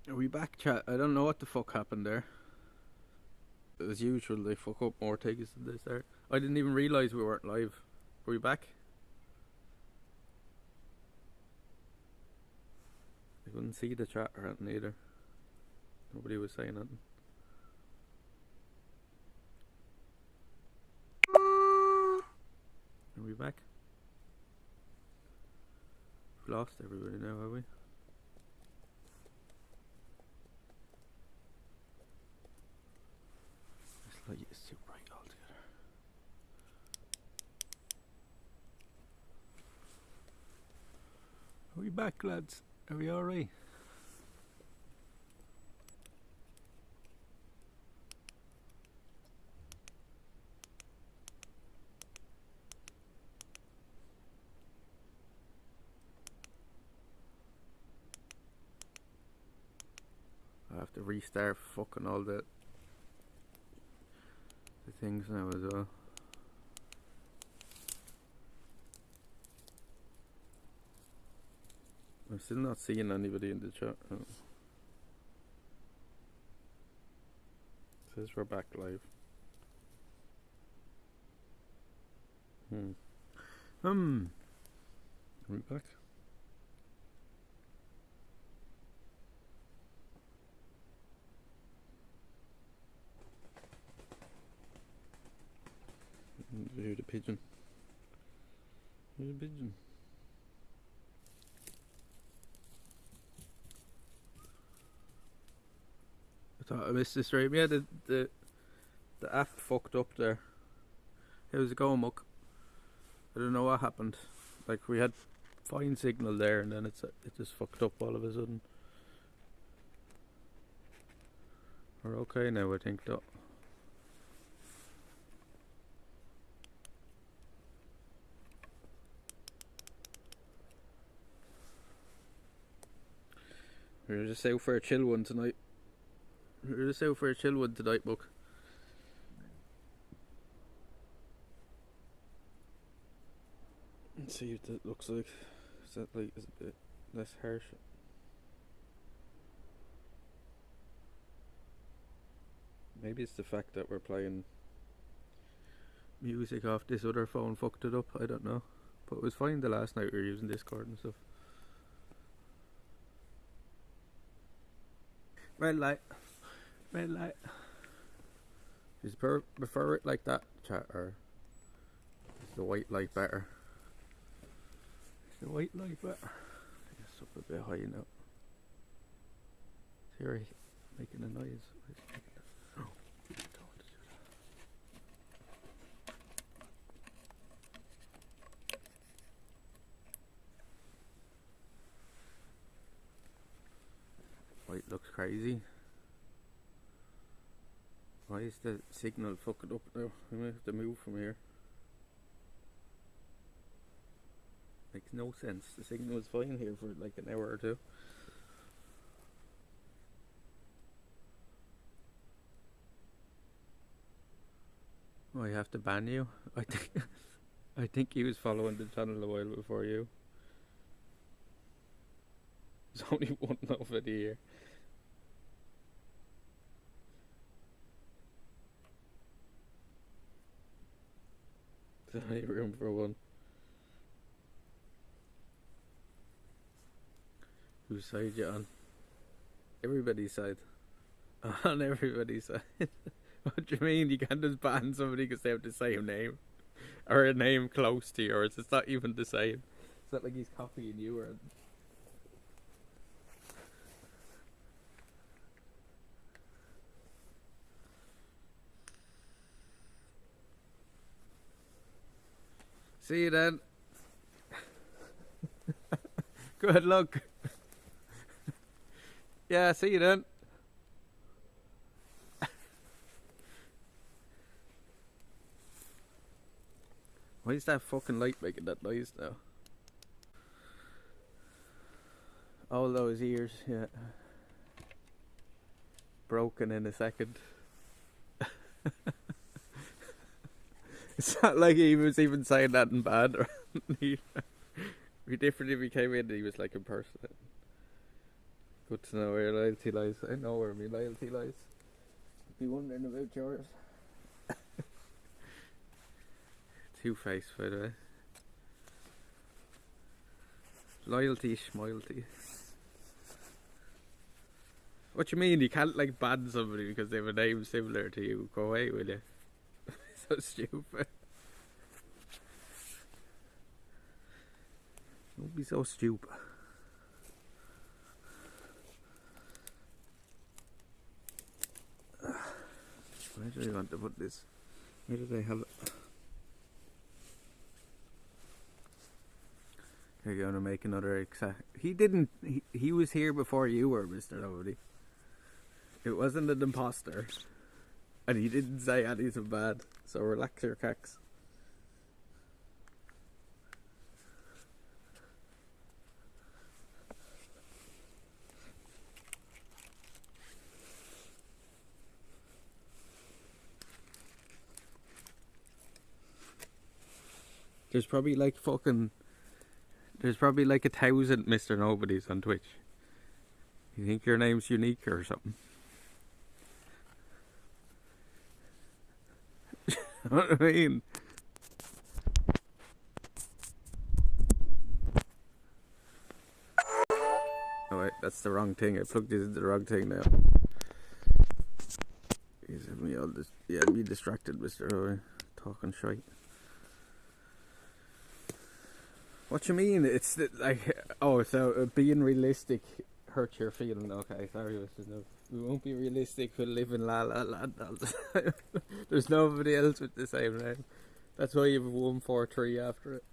Are we back, chat? I don't know what the fuck happened there. As usual, they fuck up more takes than they start. I didn't even realise we weren't live. Are we back? I couldn't see the chat or anything either. Nobody was saying anything. Are we back? We've lost everybody now, have we? This light is too bright altogether. Are we back, lads? Are we alright? I have to restart fucking all the things now as well. I'm still not seeing anybody in the chat. Oh. It says we're back live. Are we back? Hear the pigeon. Hear the pigeon. I thought I missed the stream. Yeah, the app fucked up there. How's it going, Muck? I don't know what happened. Like, we had fine signal there, and then it just fucked up all of a sudden. We're okay now, I think, though. We're just out for a chill one tonight. Book. Let's see what that looks like. Is that like is a bit less harsh? Maybe it's the fact that we're playing music off this other phone fucked it up. I don't know. But it was fine the last night we were using Discord and stuff. Red light. Red light. Do you prefer it like that, chat, or is the white light better? Is the white light better? It's up a bit high now. Is he making a noise? Oh, don't do that. White looks crazy. Why is the signal fucking up now? I might have to move from here. Makes no sense. The signal was fine here for like an hour or two. Oh, I have to ban you? I think he was following the channel a while before you. There's only one love video here. There's only room for one. Whose side you on? Everybody's side. On everybody's side. What do you mean? You can't just ban somebody because they have the same name, or a name close to yours. It's not even the same. It's not like he's copying you or. See you then. Good luck. Yeah, see you then. Why is that fucking light making that noise now? All those years, yeah. Broken in a second. It's not like he was even saying that in bad. It'd be different if he came in and he was like impersonating. Good to know where your loyalty lies. I know where my loyalty lies. Be wondering about yours. Two-Face, by the way. Loyalty, schmoyalty. What you mean? You can't like ban somebody because they have a name similar to you. Go away, will you? So stupid. Don't be so stupid. Where do I want to put this? Where did I have it? You're going to make another exact. He didn't. He was here before you were, Mr. Nobody. It wasn't an imposter. And he didn't say anything bad. So relax your cacks. There's probably like fucking. There's probably like 1,000 Mr. Nobodies on Twitch. You think your name's unique or something? You know what I mean? Oh wait, that's the wrong thing. I plugged this into the wrong thing now. He's having me all this. Yeah, be distracted, Mr. Nobody. Talking shite. What you mean? It's like, oh, so being realistic hurts your feeling. Okay, sorry, Mr. No. We won't be realistic. We'll live in La La Land all the time. There's nobody else with the same name. That's why you have 143 after it.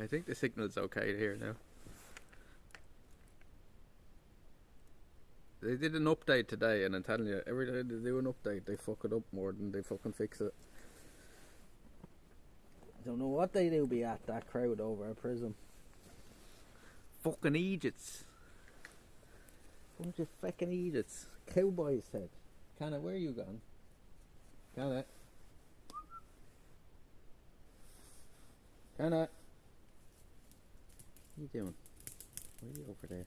I think the signal's okay here now. They did an update today, and I'm telling you, every time they do an update, they fuck it up more than they fucking fix it. Don't know what they do be at that crowd over at Prism. Fucking Egypts. Bunch of fucking Egypts. Cowboys said. KANA, where are you gone? KANA. KANA. What are you doing? Why are you over there?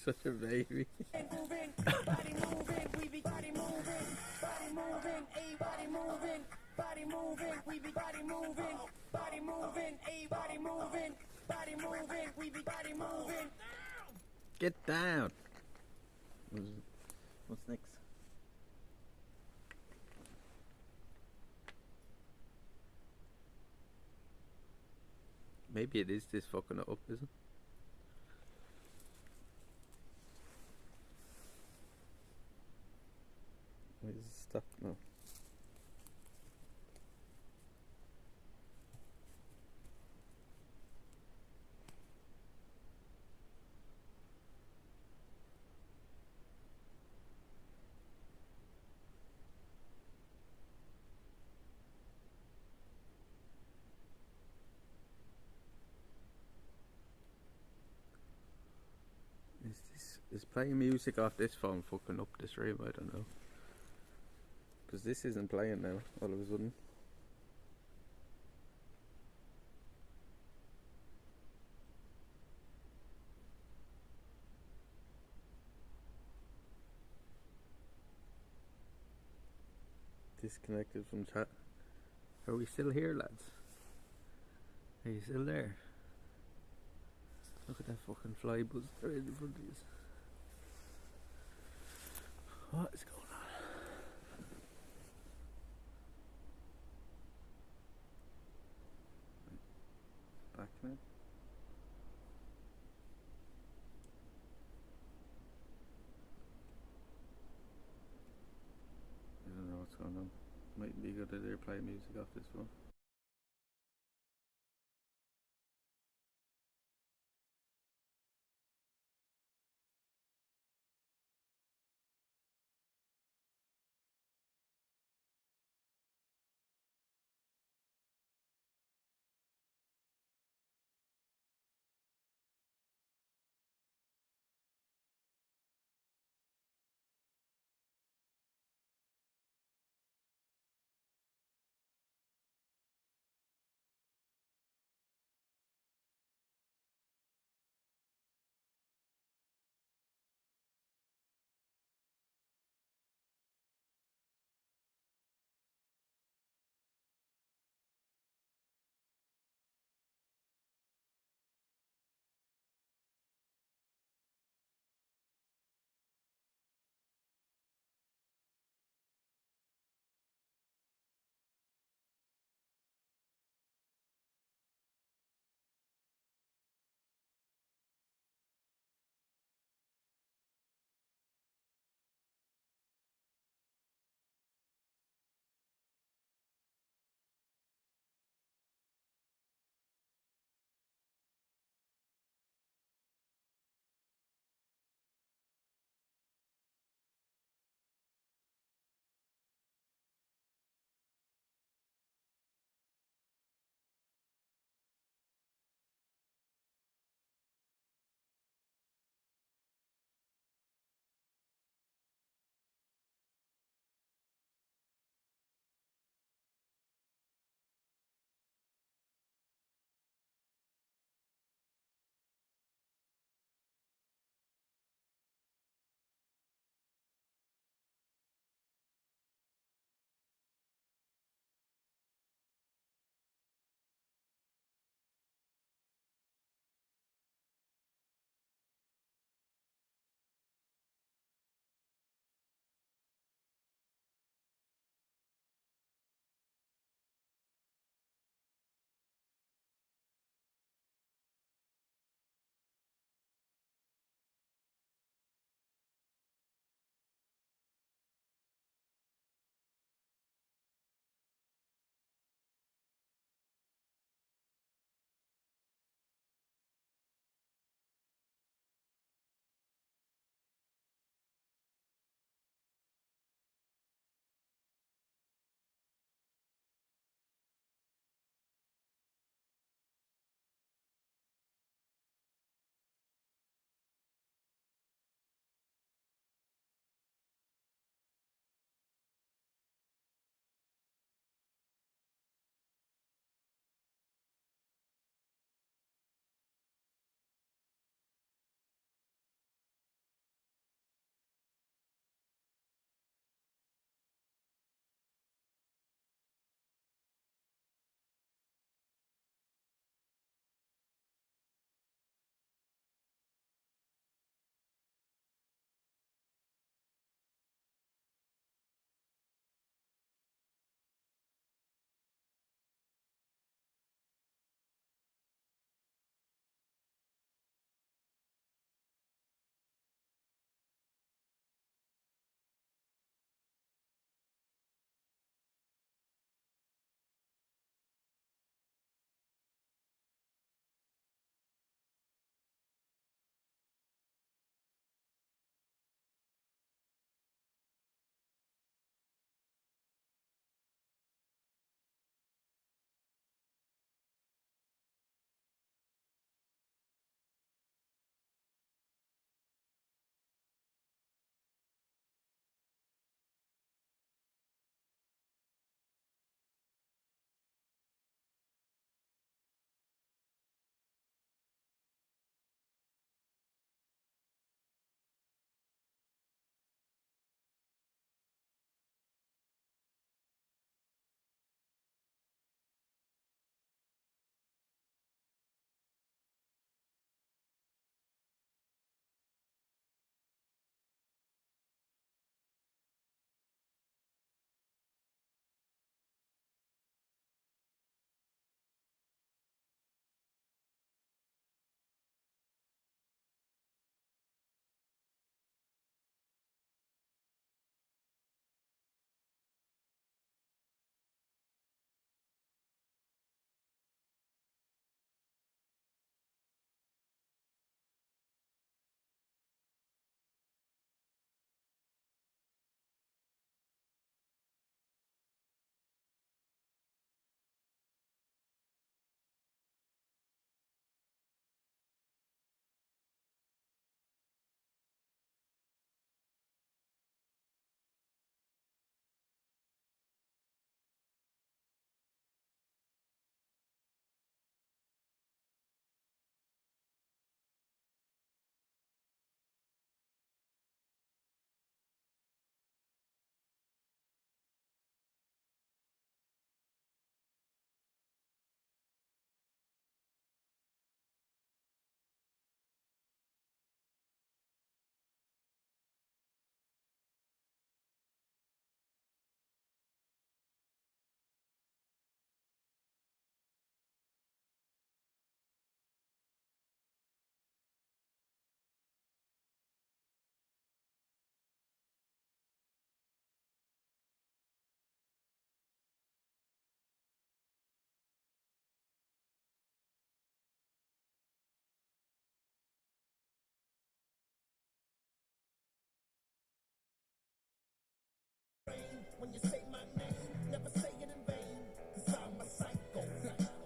Such a baby. Get down. What's next? Maybe it is this fucking up, isn't it? Why is it stuck now? Is playing music off this phone fucking up this stream? I don't know. Because this isn't playing now, all of a sudden. Disconnected from chat. Are we still here, lads? Are you still there? Look at that fucking fly buzz right in front of you. What is going on? Back now? I don't know what's going on. Might be good idea play music off this phone.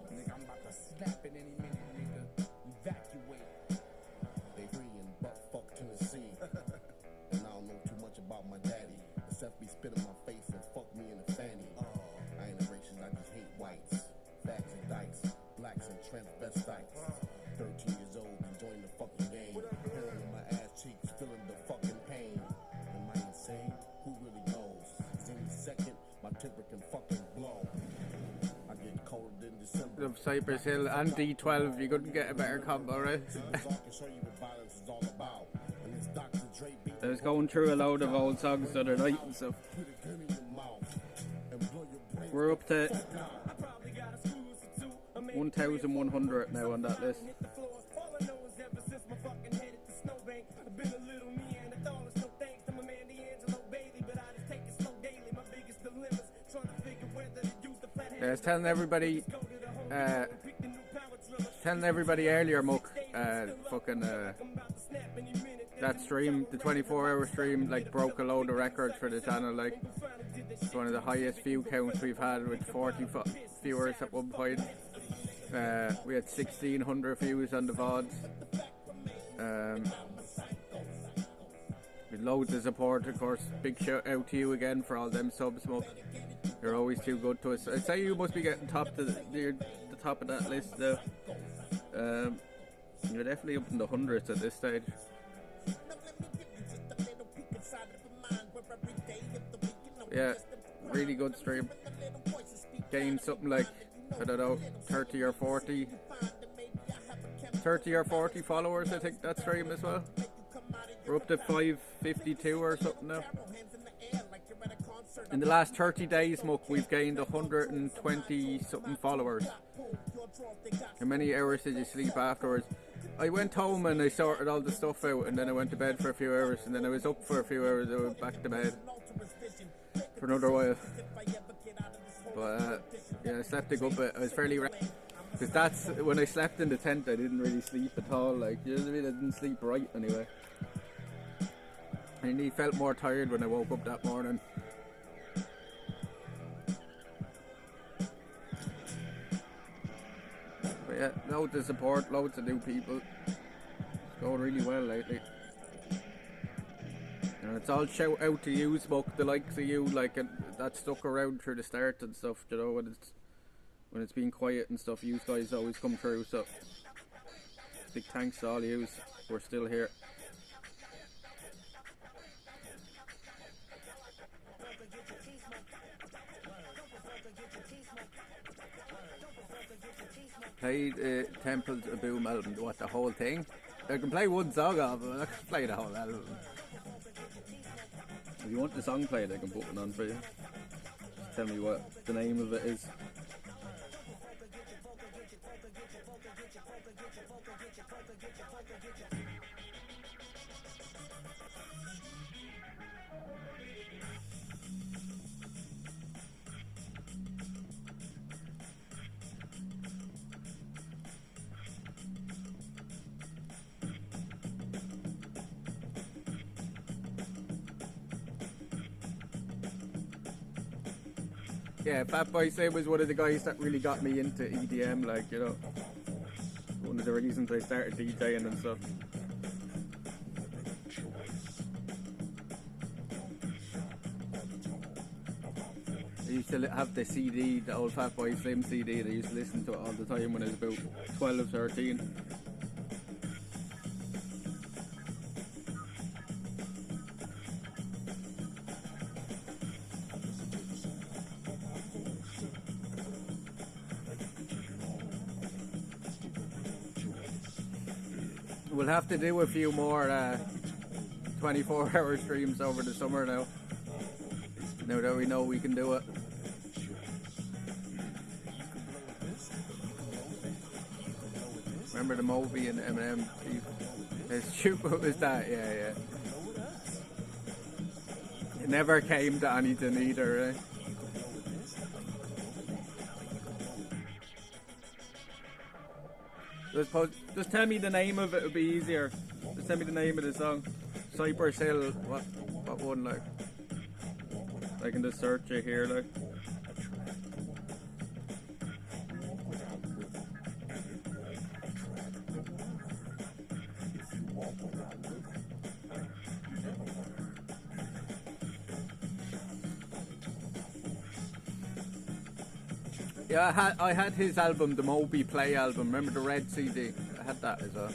Nigga, I'm about to snap in any minute, nigga. Evacuate. They free in buttfuck Tennessee. And I don't know too much about my daddy, except be spit in my face and fuck me in the fanny. I ain't a racist, I just hate whites. Fags and dykes, blacks and transvestites. 13 years old, enjoying the fucking game. Hair in my ass cheeks, feeling the fucking pain. Am I insane? Who really knows? 'Cause any second, my temper can fucking blow. I get colder than December. Of Cypress Hill and D12, you couldn't get a better combo, right? I can show you what violence is all about. And it's Dr. Dre beat I was going through a load of old songs the other night and stuff. put a gun in your mouth and blow your brains. We're up to 1,100 now on that list. Yeah, I was telling everybody earlier, Muck, that stream, the 24-hour stream, like broke a load of records for the channel. Like, it's one of the highest view counts we've had, with 40 viewers at one point. We had 1,600 views on the VODs. With loads of support, of course. Big shout out to you again for all them subs, Muck. You're always too good to us. I'd say you must be getting the top of that list though. You're definitely up in the hundreds at this stage. Yeah, really good stream. Gained something like, I don't know, 30 or 40 followers, I think, that stream as well. We're up to 552 or something now. In the last 30 days, Muck, we've gained 120 something followers. How many hours did you sleep afterwards? I went home and I sorted all the stuff out, and then I went to bed for a few hours, and then I was up for a few hours, I went back to bed for another while. But yeah, I slept a good bit. I was fairly because that's when I slept in the tent, I didn't really sleep at all. Like, you know what I mean? I didn't sleep right anyway. And I felt more tired when I woke up that morning. But yeah, loads of support, loads of new people. It's going really well lately. And it's all shout out to you, Smoke, the likes of you, like, that stuck around through the start and stuff, you know, when it's been quiet and stuff. You guys always come through, so big thanks to all yous. We're still here. Played Temples of Boom album. What, the whole thing? I can play one song of it, I can play the whole album. If you want the song played, I can put one on for you. Just tell me what the name of it is. Yeah, Fatboy Slim was one of the guys that really got me into EDM, like, you know. One of the reasons I started DJing and stuff. I used to have the CD, the old Fatboy Slim CD, and I used to listen to it all the time when I was about 12, 13. We'll have to do a few more 24-hour streams over the summer now that we know we can do it. Remember the Moby and Eminem? How stupid was that? Yeah. It never came to anything either, right? Just tell me the name of it, it'll be easier. Just tell me the name of the song. Cypress Hill, what one, like? I can just search it here, like. Yeah, I had his album, the Moby Play album. Remember the red CD? I had that as well.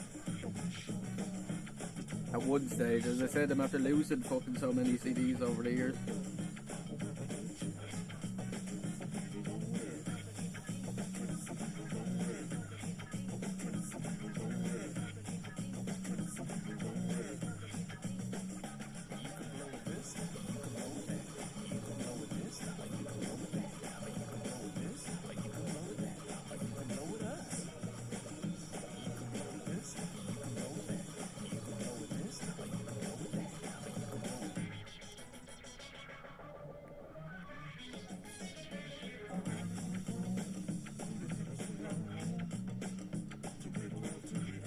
At one stage, as I said, I'm after losing fucking so many CDs over the years.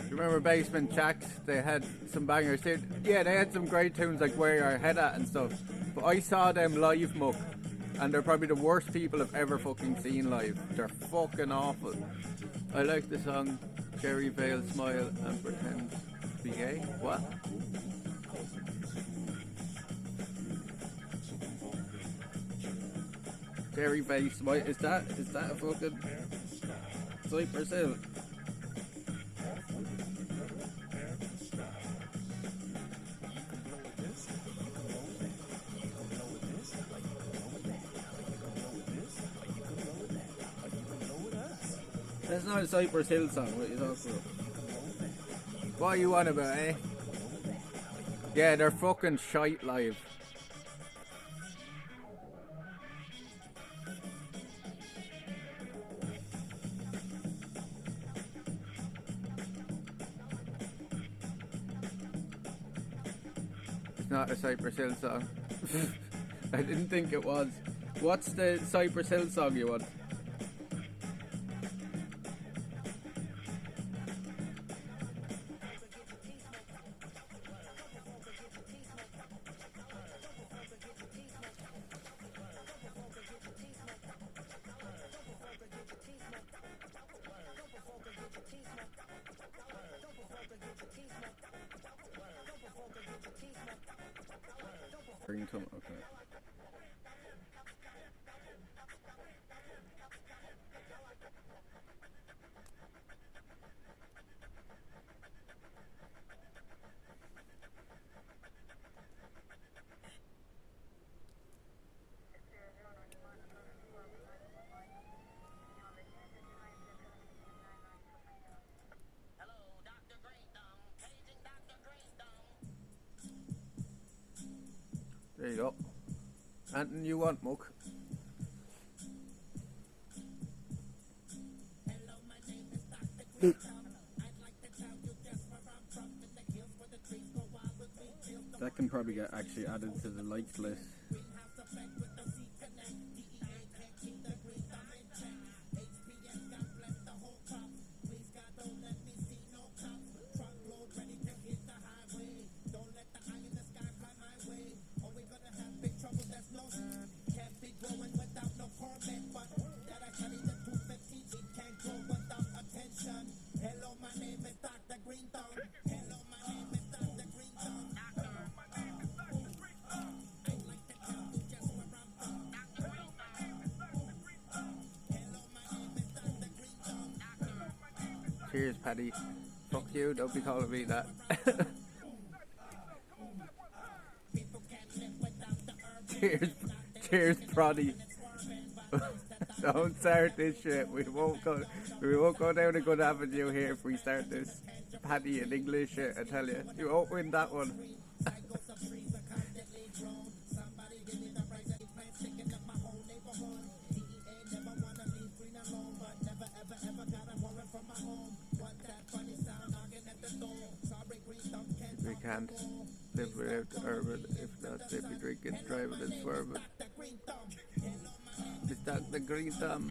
Remember Basement Jacks? They had some bangers. Yeah, they had some great tunes like Where Your Head At and stuff. But I saw them live, muck, and they're probably the worst people I've ever fucking seen live. They're fucking awful. I like the song Jerry Vale Smile and Pretend to Be Gay. What? Jerry Vale Smile. Is that a fucking Cypress Hill? That's not a Cypress Hill song, what are you talking about? What are you on about, eh? Yeah, they're fucking shite live. It's not a Cypress Hill song. I didn't think it was. What's the Cypress Hill song you want? Ringtone, okay. There you go. Anything you want, Muck? That can probably get actually added to the liked list. Cheers, Paddy. Fuck you, don't be calling me that. cheers, Proddy. Don't start this shit. We won't go down a good avenue here if we start this Paddy in English shit, I tell you. You won't win that one. We can't live without urban, if not if we drinking, driving and swerving. Is that the green thumb?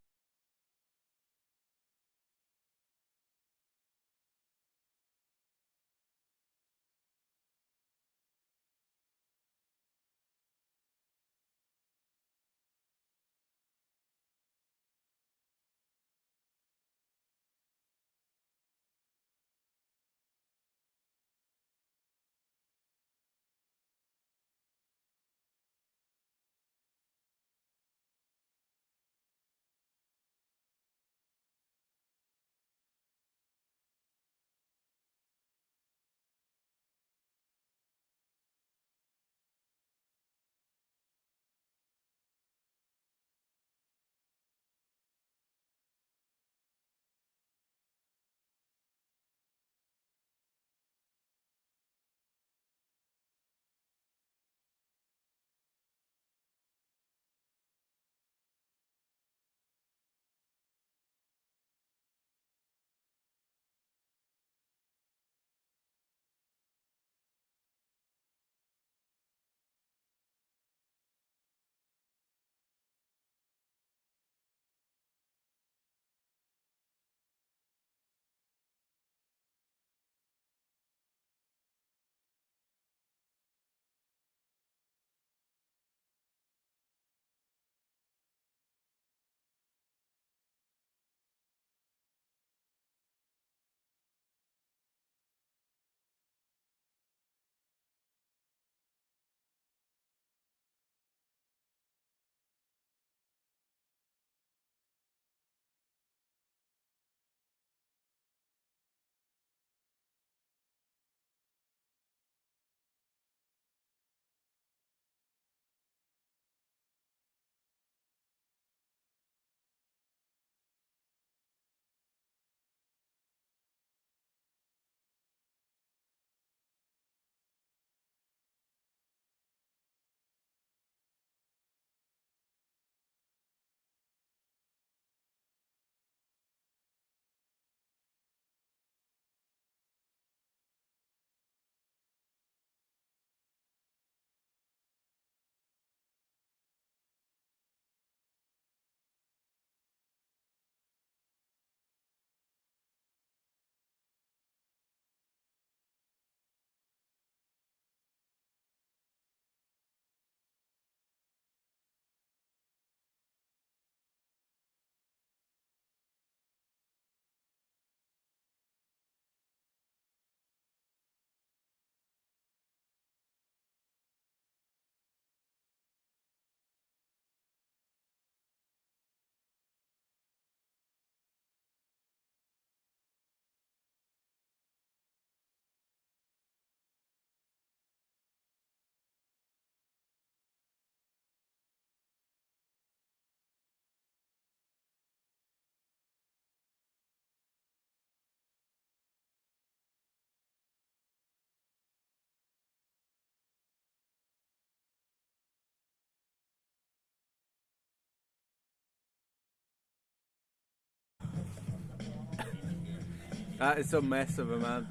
That is some mess of a man.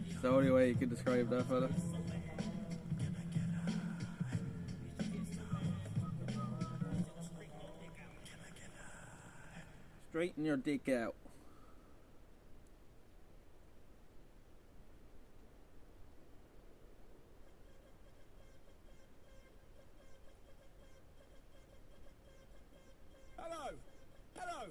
It's the only way you can describe that fella. Straighten your dick out. Hello.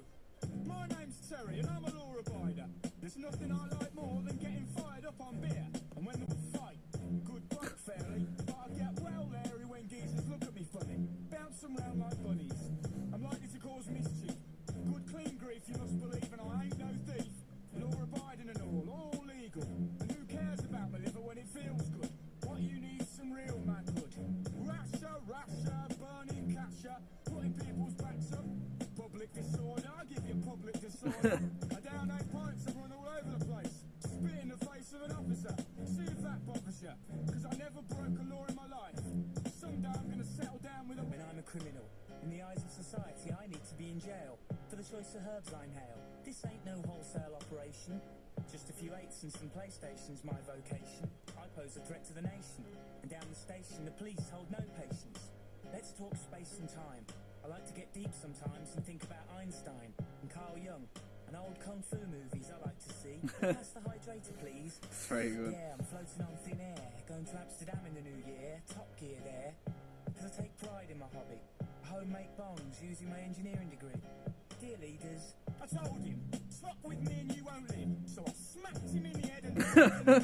My name's Terry and I'm a law abider. There's nothing I like more than getting fired up on beer. And when we fight, good bloke fairly, but I get well leery when geezers look at me funny. Bounce them round like bunnies. I'm likely to cause mischief. Good clean grief, you must believe, and I ain't no thief. Law abiding and all legal. And who cares about my liver when it feels good? What you need, some real manhood. Rasher, burning catcher, putting people's backs up. Public disorder, I give you public disorder. I down 8 pints and run all over the place. Spit in the face of an officer. See if that bothers you. Cause I never broke a law in my life. Someday I'm gonna settle down with a... When I'm a criminal, in the eyes of society I need to be in jail for the choice of herbs I inhale. This ain't no wholesale operation. Just a few eights and some PlayStation's my vocation. I pose a threat to the nation. And down the station the police hold no patience. Let's talk space and time. I like to get deep sometimes and think about Einstein and Carl Jung and old kung fu movies I like to see. Pass the hydrator, please. That's very good. Yeah, I'm floating on thin air, going to Amsterdam in the new year. Top gear there, because I take pride in my hobby. I homemade bombs using my engineering degree. Dear leaders, I told him, fuck with me and you won't live. So I smacked him in the head and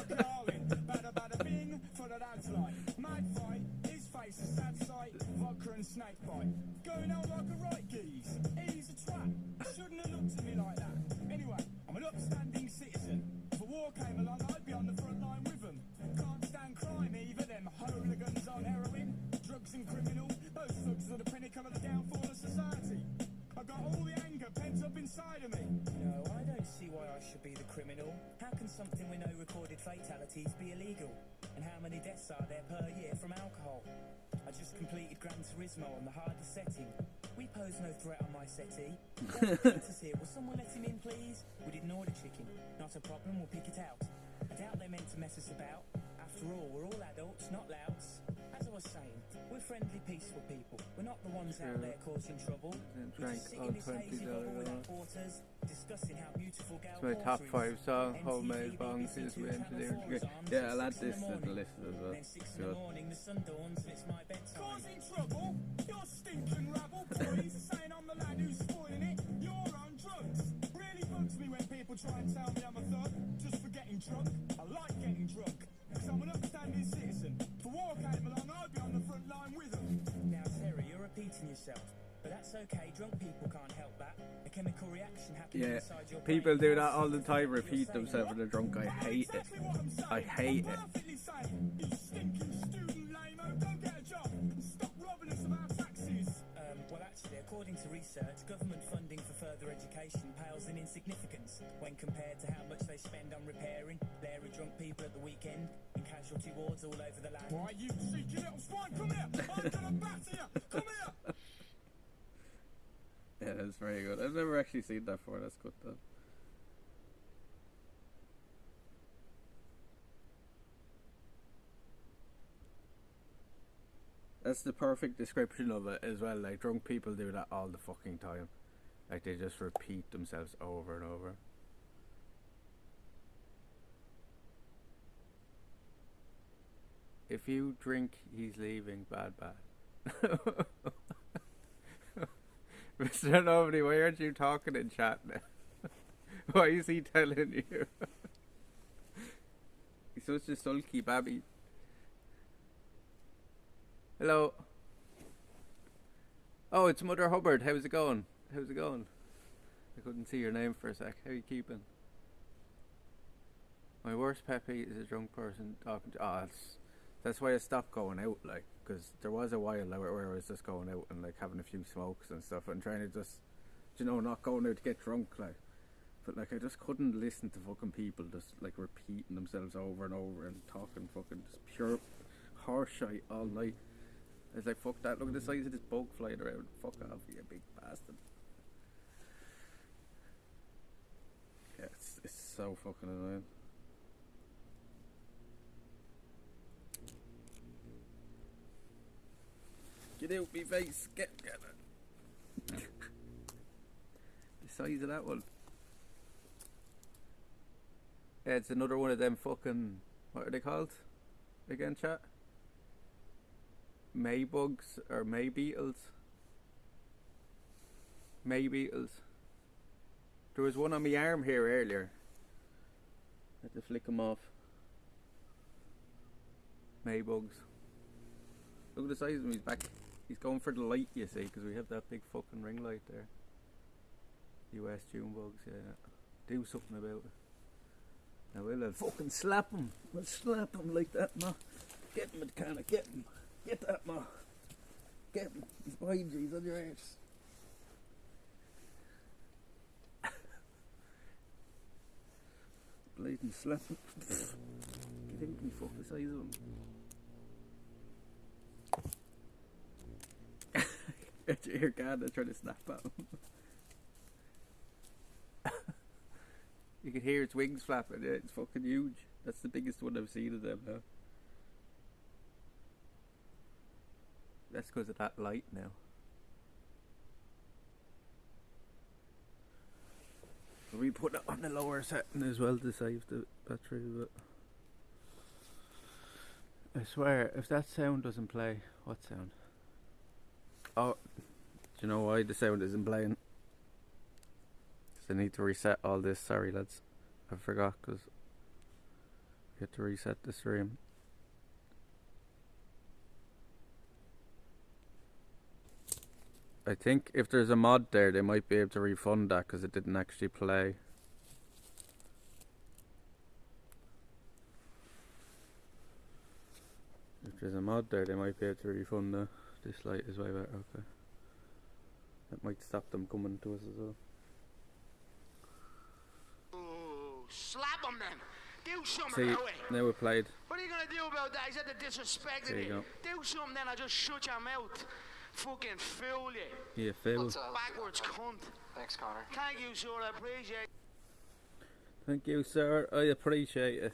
darling. Bada bada bing, for the lads like. Mad fight, his face a sad sight. Vodka and snake bite. Going out like a right geese. He's a trap. Shouldn't have looked at me like that. Anyway, I'm an upstanding citizen. If a war came along, I'd be on the front line with them. Can't stand crime either, them hooligans on heroin. Drugs and criminal. Those thugs are the pinnacle of the downfall of society. I got all the anger pent up inside of me. no, I don't see why I should be the criminal. How can something with no recorded fatalities be illegal? And how many deaths are there per year from alcohol? I just completed Gran Turismo on the hardest setting. We pose no threat on my settee. Peter's here. Will someone let him in, please? We didn't order chicken. Not a problem, we'll pick it out. I doubt they're meant to mess us about. After all, we're all adults, not louts. As I was saying, we're friendly, peaceful people. We're not the ones out there causing trouble. We're just sitting in this hazy bubble with our porters, discussing how beautiful It's my top 5 song, homemade bongs is my engineering degree. Yeah, I'll add this to the list as well. Then 6 in the morning, the sun dawns and it's my bedtime. Causing trouble? You're stinking rabble, boys. Saying I'm the lad who's spoiling it. You're on drugs. Really bugs me when people try and tell me I'm a thug just for getting drunk. I like getting drunk because I'm an upstanding citizen. If a war came along, I'd be on the front line with them. Now, Terry, you're repeating yourself. But that's okay, drunk people can't help that. A chemical reaction happens Yeah, inside your people brain. do that all the time, repeat themselves when they're drunk. I hate it. Exactly what I'm saying. I hate it. Perfectly saying. You stinking student lame-o, go get a job and stop robbing us of our taxes. Well, actually, according to research, government funding for further education pales in insignificance when compared to how much they spend on repairing leery drunk people at the weekend in casualty wards all over the land. Why, you cheeky little swine, come here! I'm gonna batter you! Come here! Yeah, that's very good. I've never actually seen that before. That's good though. That's the perfect description of it as well. Like, drunk people do that all the fucking time. Like, they just repeat themselves over and over. If you drink, he's leaving. Bad, bad. Mr. Nobody, why aren't you talking in chat now? Why is he telling you? He's such a sulky babby. Hello. Oh, it's Mother Hubbard. How's it going? How's it going? I couldn't see your name for a sec. How you keeping? My worst pet peeve is a drunk person talking to... Oh, that's why I stopped going out, like, because there was a while where I was just going out and, like, having a few smokes and stuff and trying to just, you know, not going out to get drunk, like. But, like, I just couldn't listen to fucking people just, like, repeating themselves over and over and talking fucking just pure horseshit all night. I was like, fuck that, look at the size of this bug flying around. Fuck off, you big bastard. Yeah, it's so fucking annoying. Get out me face, get it. The size of that one. Yeah, it's another one of them fucking, what are they called again, chat? Maybugs or Maybeetles? Maybeetles. There was one on my arm here earlier. I had to flick him off. Maybugs. Look at the size of him, he's back. He's going for the light, you see, because we have that big fucking ring light there. US June bugs, yeah. Do something about it. Now we'll fucking slap him. We'll slap him like that, ma. Get him, KANA, get him. Get that, ma. Get him. He's behind you, he's on your arse. Blatant slap him. Get out me, fuck the size of him. Get your ear, KANA, trying to snap at him. You can hear its wings flapping, yeah, it's fucking huge. That's the biggest one I've seen of them now. That's because of that light now. We put it on the lower setting as well to save the battery, but I swear, if that sound doesn't play, what sound? Oh, do you know why the sound isn't playing? I need to reset all this. Sorry lads, I forgot because we had to reset the stream. I think if there's a mod there they might be able to refund that because it didn't actually play. If there's a mod there they might be able to refund the, this light is way better, okay. That might stop them coming to us as well. Slap him then. Do something See, about it. now we're played. What are you gonna do about that? Is that the disrespect of There you it? go. Do something then, I'll just shut your mouth. Fucking fool you. Yeah, Phil. Backwards cunt. Thanks, Connor. Thank you, sir. I appreciate it. Thank you, sir. I appreciate it.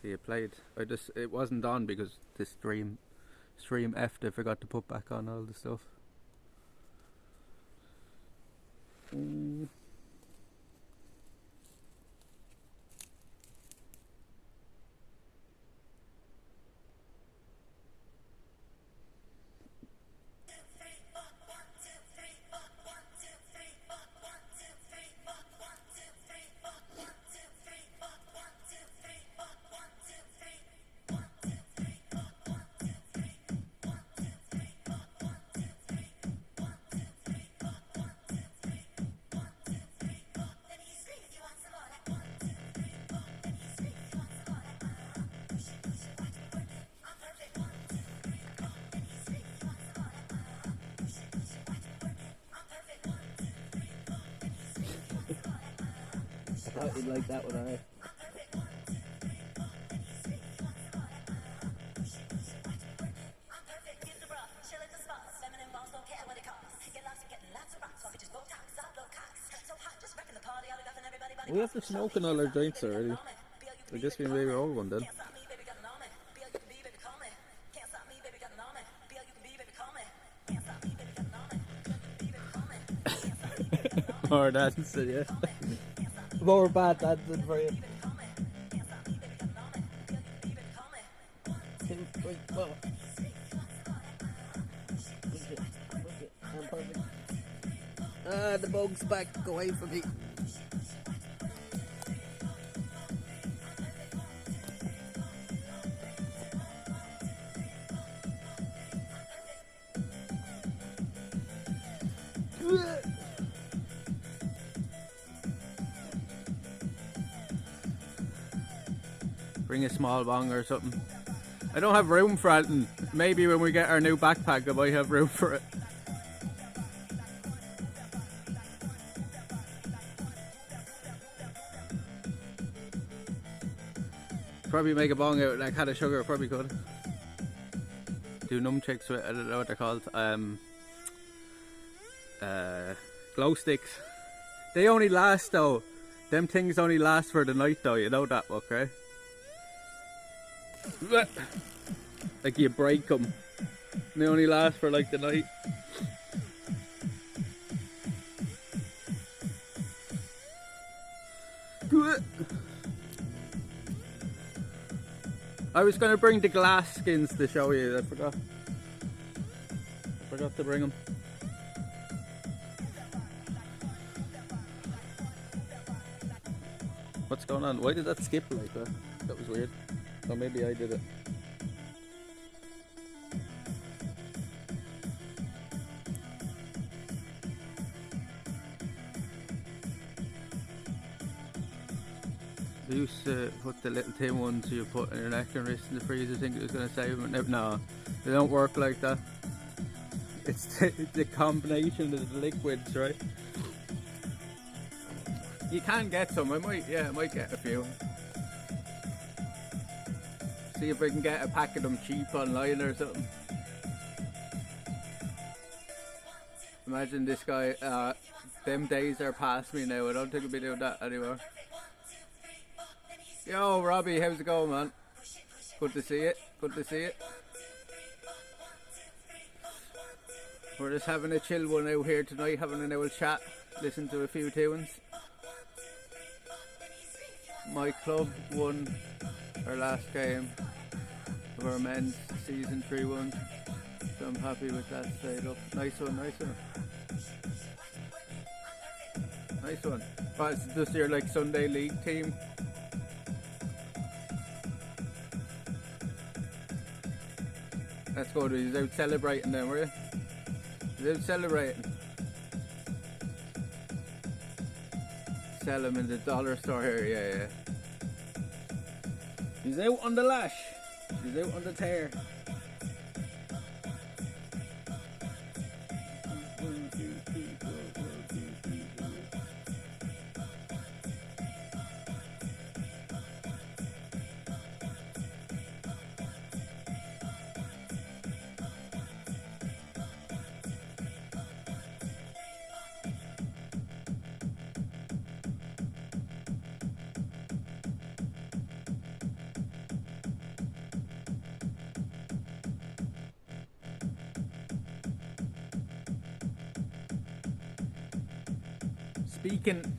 See, you played. It wasn't on because the stream effed. I forgot to put back on all the stuff. I thought you'd like that one, alright. We have to smoke in all our joints already. I guess we maybe all one then. More dancing, yeah. More bad dancing for you. 2, 3, 4. I'm perfect. Ah, the bug's back. Go away from me. Bring a small bong or something. I don't have room for it, and maybe when we get our new backpack I might have room for it. Probably make a bong out of that can of sugar, probably could. Do numchicks with, I don't know what they're called, glow sticks. They only last though. Them things only last for the night though, you know that, okay? Like you break them. They only last for like the night. I was gonna bring the glass skins to show you. I forgot to bring them. What's going on? Why did that skip like that? That was weird. Or maybe I did it. I used to put the little tin ones you put in your neck and wrist in the freezer, think it was going to save them. No, they don't work like that. It's the combination of the liquids, right? You can get some. I might get a few. See if I can get a pack of them cheap online or something. Imagine this guy. Them days are past me now. I don't think I'll be doing that anymore. Yo, Robbie, how's it going, man? Good to see it. Good to see it. We're just having a chill one out here tonight, having an old chat, listen to a few tunes. My club won our last game of our men's season 3-1, so I'm happy with that straight up. Nice one, nice one. Nice one. Oh, it's just your like Sunday league team. That's good. He's out celebrating then, were you? He's out celebrating. Sell him in the dollar store here, yeah. He's out on the lash. He's out on the tear.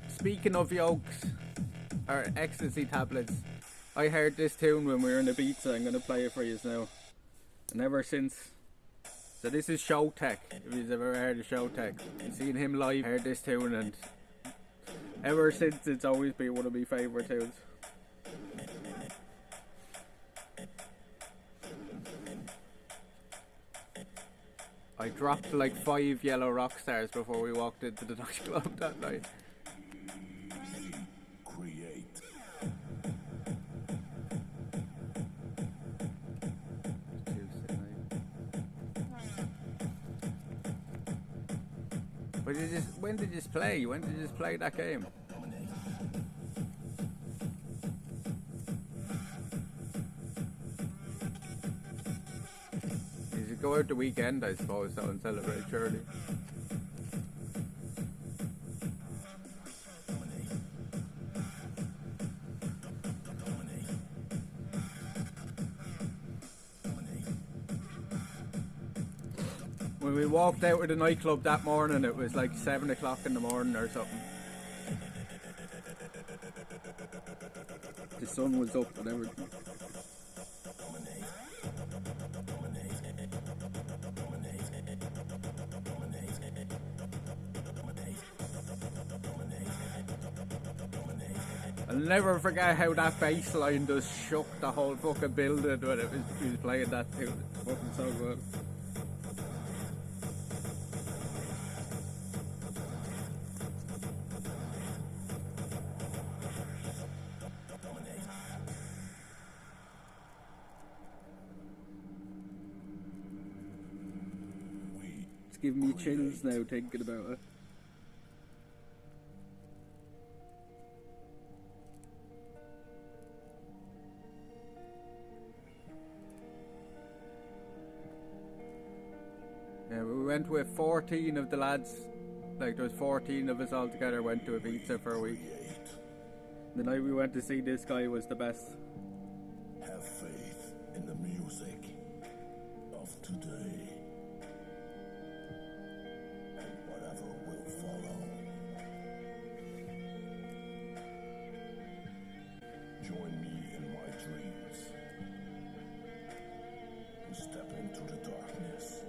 Speaking of yolks, or ecstasy tablets, I heard this tune when we were in the beach, so I'm going to play it for you now. And ever since, so this is Showtech, if you've ever heard of Showtech. I've seen him live, heard this tune, and ever since it's always been one of my favourite tunes. I dropped like 5 yellow rock stars before we walked into the nightclub that night. But when did you play? When did you play that game? You should go out the weekend, I suppose, so and celebrate surely. When we walked out of the nightclub that morning, it was like 7 o'clock in the morning or something. The sun was up and everything. I'll never forget how that bass line just shook the whole fucking building when he was playing that tune. It's fucking so good. It's giving me chills now thinking about it. Yeah, we went with 14 of the lads Like there was 14 of us all together went to Ibiza for a week. The night we went to see this guy was the best. Have faith in the music of today. And whatever will follow. Join me in my dreams. To step into the darkness.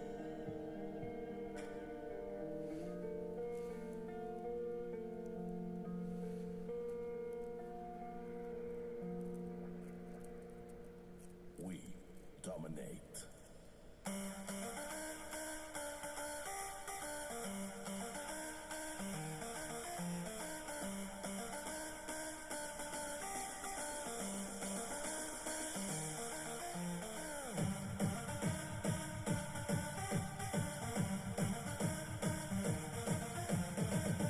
We dominate.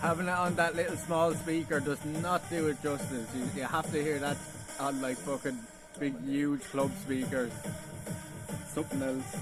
Having it on that little small speaker does not do it justice. You have to hear that on like fucking big huge club speakers. Something else.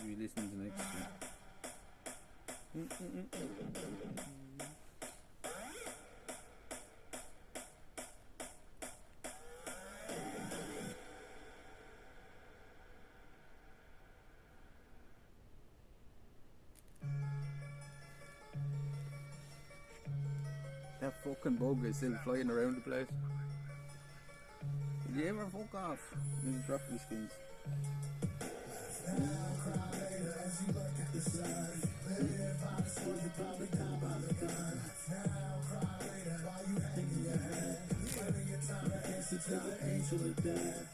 We listen to the next one. That fucking bug is still flying around the place. Did you ever fuck off? You drop these skins.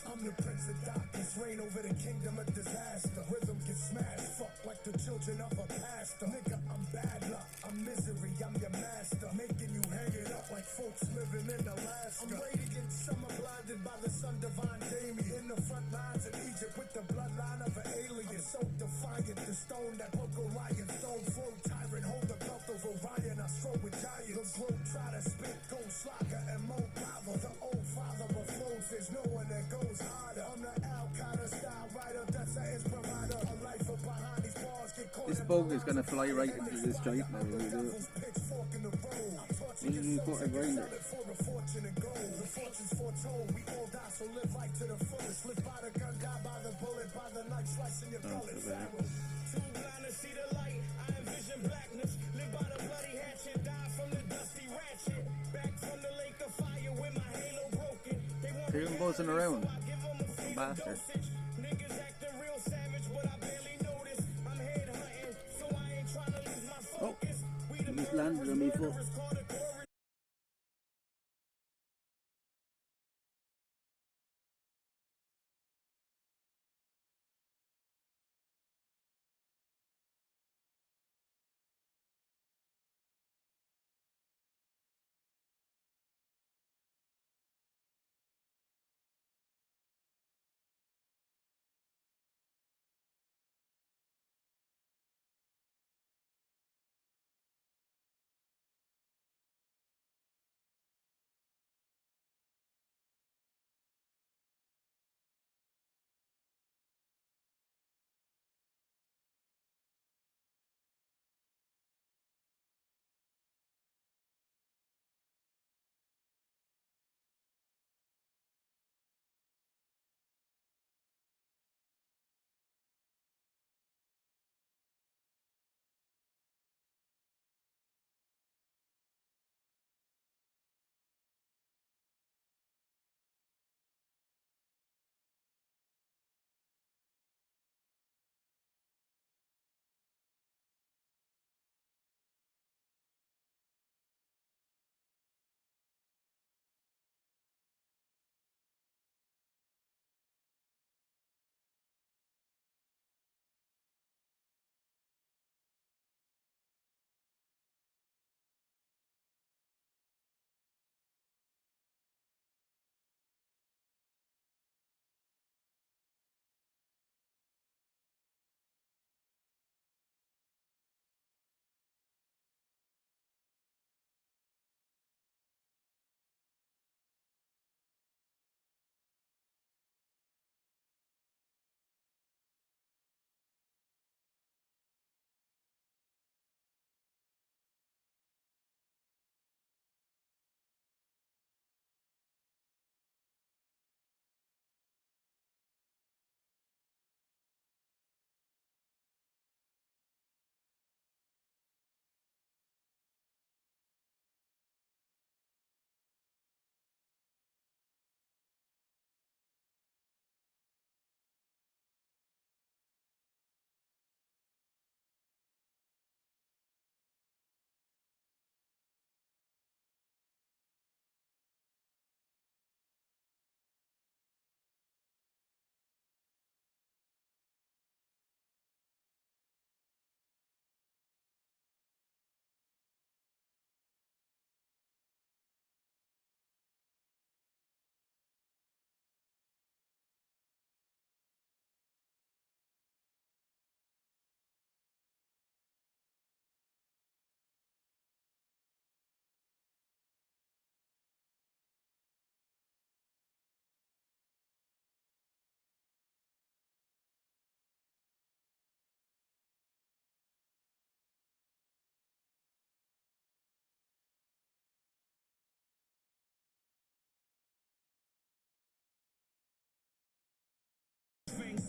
I'm the prince of darkness, reign over the kingdom of disaster. Rhythm gets smashed, fuck like the children of a pastor. Nigga, I'm bad luck, I'm misery, I'm your master. Making you hang it up like folks living in Alaska. I'm radiant, summer blinded by the sun divine Damien. In the front lines of Egypt with the bloodline of an alien. So defiant, the stone that broke Orion. Stone flow tyrant, hold the belt of Orion. I stroll with giants. The globe try to spit, gold slugger and Mo Bravo. The old father of flows, there's no one that goes harder. I'm the Al-Qaeda style writer, that's an inspirator. A life of behind these bars, get caught. This bug is gonna fly right into this joint now when we do it. You put a grinder. The fortune's foretold, we all die, so live life to the fullest. Live by the gun, die by the bullet, by the knife slicing your gullet. Too blind to see the light, I envision blackness. Live by the bloody hatchet, die from the dusty ratchet. Back from the lake of fire with my halo broken. They want Hear him buzzing around. so I give 'em a Fucking bastard. Niggas acting real savage, but I barely notice. I'm head hunting, so I ain't trying to lose my focus. We the Just landed on me foot. murderers, call the chorus.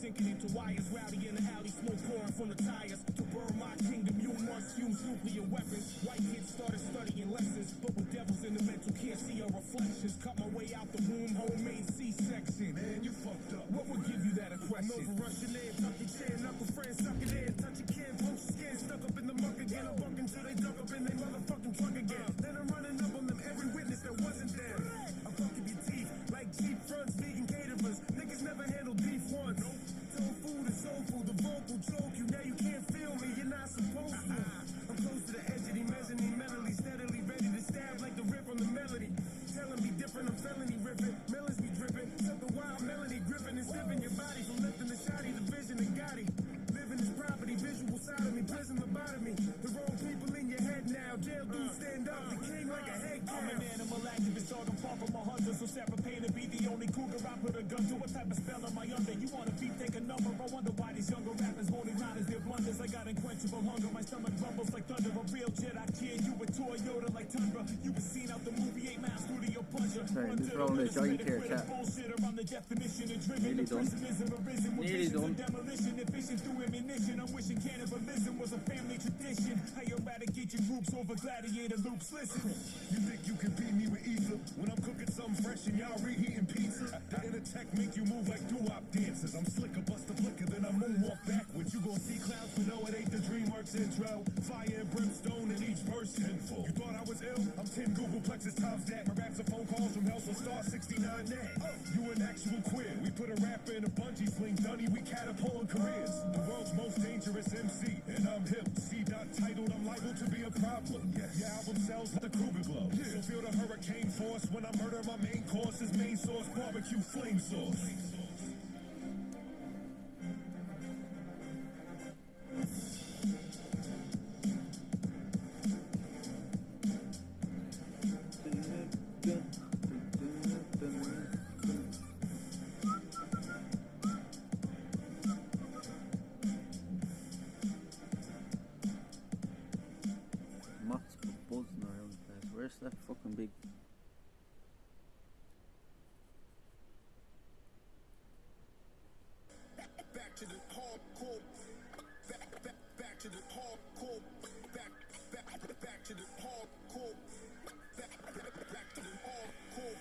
sinking into wires, rowdy in the alley, smoke pouring from the tires. To burn my kingdom, you must use nuclear weapons. White kids started studying lessons, but with devils in the mental can't see our reflections. Cut my way out the womb, homemade C-section. Man, you fucked up. What would give you that impression? Over Russian air, tuck your chin, knuckle friends, suck it in, touch your can, poke your skin, stuck up in the muck again. I'm bucking till they dug up in they motherfucking truck again. Then I'm running up on them, every witness that wasn't there. I'm fucking your teeth, like cheap fronts, vegan caterers. Niggas never handle beef once. Soul food is soul food, the vocal joke you, now you can't feel me, you're not supposed to. I'm close to the edge of the mezzanine, mentally, steadily ready to stab like the rip on the melody. Telling me different, I'm felony ripping, melons be dripping. Took a wild melody gripping and stiffing your body from lifting the shotty, the vision and Gotti. Living this property, visual side of me, prison lobotomy. The wrong people in your head now, jail dudes stand up, the king like a head cow. I'm an animal activist, all the far from a hunter, so separate pain to be the only cougar I put a gun to. What type of spell am I under? You wanna beat, take a number. I wonder why these younger rappers won't acknowledge their blunders. I got unquenchable hunger, my stomach rumbles like thunder. A real jet, I kid you with Toyota like Tundra. You was seen out the movie 8 Mile Studio Plunger. Sorry, just rolling a joint here, chat. Nearly done. Nearly done. Demolition, efficient through ammunition. I'm wishing cannibalism was a family tradition. I eradicate your groups over gladiator loops. Listen, you think you can beat me with ether when I'm cooking something fresh and y'all reheating pizza? The inner tech make you move like doo-wop dancers. I'm slicker, bust the flicker, then I moonwalk backwards. You gon' see clouds, but no, it ain't the DreamWorks intro. Fire and brimstone in each verse tenfold. You thought I was ill? I'm 10 Googleplexes times that. My raps are phone calls from hell, so star 69 net. You an actual queer. We put a rapper in a bungee sling, Dunny, we catapulting careers. The world's most dangerous MC, and I'm hip. C-Dot titled, I'm liable to be a problem. Yes. Your album sells like the Kruger Glow. Yeah. So feel the hurricane force when I murder my main course is main source, barbecue flame sauce. Moths buzzing around the place. Where's that fucking big? Back to the hardcore. Back to the hardcore. Back to the hardcore. Back to the hardcore.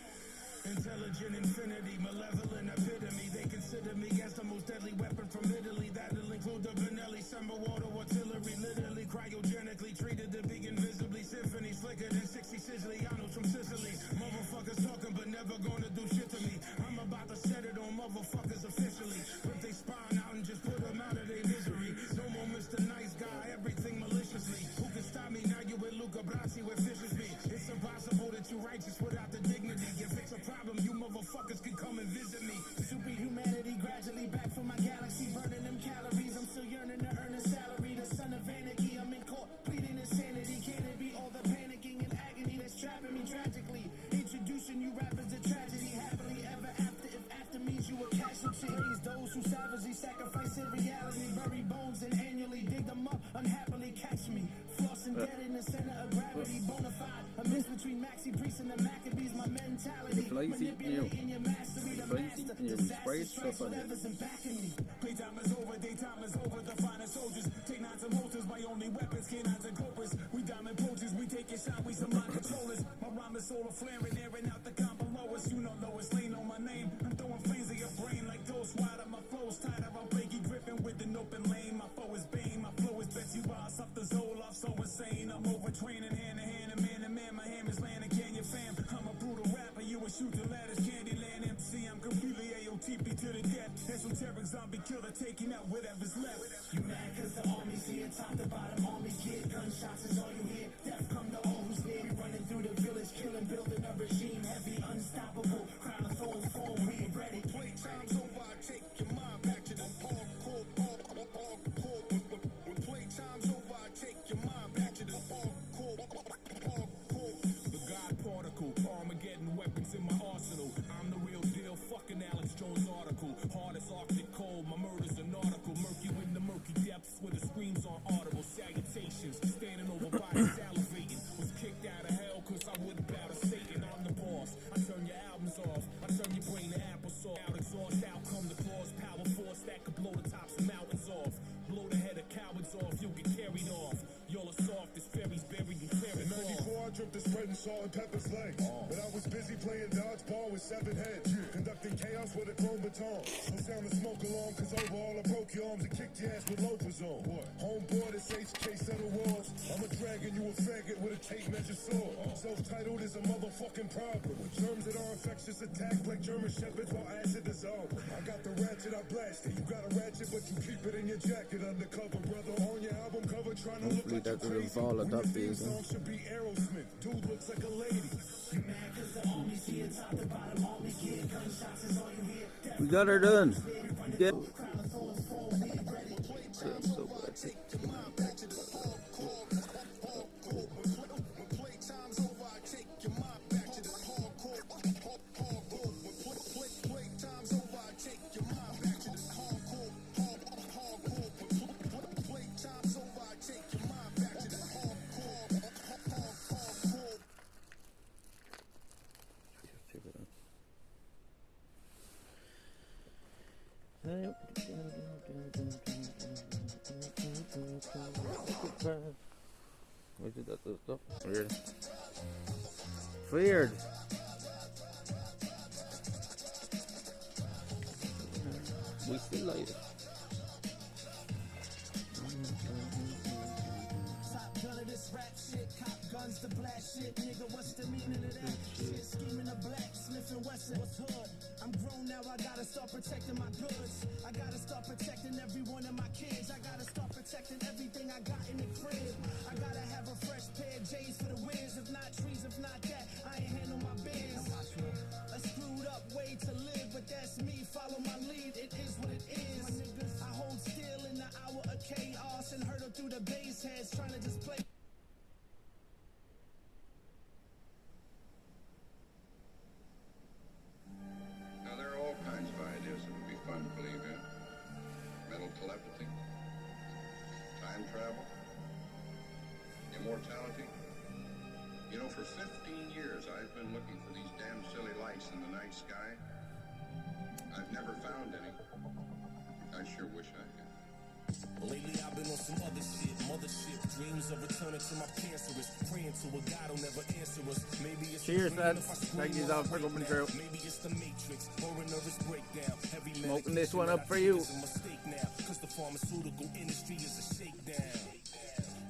Intelligent infinity, malevolent epitome. They consider me as the most deadly weapon from Italy. That'll include the Benelli, summer water artillery. Literally cryogenically treated to be invisibly symphony. Slicker than 60 Sicilianos from Sicily. Motherfuckers talking but never gonna do shit to me. I'm about to set it on motherfuckers officially. Rip they spine out and just put them out of their misery. No more Mr. Nice Guy, everything maliciously. Who can stop me? Now you with Luca Brasi with fishes me. It's impossible that you righteous without the dignity. If it's a problem, you motherfuckers can come and visit me. Superhumanity gradually back from my galaxy, burning them calories. I'm still yearning to earn a salary. The son of anarchy, I'm in court pleading insanity. Can it be all the panicking and agony that's trapping me tragically? Introducing you rappers to tragedy, happily ever after. If after means you a casualty, praise those who savagely sacrifice in reality, bury bones and annually dig them up. Unhappily catch me flossing dead in the center of gravity. Bonafide, a mix between Maxi Priest and the Maccabees. My mentality, manipulating your mastery, the master. Disaster strikes whatever's in back of me. Playtime is over, daytime is over. The finest soldiers take nines and holsters. My only weapons, canines and cobras. We diamond poachers, we take your shot, we some mind controllers. My rhyme is solar flaring, airing out the combo lowest. You know Lois Lane on my name. I'm throwing flames in your brain like those wider. My flow's tighter, I'm flaky gripping with an open lane. My foe is Bane, my flow is Betsy Ross. Off the Zoloft, so insane. I'm overtraining hand to hand, and man to man. My hammer's landing, can you fam? I'm a brutal rapper, you a shooter, ladders, Candyland MC. I'm completely AOTP to the death. Esoteric zombie killer, taking out whatever's left. You mad cause the army's here, top to bottom, army kid. Gunshots is all you hear. Death come to all who's near. We running through the village, killing, building a regime. Heavy, unstoppable, crown of thorns, fall, we ready. Playtime's over, I take your mind back to the hardcore. When playtime's over, I take your mind back to the hardcore. The God particle, Armageddon weapons in my arsenal. I'm the real deal, fucking Alex Jones article. Hard as Arctic cold, my murder's an article. Murky in the murky depths where the screams are audible. Salutations, standing over bodies salivating. Was kicked out of hell cause I wouldn't bow to Satan. I'm the boss, I turn your albums off. I turn your brain to applesauce. Out exhaust, out come the claws. Power force that could blow off, you'll get carried off. Y'all are soft as fairies buried in fairy In 94, I dripped the spread and salt and pepper's legs. But I was busy playing dodgeball with 7 heads. Conducting chaos with a chrome baton. No sound of smoke alarm, cause overall I broke your arms and kicked your ass with loafers on. Homeboy, this HK settle walls. I'm a dragon, you a faggot with a tape measure sword. Self-titled is a motherfucking problem. With germs that are infectious, attack like German shepherds while acid dissolve. I got the ratchet, I blast it. You got a ratchet, but you keep it in your jacket undercover, brother. On your album cover, trying to look like that doesn't fall at that piece. song should be Aerosmith. Dude looks like a lady. We got her done. Yeah. Why did that stop? Weird. Weird. We still light it. Top gun of this rap shit, cop guns to blast shit, nigga, what's the meaning of that shit? Scheming a black, sniffing Wesson, what's hood? I'm grown now, I gotta start protecting my goods. I gotta start protecting every one of my kids. I gotta start protecting everything I got in the crib. I gotta have a fresh pair of J's for the wins. If not trees, if not that, I ain't handle my biz. A screwed up way to live, but that's me. Follow my lead, it is what it is. I hold still in the hour of chaos and hurdle through the base heads, trying to just play. Now, there are all kinds of ideas that would be fun to believe in. Mental telepathy, time travel, immortality. You know, for 15 years, I've been looking for these damn silly lights in the night sky. I've never found any. I sure wish I had. Lately I've been on some other shit, mothership, dreams of returning to my cancerous, praying to a God who'll never answer us. Maybe it's Cheers, lads. Thank you all for coming through. Maybe it's the Matrix or a nervous breakdown. Heavy Smoking this one up for you. It's a mistake now, cause the pharmaceutical industry is a shakedown.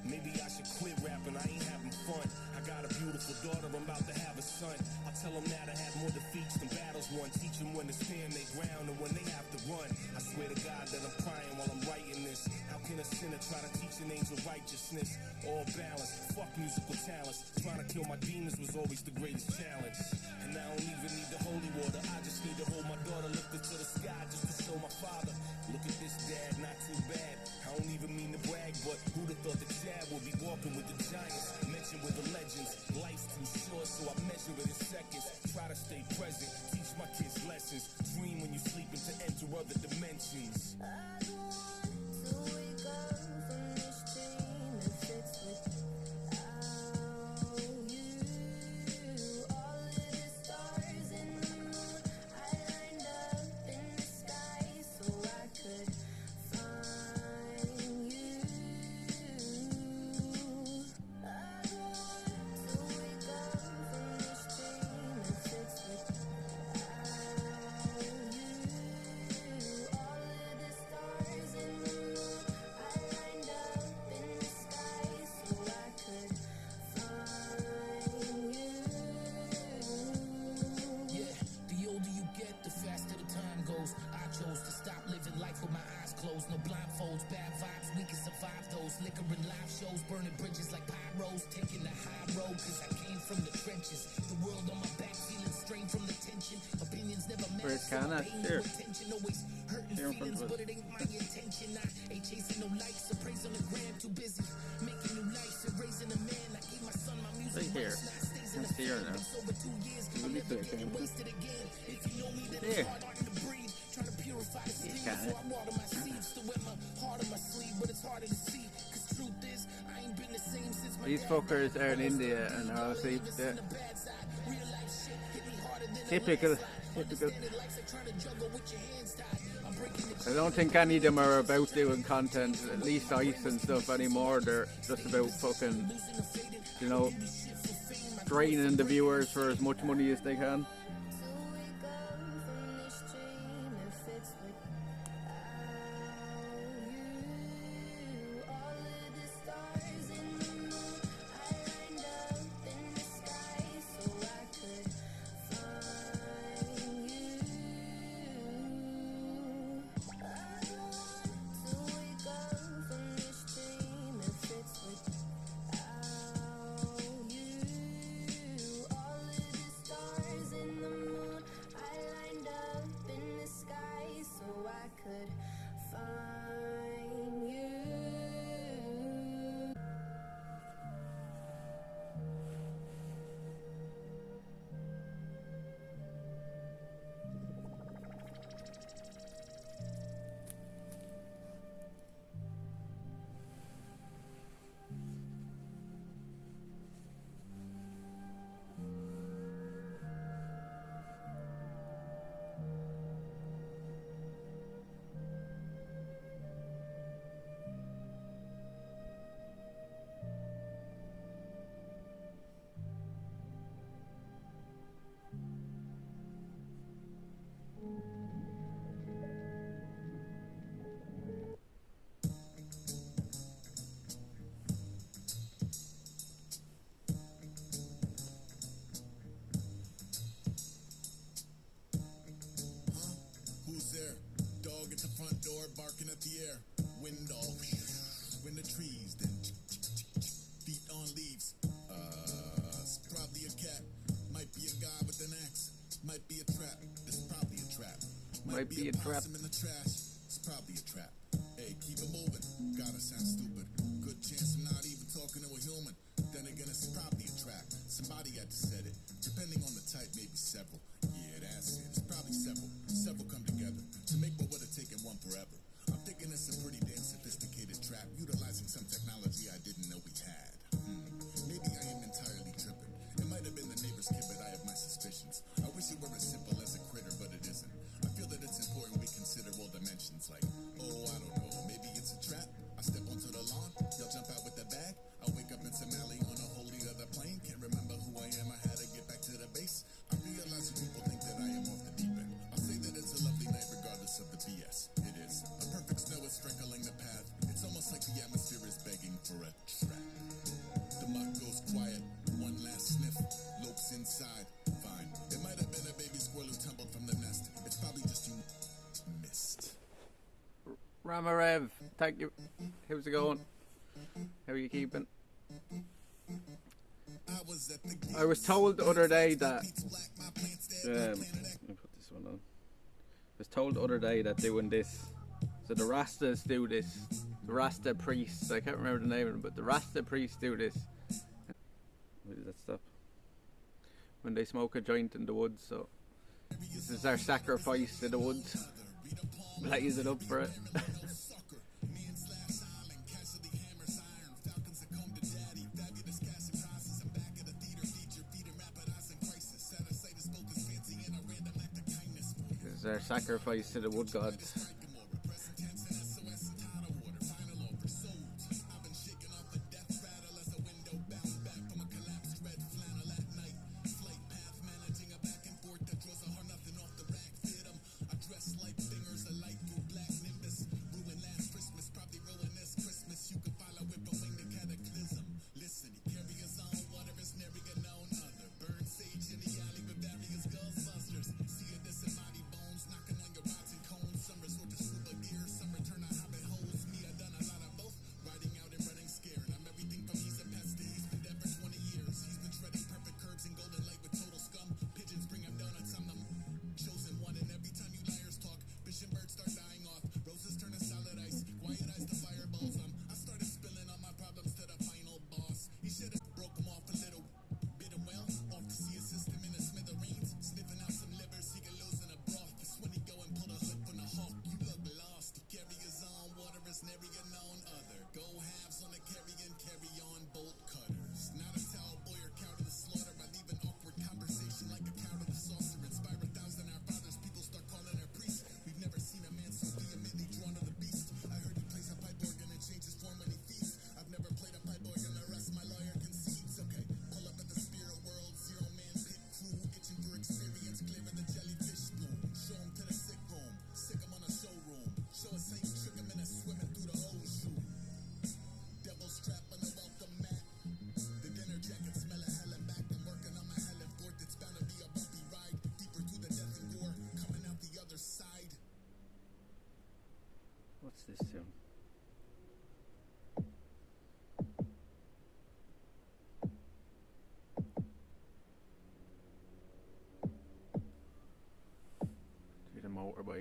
Maybe I should quit rapping, I ain't having fun. I got a beautiful daughter, I'm about to have a son. I tell them now to have more defeats than battles won. Teach them when to stand their ground and when they have to run. I swear to God that I'm crying while I'm writing this. How can a sinner try to teach an angel righteousness? All balance, fuck musical talents. Trying to kill my demons was always the greatest challenge. And I don't even need the holy water, I just need to hold my daughter lifted to the sky just to show my father. Look at this dad, not too bad. I don't even mean to brag, but who'd have thought that Chad would be walking with the giants, mentioned with the legends. Life's too short, so I measure it in seconds. Try to stay present, teach my kids lessons. Dream when you sleep and to enter other dimensions. I don't want to wake up from this dream if it's without you. All of the stars and the moon, I lined up in the sky so I could find you. I don't want to wake up from this dream if it's without you. All of the stars and the moon, I lined up in the sky so I could find you. Yeah, the older you get, the faster the time goes. I chose to stop living life with my eyes closed. No blindfolds, bad vibes, we can survive those. Liquor and live shows, burning bridges like pyros. Taking the high road, cause I came from the trenches. The world on my back, feeling strained from the tension. Opinions never Where's match, so KANA? I pay no Here. attention. Always hurting Here in front feelings, of us. but it ain't my intention. I ain't chasing no likes or praise on the gram. Too busy making new life and raising a man. I gave my son my music. Right here. rights, now it stays in It's the here family. now. It's over 2 years, Let I'm me never see it, getting Cam. wasted again. If you know me, then There. it's hard to breathe. Trying to purify the stream got before it. I water my seeds. To wear my heart on my sleeve, but it's harder to see. Cause truth is, I ain't been the same since my These dad fuckers died. are in Almost India 30 and years are ago, asleep. never Yeah. seen the bad side. Real life shit hit me harder than a Typical. landslide. Typical. Understand it life's like trying to juggle with your hands tied. A I don't think any of them are about doing content, at least ice and stuff anymore. They're just about fucking, you know, draining the viewers for as much money as they can. Who's there? Dog at the front door barking at the air. Wind all in the trees, then feet on leaves. It's probably a cat. Might be a guy with an axe. Might be a trap. It's probably a trap. Might be a trap. Possum in the trash. It's probably a trap. Hey, keep it moving. Gotta sound stupid. Good chance I'm not even talking to a human. Then again, it's probably a trap. Somebody had to set it. Depending on the type, maybe several. Yeah, that's it. It's probably several. Several come together to make what would have taken one forever. I'm thinking it's a pretty damn sophisticated trap, utilizing some technology I didn't know we had. Maybe I am entirely tripping. It might have been the neighbor's kid, but I have my suspicions. I wish it were as simple as a critter, but it isn't. I feel that it's important we consider all dimensions, like, oh, I don't know, maybe it's a trap. I step onto the lawn, you'll jump out with the bag. I'll wake up in some alley on a wholly other plane. Can't remember who I am, I had to get back to the base. I realize you people think that I am off the deep end. I'll say that it's a lovely night regardless of the BS. It is. A perfect snow is freckling the path. It's almost like the atmosphere is begging for a trap. The mud goes quiet, one last sniff, lopes inside. Fine. It might have been a baby squirrel who tumbled from the nest. It's probably just you missed. Ramarev, thank you. How's it going? How are you keeping? I was told the other day that let me put this one on. I was told the other day that doing this, so the Rastas do this. The Rasta priests, I can't remember the name of them, but the Rasta priests do this. Where does that stop? When they smoke a joint in the woods, so this is our sacrifice to the woods. Blaze it up for it. This is our sacrifice to the wood gods.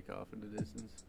take off in the distance.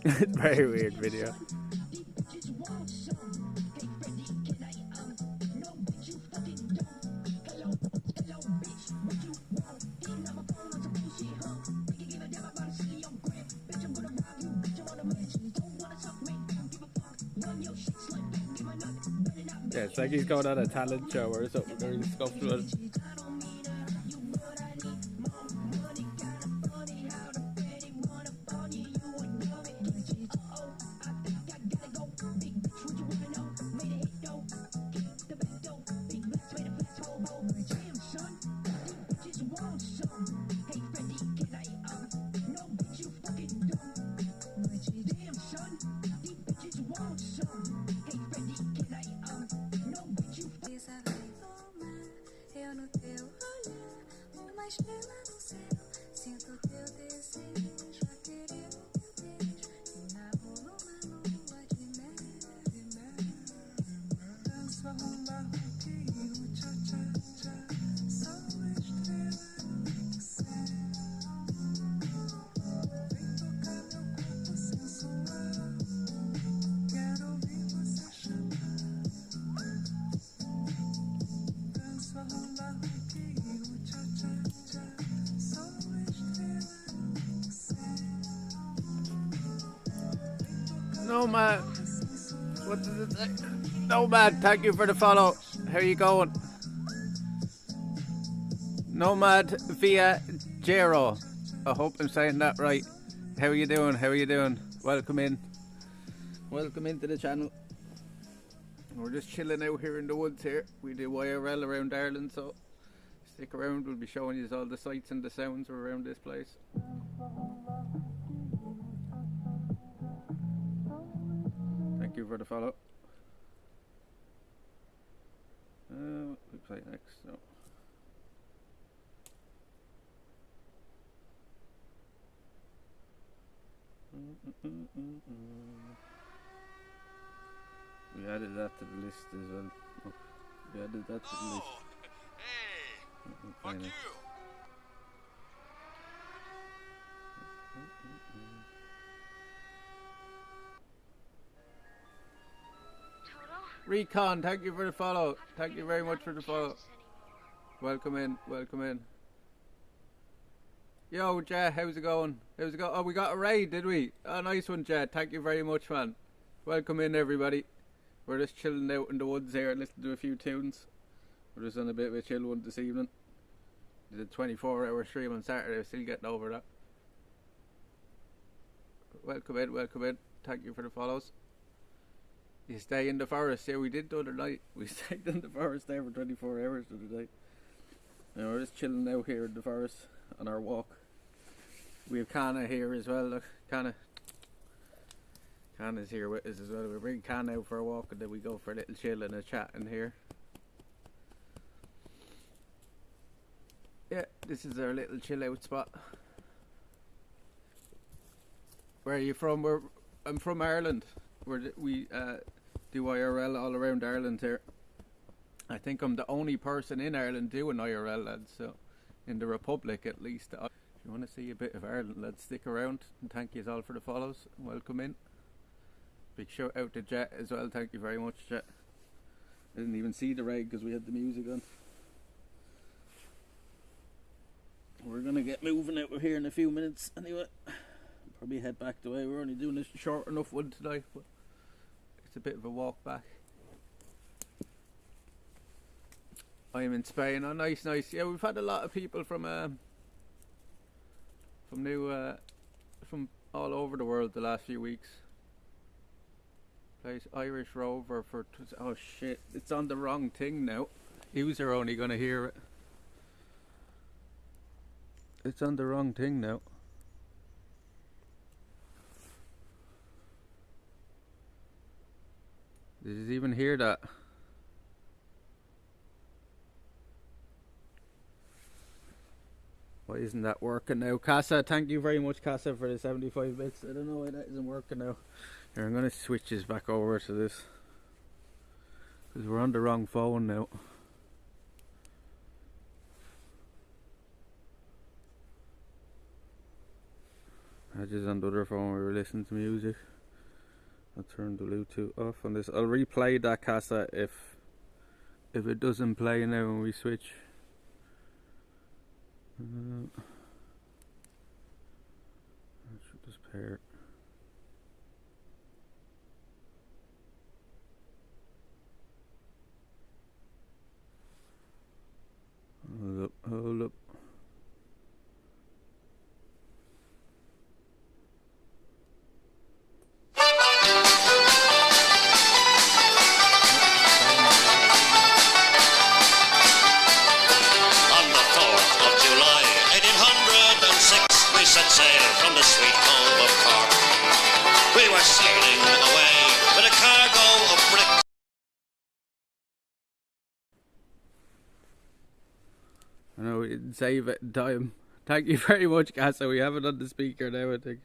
It's a very weird video. Yeah, it's like he's going on a talent show or something, or he's scuffed with. Eu não tenho Nomad. What does it say? Nomad, thank you for the follow. How you going? Nomad via Jero. I hope I'm saying that right. How are you doing? How are you doing? Welcome in. Welcome into the channel. We're just chilling out here in the woods here. We do IRL around Ireland, so stick around. We'll be showing you all the sights and the sounds around this place. Thank you for the follow. We play next. So. We added that to the list as well. Oh, we added that to the list. Hey, fuck you. Recon, thank you for the follow. Thank you very much for the follow. Welcome in, welcome in. Yo, Jay, how's it going? How's it going? Oh, we got a raid, did we? Oh, nice one, Jay. Thank you very much, man. Welcome in, everybody. We're just chilling out in the woods here and listening to a few tunes. We're just on a bit of a chill one this evening. Did a 24-hour stream on Saturday. Still getting over that. Welcome in, welcome in. Thank you for the follows. You stay in the forest. Yeah, we did the other night. We stayed in the forest there for 24 hours the other day. And we're just chilling out here in the forest on our walk. We have KANA here as well. Look, KANA's here with us as well. We bring KANA out for a walk and then we go for a little chill and a chat in here. Yeah, this is our little chill out spot. Where are you from? I'm from Ireland. We do IRL all around Ireland here. I think I'm the only person in Ireland doing IRL, lads. So, in the Republic at least. If you want to see a bit of Ireland, lads, stick around. And thank you all for the follows. Welcome in. Big shout out to Jet as well. Thank you very much, Jet. I didn't even see the raid because we had the music on. We're gonna get moving out of here in a few minutes anyway. Probably head back the way. We're only doing a short enough one today, but it's a bit of a walk back. I'm in Spain. Oh, nice, nice. Yeah, we've had a lot of people from all over the world the last few weeks. Plays Irish Rover for. Oh shit! It's on the wrong thing now. Yous are only gonna hear it. It's on the wrong thing now. Did you even hear that? Why isn't that working now? Casa, thank you very much, Casa, for the 75 bits. I don't know why that isn't working now. Here, I'm going to switch this back over to this. Because we're on the wrong phone now. I just on the other phone we were listening to music. I'll turn the Bluetooth off on this. I'll replay that Casa if it doesn't play now when we switch. I should just pair. Hold up, hold up. Set sail from the sweet home of Cork. We were sailing away with a cargo of bricks. I know we didn't save it in time. Thank you very much, Casa. We have it on the speaker now, I think.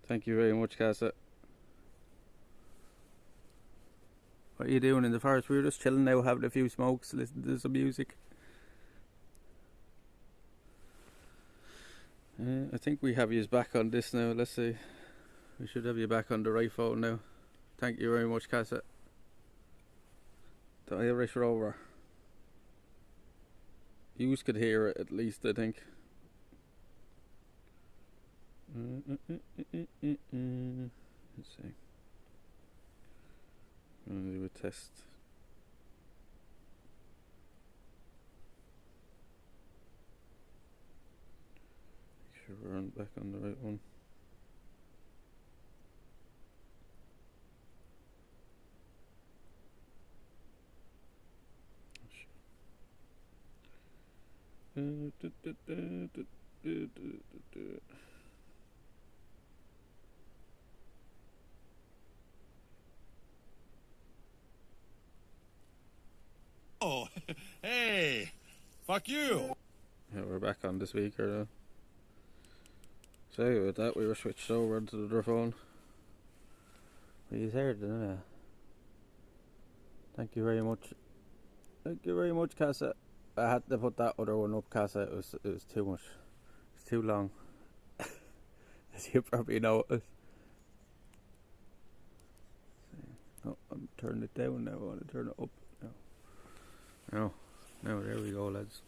Thank you very much, Casa. What are you doing in the forest? We were just chilling now, having a few smokes, listening to some music. I think we have you back on this now. Let's see. We should have you back on the right phone now. Thank you very much, Casa. The Irish Rover. You could hear it at least, I think. Let's see. I'm going to do a test. Make sure we're back on the right one. Oh, hey, fuck you. Yeah, we're back on the speaker now. So with that, we were switched over to the other phone. We heard it, didn't it? Thank you very much. Thank you very much, Casa. I had to put that other one up, Casa. It was too much. It's too long. As you probably noticed. Oh, I'm turning it down now. I want to turn it up now. No, there we go, lads.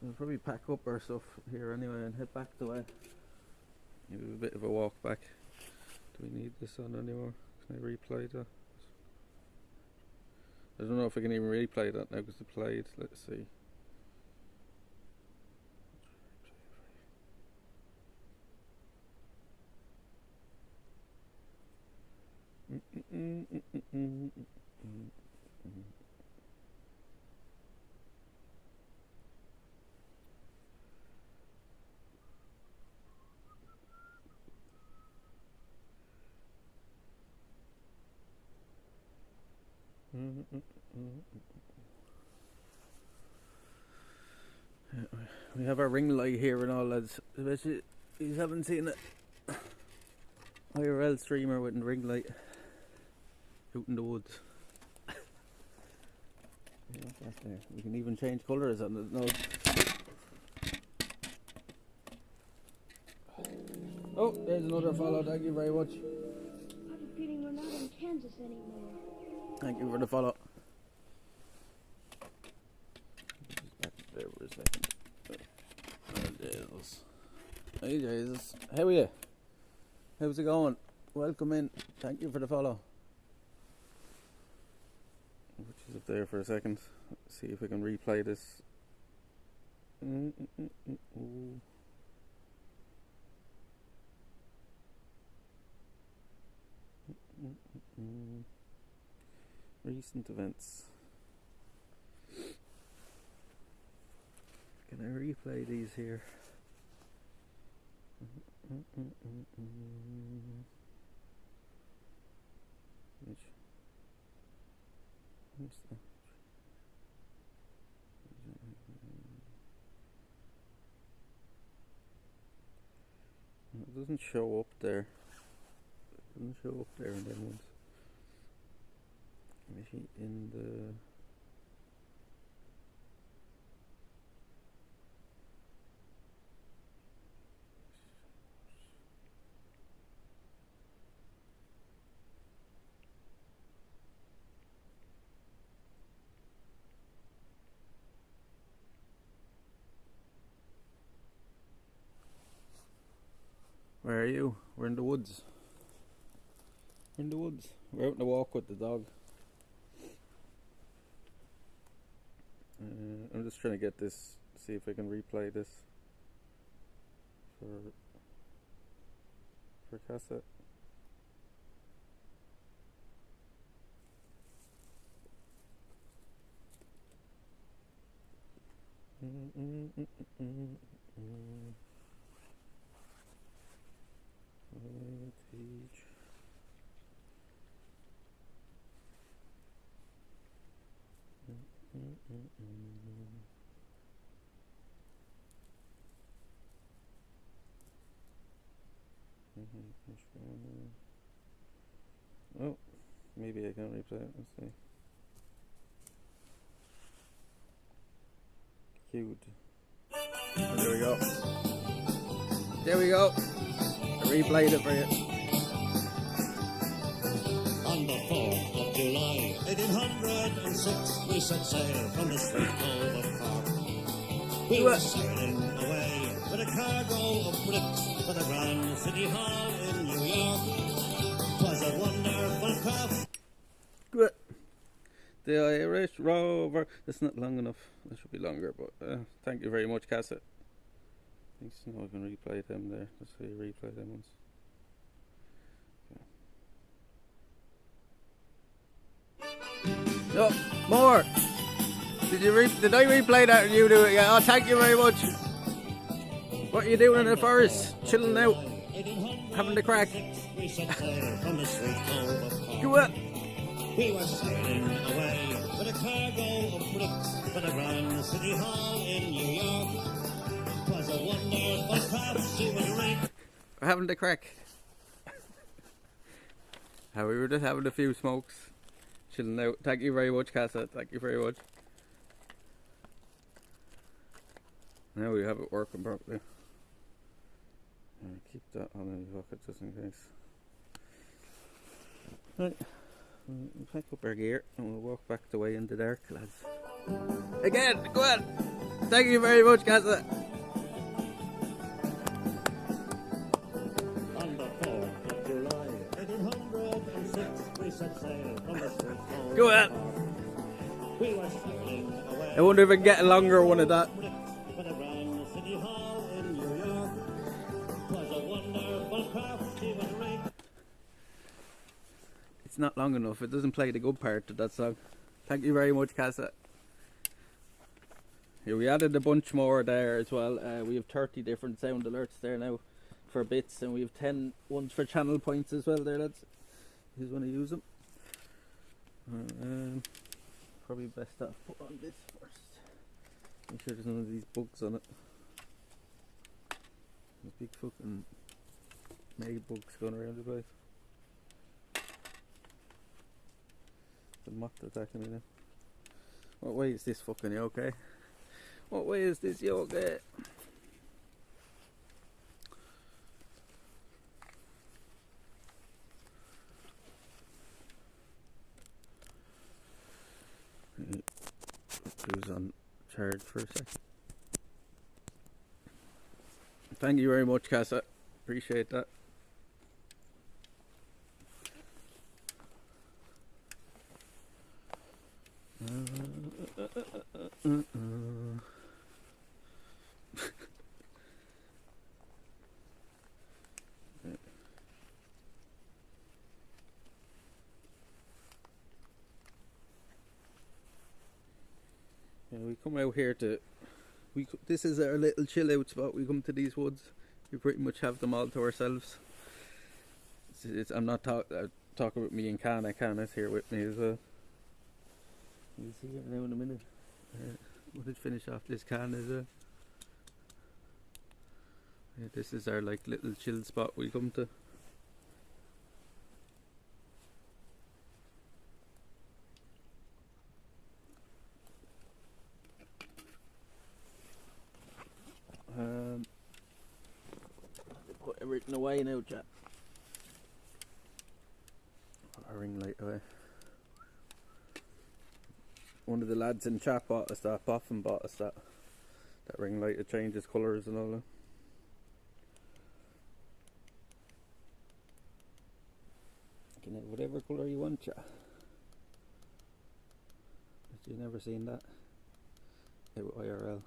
We'll probably pack up our stuff here anyway and head back the way. Maybe a bit of a walk back. Do we need this on anymore? Can I replay that? I don't know if I can even replay that now because it played. Let's see. We have our ring light here and all, lads. I bet you haven't seen it. IRL streamer with a ring light out in the woods. We can even change colours on it. No. Oh, there's another follow. Thank you very much. I have a feeling we're not in Kansas anymore. Thank you for the follow. Back there for a second. Oh, Jesus. Hey, Jesus. How are you? How's it going? Welcome in. Thank you for the follow. Which is up there for a second. Let's see if I can replay this. Recent events. Can I replay these here? What's that? It doesn't show up there. It doesn't show up there in them ones. Maybe in the... Where are you? We're in the woods. We're in the woods. We're out on a walk with the dog. I'm just trying to get this, see if I can replay this for cassette. Teach. Oh, maybe I can replay it. Let's see. Cute. There we go. There we go. I replayed it for you. On the 4th of July, 1806, we set sail from the sweet cove of Cork. We were sailing away with a cargo of bricks for the Grand City Hall in New York. 'Twas a wonderful craft. Good. The Irish Rover. That's not long enough. That should be longer, but thank you very much, Cassette. Thanks. No, I can replay them there. Let's see, replay them once. No, more. Did I replay that and you do it? Yeah. Oh, thank you very much. What are you doing in the forest? Chilling out, having the crack. We set sail from the sweet cove of Cork. Go on. We were sailing away with a cargo of bricks for the Grand City Hall in New York. 'Twas a wonderful craft. She was rigged. We're having the crack. We were just having a few smokes, chilling out. Thank you very much, Cassette. Thank you very much. Now we have it working properly. Keep that on in the pocket just in case. Right, we'll pack up our gear and we'll walk back the way in the dark, lads. Again, go on! Thank you very much, Cassette. On the 4th of July, 1806, we set sail from the sweet cove Go of on! Cork. We were sailing away. I wonder if I can get a longer one of that. For the Grand City Hall in New York. 'Twas a wonderful craft. She was rigged. It's not long enough. It doesn't play the good part of that song. Thank you very much, Cassette. Here we added a bunch more there as well. We have 30 different sound alerts there now for bits, and we have 10 ones for channel points as well there, lads. Who's want to use them? Probably best to put on this first. Make sure there's none of these bugs on it. There's big fucking mega bugs going around the place. The moth attacking me now. What way is this fucking you okay? What way is this you okay? Put those on charge for a sec. Thank you very much, Casa. Appreciate that. Yeah, we come out here to this is our little chill out spot. We come to these woods, we pretty much have them all to ourselves. I'm not talking with me and Kana. Kana's here with me as well. He's here now in a minute. We'll just finish off this can as well. Yeah, this is our like little chill spot we come to. Put everything away now, chat. Put our ring light away. One of the lads in chat bought us that, Boffin bought us that ring light. It changes colours and all that. You can have whatever colour you want, chat. Have you never seen that? IRL.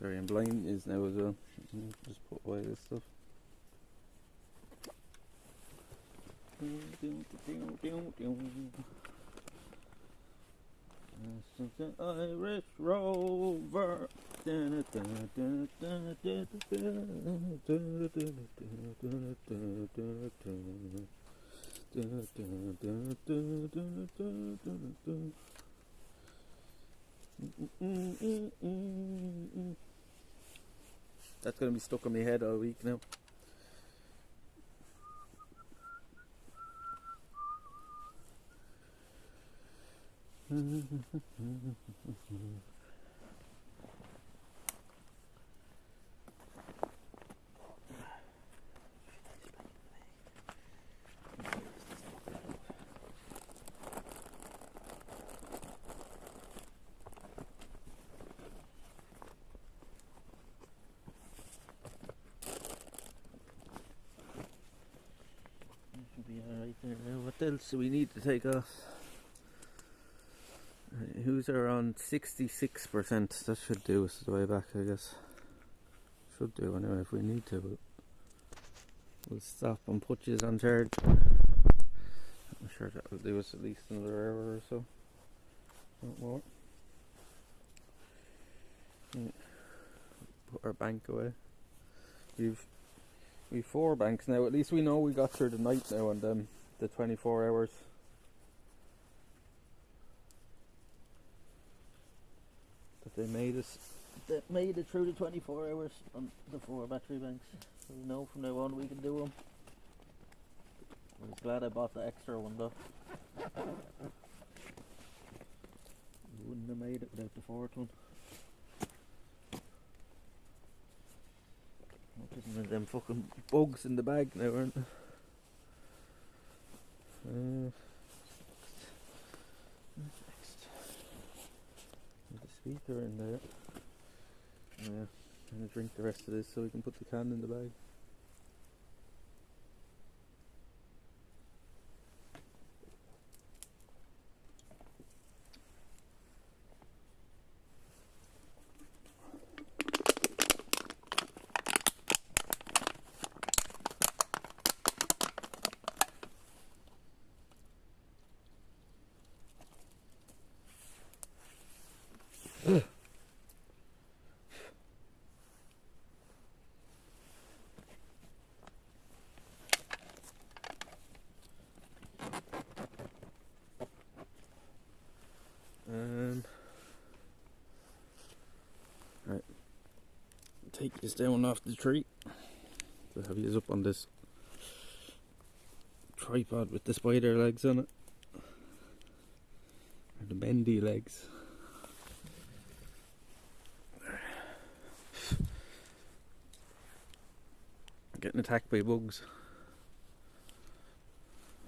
Sorry, I'm blind is now as well. Just put away this stuff. Irish Rover. That's gonna be stuck on my head all week now. What else do we need to take off? Who's are on 66%? That should do us the way back, I guess. Should do anyway if we need to, but we'll stop and put you on charge. I'm sure that will do us at least another hour or so. Not more. Yeah. Put our bank away. We've 4 banks now. At least we know we got through the night now and the 24 hours. That they made us. That made it through the 24 hours on the 4 battery banks. So we know from now on we can do them. I was glad I bought the extra one though. We wouldn't have made it without the 4th one. Isn't there them fucking bugs in the bag now, aren't there? Next. There's a speaker in there. Yeah, I'm gonna drink the rest of this so we can put the can in the bag. Right, take this down off the tree. So have you up on this tripod with the spider legs on it, or the bendy legs. Getting attacked by bugs.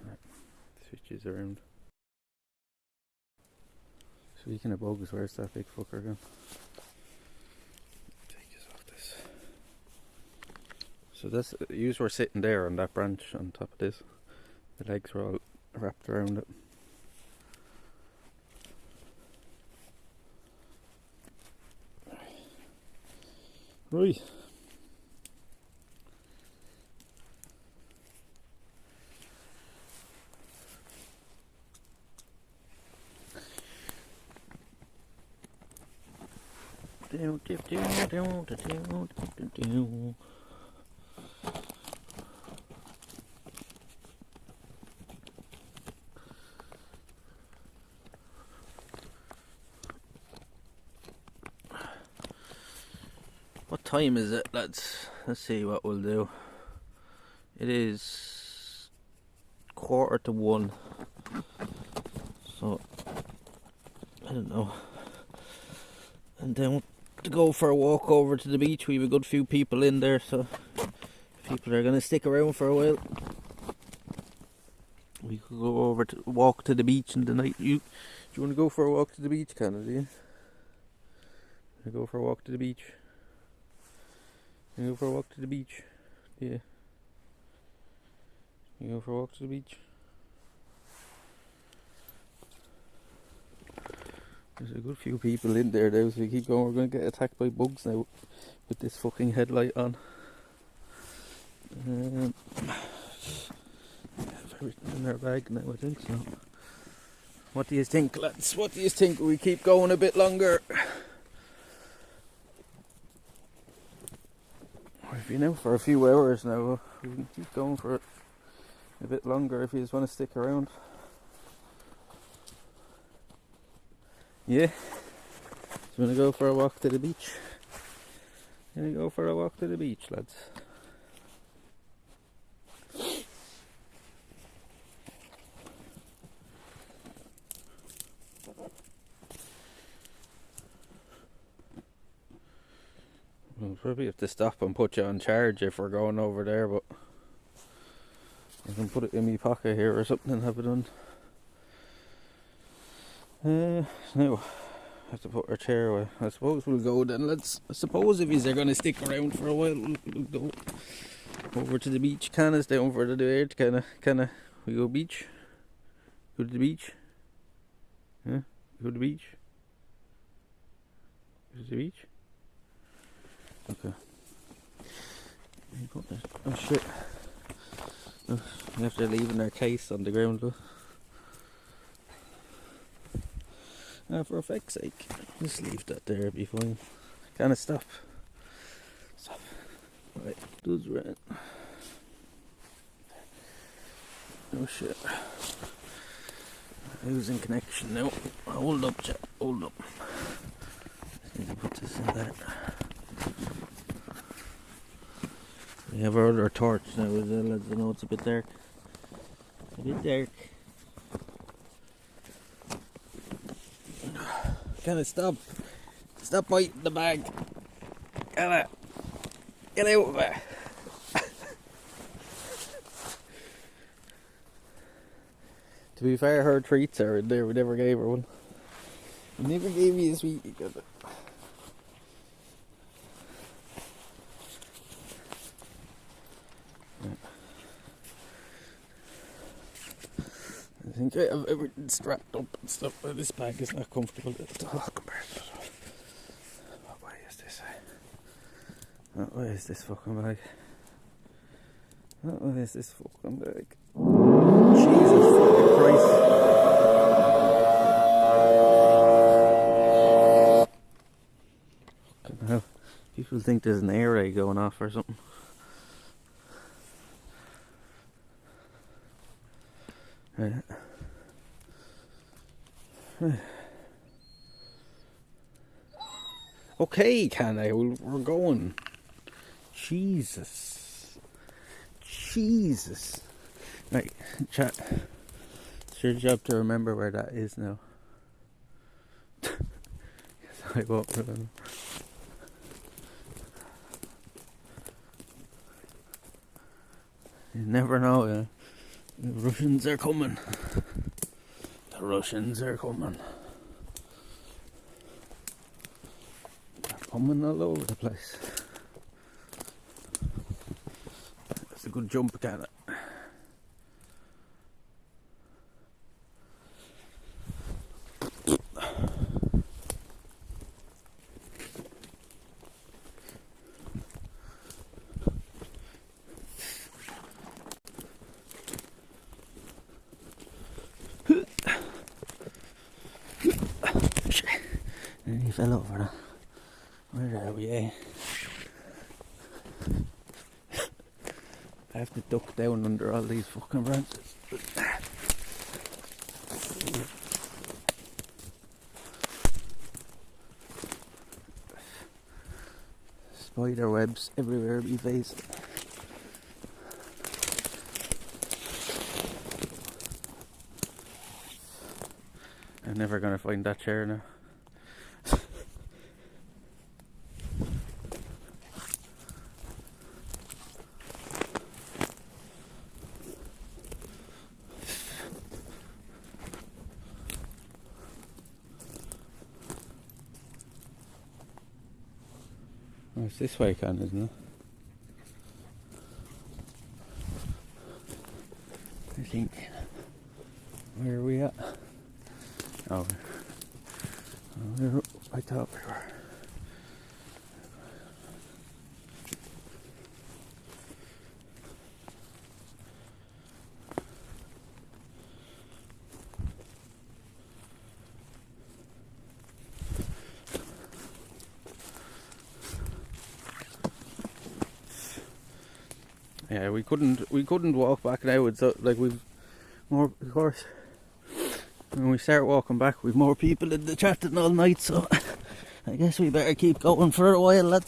Right, switches around. Speaking of bugs, where's that big fucker gone? Take this off this. So this, yous were sitting there on that branch on top of this. The legs were all wrapped around it. Right. What time is it, lads? Let's see what we'll do. It is 1:45. So I don't know. And then to go for a walk over to the beach. We have a good few people in there, so people are going to stick around for a while. We could go over to walk to the beach in the night. Do you want to go for a walk to the beach, Kana? Do you? Go for a walk to the beach. You go for a walk to the beach. Yeah. You go for a walk to the beach. There's a good few people in there now, so we keep going. We're going to get attacked by bugs now with this fucking headlight on. Have everything in our bag now, I think so. What do you think, lads? What do you think? We keep going a bit longer? We've been out for a few hours now. We can keep going for a bit longer if you just want to stick around. Yeah. So you want to go for a walk to the beach? You want to go for a walk to the beach, lads? We'll probably have to stop and put you on charge if we're going over there, but I can put it in my pocket here or something and have it done. Now, I have to put our chair away. I suppose we'll go then. I suppose if you're going to stick around for a while, we'll go over to the beach. Kana's down for the day to kind of We go beach? Go to the beach? Huh? Go to the beach? Go to the beach? Okay. Oh shit. Oh, we have to leave in our case on the ground though. For effect's sake, just leave that there, be fine. Can I stop? Stop. Right, does rent. Oh shit. Losing connection now. Hold up, chat. Hold up. Just need to put this in there. We have our other torch now as well, as I know it's a bit dark. A bit dark. Can I stop? Stop biting the bag. Can I? Get out of it. To be fair, her treats are in there. We never gave her one. We never gave you a sweetie. I think I have everything strapped up and stuff, but this bag is not comfortable at all compared to it. What way is this? What way is this fucking bag? What way is this fucking bag? Jesus fucking Christ. Fucking hell. People think there's an air ray going off or something. Right. Okay, KANA, we're going. Jesus. Right, chat. It's your job to remember where that is now. I won't remember. You never know, yeah. The Russians are coming. The Russians are coming. They're coming all over the place. That's a good jump, KANA. And he fell over now. Where are we, eh? I have to duck down under all these fucking branches. Spider webs everywhere we face. I'm never gonna find that chair now. Oh, it's this way, KANA, isn't it? I think. Where are we at? Oh, I thought we were. Yeah, we couldn't walk back now. It's like we've more, of course. When we start walking back, we've more people in the chatting all night. So I guess we better keep going for a while. I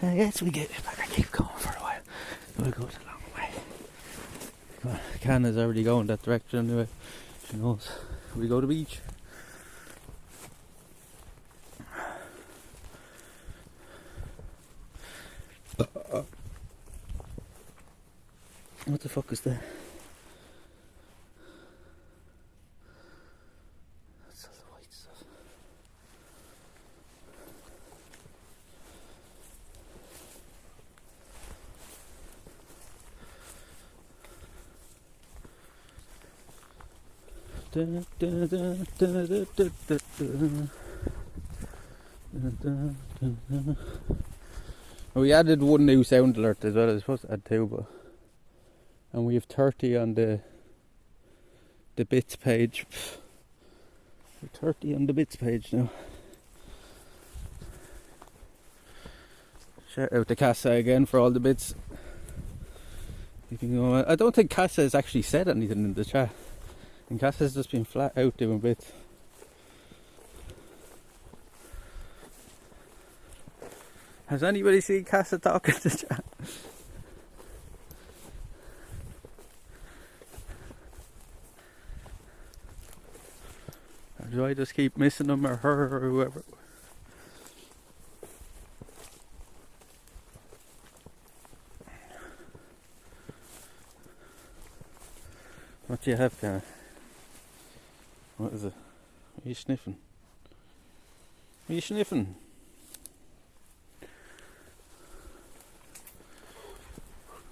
guess we better keep going for a while. We'll go the long way. Come on, KANA's already going that direction anyway. She knows. We go to the beach. What the fuck is that? That's all the white stuff. We added one new sound alert as well. I was supposed to add two, but and we have 30 on the bits page. We're 30 on the bits page now. Shout out to Casa again for all the bits. You can go. I don't think Casa has actually said anything in the chat. And Casa's just been flat out doing bits. Has anybody seen Casa talking to the chat? Or do I just keep missing them, or her, or whoever? What do you have, Kana? What is it? Are you sniffing? Are you sniffing?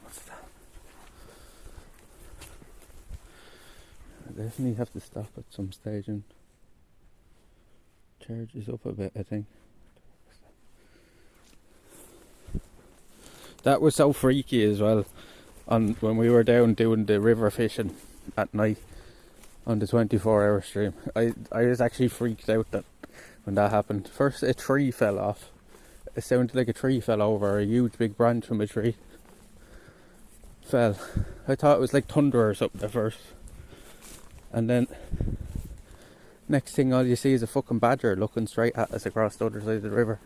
What's that? I definitely have to stop at some stage and charge this up a bit, I think. That was so freaky as well on when we were down doing the river fishing at night on the 24-hour stream. I was actually freaked out that when that happened. First a tree fell off. It sounded like a tree fell over, a huge big branch from a tree fell. I thought it was like thunder or something at first. And then next thing all you see is a fucking badger looking straight at us across the other side of the river.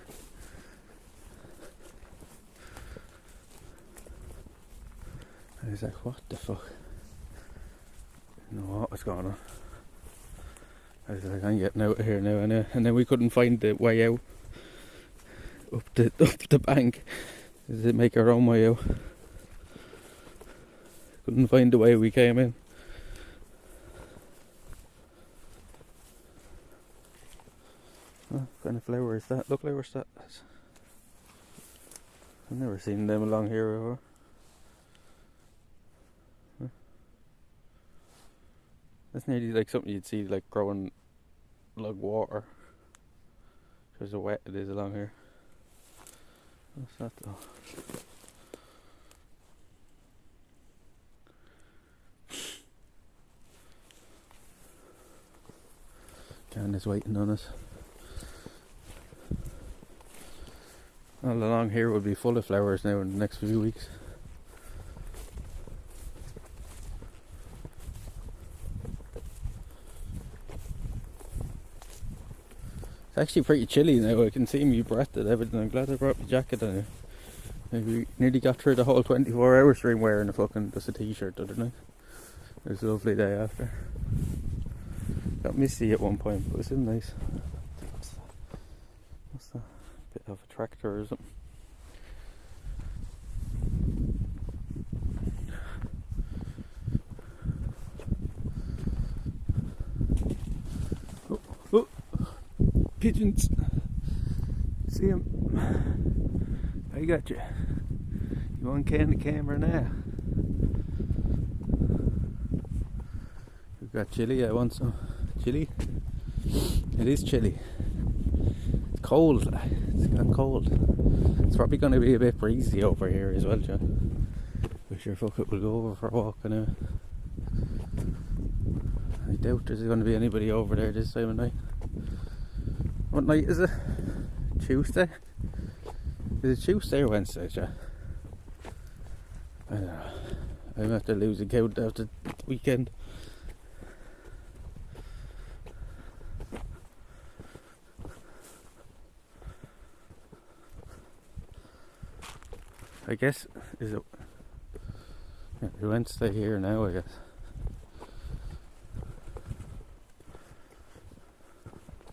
I was like, what the fuck? I don't know what was going on. I was like, I'm getting out of here now. And then we couldn't find the way out up the bank. To make our own way out. Couldn't find the way we came in. What kind of flower is that? Look, flowers that. I've never seen them along here before. That's nearly like something you'd see like growing like water. Because how wet it is along here. What's that though? Jan is waiting on us. All along here will be full of flowers now in the next few weeks. It's actually pretty chilly now. I can see me breath and everything. I'm glad I brought my jacket on here. We nearly got through the whole 24-hour stream wearing just a t-shirt the other night. It was a lovely day after. Got misty at one point, but it was still nice. What's that? Bit of a tractor or something. Oh. Pigeons. See him? I got you. You want to can the camera now? We've got chili. I want some chili. It is chilly. It's cold. It's got cold. It's probably going to be a bit breezy over here as well, John. We sure fuck it. We'll go over for a walk anyway. I doubt there's going to be anybody over there this time of night. What night is it? Tuesday? Is it Tuesday or Wednesday, Jack? I don't know. I'm after losing count after the weekend. I guess, is it Wednesday here now, I guess.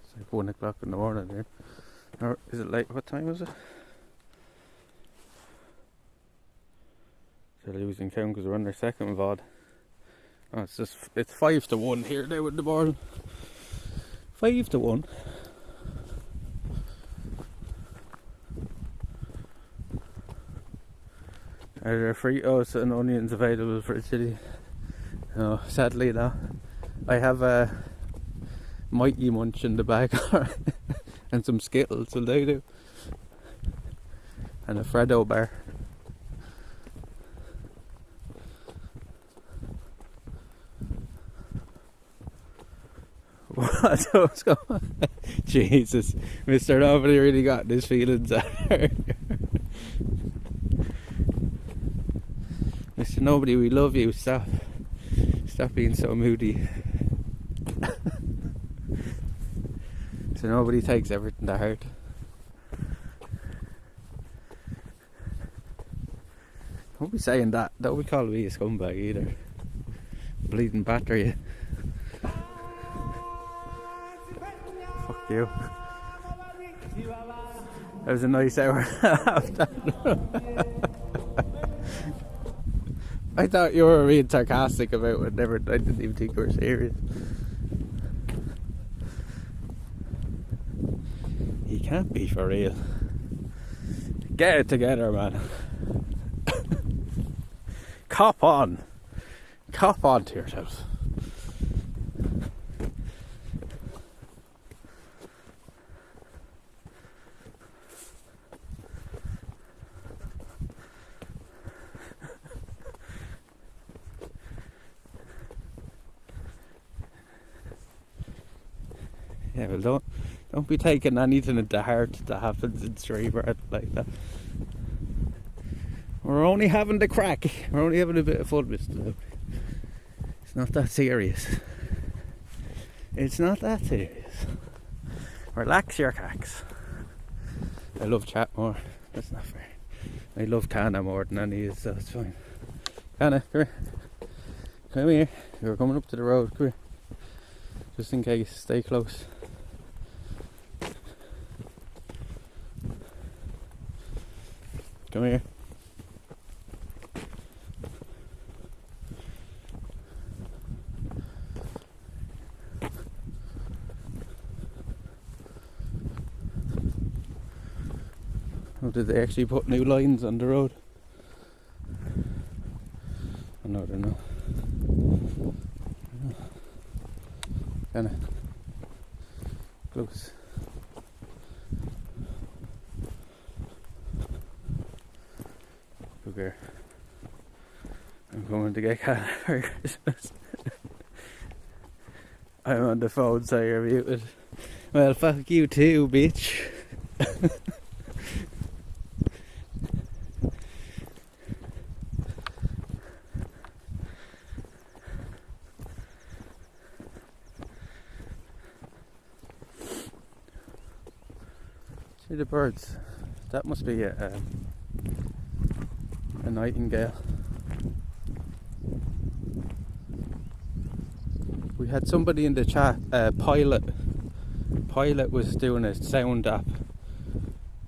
It's like 1 o'clock in the morning here. Or is it late? What time is it? They're losing count because we're on their second VOD. Oh, it's 5 to 1 here now with the morning. 5 to 1. Are there Fritos and onions available for the city? No, sadly not. I have a Mighty Munch in the bag and some Skittles, will they do? And a Freddo bar. What's going on? Jesus, Mr. Nobody really got his feelings out. Mr. Nobody, we love you. Stop being so moody. So nobody takes everything to heart. Don't be saying that. Don't be calling me a scumbag either. Bleeding battery. Fuck you. That was a nice hour after. I thought you were being sarcastic about it. I didn't even think you were serious. You can't be for real. Get it together, man. Cop on to yourself. Yeah, well, don't be taking anything to heart that happens in Streamer like that. We're only having the crack. We're only having a bit of fun, Mr. Nobody. It's not that serious. It's not that serious. Relax your cacks. I love chat more. That's not fair. I love KANA more than any of so it's fine. KANA, come here. Come here. You're coming up to the road. Come here. Just in case. Stay close. Come here. Oh, did they actually put new lines on the road? Oh, no, they're not. Kinda close. Okay. I'm going to get KANA for Christmas. I'm on the phone, so you're muted. Well, fuck you too, bitch. See the birds. That must be a nightingale. We had somebody in the chat, Pilot was doing a sound app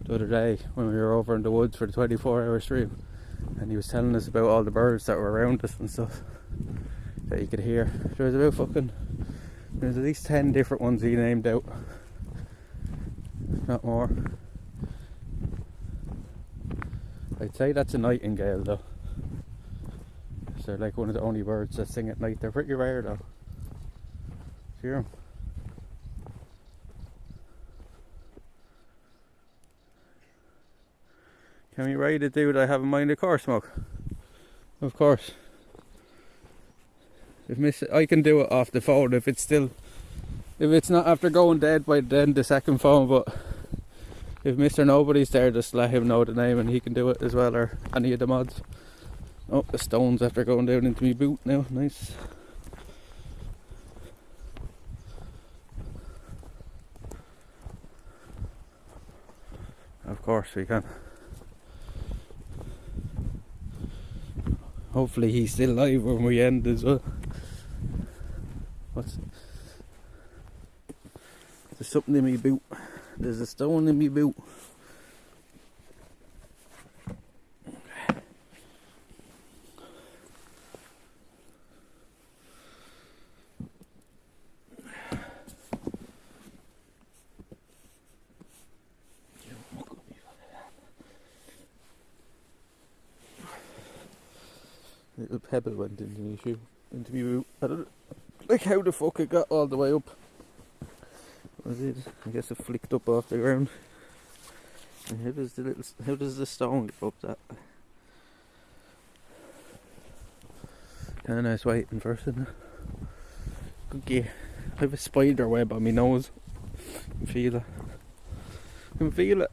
the other day when we were over in the woods for the 24-hour stream, and he was telling us about all the birds that were around us and stuff that you could hear. There's at least 10 different ones he named out, not more. I'd say that's a nightingale though. They're like one of the only birds that sing at night. They're pretty rare though. Hear them. Can we ride it, dude? I have in mind a car smoke. Of course. I can do it off the phone if it's not after going dead by then the second phone, but if Mr. Nobody's there, just let him know the name and he can do it as well, or any of the mods. Oh, the stones after going down into my boot now. Nice. Of course we can. Hopefully he's still alive when we end as well. There's something in my boot. There's a stone in my boot. Little pebble went into my shoe, into my boot. Like how the fuck it got all the way up. Was it? I guess it flicked up off the ground. And how does the stone get up that? KANA's waiting for us, isn't it? Good gear. I have a spider web on my nose. I can feel it. I can feel it.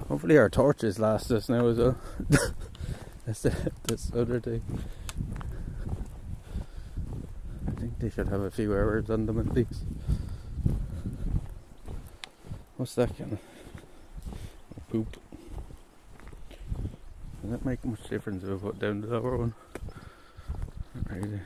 Hopefully our torches last us now as well. That's this other thing. I think they should have a few hours on them at least. What's that kind of poop? Does that make much difference if I put down the lower one? Not really.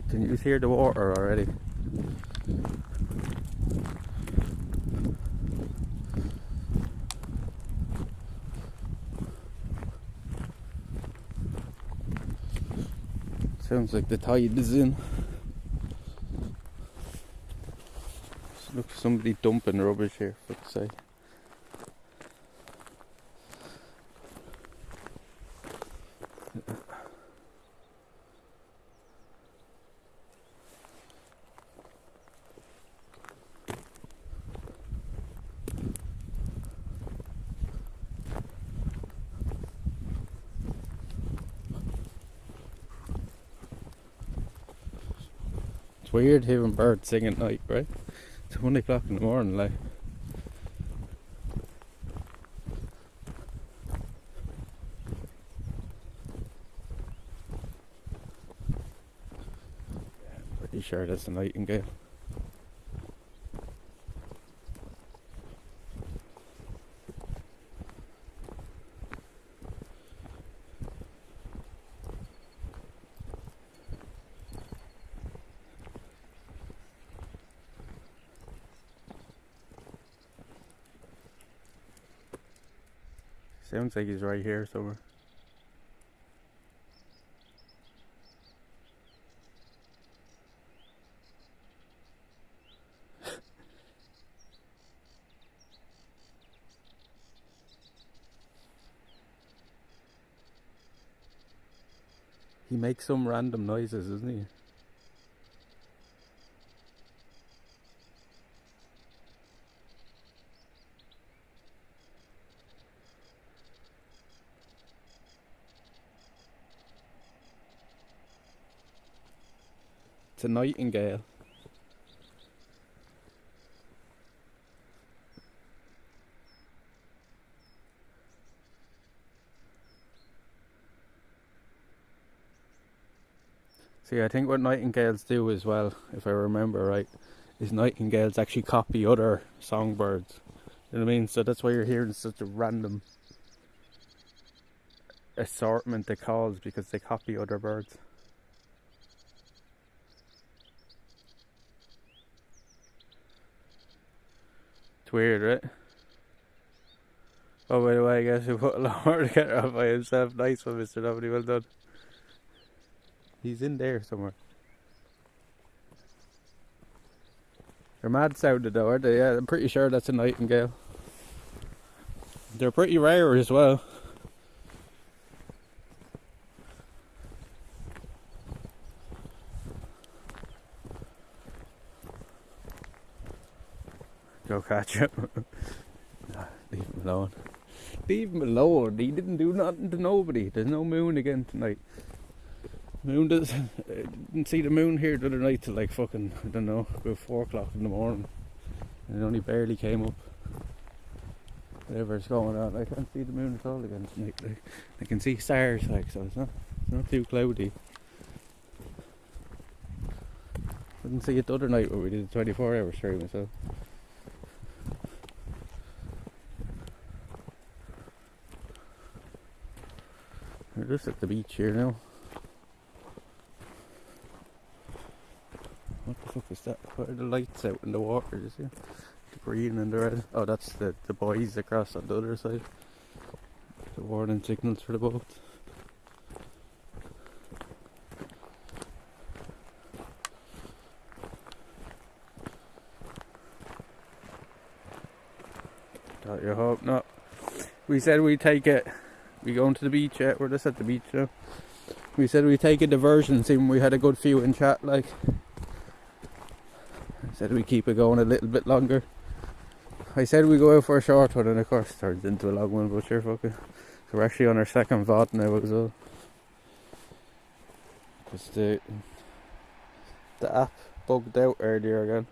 Can you hear the water already? Sounds like the tide is in. Look, somebody dumping rubbish here, for fuck's sake. It's weird hearing birds sing at night, right? It's 1 o'clock in the morning, like. Pretty sure that's a nightingale. Sounds like he's right here somewhere. He makes some random noises, doesn't he? It's a nightingale. See, I think what nightingales do as well, if I remember right, is nightingales actually copy other songbirds. You know what I mean? So that's why you're hearing such a random assortment of calls, because they copy other birds. It's weird, right? Oh, by the way, I guess we put a lot more together off by himself. Nice one, Mr. Nobody, well done. He's in there somewhere. They're mad sounded though, aren't they? Yeah, I'm pretty sure that's a nightingale. They're pretty rare as well. Go catch him. Nah, leave him alone. Leave him alone. He didn't do nothing to nobody. There's no moon again tonight. Moon does. Didn't see the moon here the other night till like fucking, I don't know, about 4 o'clock in the morning. And it only barely came up. Whatever's going on, I can't see the moon at all again tonight. Like, I can see stars, like, so it's not too cloudy. Didn't see it the other night where we did a 24-hour stream, so. We're just at the beach here now. What the fuck is that? What are the lights out in the water? You see? The green and the red. Oh, that's the boys across on the other side. The warning signals for the boat. Got your hope not. We said we'd take it. We going to the beach yet? We're just at the beach now. We said we'd take a diversion, seeing we had a good few in chat, like. I said we'd keep it going a little bit longer. I said we'd go out for a short one, and of course it turns into a long one, but sure, fucking. So we're actually on our second VOD now as well. Because the app bugged out earlier again.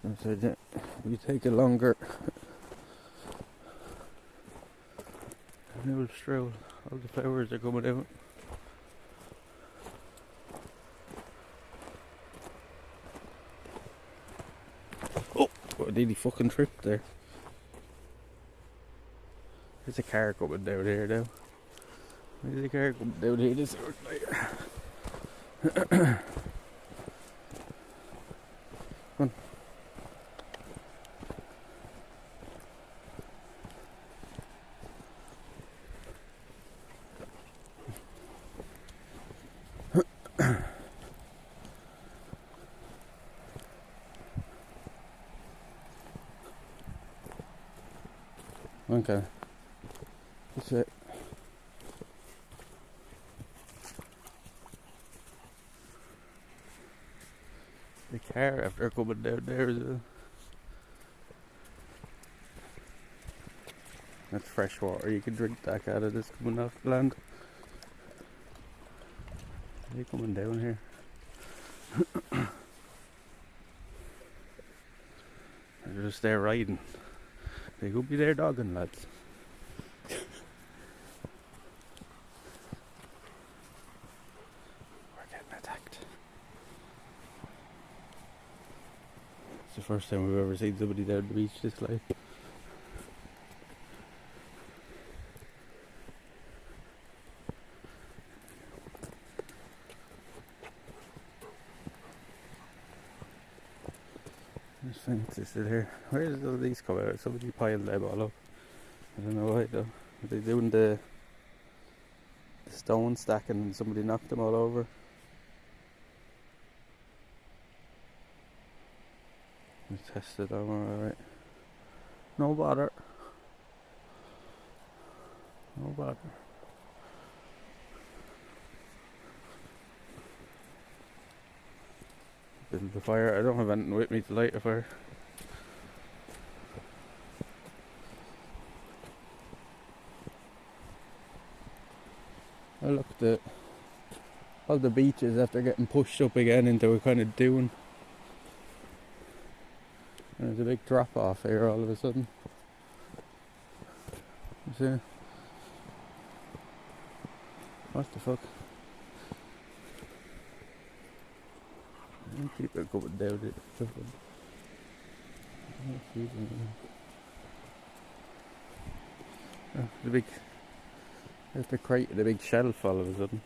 And so yeah, we take a longer little stroll. All the flowers are coming out. Oh, what a nearly fucking trip there. There's a car coming down here now. There's a car coming down here this Come on. Okay. That's it. The car after coming down there is that's fresh water. You can drink that out of this coming off the land. They're coming down here. They're just there riding. They could be there dogging, lads. We're getting attacked. It's the first time we've ever seen somebody down the beach this late. There's fences still here. Where did all these come out? Somebody piled them all up. I don't know why though. Are they doing the stone stacking and somebody knocked them all over? We tested them alright. No bother. No bother. Build the fire. I don't have anything with me to light a fire. I looked at all the beaches after getting pushed up again into a kind of dune. And there's a big drop off here all of a sudden. You see? What the fuck? People coming down it. Oh, the big. There's the crate with the big shelf all of a sudden.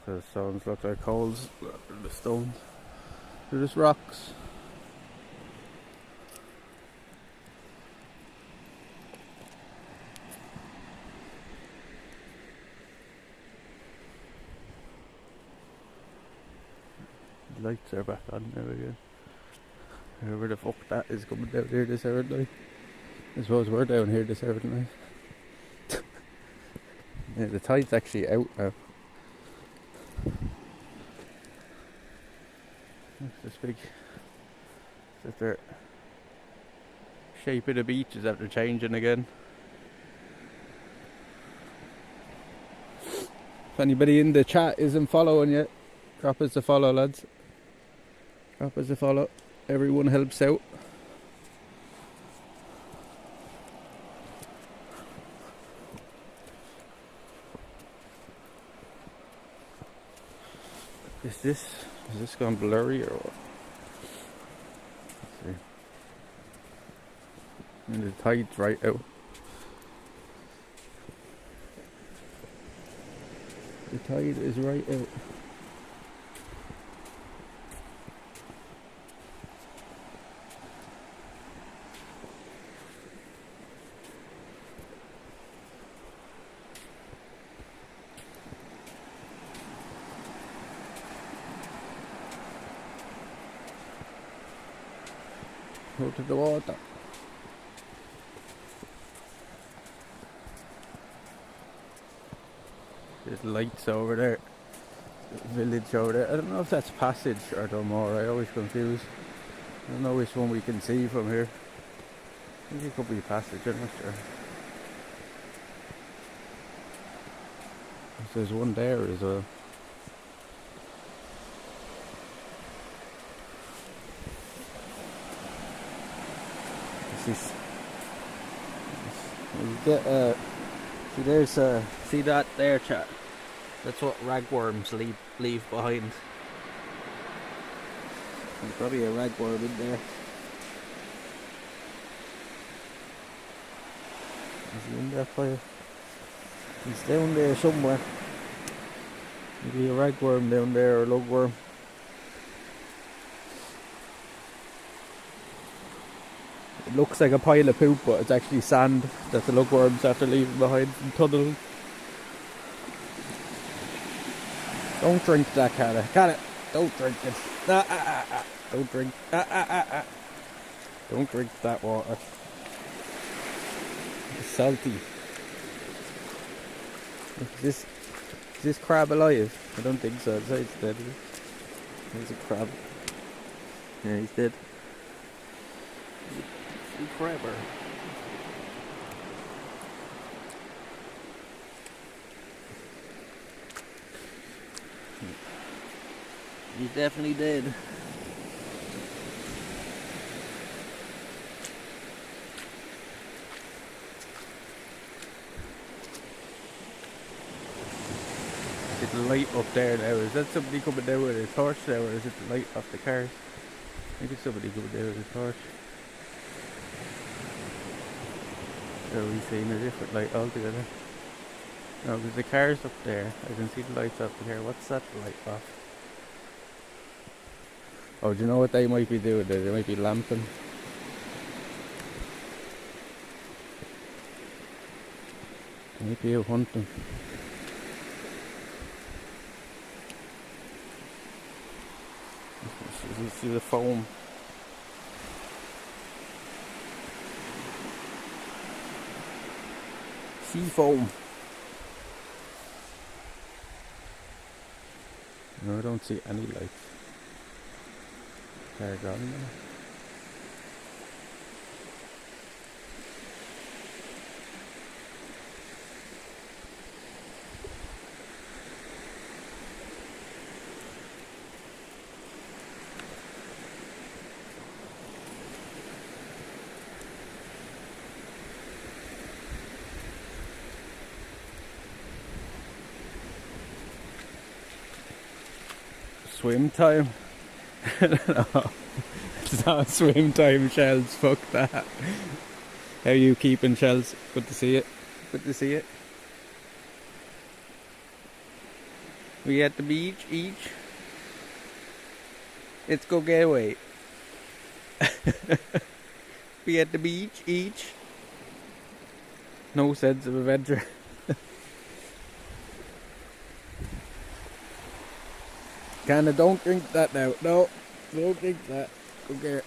The stones look like holes. The stones. They're just rocks. The lights are back on now again. Whoever the fuck that is coming down here this hour at night. I suppose we're down here this hour at night. Yeah, the tide's actually out now. This big. Just the shape of the beach is after changing again. If anybody in the chat isn't following yet, drop us a follow, lads. Drop us a follow. Everyone helps out. Is this gone blurry or what? Let's see. And the tide's right out. The tide is right out. Go to the water. There's lights over there. Village over there. I don't know if that's Passage or Dunmore. I always confuse. I don't know which one we can see from here. I think it could be Passage, I'm not sure. There's one there as well. You get see there's see that there, chat. That's what ragworms leave behind. There's probably a ragworm in there. Is he in there fire? He's down there somewhere. Maybe a ragworm down there or a lugworm. It looks like a pile of poop, but it's actually sand that the lugworms have to leave behind from tunnel. Don't drink that, Kana. Kana, don't drink it. Don't drink. Don't drink that water. It's salty. Is this crab alive? I don't think so. I'd say it's dead. There's a crab. Yeah, he's dead. Crabber. He's definitely dead. Is the light up there now? Is that somebody coming down with a torch now, or is it the light off the cars? I think it's somebody coming down with a torch. Or are we seeing a different light altogether? No, because the car's up there. I can see the lights off the car. What's that light off? Oh, do you know what they might be doing there? They might be lamping. They might be out hunting. You see the foam. Sea foam. No, I don't see any lights. They're gone now. Swim time? No, it's not swim time, Shells. Fuck that. How you keeping, Shells? Good to see it. Good to see it. We at the beach each. Let's go get away. We at the beach each. No sense of adventure. Kinda don't drink that now. No, don't drink that. Okay.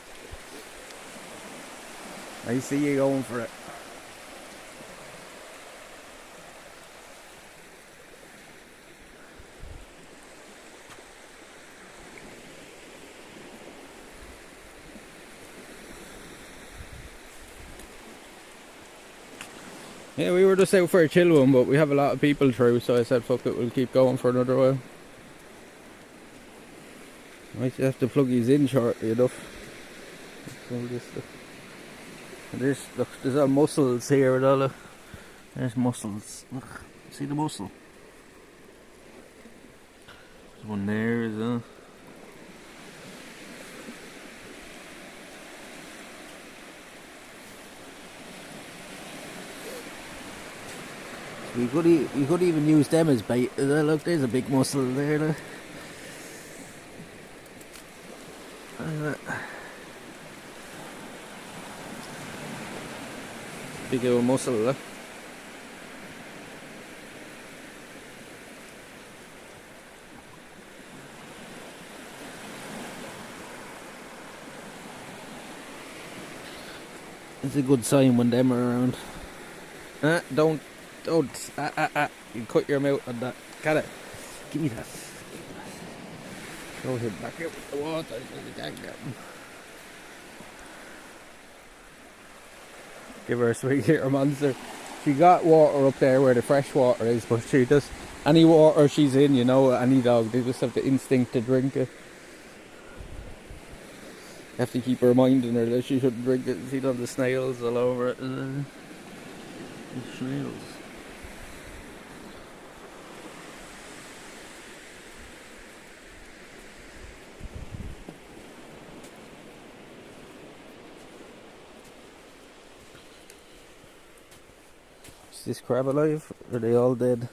I see you going for it. Yeah, we were just out for a chill one, but we have a lot of people through, so I said fuck it, we'll keep going for another while. Might have to plug these in shortly enough. All this stuff. Look, there's all mussels here and all. There's mussels. Look, see the mussel? There's one there as well. You could even use them as bait. Look, there's a big mussel there. Look. Big old mussel. Look. It's a good sign when them are around. Don't. You cut your mouth on that. Got it. Give me that. Throw him back out with the water so you can't get him. Give her a sweet monster. She got water up there where the fresh water is, but she just, any water she's in, you know, any dog, they just have the instinct to drink it. You have to keep reminding her that she shouldn't drink it. See all the snails all over it. The snails. Is this crab alive? Are they all dead?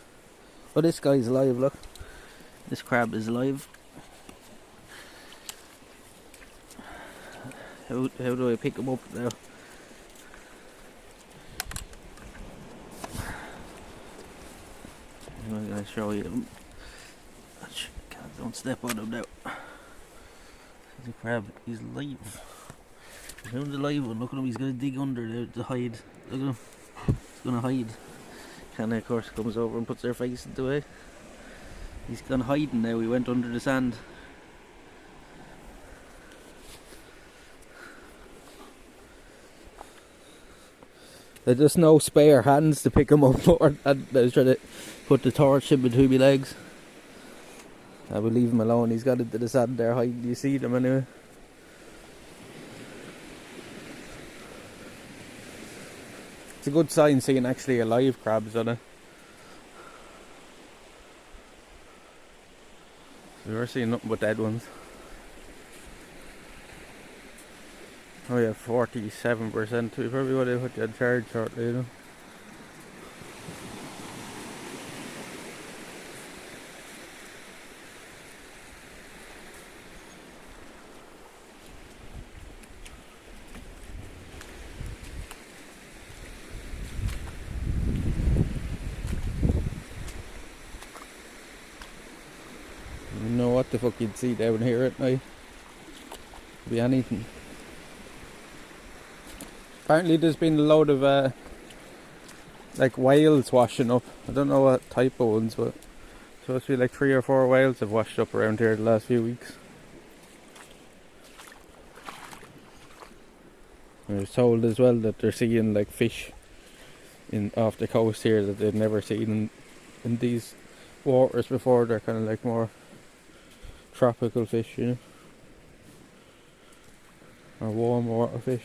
Oh, this guy's alive, look. This crab is alive. How do I pick him up now? I'm going to show you. Don't step on him now. The crab, he's alive. I found the live one. Look at him, he's going to dig under there to hide. Look at him. He's going to hide. KANA, of course, comes over and puts their face into it. He's gone hiding now. He went under the sand. There's just no spare hands to pick him up, or I was trying to put the torch in between my legs. I will leave him alone. He's got into the sand there hiding. Do you see them anyway? It's a good sign seeing actually alive crabs on it. We were seeing nothing but dead ones. Oh yeah, 47%. We probably would have put you in charge shortly, you know. You know what the fuck you'd see down here at night? Could be anything. Apparently there's been a load of like whales washing up. I don't know what type of ones, but it's supposed to be like 3 or 4 whales have washed up around here the last few weeks. I was told as well that they're seeing like fish in off the coast here that they've never seen in these waters before. They're kind of like more tropical fish, you know, or warm water fish.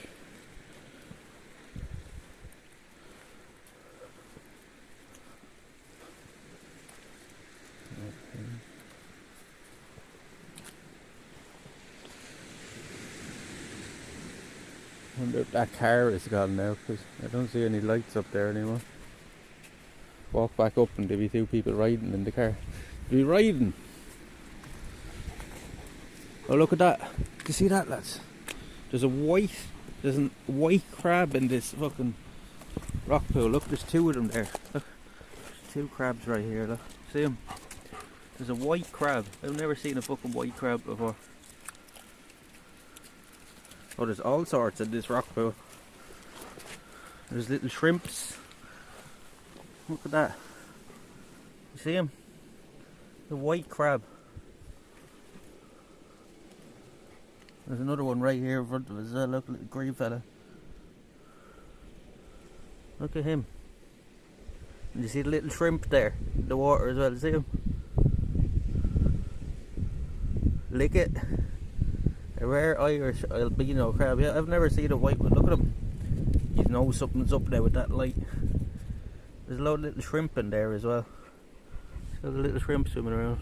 I wonder if that car is gone now, because I don't see any lights up there anymore. Walk back up and there'll be 2 people riding in the car. They'll be riding! Oh, look at that. Do you see that, lads? There's a white crab in this fucking rock pool. Look, there's 2 of them there. Look, there's 2 crabs right here, look. See them? There's a white crab. I've never seen a fucking white crab before. Oh, there's all sorts in this rock pool. There's little shrimps. Look at that. You see him? The white crab. There's another one right here in front of us. Look, little green fella. Look at him. And you see the little shrimp there in the water as well. See him? Lick it. A rare Irish albino crab. Yeah, I've never seen a white one. Look at him. You know something's up there with that light. There's a load of little shrimp in there as well. See all the little shrimp swimming around.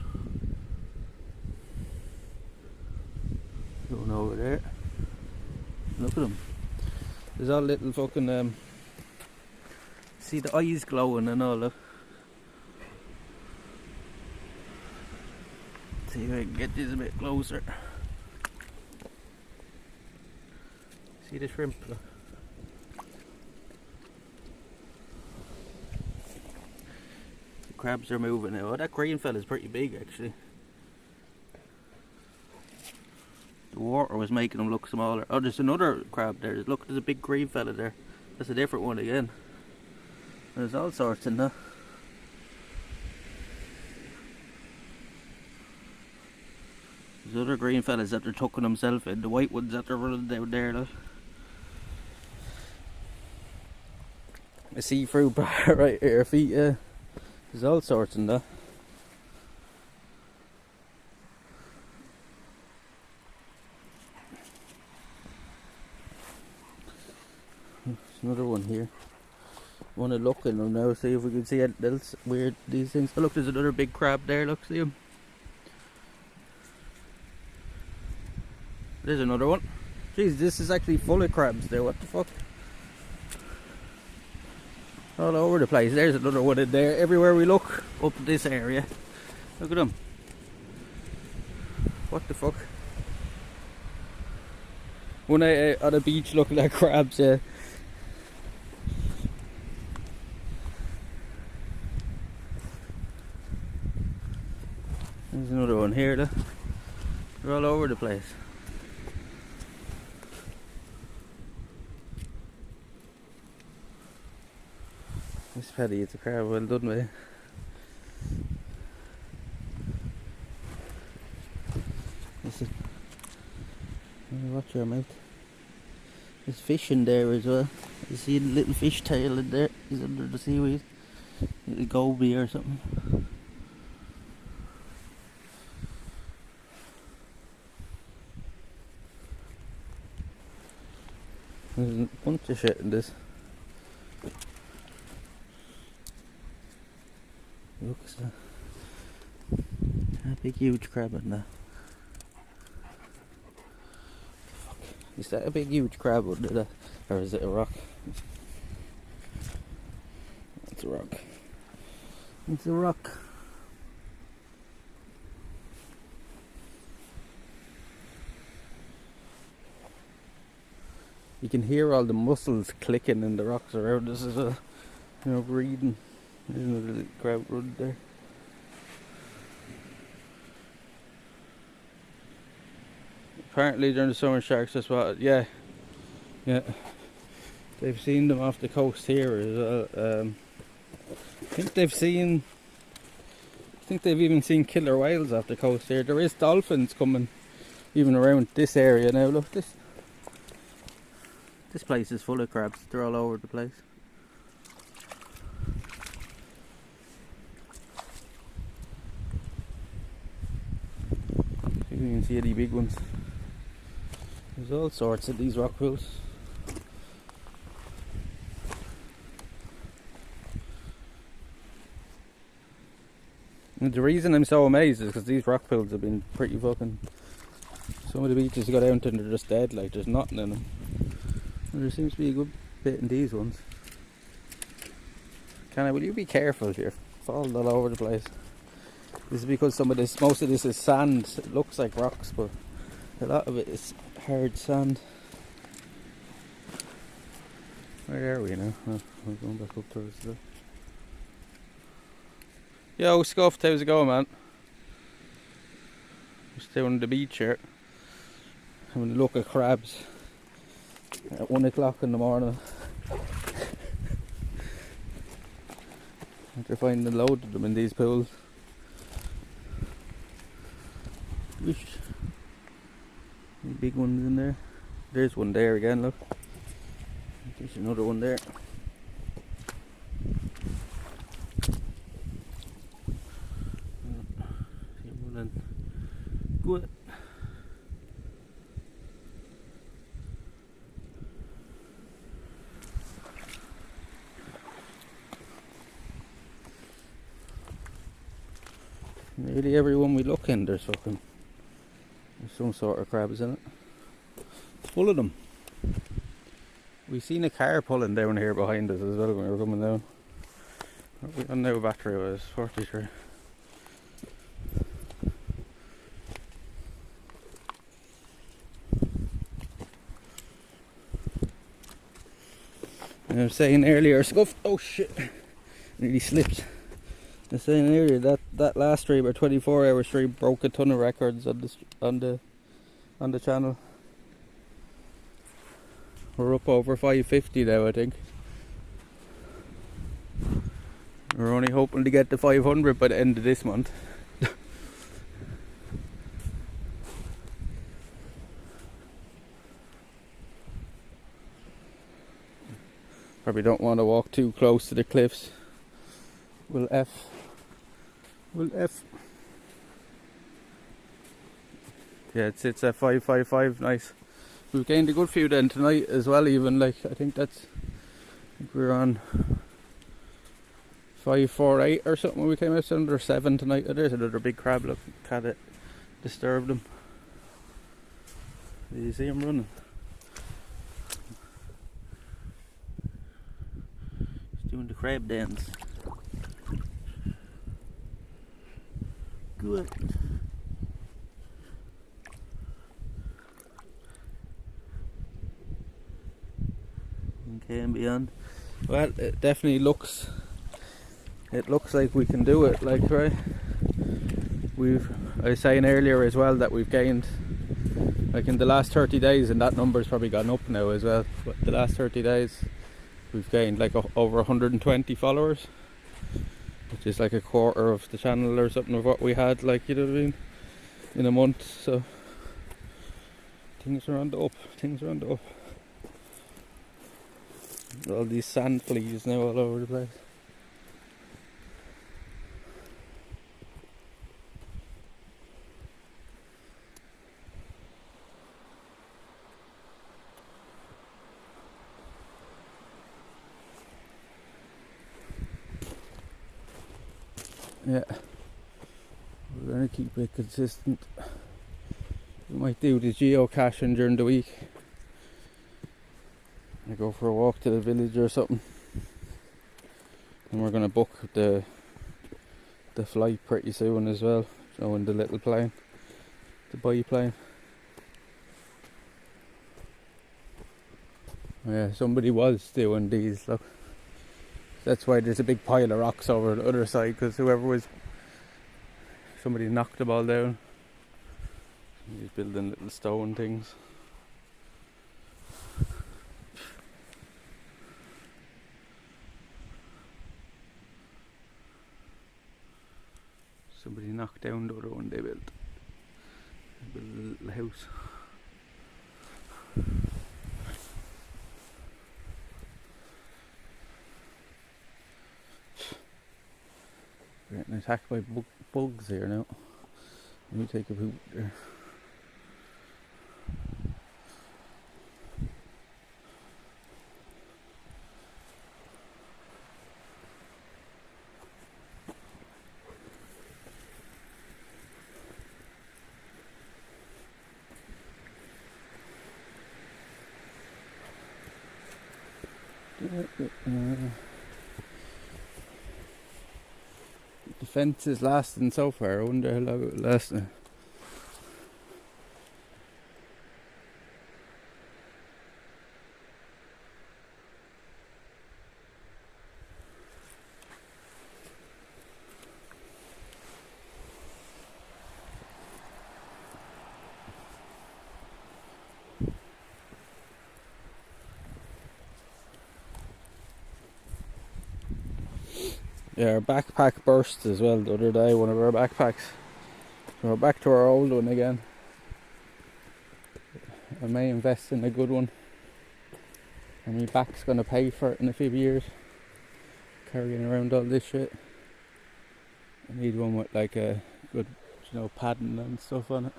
Going over there. Look at them. There's all little fucking see the eyes glowing and all. Look. See if I can get this a bit closer. See the shrimp? Look. The crabs are moving now. Oh, that green fella's pretty big actually. The water was making them look smaller. Oh, there's another crab there. Look, there's a big green fella there. That's a different one again. There's all sorts in there. There's other green fellas that they're tucking themselves in. The white ones that they're running down there. Look. A see-through bar right here, feet. There's all sorts in there. There's another one here. Want to look in them now, see if we can see anything else weird. These things. Oh look, there's another big crab there. Look, see him. There's another one. Jeez, this is actually full of crabs there. What the fuck? All over the place. There's another one in there. Everywhere we look up this area. Look at them. What the fuck? One on a beach looking at crabs, yeah. There's another one here, look. They're all over the place. This paddy, it's a crab, well done with. Listen. Watch your mouth. There's fish in there as well. You see a little fish tail in there? He's under the seaweed. Little goby or something. There's a bunch of shit in this. Look, a big huge crab in there. Fuck. Is that a big huge crab under there? Or is it a rock? It's a rock. It's a rock. You can hear all the mussels clicking in the rocks around us as well. You know, breathing. There's another little crab run there. Apparently during the summer sharks are spotted. Yeah. They've seen them off the coast here as well. I think they've even seen killer whales off the coast here. There is dolphins coming even around this area now. Look, this place is full of crabs. They're all over the place. See if you can see any big ones. There's all sorts of these rock pools. And the reason I'm so amazed is because these rock pools have been pretty fucking... Some of the beaches you go down to and they're just dead, like there's nothing in them. And there seems to be a good bit in these ones. KANA, will you be careful here? Falling all over the place. This is because most of this is sand. It looks like rocks, but a lot of it is hard sand. Where are we now? Oh, we're going back up towards the... Yo, Scuffed, how's it going, man? Just down on the beach here. Having a look at crabs at 1 o'clock in the morning. After finding a load of them in these pools. Wish. Any big ones in there. There's one there again, look. There's another one there. Good. Nearly everyone we look in, there's some sort of crabs in it. It's full of them. We seen a car pulling down here behind us as well when we were coming down. We on now battery was 43. I was saying earlier, scuffed. Oh shit! Nearly slipped. I was saying earlier that last stream, our 24-hour stream, broke a ton of records on the channel. We're up over 550 now, I think. We're only hoping to get to 500 by the end of this month. Probably don't want to walk too close to the cliffs. We'll F. Yeah, it sits at 555. Nice. We've gained a good few then tonight as well. Even like I think we're on 548 or something when we came out. Under 7 tonight. Oh, there's another big crab. Look, cat it disturbed him. Did you see him running? He's doing the crab dance. Good. Okay, and beyond. Well, it definitely looks. It looks like we can do it. Like, right? I was saying earlier as well that we've gained, like in the last 30 days, and that number's probably gone up now as well. But the last 30 days, we've gained like over 120 followers, which is like a quarter of the channel or something of what we had, like, you know what I mean, in a month. So things are on the up. All these sand fleas now all over the place. Yeah, we're going to keep it consistent. We might do the geocaching during the week. I go for a walk to the village or something, and we're going to book the flight pretty soon as well. In the little plane, the biplane. Yeah, somebody was doing these. Look, that's why there's a big pile of rocks over the other side, because somebody knocked them all down. He's building little stone things. Somebody knocked down the other one they built. They built a little house. We're getting attacked by bugs here now. Let me take a poop there. The fence is lasting so far. I wonder how long it will last now. Yeah, our backpack burst as well the other day, one of our backpacks. So we're back to our old one again. I may invest in a good one. And my back's gonna pay for it in a few years. Carrying around all this shit. I need one with like a good, padding and stuff on it.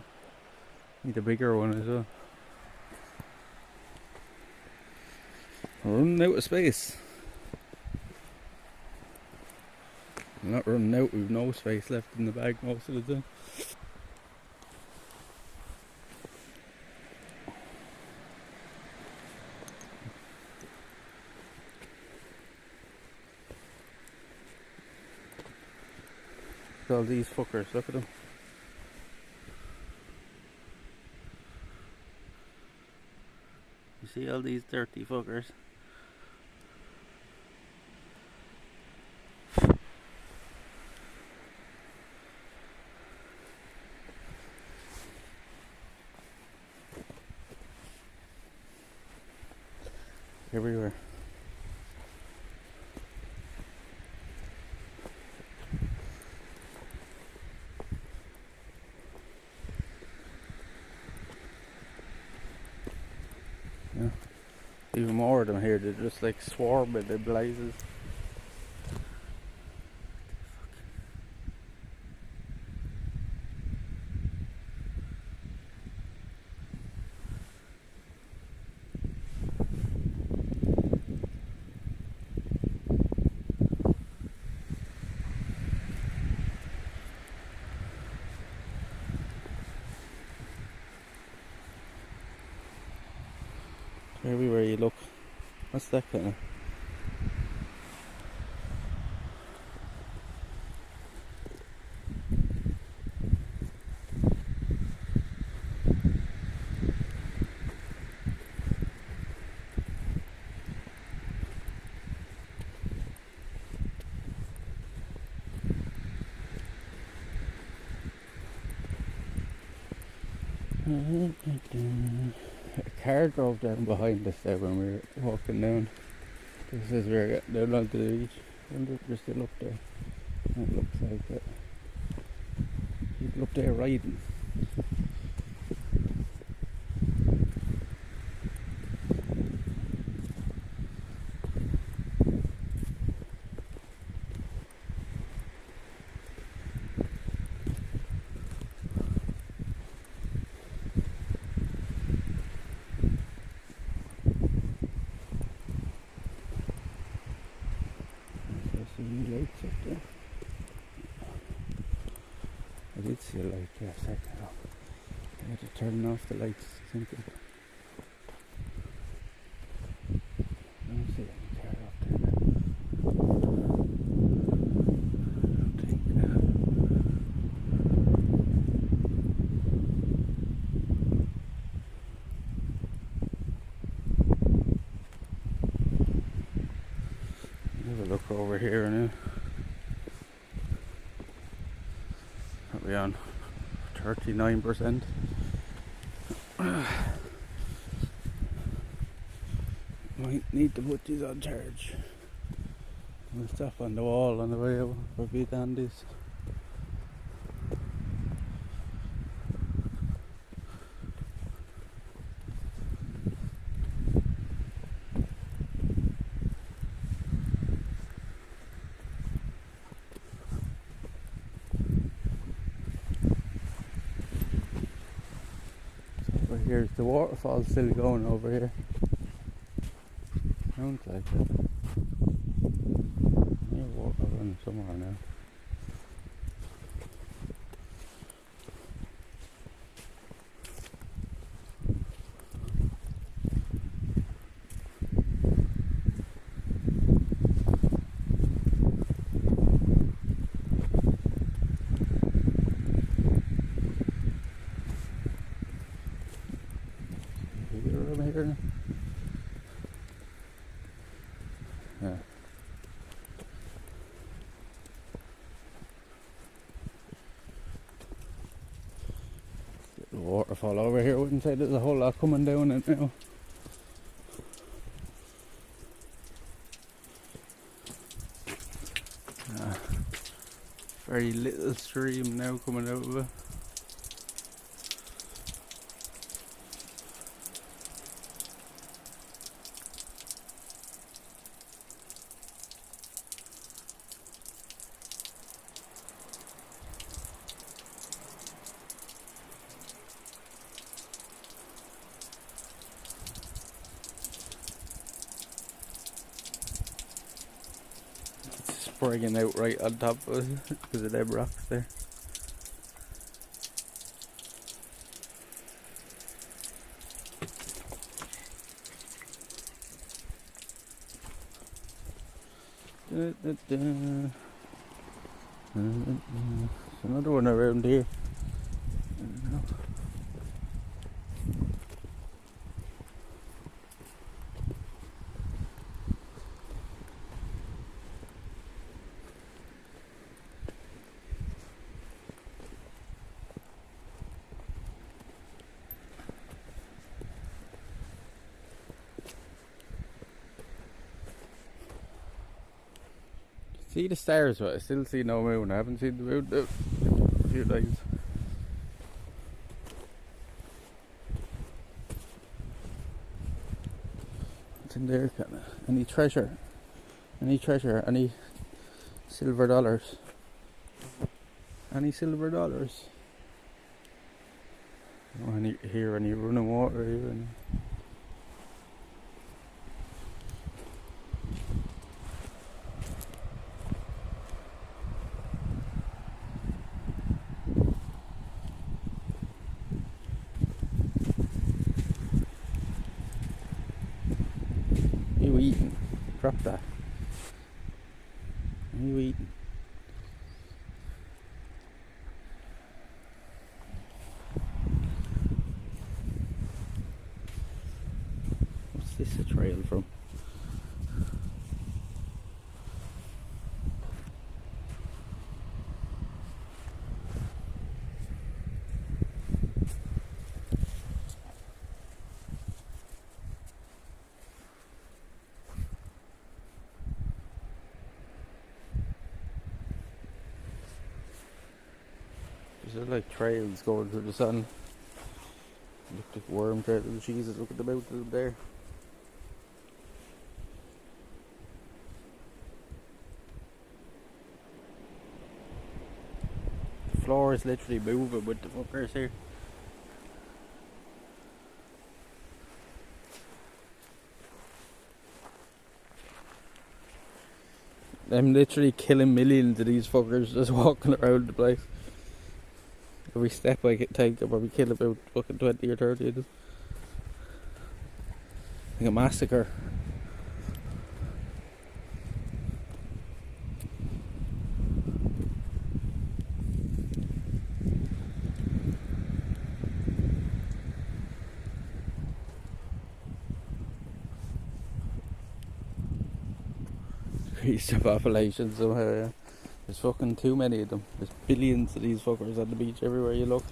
Need a bigger one as well. We're running out of space. I'm not running out, we've no space left in the bag most of the time. Look at all these fuckers, look at them. You see all these dirty fuckers? everywhere. Yeah. Even more of them here, they're just like swarming in blazes. Everywhere you look. What's that kind of? A car drove down behind us there when we were walking down. This is where we got down onto the beach. I wonder if they're still up there. It looks like it. People up there riding. Lights up there. I did see a light there a second ago. I had to turn off the lights. Thinking. I don't see any car up there now. I don't think. Have a look over here now. Are we on 39%? Might need to put these on charge. We'll stop on the wall on the way over for bit on this. Here's the waterfall still going over here. Sounds like it. There's water running somewhere now. Here. Yeah. Little waterfall over here. Wouldn't say there's a whole lot coming down it now. Very little stream now coming out of it. Spraying out right on top of it because of them rocks there. There's another one around here. See the stars, but I still see no moon. I haven't seen the moon in a few days. What's in there, Kana? Any treasure? Any treasure? Any silver dollars? Any silver dollars? Oh, hear any running water even? You eating? Drop that. You eating? What's this a trail from? These are like trails going through the sun. Look like worm trails. Jesus, look at the mouth of them there. The floor is literally moving with the fuckers here. I'm literally killing millions of these fuckers just walking around the place. Every step I take, I'll probably kill about fucking 20 or 30 of them. Like a massacre. Increase the population somehow, yeah. There's fucking too many of them. There's billions of these fuckers on the beach everywhere you look.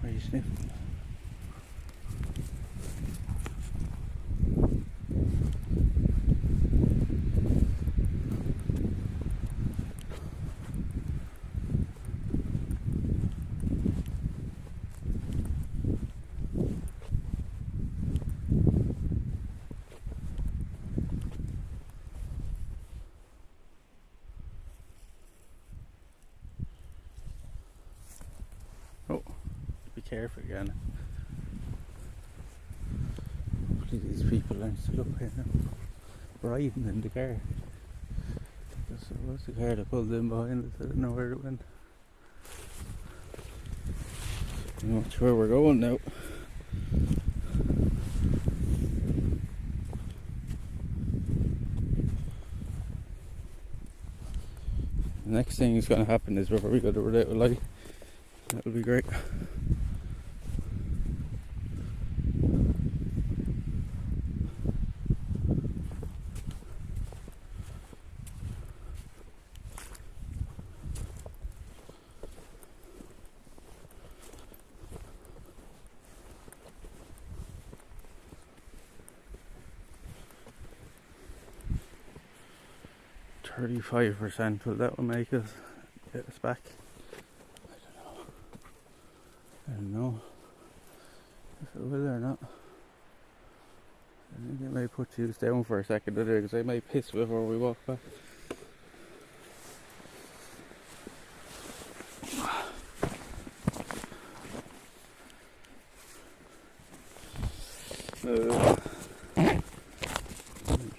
Where are you sniffing? Oh, be careful again. Hopefully these people aren't still up here now. Riding in the car. There was the car that pulled in behind us. I don't know where it went. I'm not sure where we're going now. The next thing that's going to happen is we're probably going to run out of light. That would be great. %, will that will make us get us back? I don't know. I don't know if it will or not. I think I may put you down for a second today because I might piss before we walk back.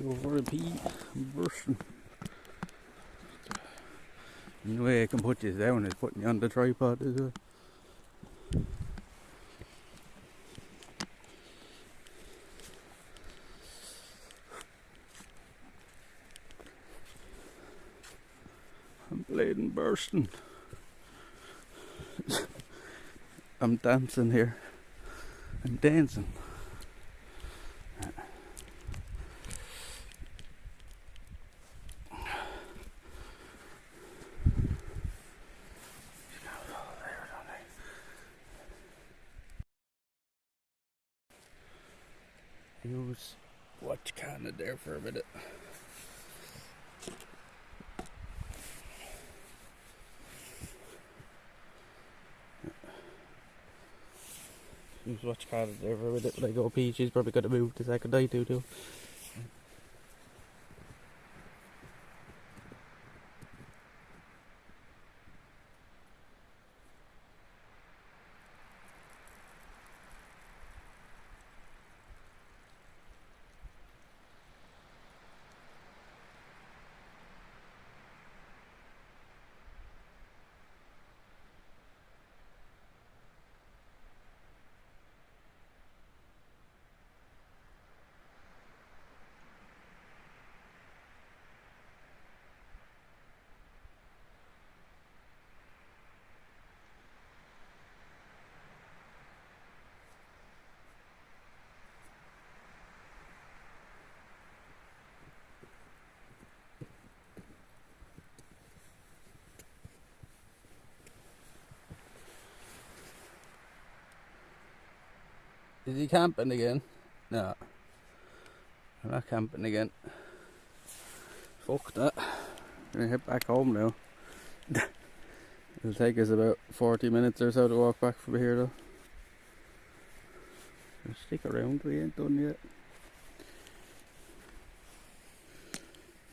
Go for a pee. I'm bursting. The only way I can put you down is putting you on the tripod as well. I'm bleeding bursting. I'm dancing here. I'm dancing. Use watch KANA there for a minute. Use watch KANA there for a minute when I go pee. She's probably gonna move the second I do too. Is he camping again? No. I'm not camping again. Fuck that. I'm gonna head back home now. It'll take us about 40 minutes or so to walk back from here though. So stick around, we ain't done yet.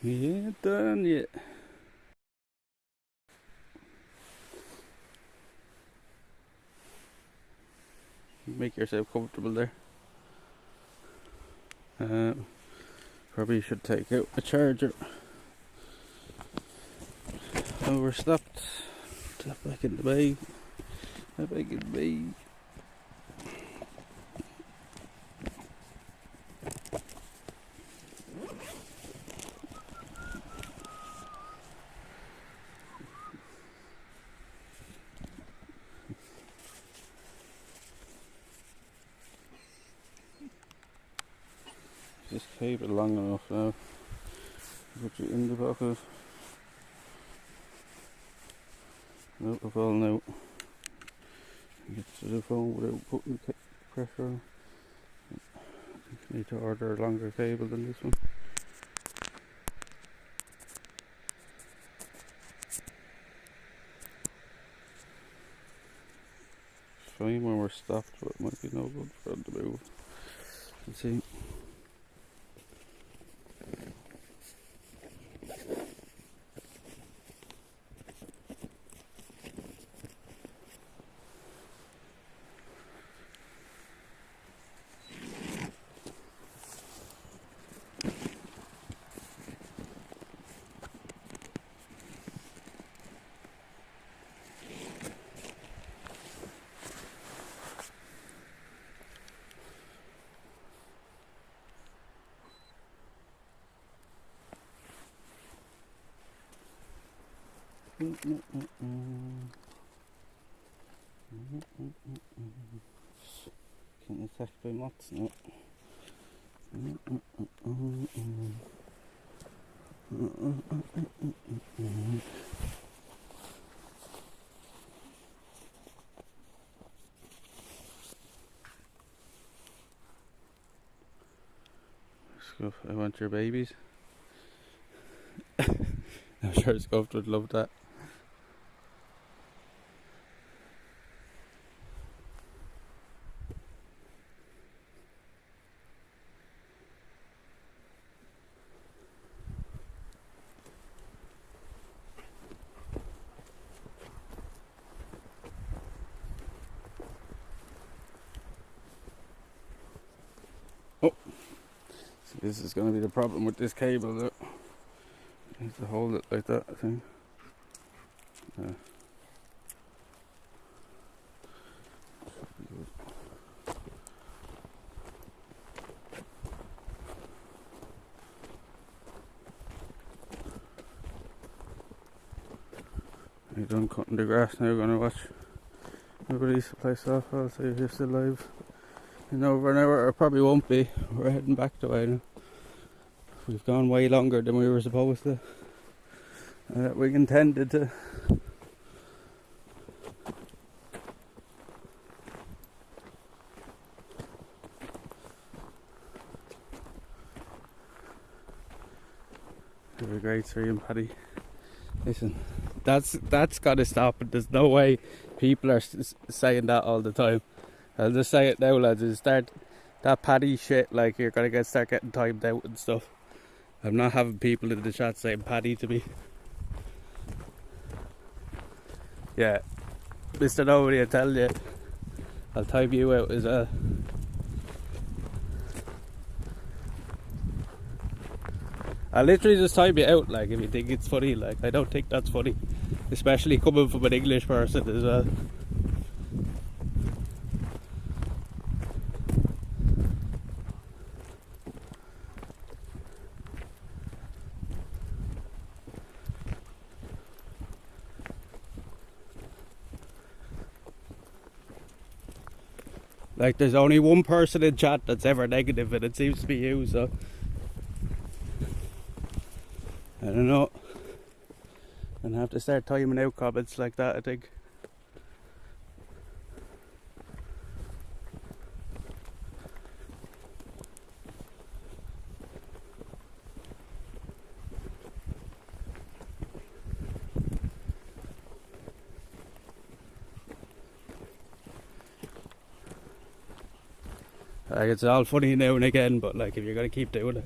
We ain't done yet. Make yourself comfortable there. Probably should take out a charger. Oh, we're stopped. Stop back in the bay. Stop back in the bay. This cable long enough now. Put you in the pocket. Out of all now. Get to the phone without putting pressure on. I need to order a longer cable than this one. It's fine when we're stopped, but it might be no good for them to move. Let's see. Getting attacked by moths now. Scuff, I want your babies. I'm sure Scuffed would love that. This is going to be the problem with this cable though. You have to hold it like that, I think. Yeah. You're done cutting the grass now, we're going to watch everybody's place off. I'll see if you're still live in over an hour, or probably won't be. We're heading back the way now. We've gone way longer than we were supposed to. We intended to. Have a great stream, Paddy. Listen, that's got to stop. There's no way people are saying that all the time. I'll just say it now, lads. Is start that Paddy shit. Like, you're gonna start getting timed out and stuff. I'm not having people in the chat saying Paddy to me. Yeah, Mr. Nobody, I tell you, I'll time you out as well. I literally just type it out, like, if you think it's funny. Like, I don't think that's funny, especially coming from an English person as well. Like, there's only one person in chat that's ever negative, and it seems to be you, so I don't know. I'm gonna have to start timing out comments like that, I think. Like, it's all funny now and again, but like, if you're gonna keep doing it,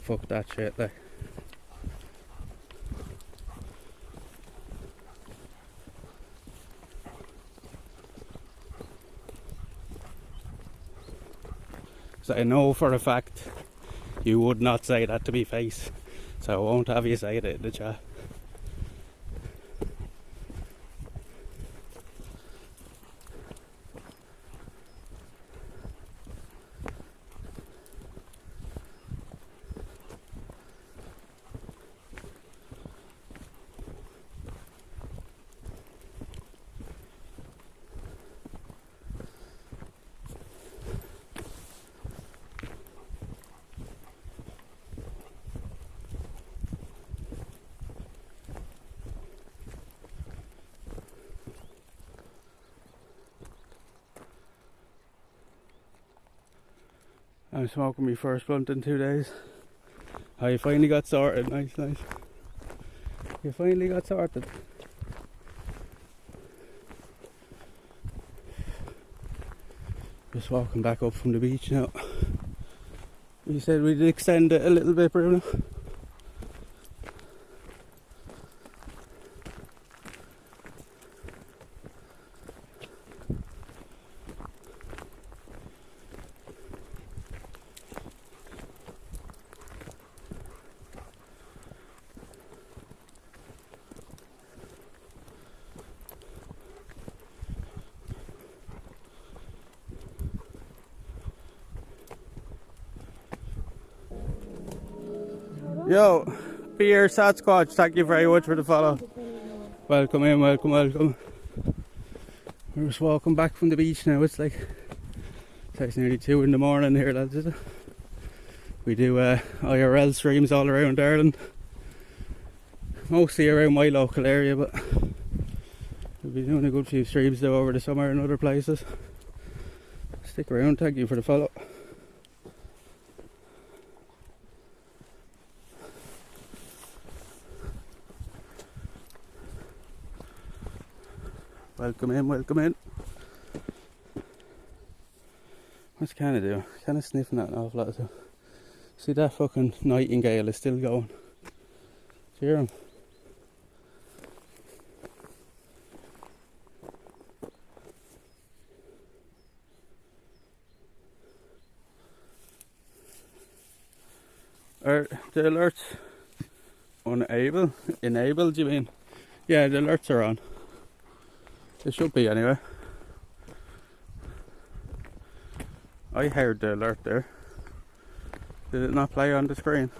fuck that shit, like. So I know for a fact you would not say that to me face, so I won't have you say it in the chat. I'm smoking my first blunt in 2 days. Oh, you finally got sorted. Nice, nice. You finally got sorted. Just walking back up from the beach now. You said we'd extend it a little bit, Bruno. Yo, Beer Sasquatch, thank you very much for the follow. Welcome in, welcome, welcome. We're just walking back from the beach now. It's nearly 2 in the morning here, lads, is it? We do IRL streams all around Ireland. Mostly around my local area, but we'll be doing a good few streams though over the summer in other places. Stick around, thank you for the follow. Welcome in, welcome in. What's Kana doing? Kana's sniffing at an awful lot of stuff. See, that fucking nightingale is still going. Do you hear him? Are the alerts enabled, you mean? Yeah, the alerts are on. They should be anyway. I heard the alert there. Did it not play on the screen?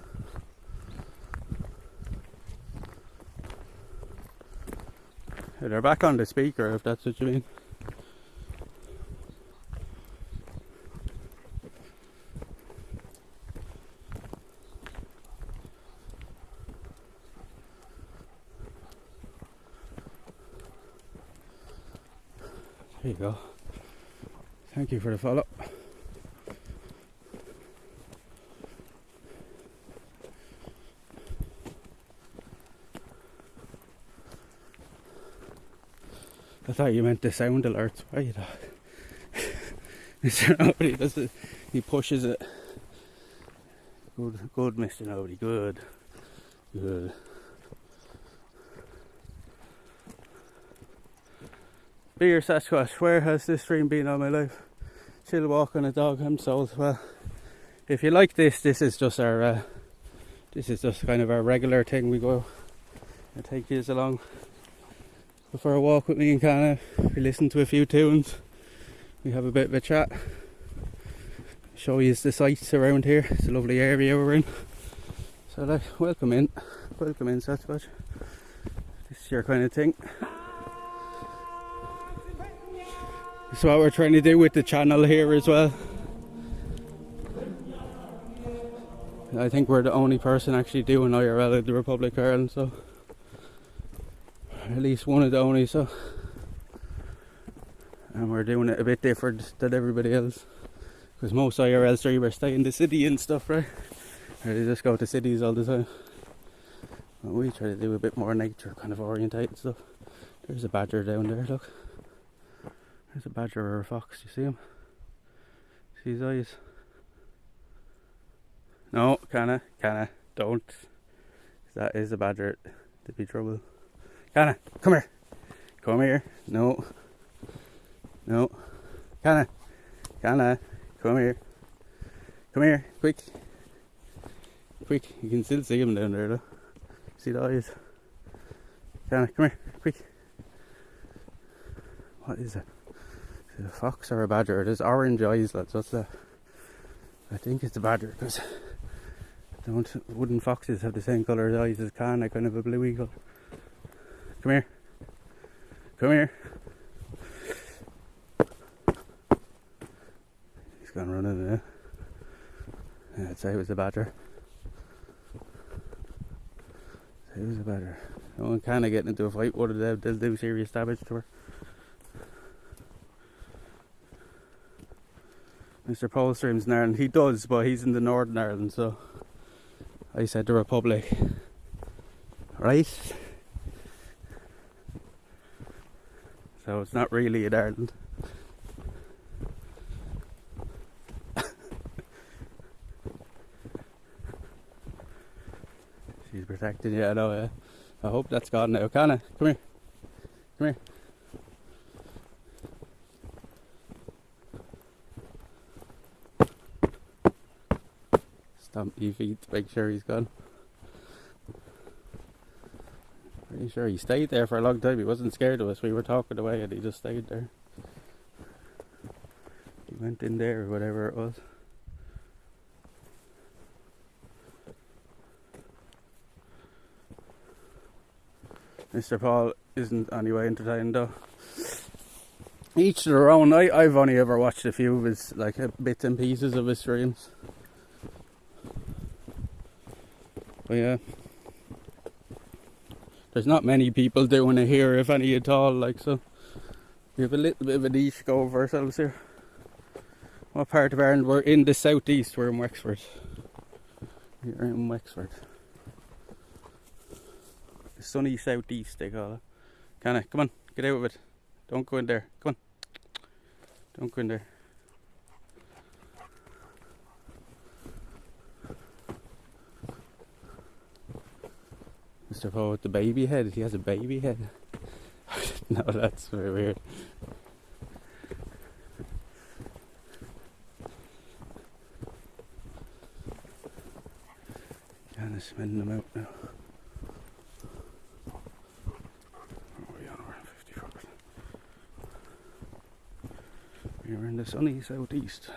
Yeah, they're back on the speaker, if that's what you mean. There you go. Thank you for the follow. I thought you meant the sound alerts. Why you Mr. Nobody does it. He pushes it. Good, Mr. Nobody. Good. Beer Sasquatch, where has this stream been all my life? Chill walk on a dog, I'm sold. Well, if you like this is just our, this is just kind of our regular thing. We go and take you along. Go for a walk with me and KANA. We listen to a few tunes. We have a bit of a chat. Show you the sights around here. It's a lovely area we're in. So like, welcome in Sasquatch. This is your kind of thing. That's what we're trying to do with the channel here as well. I think we're the only person actually doing IRL in the Republic of Ireland, so at least one of the only, so, and we're doing it a bit different than everybody else, because most IRL streamers stay in the city and stuff, right? Or they just go to cities all the time. But we try to do a bit more nature kind of orientated stuff. There's a badger down there, look. There's a badger or a fox, you see him? See his eyes? No, KANA, don't. That is a badger. There'd be trouble. KANA, come here. Come here. No. KANA, come here. Come here, quick. You can still see him down there though. See the eyes? KANA, come here, quick. What is it? Is it a fox or a badger? There's orange eyes, lads. What's that? I think it's a badger, because wooden foxes have the same colour eyes as KANA, kind of a bluey colour. Come here. He's gone running now. Yeah, I'd say it was a badger. No one KANA getting into a fight with it, they'll do serious damage to her. Mr. Paul streams in Ireland. He does, but he's in the Northern Ireland, so I said the Republic. Right? So it's not really in Ireland. She's protecting you, I know, yeah. I hope that's gone now. KANA, come here. Stomp your feet to make sure he's gone. Pretty sure he stayed there for a long time. He wasn't scared of us. We were talking away and he just stayed there. He went in there or whatever it was. Mr. Paul isn't anyway entertained though. Each to their own. I've only ever watched a few of his, like, bits and pieces of his streams. But yeah, there's not many people doing it here, if any at all, like, so we have a little bit of a niche go over ourselves here. What part of Ireland? We're in the southeast, we're in Wexford. We're in Wexford. The sunny southeast, they call it. KANA, come on, get out of it. Don't go in there, come on. Don't go in there. Mr. Poe with the baby head. He has a baby head. No, that's very weird. of smelling them out now. Oh, we are 54. We're in the sunny southeast.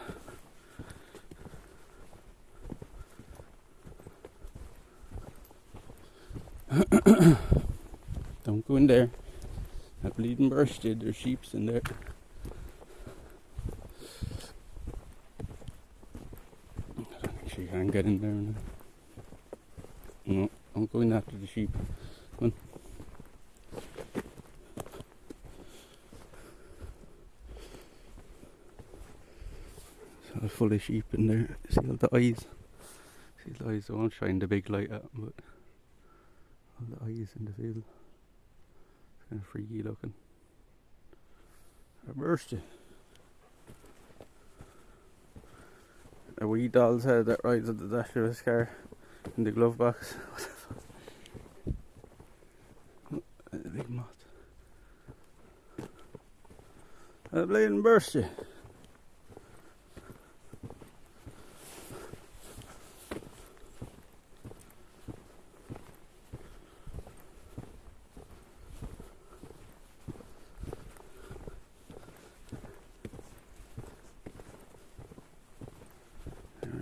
Don't go in there. That bleeding bursted. There's sheeps in there. I don't think she can get in there now. No, I'm going after the sheep. Come on. It's all full of sheep in there. See all the eyes? See the eyes? I won't shine the big light at them, but all the eyes in the field. It's kind of freaky looking. I burst it. A wee doll's head that rides at the dash of his car in the glove box. What the fuck? A big moth. A bleeding burst it.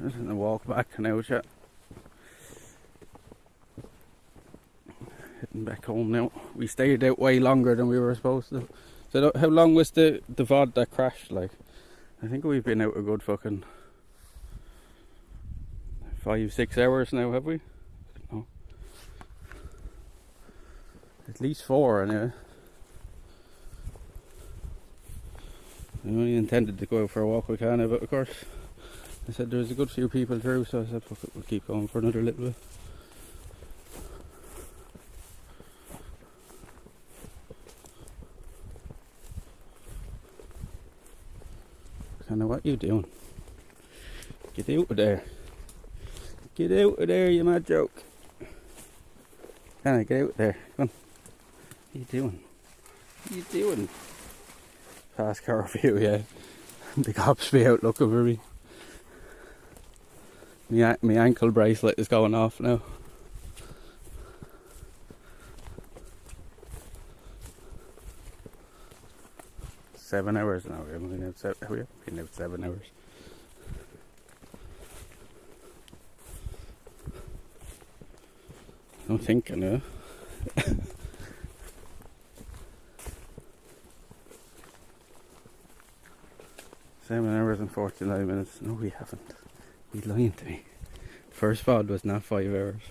Isn't a walk back now, chat. Heading back home now. We stayed out way longer than we were supposed to. So how long was the VOD that crashed? Like, I think we've been out a good fucking 5-6 hours now, have we? No. At least 4 anyway. I only intended to go out for a walk with KANA, but of course I said there was a good few people through, so I said fuck it, we'll keep going for another little bit. KANA, what you doing? Get out of there. Get out of there, you mad joke. KANA, get out of there. Come on. What are you doing? What are you doing? Past curfew, yeah. The cops be out looking for me. My ankle bracelet is going off now. Seven hours now. We've been out 7 hours. I'm thinking, yeah. 7 hours and 49 minutes. No, we haven't. You're lying to me. First VOD was not 5 hours.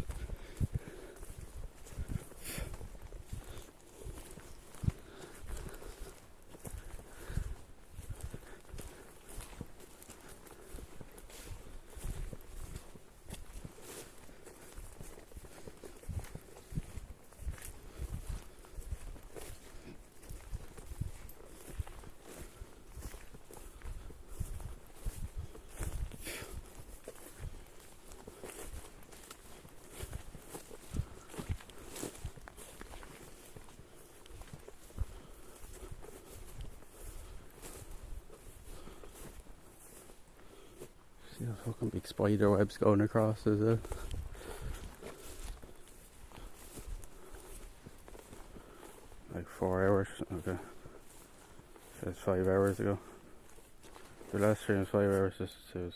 See the fucking big spider webs going across as well. Like 4 hours, okay. Says 5 hours ago. The last stream was 5 hours, this says.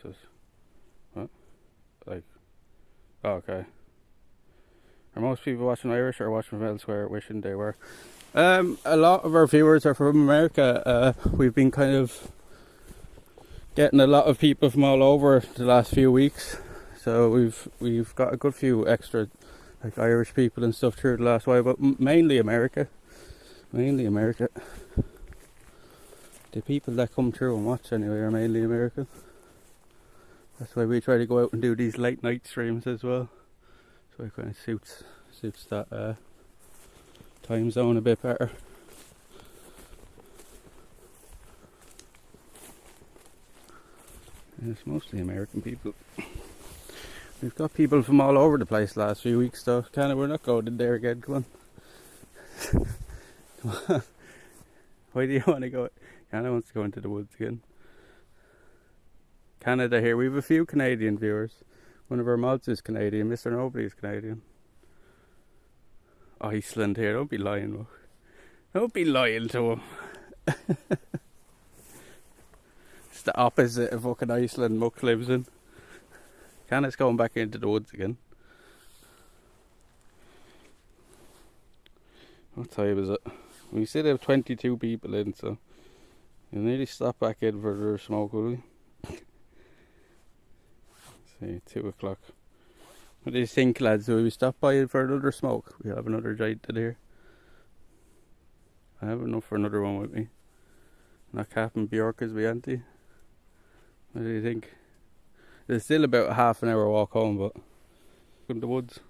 What? Like, oh, okay. Are most people watching Irish or watching from elsewhere wishing they were? A lot of our viewers are from America. We've been kind of getting a lot of people from all over the last few weeks, so we've got a good few extra like Irish people and stuff through the last while, but mainly America. The people that come through and watch anyway are mainly American. That's why we try to go out and do these late night streams as well, so it kind of suits that time zone a bit better. It's mostly American people. We've got people from all over the place last few weeks though. KANA, we're not going in there again, come on. Come on. Why do you want to go? KANA wants to go into the woods again. Canada here, we have a few Canadian viewers. One of our mods is Canadian. Mr. Nobody is Canadian. Iceland here. Don't be lying, look. Don't be lying to him. It's the opposite of fucking Iceland Muck lives in. Kana's going back into the woods again. What time is it? We still have 22 people in, so you'll nearly stop back in for their smoke, will we? See, 2 o'clock. What do you think, lads? Will we stop by for another smoke? We have another giant in here. I have enough for another one with me. Not capping Bjork as we auntie. What do you think? It's still about a half an hour walk home, but in the woods.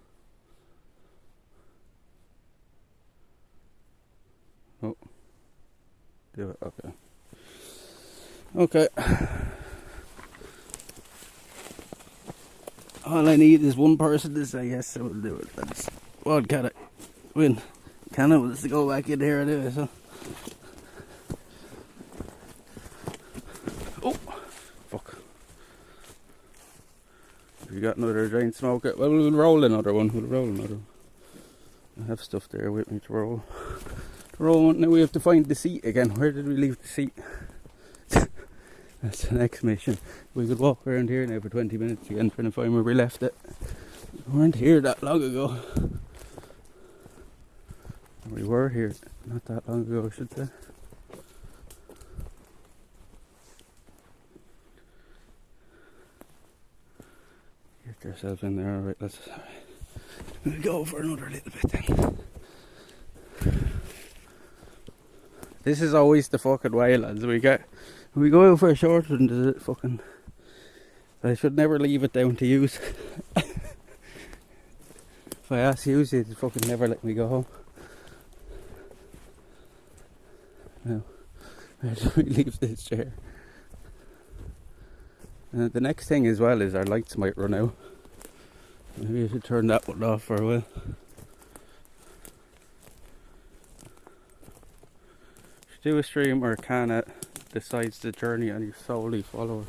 Oh, do it. Okay. Okay. All I need is one person to say yes, so we'll do it. That's what can I win. KANA wants to go back in here anyway, so. Oh, fuck. We got another giant smoke. Well, we'll roll another one. I have stuff there with me to roll. Now we have to find the seat again. Where did we leave the seat? That's the next mission. We could walk around here now for 20 minutes again trying to find where we left it. We weren't here that long ago. We were here not that long ago, I should say. Get yourself in there. Alright, we'll go for another little bit then. This is always the fucking way, lads. We go out for a short one, does it fucking... I should never leave it down to use. If I ask you, you'd fucking never let me go home. Now, where do we leave this chair? The next thing as well is our lights might run out. Maybe I should turn that one off for a while. Should do a stream where KANA decides the journey and you solely follow her.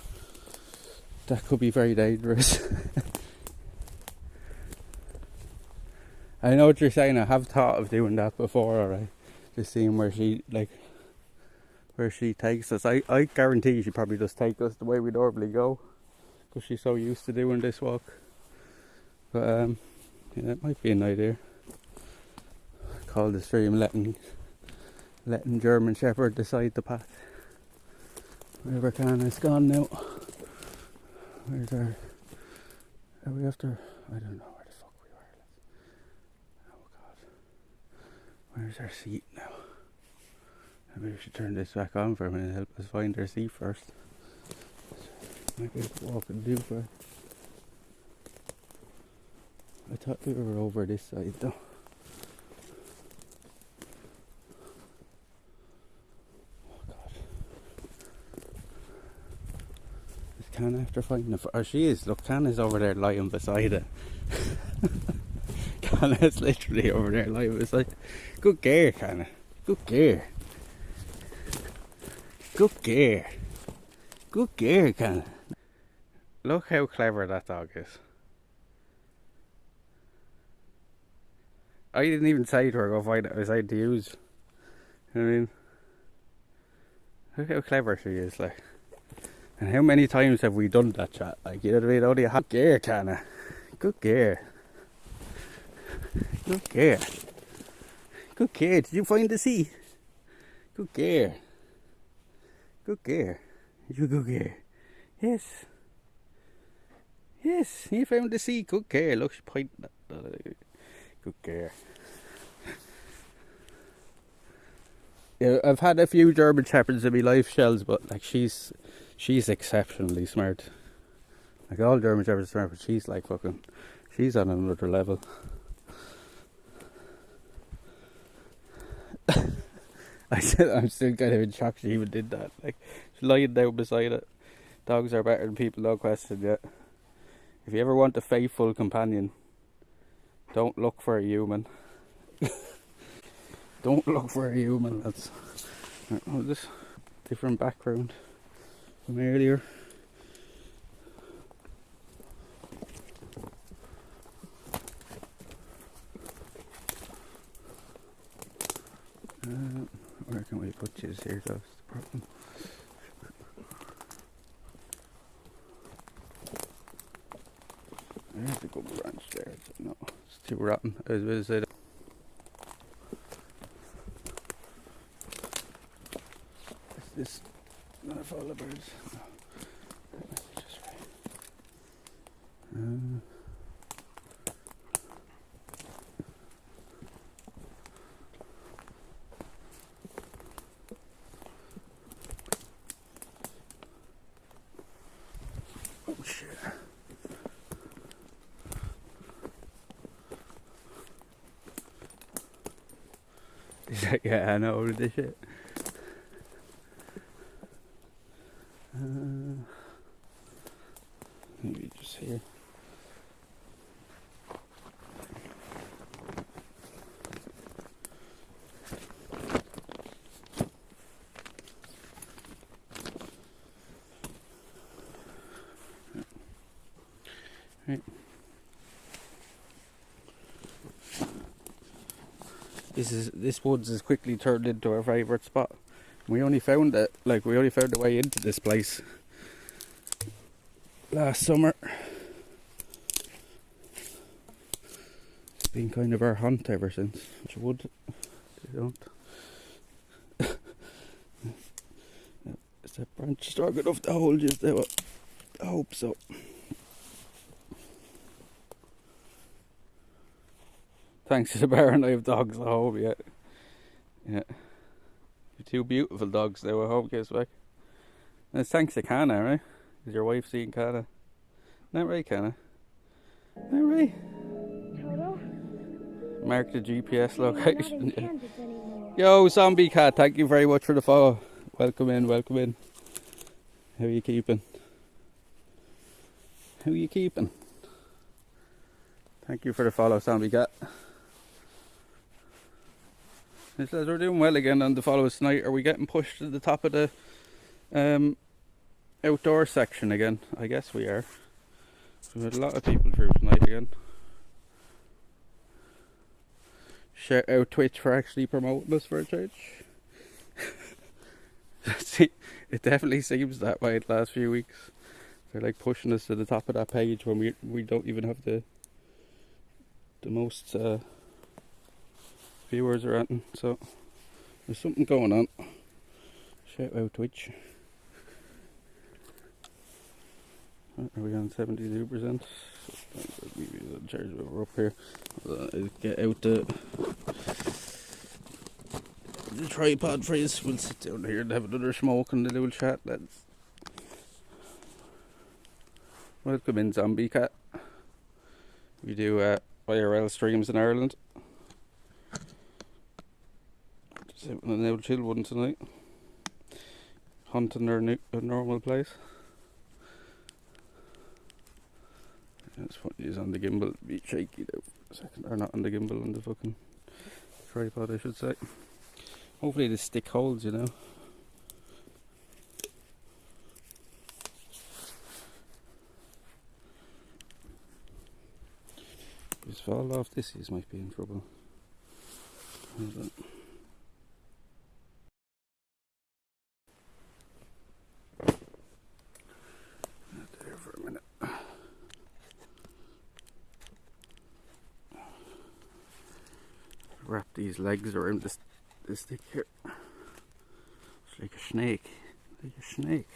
That could be very dangerous. I know what you're saying. I have thought of doing that before, alright. Just seeing where she takes us. I guarantee she'd probably just take us the way we normally go, because she's so used to doing this walk. But yeah, it might be an idea. Call the stream letting German Shepherd decide the path. Wherever KANA's gone now. Where's our... Are we after... I don't know where the fuck we were. Oh god. Where's our seat now? Maybe we should turn this back on for a minute and help us find our seat first. Maybe walk and do for... I thought we were over this side though. KANA after finding the... Oh, she is. Look, KANA's over there lying beside it. KANA's literally over there lying beside it. Good gear, KANA. Good gear. Good gear. Good gear, KANA. Look how clever that dog is. I didn't even say to her, go find it outside to use. You know what I mean? Look how clever she is, like. And how many times have we done that, chat? Like, you know what I mean? Only a hot gear, KANA. Good gear. Good gear. Good gear. Did you find the sea? Good gear. Good gear. You good gear. Yes. Yes, you found the sea. Good gear. Look, she's pointing at that. Good gear. Yeah, I've had a few German Shepherds in my life, Shells, but like she's exceptionally smart. Like all German Shepherds are smart, but she's like fucking, she's on another level. I said I'm still kind of in shock she even did that. Like, she's lying down beside it. Dogs are better than people, no question yet. If you ever want a faithful companion, don't look for a human. Don't look for a human, that's... Oh, this different background from earlier. Where can we put this here? That's the problem. There's a good branch there. No, it's too rotten. I was going to say that. Is this gonna fall apart? No. That's just right. Oh shit. Is that KANA over this shit? Maybe just here. Right. This woods has quickly turned into our favourite spot. We only found it, we only found a way into this place last summer. It's been kind of our hunt ever since. Which wood? They don't. Is that branch strong enough to hold you there? I hope so. Thanks to the Baron, I have dogs at home yet. Yeah. Two beautiful dogs there, I hope gets back. And it's thanks to KANA, right? Is your wife seeing KANA? Not right, KANA? Not right? Toto? Mark the GPS location. Yeah. Yo, Zombie Cat, thank you very much for the follow. Welcome in, welcome in. How are you keeping? How are you keeping? Thank you for the follow, Zombie Cat. It says we're doing well again on the follows tonight. Are we getting pushed to the top of the outdoor section again? I guess we are. We've had a lot of people through tonight again. Shout out Twitch for actually promoting us for a change. See, it definitely seems that way the last few weeks. They're like pushing us to the top of that page when we don't even have the most viewers or anything, so there's something going on. Shout out Twitch. Are we on 72%? Charge we're up here. Get out the tripod for us. We'll sit down here and have another smoke and a little chat, lads. Welcome in, Zombie Cat. We do IRL streams in Ireland. Just having an old chill one tonight. Hunting our normal place. It's funny, he's on the gimbal. Be shaky though for a second. Or not on the gimbal, on the fucking tripod, I should say. Hopefully the stick holds, you know. Just fall off this, he might be in trouble. Hold on. Not there for a minute. Wrap these legs around this stick here. It's like a snake. Like a snake.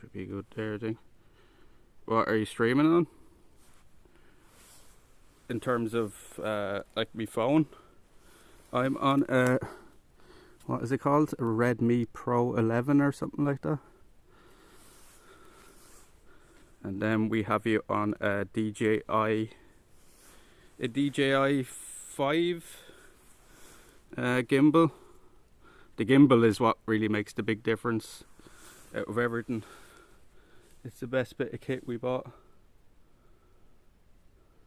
Should be good there, I think. What are you streaming on? In terms of like my phone? I'm on a, what is it called? A Redmi Pro 11 or something like that. And then we have you on a DJI 5 gimbal. The gimbal is what really makes the big difference out of everything. It's the best bit of kit we bought.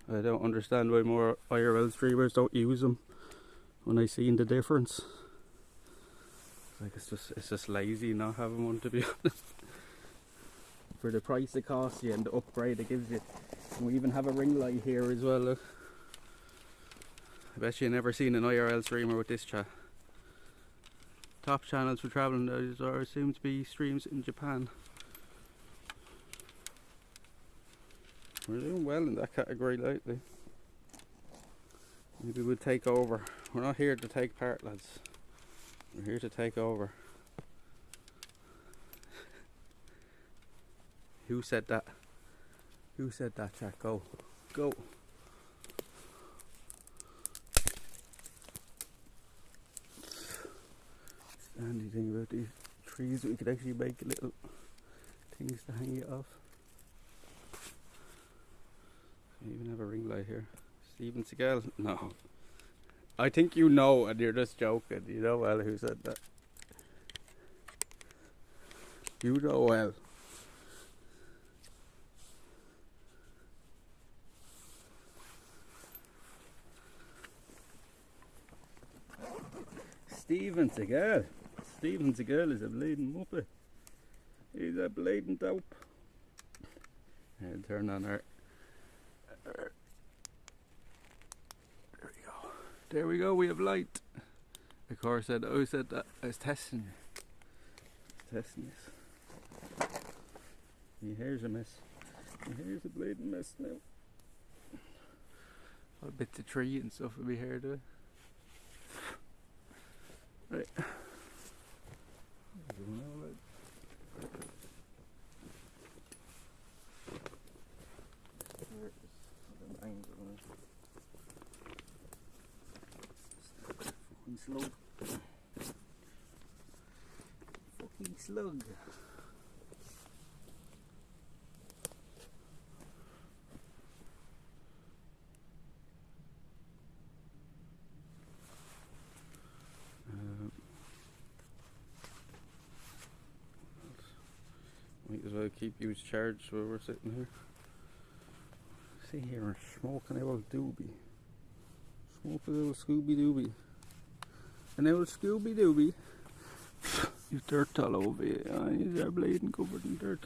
I don't understand why more IRL streamers don't use them when I seen the difference. Like it's just lazy not having one, to be honest. For the price it costs you and the upgrade it gives you. And we even have a ring light here as well, look. I bet you never seen an IRL streamer with this chat. Top channels for travelling are seem to be streams in Japan. We're doing well in that category lately. Maybe we'll take over. We're not here to take part, lads. We're here to take over. Who said that? Who said that, chat? Go. Go. The handy thing about these trees, we could actually make little things to hang it off. I even have a ring light here. Steven Seagal? No. I think you know and you're just joking. You know well who said that. You know well. Steven Seagal. Steven Seagal is a bleeding muppet. He's a bleeding dope. And turn on our. There we go. There we go. We have light. Of course, I always said that. I was testing you. I was testing this. Your hair's a mess. Your hair's a bleeding mess now. All bits of tree and stuff will be here, do it. Right. Fucking slug. Fucking slug. Might as well keep you charged while we're sitting here. See here, we're smoking a old doobie. Smoking a little Scooby Dooby. An old Scooby Dooby. You've dirt all over you. Eyes are bleeding covered in dirt.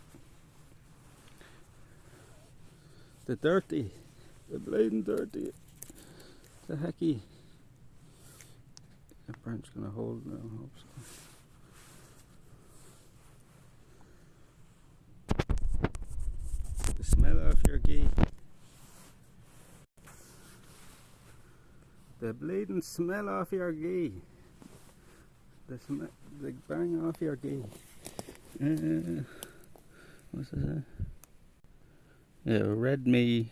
The dirty. The bleeding dirty. The hecky. That branch gonna hold now, I hope so. The smell of your ghee. The bleeding smell off your ghee. The bang off your ghee. What's this? Yeah, Redmi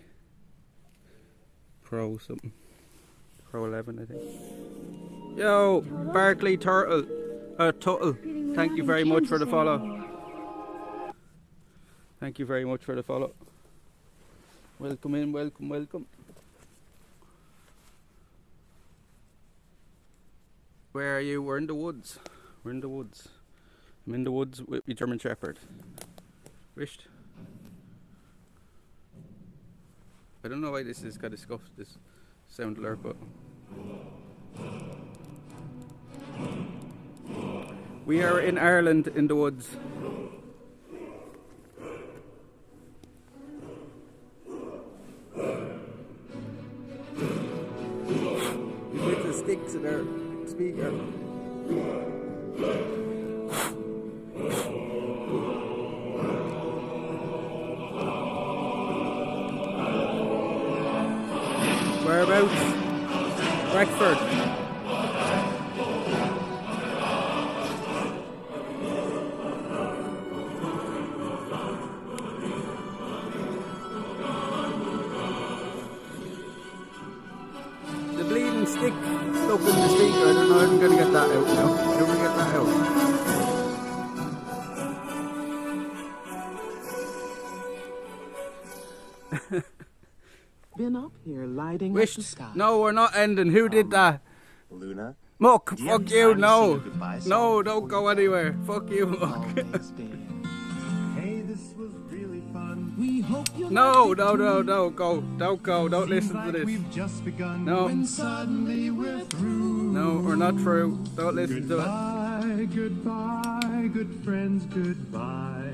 Pro something. Pro 11, I think. Yo, Barkley Tuttle. Thank you very much for the follow. Thank you very much for the follow. Welcome in, welcome, welcome. Where are you? We're in the woods. We're in the woods. I'm in the woods with my German Shepherd. Wished. I don't know why this is kind of scuffed, this sound alert, but we are in Ireland in the woods. With the sticks in our speaker. Whereabouts? Wexford. The bleeding stick stuck in the speaker. I don't know if I'm going to get that out now. How do we get that out? Been up here lighting Wished. up the sky. No, we're not ending. Who did that? Luna? Muck, Do you fuck have you, time to no. sing a goodbye song No, don't before go you anywhere. Fuck you, Muck. Hey, this was really fun. We hope you No, no, no, no, go. Don't go. Don't listen to this. We've just begun. No. When suddenly we're through. No, we're not through. Don't listen to it. Goodbye, Goodbye, goodbye, good friends, goodbye.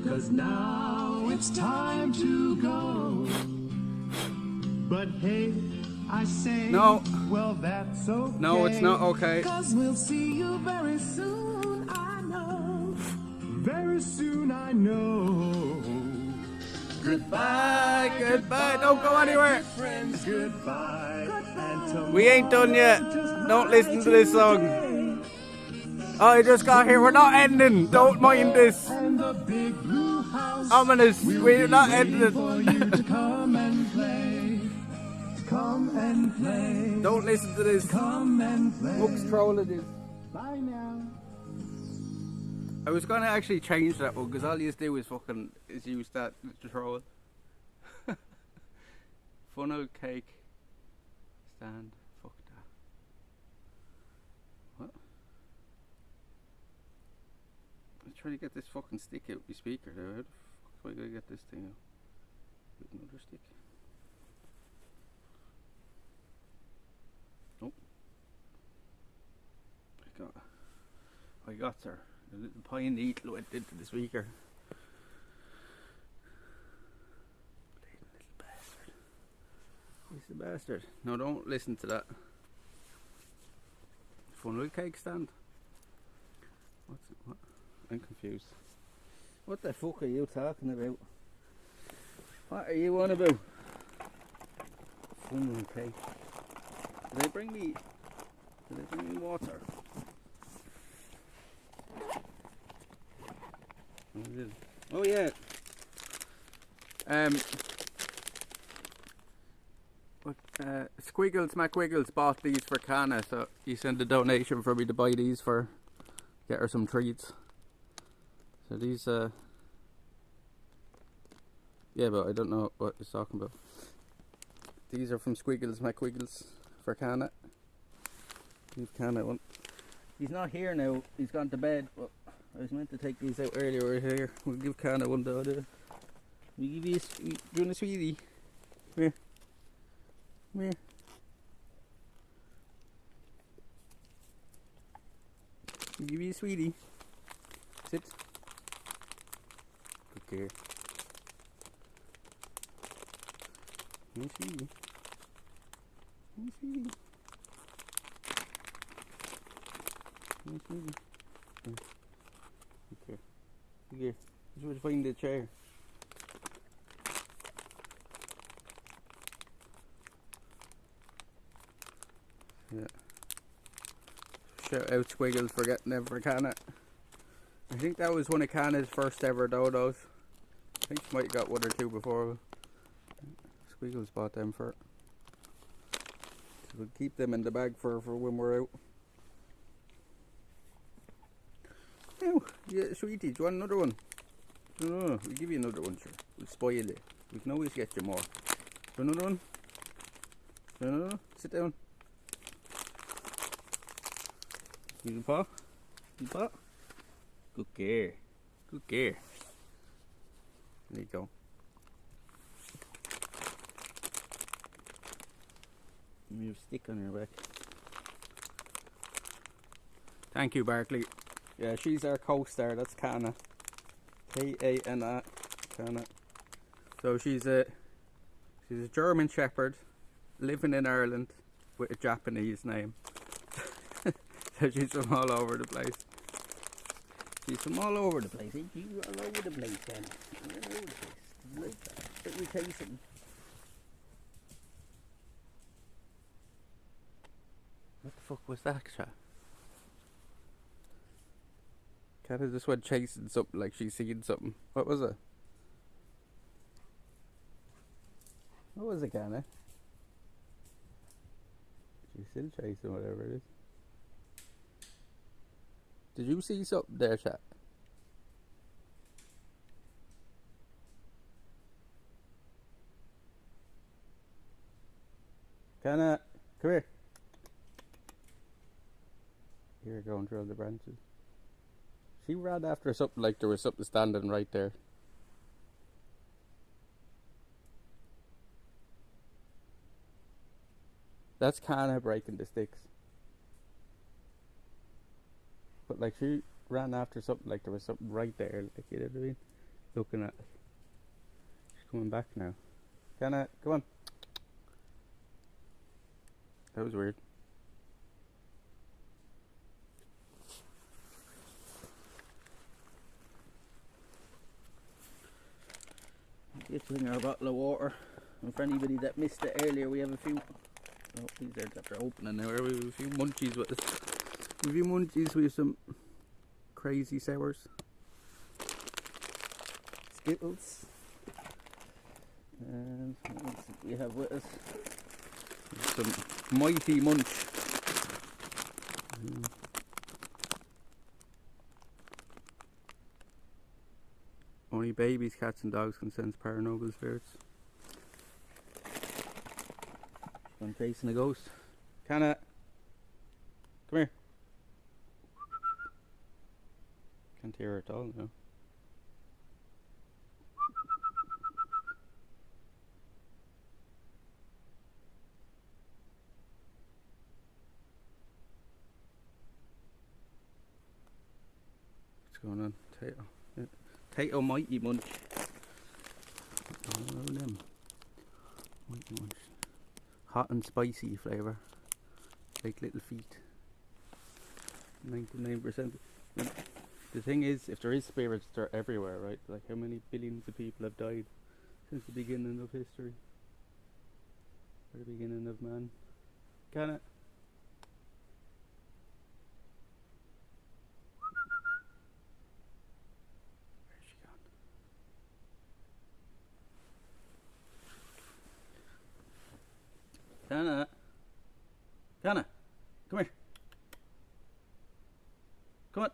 'Cause now it's time to go. But hey, I say, No. well, that's okay. No, it's not okay. 'Cause we'll see you very soon, I know. Very soon, I know. Goodbye, goodbye. Don't go anywhere. Friends, goodbye. And We ain't done yet. Don't listen to this song. Oh, I just got here. We're not ending. Don't mind this. and the big blue house. Ominous. We're not ending. For you to come and play. Come and play. Don't listen to this. Come and play. Muck's trolling this. Bye now. I was gonna actually change that one because all you do is use that to troll. Funnel cake stand. Fuck that. What? I'm trying to get this fucking stick out my speaker there. How the fuck am I gonna get this thing out? With another stick. Nope. I got her. A little pine needle went into the speaker. Bleeding little bastard. He's the bastard. No, don't listen to that. Funnel cake stand? What? I'm confused. What the fuck are you talking about? What are you on about? Funnel cake. Did they bring me water? Oh yeah. Squiggles McWiggles bought these for KANA, so he sent a donation for me to buy these for get her some treats. So these yeah, but I don't know what he's talking about. These are from Squiggles McWiggles for KANA. Leave KANA one. He's not here now, he's gone to bed, but I was meant to take these out earlier here. We'll give KANA one to other. We give you do you want a sweetie? Come here. Come here. We'll give you a sweetie. Sit. Good girl. Come here, sweetie. Come here, sweetie. Come here, sweetie. Okay. Here. Just want to find the chair. Yeah. Shout out Squiggles for getting them for KANA. I think that was one of KANA's first ever dodos. I think she might have got one or two before. Squiggles bought them for it. So we'll keep them in the bag for when we're out. Oh, yeah, sweetie, do you want another one? No, we'll give you another one, sure. We'll spoil it. We can always get you more. Do you want another one? No, sit down. Give your paw. Give your paw. Good girl. Good girl. There you go. You have a stick on your back. Thank you, Barkley. Yeah, she's our co-star. That's KANA. K-A-N-A. KANA. So she's a German Shepherd living in Ireland with a Japanese name. So she's from all over the place. She's from all over the place. Ain't you all over the place, then? All over the place. Like that. Let me tell you something. What the fuck was that, chat? KANA just went chasing something like she's seen something. What was it? What was it, KANA? She's still chasing whatever it is. Did you see something there, chat? KANA, come here. Here, go and drill the branches. She ran after something like there was something standing right there. That's KANA breaking the sticks. But like she ran after something, like there was something right there, like, you know what I mean? Looking at it. She's coming back now. Kana, come on. That was weird. Let's bring our bottle of water. And for anybody that missed it earlier, we have a few. Oh, these are after opening now. We have a few munchies with us. We have a few munchies. We have some crazy sours, Skittles, and what else do we have with us? Some Mighty Munch. Only babies, cats and dogs can sense paranormal spirits. I'm facing a ghost. Kana, come here. Can't hear her at all now. What's going on? Tato. Yeah. Tato Mighty Munch. Oh, them. Mighty Munch. Hot and spicy flavour. Like little feet. 99%. The thing is, if there is spirits, they're everywhere, right? Like, how many billions of people have died since the beginning of history? Or the beginning of man? Kana. Where's she gone? Kana. Kana. Come here. Come on.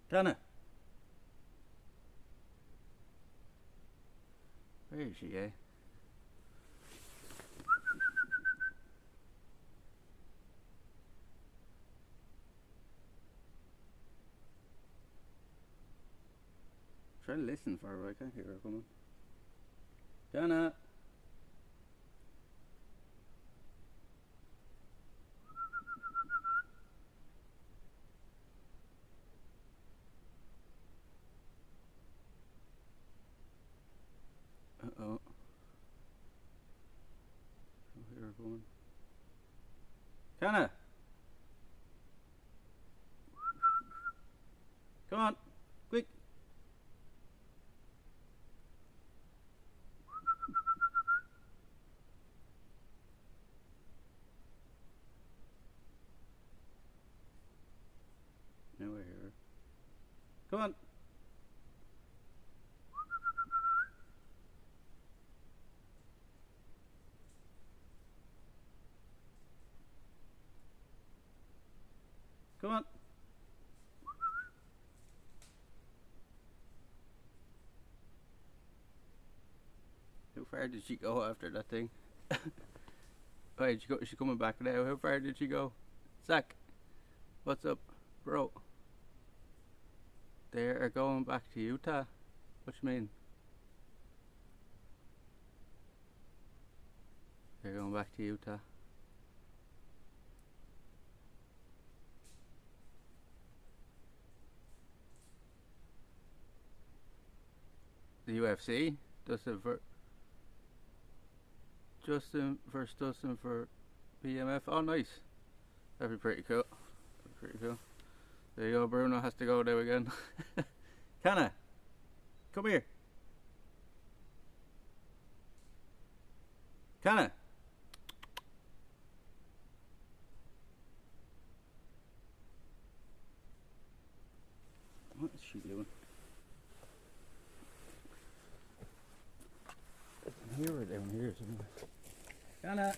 Kana. Where is she, eh? Try to listen for her, I can't hear her coming. Kana. Uh-oh. I hear her coming. Kana! Come on! Quick! Now I hear her. Come on! Come on! How far did she go after that thing? Wait, she's coming back now. How far did she go? Zach, what's up, bro? They are going back to Utah? What you mean? They're going back to Utah. The UFC? Justin versus Dustin for BMF. Oh, nice. That'd be pretty cool. Pretty cool. There you go. Bruno has to go there again. Kana, come here. Kana. What is she doing? I can hear her down here somewhere. Kana.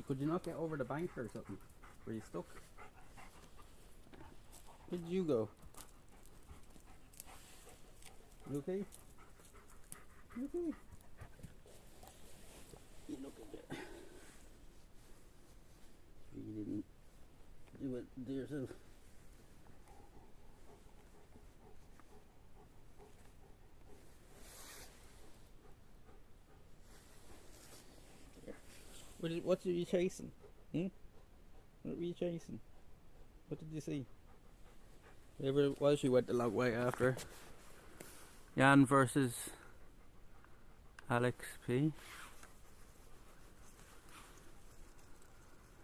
Could you not get over the bank or something? Were you stuck? Where did you go? You okay? You okay? You look at there. You didn't do it to yourself. What were you chasing? Hmm? What were you chasing? What did you see? Whoever it was, she went the long way after. Jan versus Alex P.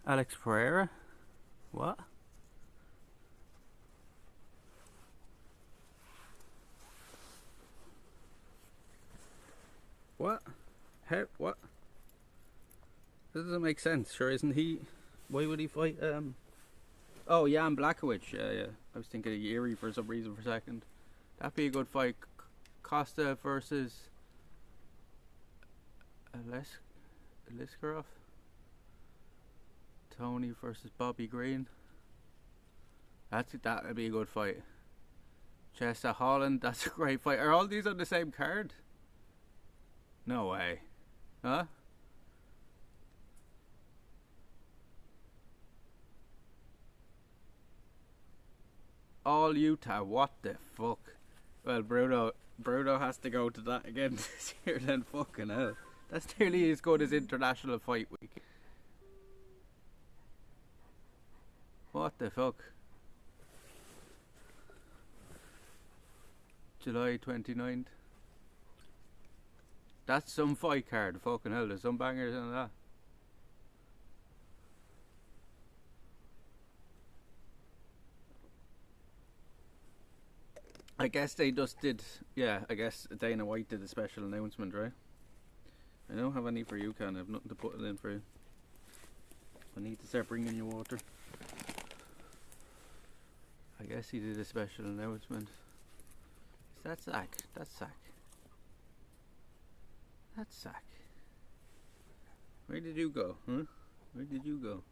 Alex Pereira? What? What? How? What? That doesn't make sense. Sure, isn't he? Why would he fight? Oh, Jan Blachowicz. Yeah. I was thinking of Yuri for some reason for a second. That'd be a good fight. Costa versus Aliskarov. Tony versus Bobby Green. That'd be a good fight. Chester Holland. That's a great fight. Are all these on the same card? No way. Huh? All Utah, what the fuck? Well, Bruno has to go to that again this year then, fucking hell. That's nearly as good as International Fight Week. What the fuck? July 29th. That's some fight card, fucking hell, there's some bangers in that. I guess they just did, yeah, I guess Dana White did a special announcement, right? I don't have any for you, Can. I have nothing to put it in for you. I need to start bringing you water. I guess he did a special announcement. Is that Zach? That's Zach. That's Zach. Where did you go, huh? Where did you go?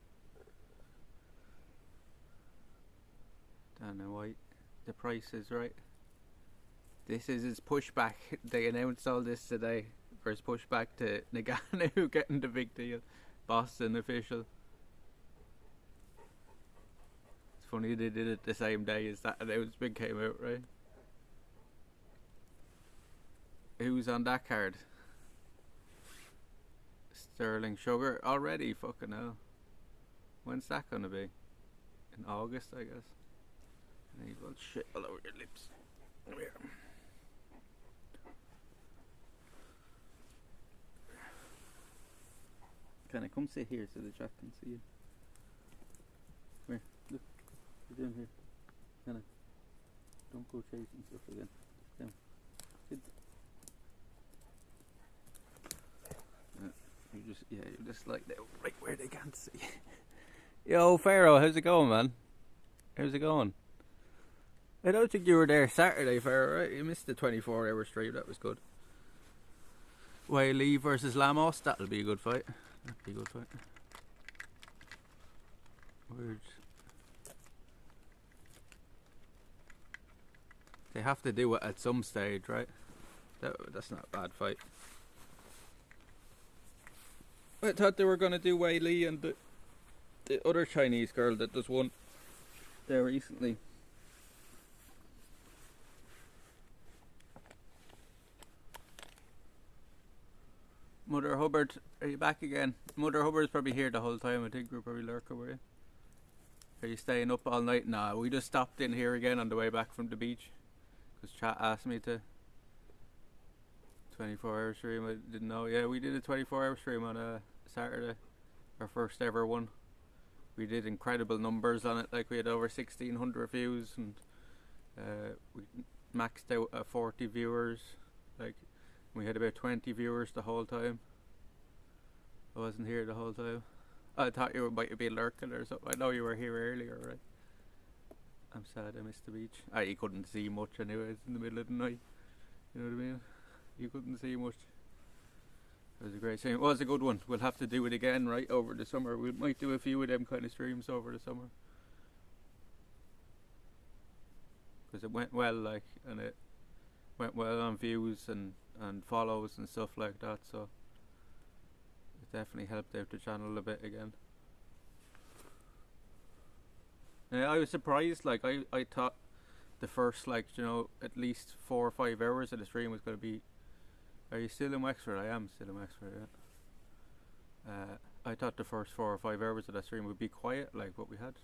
Dana White. The price is right. This is his pushback. They announced all this today. First pushback to Nagano getting the big deal. Boston official. It's funny they did it the same day as that announcement came out, right? Who's on that card? Sterling Sugar already, fucking hell. When's that gonna be? In August, I guess. I need one shit all over your lips. Come here. Can I come sit here so the chat can see you? Come here, look, what are you doing here? Can I? Don't go chasing stuff again. Down. Sit. You just like that, right where they can't see. Yo, Pharaoh, how's it going, man? How's it going? I don't think you were there Saturday, Pharaoh, right? You missed the 24-hour stream, that was good. Wei Lee versus Lamos, that'll be a good fight. That'll be a good fight. Words. They have to do it at some stage, right? That's not a bad fight. I thought they were going to do Wei Lee and the other Chinese girl that just won there recently. Mother Hubbard, are you back again? Mother Hubbard's probably here the whole time. I think we're probably lurking, were you? Are you staying up all night? Nah, we just stopped in here again on the way back from the beach. Because chat asked me to. 24-hour stream, I didn't know. Yeah, we did a 24-hour stream on a Saturday. Our first ever one. We did incredible numbers on it. Like, we had over 1,600 views. And we maxed out at 40 viewers. Like, we had about 20 viewers the whole time. I wasn't here the whole time. I thought you might be lurking or something. I know you were here earlier, right? I'm sad I missed the beach. You couldn't see much anyways in the middle of the night. You know what I mean? You couldn't see much. It was a great stream. It was a good one. We'll have to do it again right over the summer. We might do a few of them kind of streams over the summer. Because it went well, like, and it went well on views and follows and stuff like that, so it definitely helped out the channel a bit again. I was surprised, like, I thought the first, like, you know, at least 4 or 5 hours of the stream was going to be... Are you still in Wexford? I am still in Wexford, yeah. I thought the first 4 or 5 hours of that stream would be quiet, like what we had.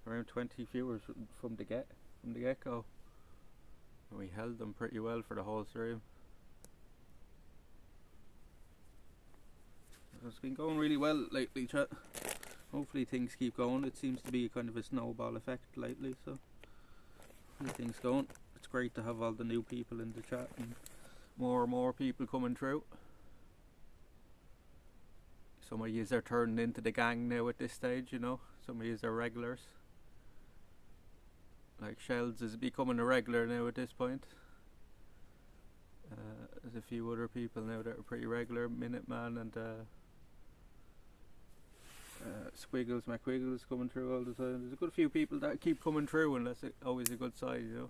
Around 20 viewers from the get-go. And we held them pretty well for the whole stream. It's been going really well lately, chat. Hopefully things keep going. It seems to be kind of a snowball effect lately, so things going. It's great to have all the new people in the chat and more and more people coming through. Some of yous are turning into the gang now at this stage, you know. Some of yous are regulars. Like Shells is becoming a regular now at this point. There's a few other people now that are pretty regular. Minuteman and Squiggles McQuiggles coming through all the time. There's a good few people that keep coming through, and that's always a good sign, you know.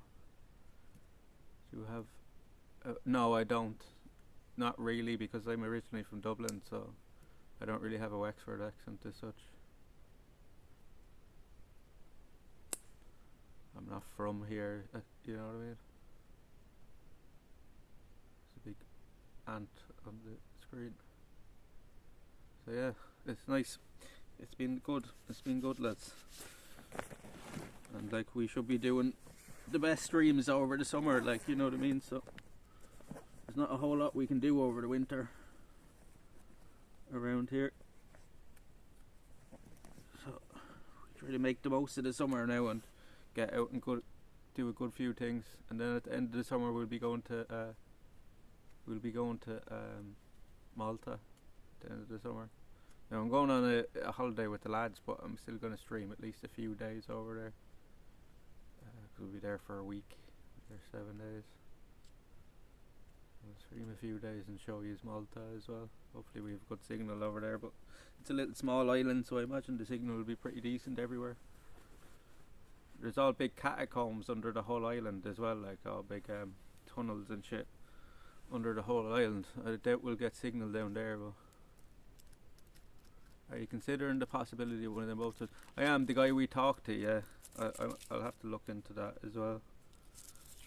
Do you have... no, I don't. Not really, because I'm originally from Dublin, so I don't really have a Wexford accent as such. I'm not from here, you know what I mean? There's a big ant on the screen. So yeah, it's nice. It's been good. It's been good, lads. And like, we should be doing the best streams over the summer, like, you know what I mean? So there's not a whole lot we can do over the winter around here. So we try to make the most of the summer now and get out and do a good few things. And then at the end of the summer we'll be going to Malta at the end of the summer. Now I'm going on a holiday with the lads, but I'm still going to stream at least a few days over there. Cause we'll be there for a week. We're there 7 days. I'll stream a few days and show you Malta as well. Hopefully we have good signal over there, but it's a little small island, so I imagine the signal will be pretty decent everywhere. There's all big catacombs under the whole island as well, like all big tunnels and shit under the whole island. I doubt we'll get signal down there, but are you considering the possibility of one of them both? I am the guy we talked to, yeah. I'll have to look into that as well.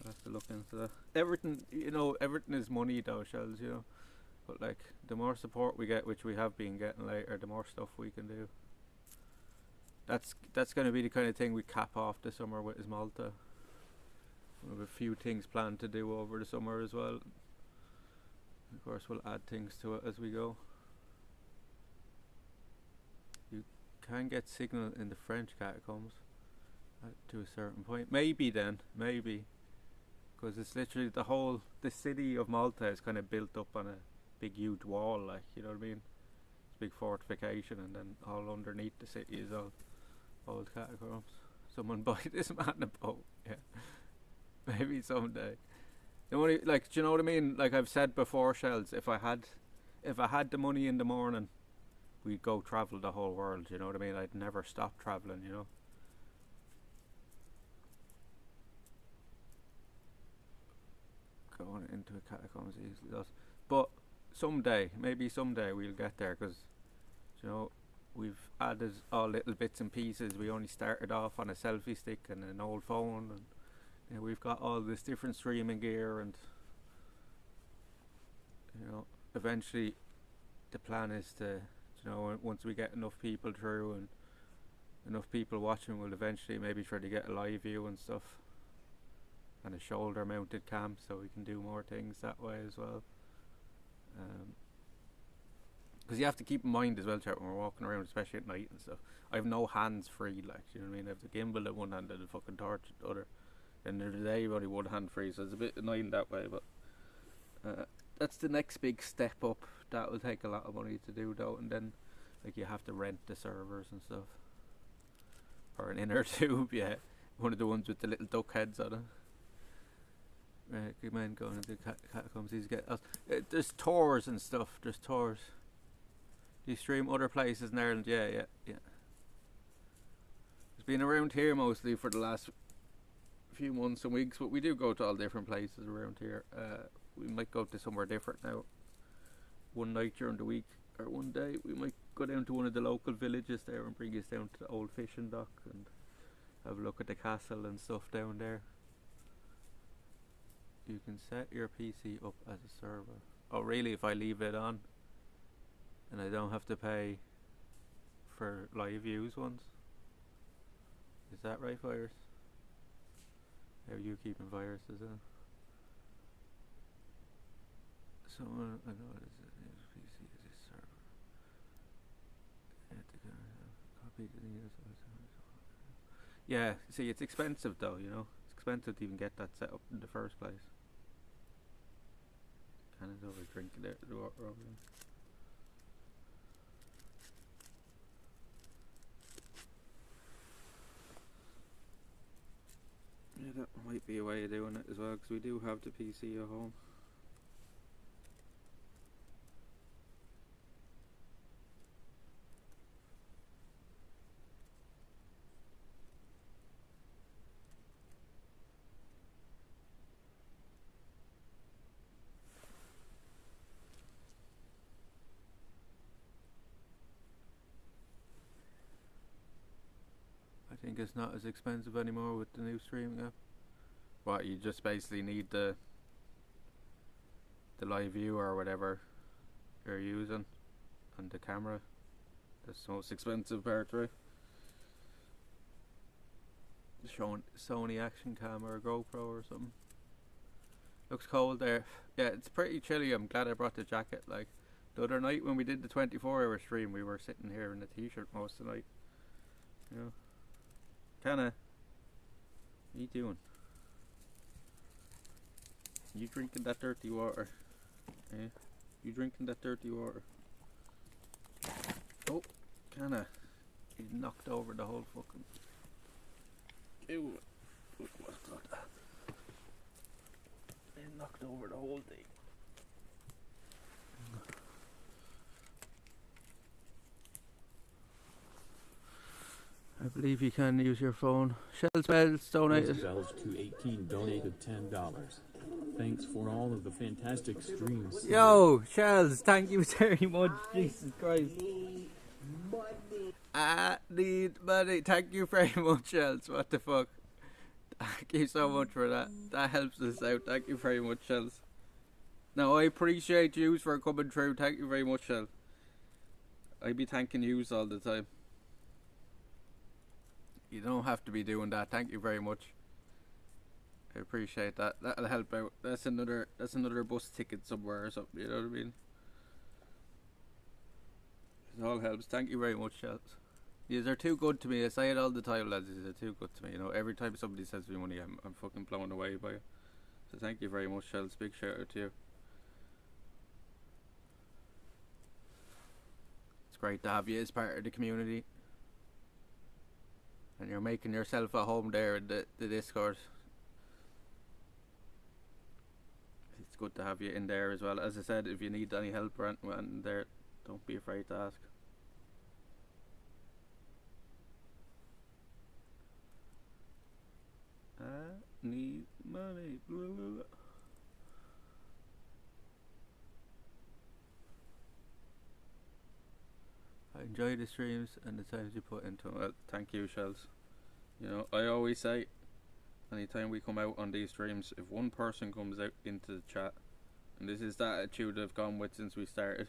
I'll have to look into that. Everything, you know, everything is money though, Shells, you know. But like, the more support we get, which we have been getting later, the more stuff we can do. That's going to be the kind of thing we cap off the summer with, is Malta. We have a few things planned to do over the summer as well. Of course, we'll add things to it as we go. You can get signal in the French catacombs to a certain point. Maybe then, maybe. Because it's literally the city of Malta is kind of built up on a big huge wall, like, you know what I mean? It's a big fortification, and then all underneath the city is all old catacombs. Someone buy this man a boat, yeah. Maybe someday. The money, like, do you know what I mean? Like I've said before, Shells, if I had the money in the morning, we'd go travel the whole world, you know what I mean? I'd never stop travelling, you know? Going into a catacombs easily does. But someday, maybe someday we'll get there, because, you know, we've added all little bits and pieces. We only started off on a selfie stick and an old phone, and you know, we've got all this different streaming gear, and you know, eventually the plan is to, you know, once we get enough people through and enough people watching, we'll eventually maybe try to get a live view and stuff, and a shoulder mounted cam, so we can do more things that way as well. Because you have to keep in mind as well, chat, when we're walking around, especially at night and stuff, I have no hands free, like, you know what I mean? I have the gimbal in one hand and the fucking torch in the other. And the other day only one hand free, so it's a bit annoying that way, but that's the next big step up. That will take a lot of money to do though, and then like you have to rent the servers and stuff. Or an inner tube, yeah. One of the ones with the little duck heads on it. recommend going into catacombs. These get there's tours and stuff. There's tours. Do you stream other places in Ireland? Yeah. It's been around here mostly for the last few months and weeks, but we do go to all different places around here. We might go to somewhere different now. One night during the week, or one day, we might go down to one of the local villages there and bring us down to the old fishing dock and have a look at the castle and stuff down there. You can set your PC up as a server. Oh really, if I leave it on? And I don't have to pay for live views ones? Is that right, Virus? How are you keeping viruses in? So I know it is PC as a server. Copy the yeah, see, it's expensive though, you know. It's expensive to even get that set up in the first place. Canada's over drinking there, the water over there. Yeah, that might be a way of doing it as well, because we do have the PC at home. I think it's not as expensive anymore with the new streaming app. What, you just basically need the live view or whatever you're using and the camera. That's the most expensive part, right? Showing Sony action camera or GoPro or something. Looks cold there. Yeah, it's pretty chilly. I'm glad I brought the jacket. Like the other night when we did the 24-hour stream, we were sitting here in a t-shirt most of the night. You know. KANA, what are you doing? You drinking that dirty water? Eh? You drinking that dirty water? Oh, KANA, he knocked over the whole fucking. Ew, what's that? He knocked over the whole thing. I believe you can use your phone. Shells Bells donated. Bells 218 donated $10. Thanks for all of the fantastic streams. Yo, Shells, thank you very much. Jesus Christ. I need money. Thank you very much, Shells. What the fuck? Thank you so much for that. That helps us out. Thank you very much, Shells. No, I appreciate you for coming through. Thank you very much, Shell. I be thanking yous all the time. You don't have to be doing that. Thank you very much. I appreciate that. That'll help out. That's another bus ticket somewhere or something. You know what I mean? It all helps. Thank you very much, Shells. These are too good to me. I say it all the time, lads. These are too good to me. You know, every time somebody sends me money, I'm fucking blown away by it. So thank you very much, Shells. Big shout out to you. It's great to have you as part of the community. And you're making yourself at home there in the Discord. It's good to have you in there as well. As I said, if you need any help or anything there, don't be afraid to ask. I need money. Blah, blah, blah. I enjoy the streams and the times you put into them. Well, thank you, Shells. You know, I always say, anytime we come out on these streams, if one person comes out into the chat, and this is the attitude I've gone with since we started,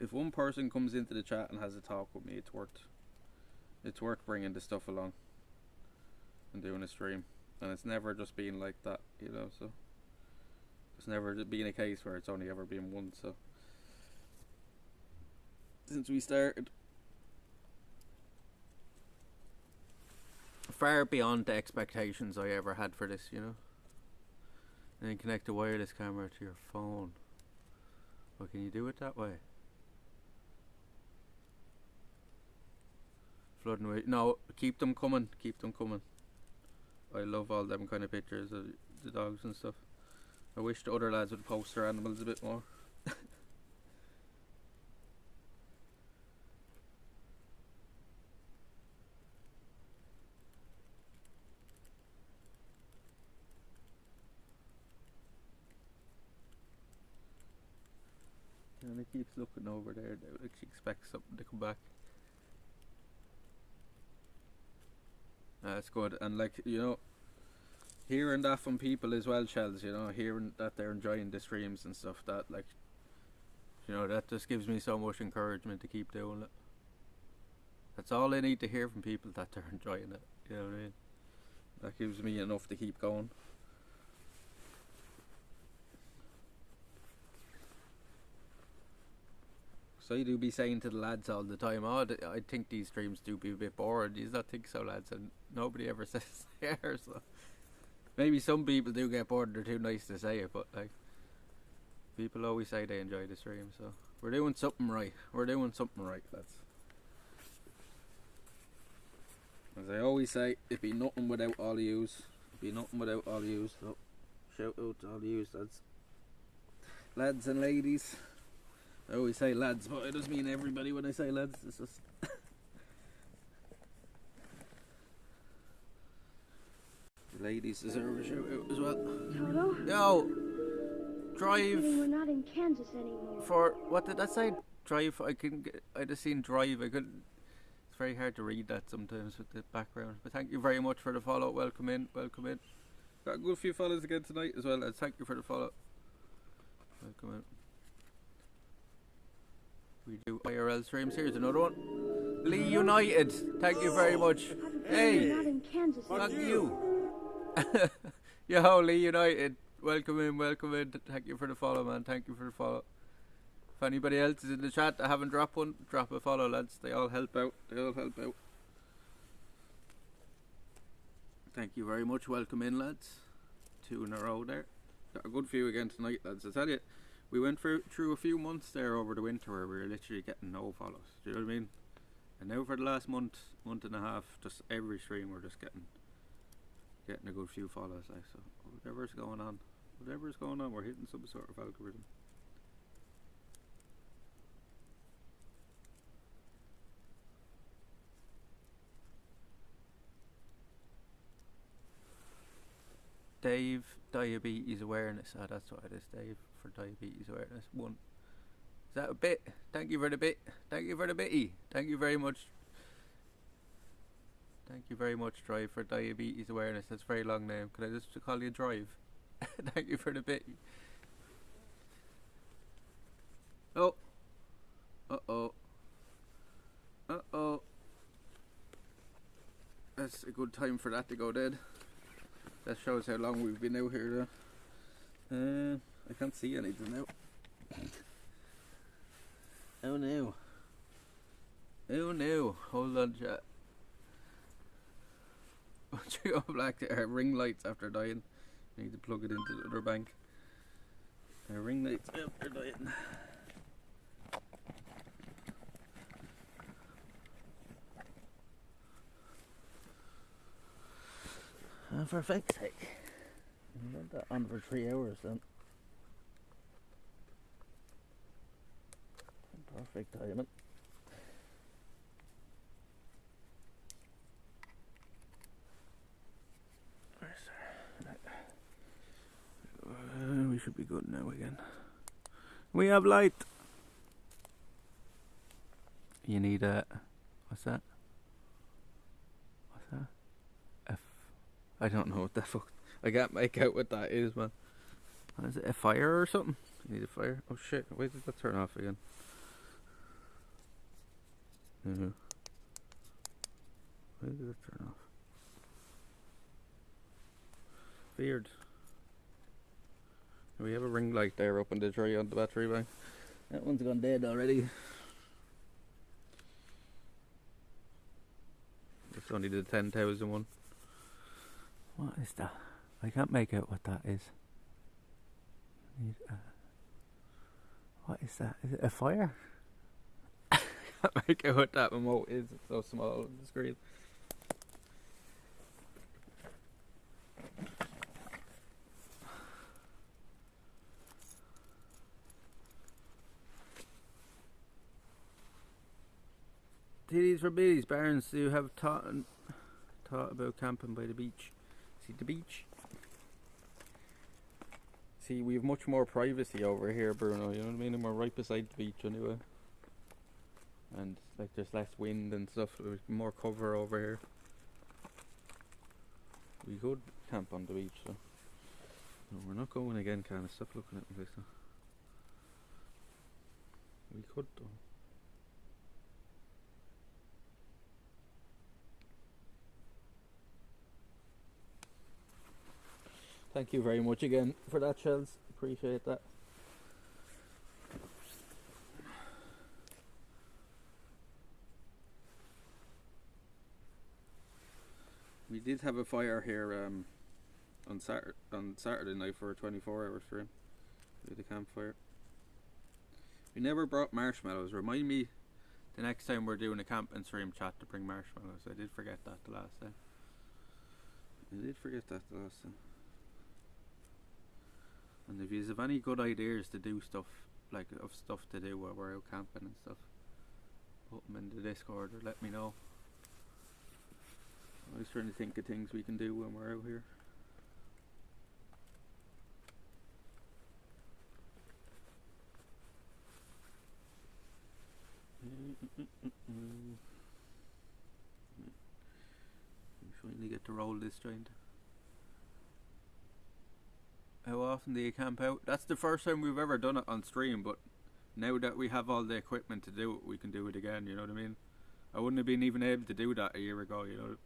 if one person comes into the chat and has a talk with me, it's worth bringing the stuff along and doing a stream. And it's never just been like that, you know, so it's never been a case where it's only ever been one. So since we started, far beyond the expectations I ever had for this, you know. And then connect a wireless camera to your phone. Well, can you do it that way? Flooding away. No, keep them coming. Keep them coming. I love all them kind of pictures of the dogs and stuff. I wish the other lads would post their animals a bit more. And he keeps looking over there, like she expects something to come back. That's good, and like, you know, hearing that from people as well, Shells, you know, hearing that they're enjoying the streams and stuff, that, like, you know, that just gives me so much encouragement to keep doing it. That's all I need to hear from people, that they're enjoying it, you know what I mean? That gives me enough to keep going. So I do be saying to the lads all the time, oh, I think these streams do be a bit boring. You don't think so, lads? And nobody ever says they are, so maybe some people do get bored, they're too nice to say it, but like, people always say they enjoy the stream, so we're doing something right. We're doing something right, lads. As I always say, it'd be nothing without all yous. It'd be nothing without all yous. So shout out to all yous, lads. Lads and ladies. I always say lads, but it doesn't mean everybody when I say lads. It's just the ladies deserve a shout out as well. Toto? Yo! Drive. We're not in Kansas anymore. For what did that say? Drive. I just seen drive. I couldn't. It's very hard to read that sometimes with the background. But thank you very much for the follow. Welcome in. Welcome in. Got a good few follows again tonight as well. Lads. Thank you for the follow. Welcome in. We do IRL streams. Here's another one. Lee United. Thank you very much. Hey. We're not in Kansas Fuck anymore. you. Yo, Lee United. Welcome in, welcome in. Thank you for the follow, man. Thank you for the follow. If anybody else is in the chat that haven't dropped one, drop a follow, lads. They all help out. They all help out. Thank you very much. Welcome in, lads. 2 in a row there. Got a good few again tonight, lads. I tell you, we went through a few months there over the winter where we were literally getting no follows. Do you know what I mean? And now for the last month and a half, just every stream we're just getting a good few follows. Like, so whatever's going on, we're hitting some sort of algorithm. Dave, diabetes awareness. Ah, that's what it is, Dave, for diabetes awareness. 1. Is that a bit? Thank you for the bit. Thank you for the bitty. Thank you very much. Thank you very much, Drive, for diabetes awareness. That's a very long name. Can I just call you Drive? Thank you for the bitty. Oh. Uh-oh. Uh-oh. That's a good time for that to go dead. That shows how long we've been out here though. I can't see anything now. Oh no. Oh no. Hold on, chat. Once you go black, ring lights after dying. I need to plug it into the other bank. Ring lights after dying. For fuck's sake. I had that on for 3 hours then. Perfect timing. We should be good now again. We have light. You need a... What's that? What's that? I don't know what the fuck. I can't make out what that is, man. Is it a fire or something? You need a fire? Oh shit, why did that turn off again? Why did it turn off? Weird. We have a ring light there up in the tray on the battery bank. That one's gone dead already. It's only the 10,000 one. What is that? I can't make out what that is. What is that? Is it a fire? I can't make out what that remote is. It's so small on the screen. Titties for Billy's Barons, do you have thought about camping by the beach? See the beach? See, we have much more privacy over here, Bruno, you know what I mean? And we're right beside the beach anyway. And like there's less wind and stuff, there's more cover over here. We could camp on the beach, so. No, we're not going again, Kana. Stop looking at me like that. We could though. Thank you very much again for that, Shells. Appreciate that. We did have a fire here on Saturday night for a 24-hour stream. We did a campfire. We never brought marshmallows. Remind me the next time we're doing a camping stream chat to bring marshmallows. I did forget that the last time. And if you have any good ideas to do stuff, like of stuff to do while we're out camping and stuff, put them in the Discord or let me know. I was trying to think of things we can do when we're out here. We finally get to roll this joint. How often do you camp out? That's the first time we've ever done it on stream, but now that we have all the equipment to do it, we can do it again, you know what I mean? I wouldn't have been even able to do that a year ago, you know.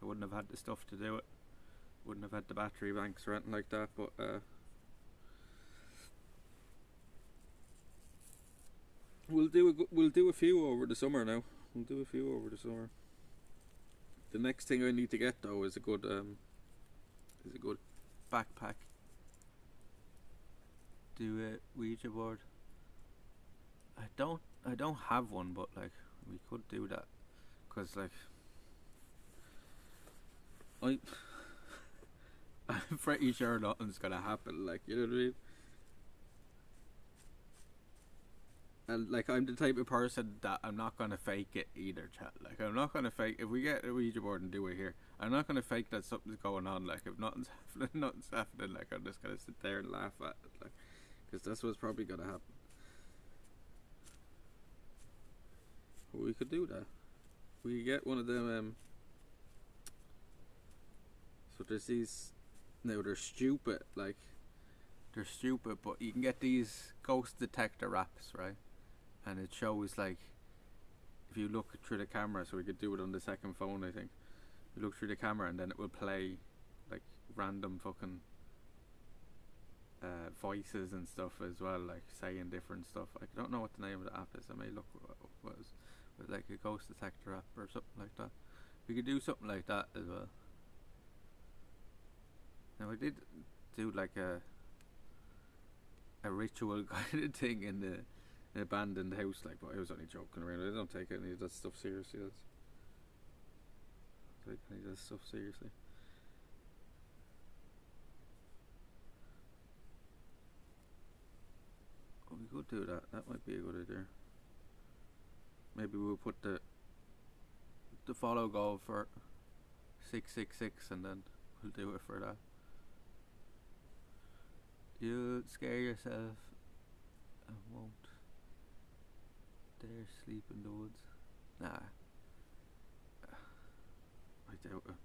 I wouldn't have had the stuff to do it. Wouldn't have had the battery banks or anything like that, but we'll do a few over the summer now. The next thing I need to get though is a good backpack. Do a Ouija board. I don't have one, but like we could do that, cause like I'm pretty sure nothing's gonna happen. Like, you know what I mean? And like I'm the type of person that I'm not gonna fake it either, chat. Like I'm not gonna fake if we get a Ouija board and do it here. I'm not gonna fake that something's going on. Like if nothing's happening, like I'm just gonna sit there and laugh at it, like, because that's what's probably gonna happen. Well, we could do that. We could get one of them. So there's these. Now they're stupid. Like they're stupid, but you can get these ghost detector apps, right? And it shows like if you look through the camera, so we could do it on the second phone, I think. You look through the camera and then it will play like random fucking voices and stuff as well, like saying different stuff. I don't know what the name of the app is. I may look what was with like a ghost detector app or something like that. We could do something like that as well. Now I did do like a ritual kind of thing in the abandoned house, like, but I was only joking around. I don't take any of that stuff seriously. Oh, we could do that. That might be a good idea. Maybe we'll put the follow goal for 666 and then we'll do it for that. You'll scare yourself and won't dare sleep in the woods. Nah, I doubt it.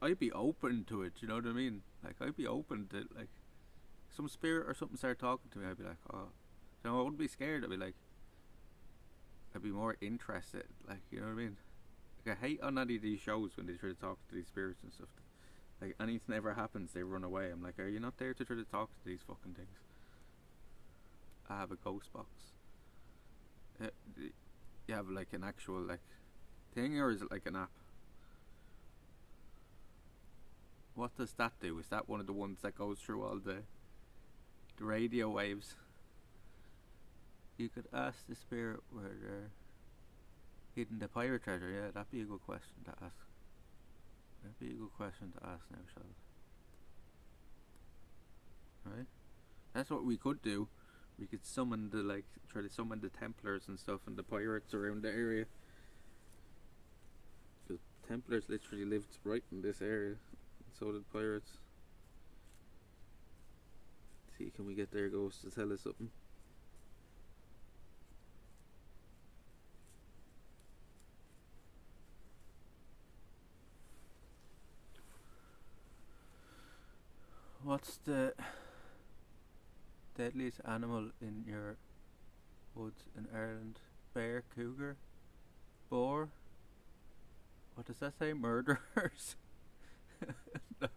I'd be open to it, you know what I mean? Like I'd be open to like some spirit or something start talking to me. I'd be like, oh, you know, I wouldn't be scared. I'd be more interested. Like, you know what I mean? Like I hate on any of these shows when they try to talk to these spirits and stuff. Like anything ever happens, they run away. I'm like, are you not there to try to talk to these fucking things? I have a ghost box. You have like an actual like thing, or is it like an app? What does that do? Is that one of the ones that goes through all the radio waves? You could ask the spirit where they're hidden the pirate treasure. Yeah, that'd be a good question to ask. That'd be a good question to ask now, Charlotte. Right? That's what we could do. We could summon try to summon the Templars and stuff and the pirates around the area. Templars literally lived right in this area. So did pirates. See, can we get their ghost to tell us something? What's the deadliest animal in your woods in Ireland? Bear, cougar, boar? What does that say? Murderers? No.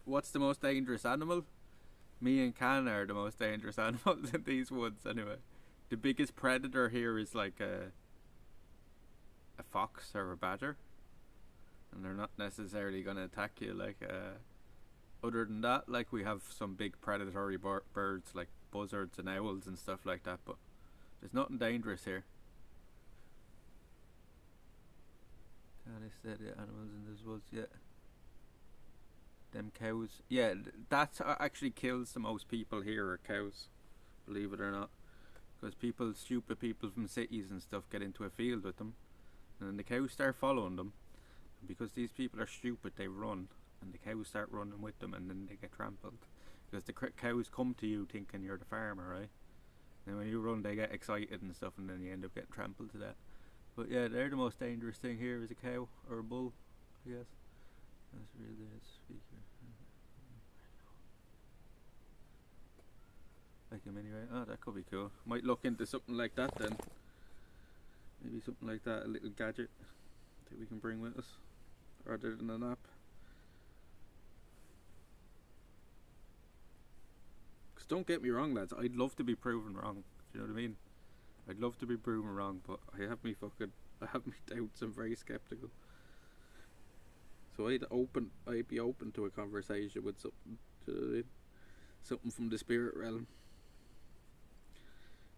What's the most dangerous animal? Me and KANA are the most dangerous animals in these woods anyway. The biggest predator here is like a fox or a badger. And they're not necessarily going to attack you like other than that, like we have some big predatory birds like buzzards and owls and stuff like that, but there's nothing dangerous here. Can't I say the animals in this woods yet? Them cows, yeah, that's actually kills the most people here are cows, believe it or not, because stupid people from cities and stuff get into a field with them, and then the cows start following them. Because these people are stupid, they run, and the cows start running with them, and then they get trampled. Because the cows come to you thinking you're the farmer, right? And when you run, they get excited and stuff, and then you end up getting trampled to death. But yeah, they're the most dangerous thing here is a cow or a bull, I guess. That's really the speaker. Like him anyway. Oh, that could be cool. Might look into something like that then. Maybe something like that, a little gadget that we can bring with us. Rather than an app. Because don't get me wrong, lads, I'd love to be proven wrong. Do you know what I mean? I'd love to be proven wrong, but I have me doubts. I'm very skeptical. So I'd be open to a conversation with something, do you know what I mean? Something from the spirit realm,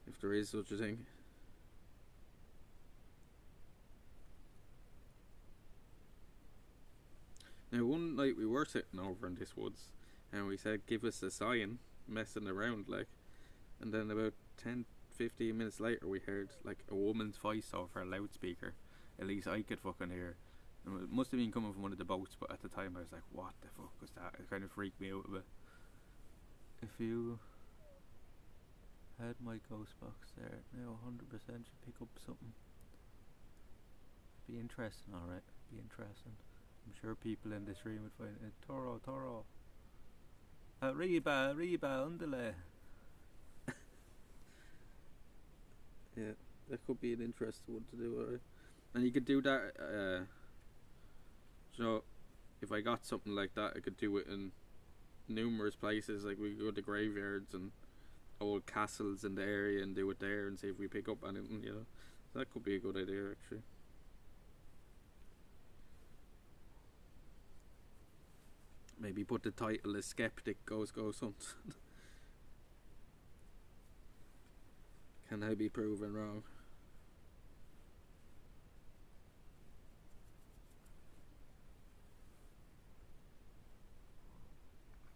if there is such a thing. Now one night we were sitting over in this woods and we said give us a sign, messing around like, and then about 10-15 minutes later we heard like a woman's voice over a loudspeaker. At least I could fucking hear. And it must have been coming from one of the boats, but at the time I was like, what the fuck was that? It kind of freaked me out a bit. If you had my ghost box there now, 100% should pick up something. Be interesting, alright, be interesting. I'm sure people in this room would find it. Toro. Arriba, underlay. Yeah, that could be an interesting one to do, alright. And you could do that, you know, if I got something like that, I could do it in numerous places. Like we could go to graveyards and old castles in the area and do it there and see if we pick up anything, you know. So that could be a good idea, actually. Maybe put the title as Skeptic Goes Something. Can I be proven wrong?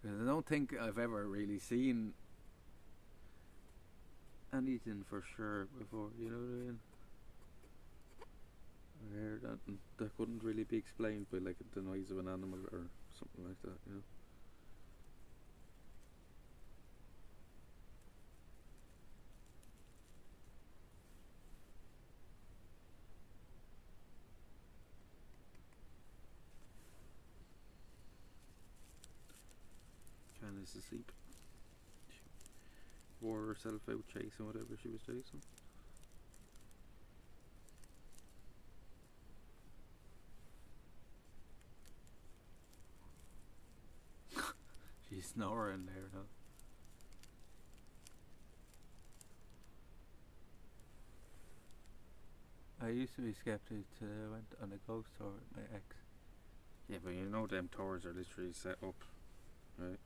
I don't think I've ever really seen anything for sure before, you know what I mean? I heard that and that couldn't really be explained by like the noise of an animal or something like that, you know. Candace is asleep. Wore herself out chasing whatever she was chasing. She's snoring there now. I used to be skeptic till I went on a ghost tour with my ex. Yeah, but you know them tours are literally set up, right?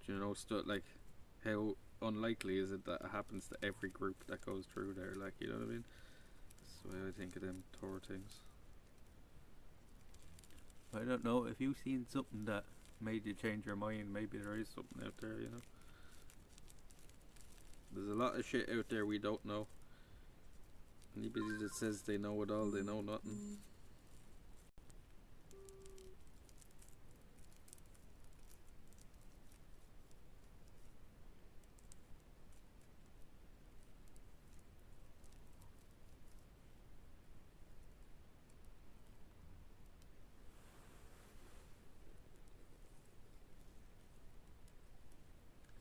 Do you know stuff like how unlikely is it that it happens to every group that goes through there? Like, you know what I mean? That's the way I think of them tour things. I don't know, if you've seen something that made you change your mind, maybe there is something out there, you know. There's a lot of shit out there we don't know. Anybody that says they know it all, they know nothing.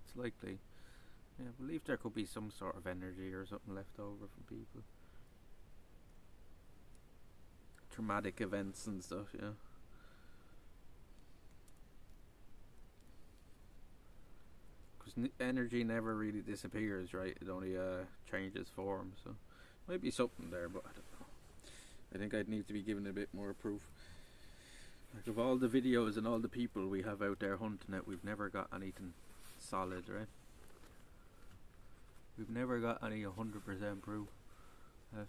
It's likely. Yeah, I believe there could be some sort of energy or something left over from people. Traumatic events and stuff, yeah. Because energy never really disappears, right? It only changes form, so might be something there, but I don't know. I think I'd need to be given a bit more proof. Like, of all the videos and all the people we have out there hunting it, we've never got anything solid, right? We've never got any 100% proof.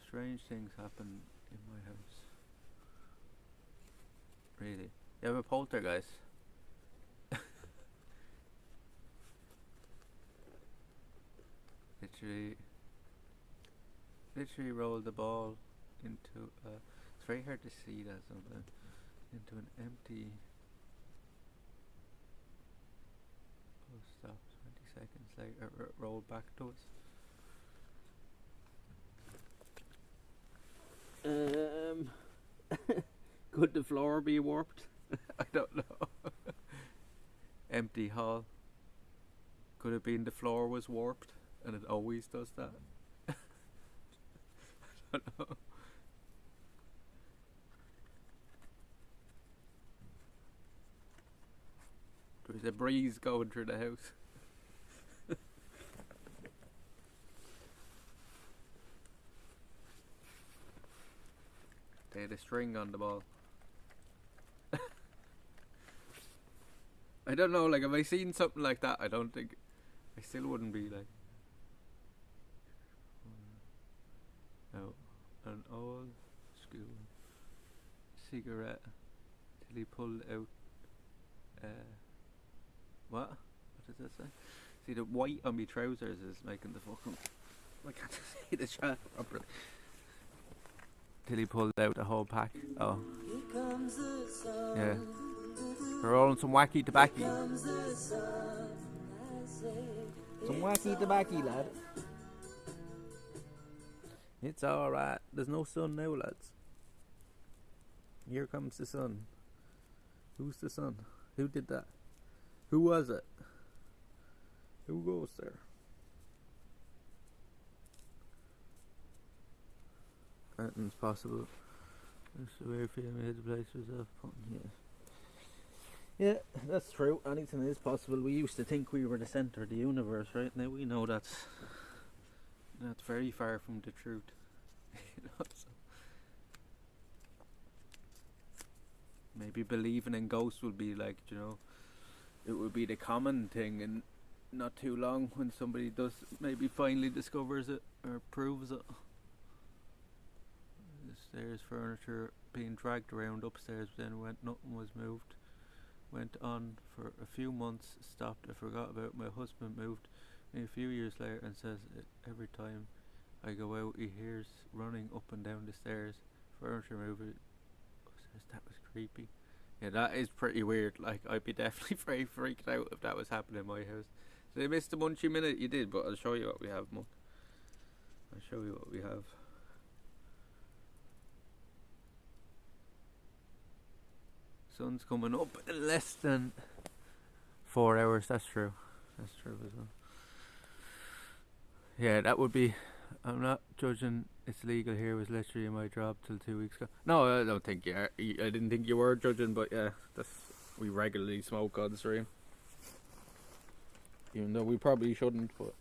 Strange things happen in my house. Really? You have a poltergeist? Literally rolled the ball into it's very hard to see that sometimes. Into an empty stop. 20 seconds later, it rolled back to us. Could the floor be warped? I don't know. Empty hall. Could it been the floor was warped and it always does that? I don't know. There's a breeze going through the house. They had a string on the ball. I don't know, like, if I seen something like that, I don't think, I still wouldn't be like, no, an old school cigarette till he pulled out, what does that say? See, the white on my trousers is making the fucking, I can't see the chat properly. Till he pulled out the whole pack. Oh. Yeah. We're rolling some wacky tobacco. Some wacky tobacco, lad. It's alright. There's no sun now, lads. Here comes the sun. Who's the sun? Who did that? Who was it? Who goes there? Anything's possible. That's the way feeling his place was up. Yeah, that's true. Anything is possible. We used to think we were the centre of the universe, right? Now we know that's very far from the truth. You know, so maybe believing in ghosts would be like, you know, it would be the common thing, and not too long when somebody does maybe finally discovers it or proves it. The stairs furniture being dragged around upstairs, then nothing was moved. Went on for a few months, stopped. I forgot about my husband. Moved me a few years later and says every time I go out he hears running up and down the stairs, furniture moving. Says that was creepy. Yeah, that is pretty weird. Like, I'd be definitely very freaked out if that was happening in my house. So I missed a munchy minute. You did, but I'll show you what we have, Monk. I'll show you what we have. Sun's coming up in less than 4 hours. That's true. That's true as well. Yeah, that would be. I'm not judging. It's legal here. Was literally my job till 2 weeks ago. No, I don't think you are. I didn't think you were judging, but yeah, we regularly smoke on stream. Even though we probably shouldn't, but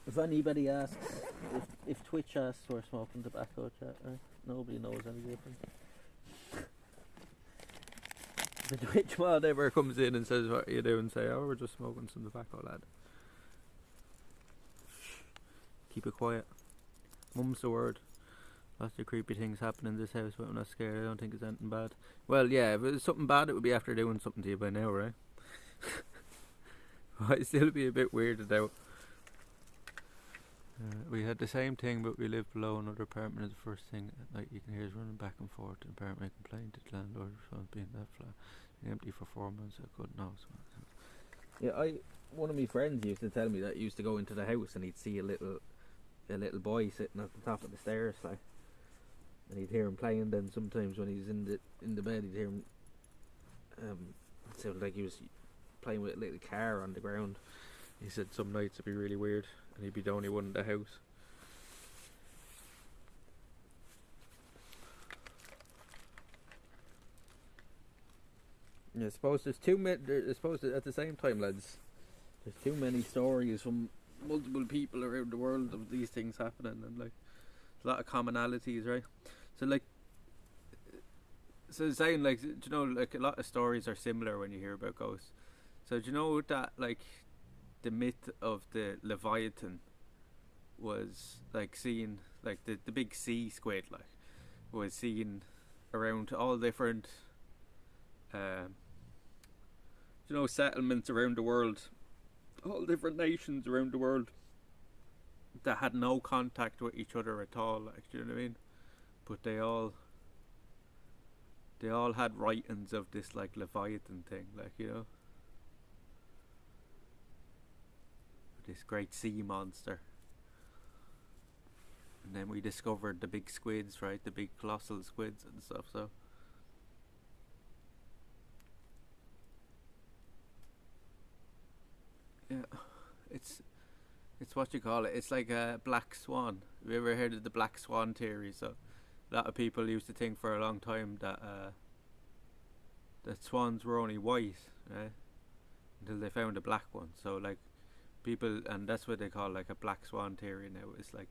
if anybody asks, if Twitch asks we're smoking tobacco, chat, right? Nobody knows any different. If a Twitch mod ever comes in and says, what are you doing? Say, oh, we're just smoking some tobacco, lad. Keep it quiet. Mum's the word. Lots of creepy things happen in this house, but I'm not scared. I don't think it's anything bad. Well, yeah, if it was something bad, it would be after doing something to you by now, right? I'd still be a bit weirded out. We had the same thing, but we lived below another apartment. The first thing at night you can hear is running back and forth to the apartment, complaining to the landlord for being that flat. Empty for 4 months. I couldn't know. Yeah, one of my friends used to tell me that he used to go into the house and he'd see a little boy sitting at the top of the stairs, like, and he'd hear him playing. Then sometimes when he's in the bed, he'd hear him. It sounded like he was playing with a little car on the ground. He said some nights it'd be really weird, and he'd be the only one in the house. Yeah, I suppose there's too many. I suppose at the same time, lads, there's too many stories from multiple people around the world of these things happening, and like a lot of commonalities, right? So saying, like, do you know, like, a lot of stories are similar when you hear about ghosts. So do you know that, like, the myth of the Leviathan was like seen, like the big sea squid, like, was seen around all different you know, settlements around the world, all different nations around the world that had no contact with each other at all, like, do you know what I mean? But they all had writings of this, like, Leviathan thing, like, you know, this great sea monster. And then we discovered the big squids, right? The big colossal squids and stuff, so yeah, it's what you call it. It's like a black swan. Have you ever heard of the black swan theory? So a lot of people used to think for a long time that that swans were only white, right? Until they found a black one. So, like, people, and that's what they call, like, a black swan theory now. It's like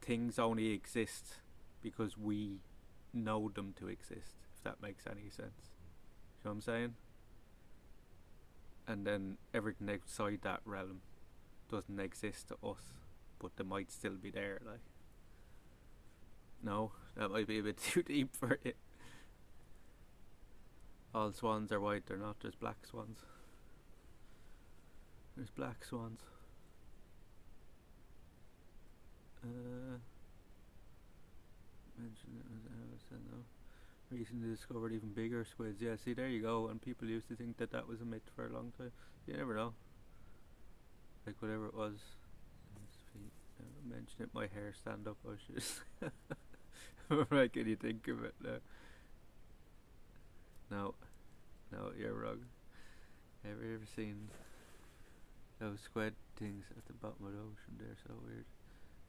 things only exist because we know them to exist, if that makes any sense. You know what I'm saying? And then everything outside that realm doesn't exist to us, but they might still be there, like. No, that might be a bit too deep for it. All swans are white, they're not, there's black swans. There's black swans. Mention it as I said, no. Recently discovered even bigger squids. Yeah, see, there you go. And people used to think that that was a myth for a long time. You never know. Like, whatever it was. Mention it, my hair stand up. I should. Right, can you think of it now? No, you're wrong. Have you ever seen those squid things at the bottom of the ocean? They're so weird.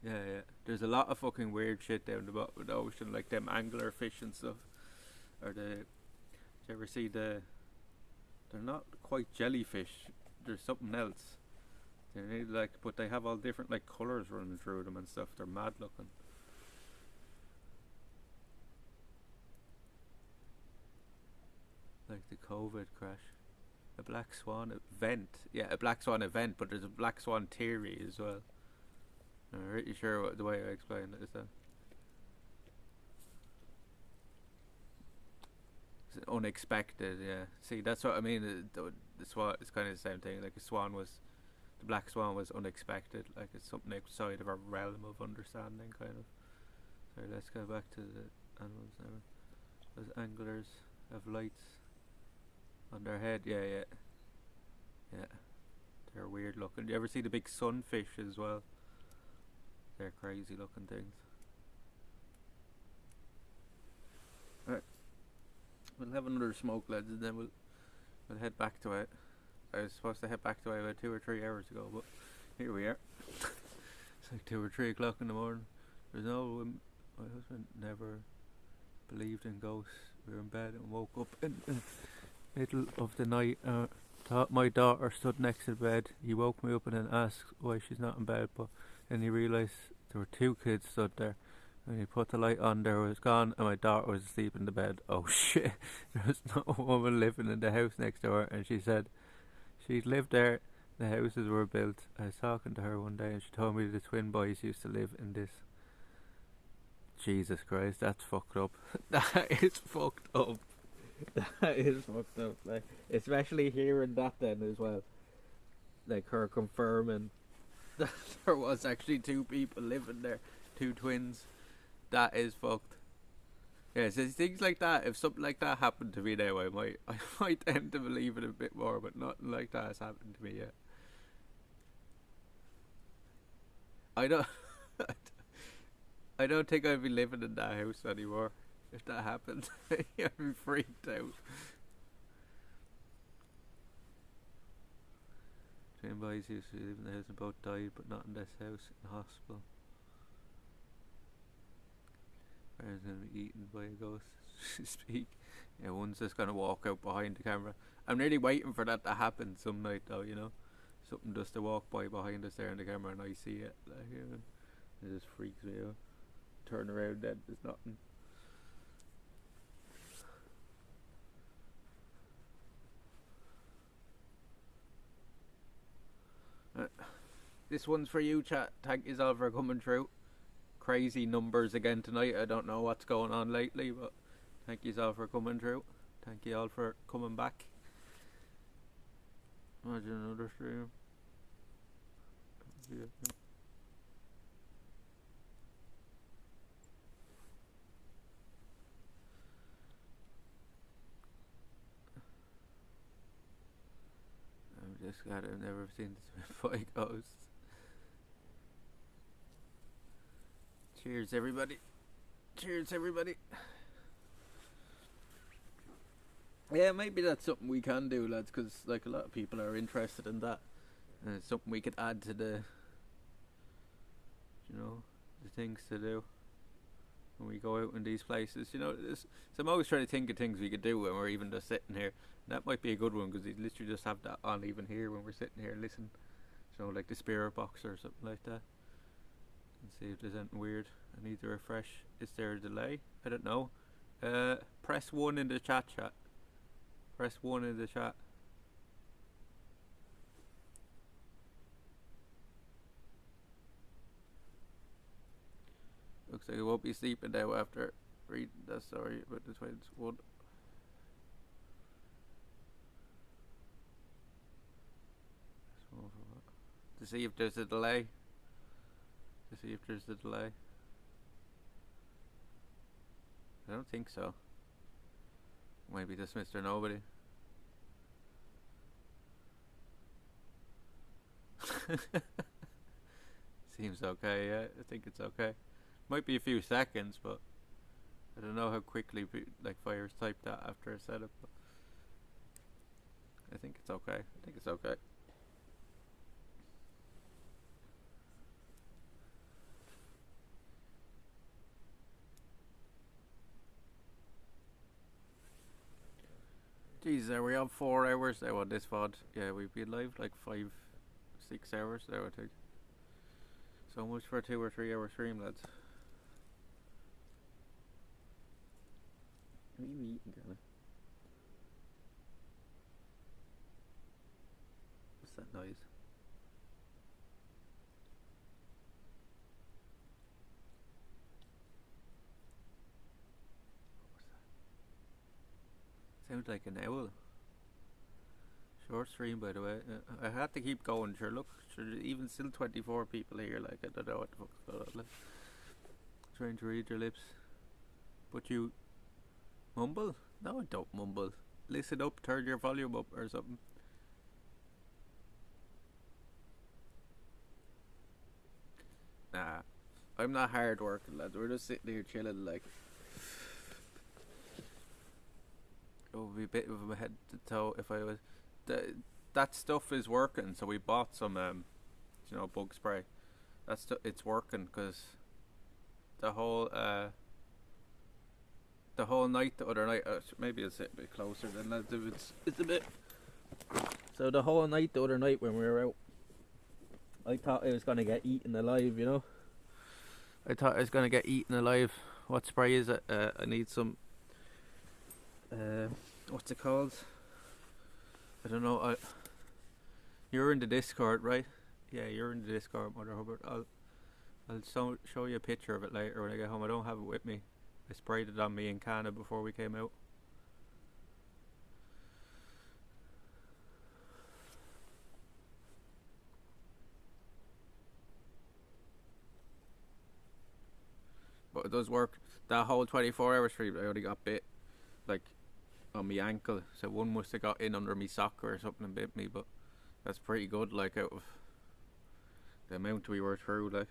Yeah. There's a lot of fucking weird shit down the bottom of the ocean, like them angler fish and stuff. Or did you ever see they're not quite jellyfish, there's something else. They're like, but they have all different, like, colours running through them and stuff. They're mad looking. Like the COVID crash. A black swan event. Yeah, a black swan event, but there's a black swan theory as well. I'm pretty sure what the way I explained it is that it's unexpected. Yeah, see, that's what I mean. The swan is kind of the same thing. Like, the black swan was unexpected. Like, it's something outside of our realm of understanding, kind of. Sorry, let's go back to the animals now. Those anglers have lights on their head. Yeah. They're weird looking. Do you ever see the big sunfish as well? They're crazy looking things. Right. We'll have another smoke, lads, and then we'll head back to it. I was supposed to head back to it about 2 or 3 hours ago, but here we are. It's like 2 or 3 o'clock in the morning. There's no... my husband never believed in ghosts. We were in bed and woke up in the middle of the night. Thought my daughter stood next to the bed. He woke me up and then asked why she's not in bed, but then he realised there were 2 kids stood there. When he put the light on, there was gone, and my daughter was asleep in the bed. Oh shit! There was no woman living in the house next door, and she said she'd lived there. The houses were built. I was talking to her one day, and she told me the twin boys used to live in this. Jesus Christ, that's fucked up. That is fucked up. That is fucked up. Like, especially hearing that then as well. like her confirming that there was actually 2 people living there, 2 twins. That is fucked. Yeah, so things like that. If something like that happened to me now, I might tend to believe it a bit more. But nothing like that has happened to me yet. I don't. I don't think I'd be living in that house anymore if that happened. I'd be freaked out. Train boys used to live in the house and both died, but not in this house, in the hospital. Where's going to be eaten by a ghost? Speak. Yeah, one's just going to walk out behind the camera. I'm really waiting for that to happen some night though, you know? Something just to walk by behind us there in the camera and I see it. Like, you know, it just freaks me out. Turn around then, there's nothing. This one's for you, chat. Thank you all for coming through. Crazy numbers again tonight. I don't know what's going on lately, but thank you all for coming through. Thank you all for coming back. Imagine another stream. Yeah. I've never seen this before it goes. Cheers, everybody. Cheers, everybody. Yeah, maybe that's something we can do, lads, because like a lot of people are interested in that, and it's something we could add to the, you know, the things to do when we go out in these places. You know, so I'm always trying to think of things we could do when we're even just sitting here. That might be a good one because you literally just have that on even here when we're sitting here and listen. You know, like the spirit box or something like that. And see if there's anything weird. I need to refresh. Is there a delay? I don't know. Press 1 in the chat. Press 1 in the chat. Looks like I won't be sleeping now after reading that story about the twins. One. To see if there's a delay. I don't think so. Maybe just Mr. Nobody. Seems okay, yeah. I think it's okay. Might be a few seconds, but I don't know how quickly like Fires type that after a setup. But I think it's okay. Jesus, are we on 4 hours now on this VOD? Yeah, we've been live like 5-6 hours now, I think. So much for a 2 or 3 hour stream, lads. What are you eating, Kana? What's that noise? Sounds like an owl. Short stream, by the way. I had to keep going. Sure, look, even still 24 people here. Like, I don't know what the fuck's going on. Like, trying to read your lips, but you mumble? No, I don't mumble. Listen up, turn your volume up or something. Nah, I'm not hard working, lads. We're just sitting here chilling, like. It would be a bit of a head to toe if I was. That stuff is working, so we bought some, you know, bug spray. It's working because the whole night the other night. Maybe I'll sit a bit closer than that. It's a bit. So the whole night the other night when we were out, I thought I was gonna get eaten alive. You know. I thought I was gonna get eaten alive. What spray is it? I need some. What's it called? I don't know. You're in the Discord, right? Yeah, you're in the Discord, Mother Hubbard. I'll show you a picture of it later when I get home. I don't have it with me. I sprayed it on me in KANA before we came out. but it does work. That whole 24-hour stream, I only got bit, like, on my ankle. So one must have got in under me sock or something and bit me, but that's pretty good, like, out of the amount we were through, like.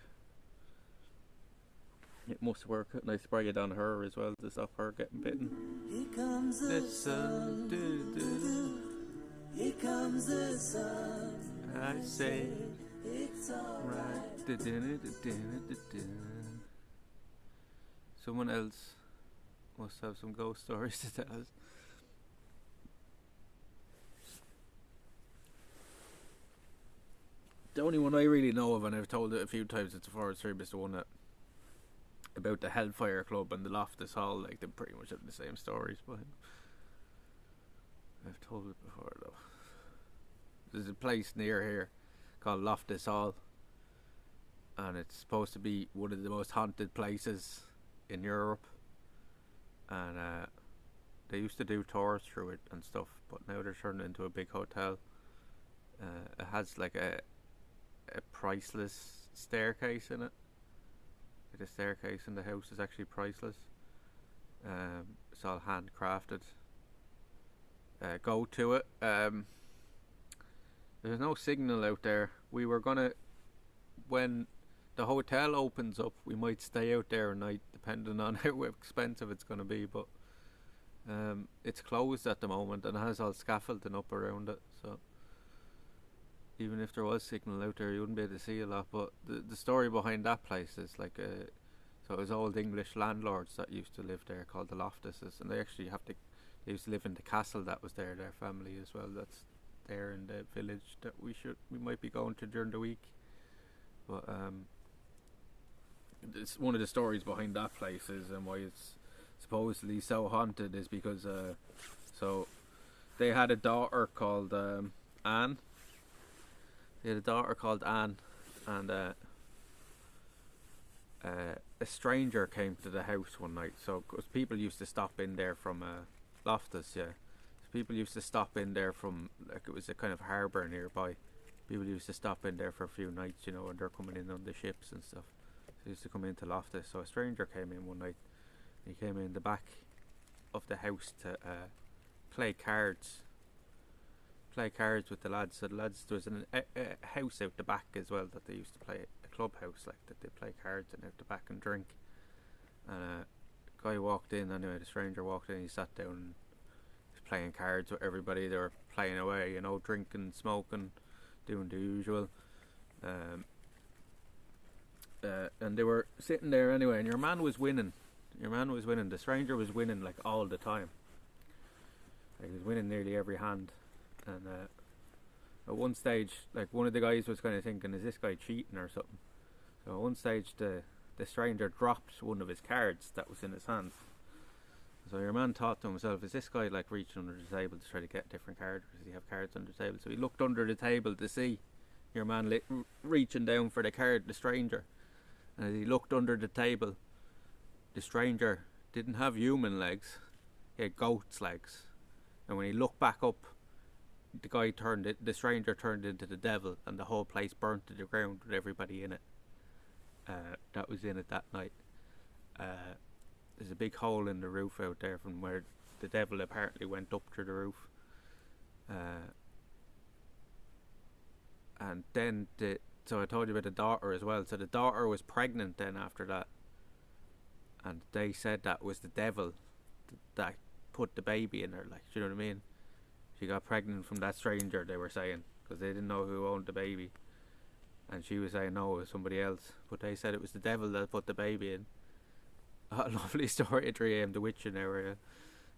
It must work, and I spray it on her as well to stop her getting bitten. Here comes the sun. Here comes the sun. I say it's alright. Someone else must have some ghost stories to tell us. The only one I really know of, and I've told it a few times, it's a forest stream, is the one that about the Hellfire Club and the Loftus Hall. Like, they pretty much have the same stories, but I've told it before though. There's a place near here called Loftus Hall, and it's supposed to be one of the most haunted places in Europe, and they used to do tours through it and stuff, but now they're turning into a big hotel. It has like a priceless staircase in it. The staircase in the house is actually priceless. It's all handcrafted. Go to it. There's no signal out there. We were gonna, when the hotel opens up, we might stay out there a night, depending on how expensive it's gonna be. But it's closed at the moment and it has all scaffolding up around it. So even if there was signal out there, you wouldn't be able to see a lot. But the story behind that place is like so it was old English landlords that used to live there called the Loftuses, and they actually they used to live in the castle that was there, their family as well. That's there in the village that we might be going to during the week. But it's one of the stories behind that place is, and why it's supposedly so haunted, is because so they had a daughter called Anne. They had a daughter called Anne, and a stranger came to the house one night. So, cause people used to stop in there from Loftus, yeah. So people used to stop in there from, like, it was a kind of harbour nearby. People used to stop in there for a few nights, you know, and they're coming in on the ships and stuff. So they used to come into Loftus. So a stranger came in one night. He came in the back of the house to play cards with the lads. So the lads, there was a house out the back as well that they used to play, a clubhouse, like, that they play cards in out the back and drink. And a guy walked in, anyway, the stranger walked in, he sat down and was playing cards with everybody. They were playing away, you know, drinking, smoking, doing the usual. And they were sitting there anyway, and your man was winning. The stranger was winning, like, all the time. Like, he was winning nearly every hand. And at one stage, like, one of the guys was kind of thinking, is this guy cheating or something? So at one stage the stranger dropped one of his cards that was in his hand. So your man thought to himself, is this guy, like, reaching under the table to try to get a different card, or does he have cards under the table? So he looked under the table to see your man reaching down for the card, the stranger. And as he looked under the table, the stranger didn't have human legs, he had goat's legs. And when he looked back up, the stranger turned into the devil, and the whole place burnt to the ground with everybody in it. That was in it that night. There's a big hole in the roof out there from where the devil apparently went up through the roof. And then so I told you about the daughter as well. So the daughter was pregnant then after that, and they said that was the devil that put the baby in her. Like, do you know what I mean? She got pregnant from that stranger, they were saying, because they didn't know who owned the baby. And she was saying no, it was somebody else. But they said it was the devil that put the baby in. A lovely story at 3 AM, the witching area.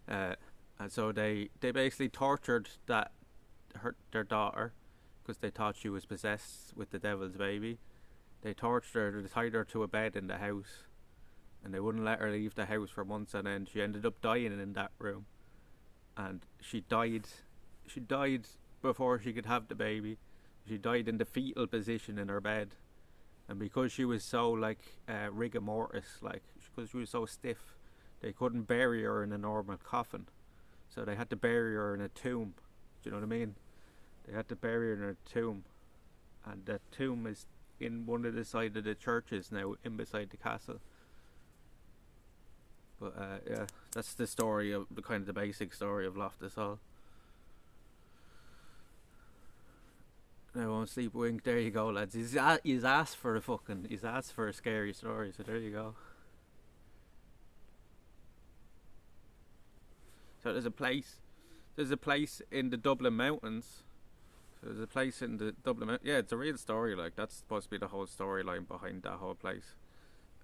And so they basically tortured their daughter, because they thought she was possessed with the devil's baby. They tortured her, they tied her to a bed in the house, and they wouldn't let her leave the house for months on end. She ended up dying in that room. And she died before she could have the baby. She died in the fetal position in her bed, and because she was so, like, rigor mortis, like, because she was so stiff, they couldn't bury her in a normal coffin, so they had to bury her in a tomb. Do you know what I mean? They had to bury her in a tomb, and that tomb is in one of the side of the churches now, in beside the castle. But yeah, that's the story of the kind of the basic story of Loftus Hall. I won't sleep a wink. There you go, lads. He's asked for a scary story. So there you go. So there's a place in the Dublin Mountains. So there's a place in the Dublin Mountains. Yeah, it's a real story. Like, that's supposed to be the whole storyline behind that whole place.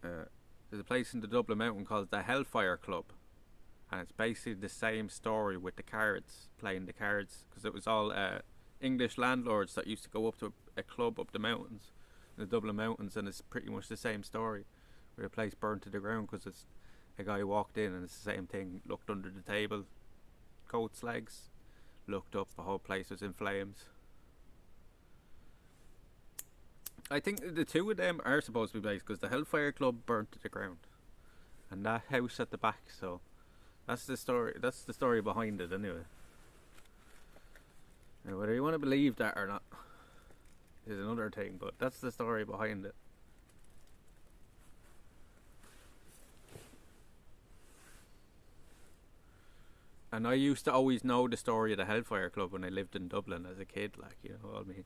There's a place in the Dublin Mountain called the Hellfire Club, and it's basically the same story with the cards, playing the cards, because it was all English landlords that used to go up to a club up the mountains, in the Dublin Mountains, and it's pretty much the same story, where the place burnt to the ground because it's a guy walked in and it's the same thing, looked under the table, goat's legs, looked up, the whole place was in flames. I think the two of them are supposed to be based because the Hellfire Club burnt to the ground, and that house at the back. So that's the story. That's the story behind it, anyway. Now, whether you want to believe that or not is another thing, but that's the story behind it. And I used to always know the story of the Hellfire Club when I lived in Dublin as a kid, like, you know, all me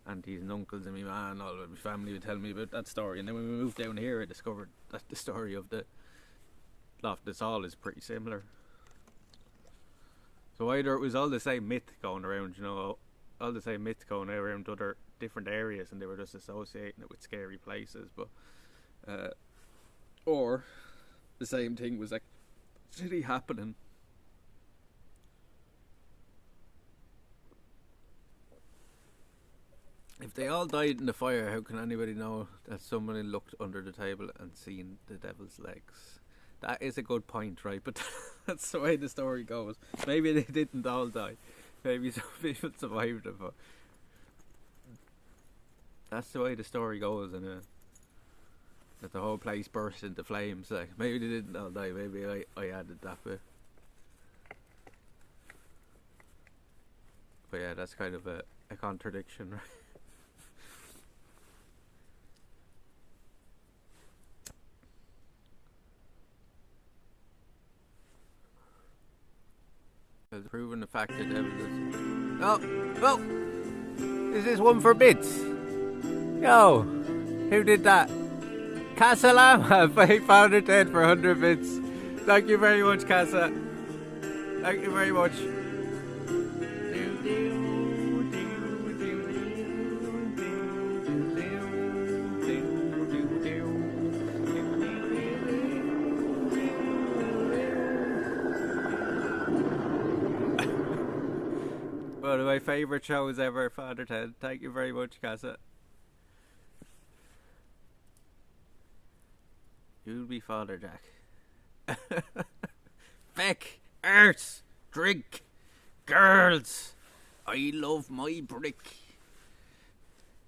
aunties and uncles and me man and all of my family would tell me about that story. And then when we moved down here, I discovered that the story of the Loftus Hall is pretty similar. So either it was all the same myth going around, you know, all the same myth going around other different areas, and they were just associating it with scary places, but or the same thing was actually happening. If they all died in the fire, how can anybody know that somebody looked under the table and seen the devil's legs? That is a good point, right? But that's the way the story goes. Maybe they didn't all die. Maybe some people survived it, but that's the way the story goes, and that the whole place burst into flames. Like, maybe they didn't all die. Maybe I added that bit. But yeah, that's kind of a contradiction, right? Proving the fact that evidence. Oh, is this one for bits? Yo, who did that? Casalama, £5 dead for 100 bits. Thank you very much, Casa. Thank you very much. One of my favourite shows ever, Father Ted. Thank you very much, Casa. You'll be Father Jack. Feck, arts, drink, girls. I love my brick.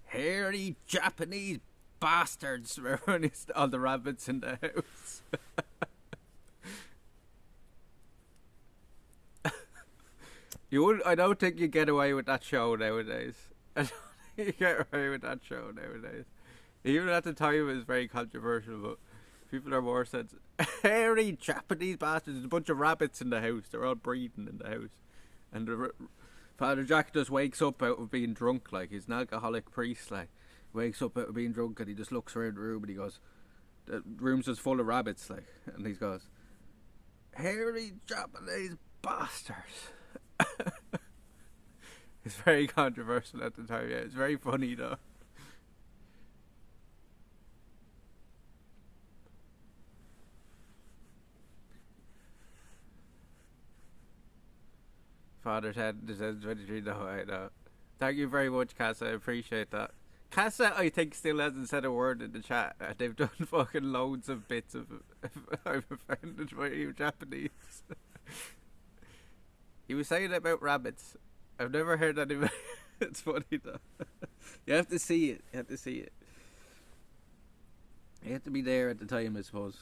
Hairy Japanese bastards. Remember when it's all the rabbits in the house? I don't think you get away with that show nowadays. I don't think you get away with that show nowadays. Even at the time it was very controversial, but people are more sensitive. Hairy Japanese bastards. There's a bunch of rabbits in the house. They're all breeding in the house. And Father Jack just wakes up out of being drunk, like he's an alcoholic priest, like wakes up out of being drunk, and he just looks around the room and he goes, the room's just full of rabbits, like, and he goes, hairy Japanese bastards. It's very controversial at the time. Yeah, it's very funny though. Father Ted says 23. No, I know. Thank you very much, Casa. I appreciate that. Casa, I think, still hasn't said a word in the chat. They've done fucking loads of bits of I'm offended by you Japanese. He was saying about rabbits. I've never heard that. It's funny though. You have to see it. You have to see it. You have to be there at the time, I suppose.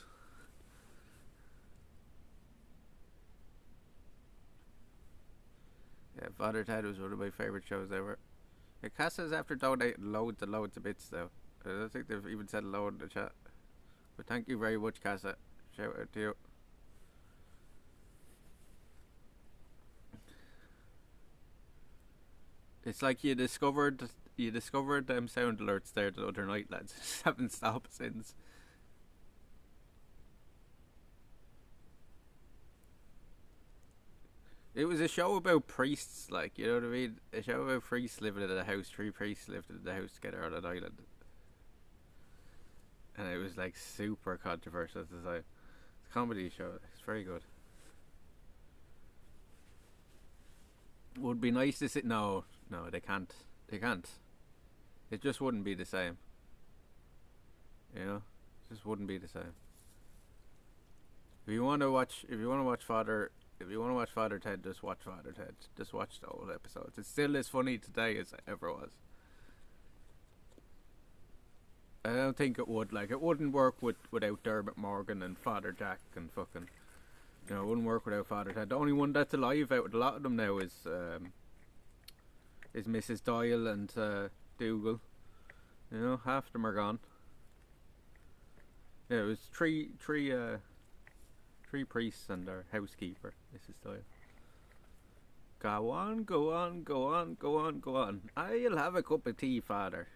Yeah, Father Ted was one of my favourite shows ever. Yeah, Casa's after donating loads and loads of bits though. I don't think they've even said hello in the chat. But thank you very much, Casa. Shout out to you. It's like you discovered them sound alerts there the other night, lads. Just haven't stopped since. It was a show about priests, like, you know what I mean? A show about priests living in a house. 3 priests lived in the house together on an island. And it was like super controversial at the time. It's a comedy show. It's very good. Would be nice to see. No, they can't. They can't. It just wouldn't be the same. You know, it just wouldn't be the same. If you want to watch Father Ted, just watch Father Ted. Just watch the old episodes. It's still as funny today as it ever was. I don't think it would. Like, it wouldn't work without Dermot Morgan and Father Jack and fucking. You know, it wouldn't work without Father Ted. The only one that's alive out of a lot of them now is Mrs. Doyle and Dougal. You know, half of them are gone. Yeah, it was three priests and their housekeeper, Mrs. Doyle. Go on, go on, go on, go on, go on. I'll have a cup of tea, Father.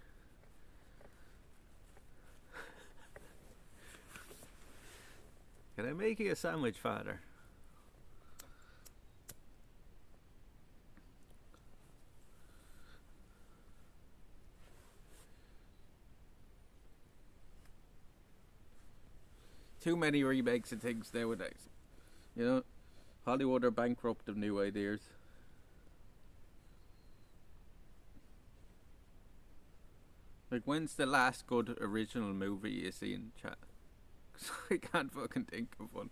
Can I make you a sandwich, Father? Too many remakes of things nowadays. You know, Hollywood are bankrupt of new ideas. Like, when's the last good original movie you seen, chat? I can't fucking think of one.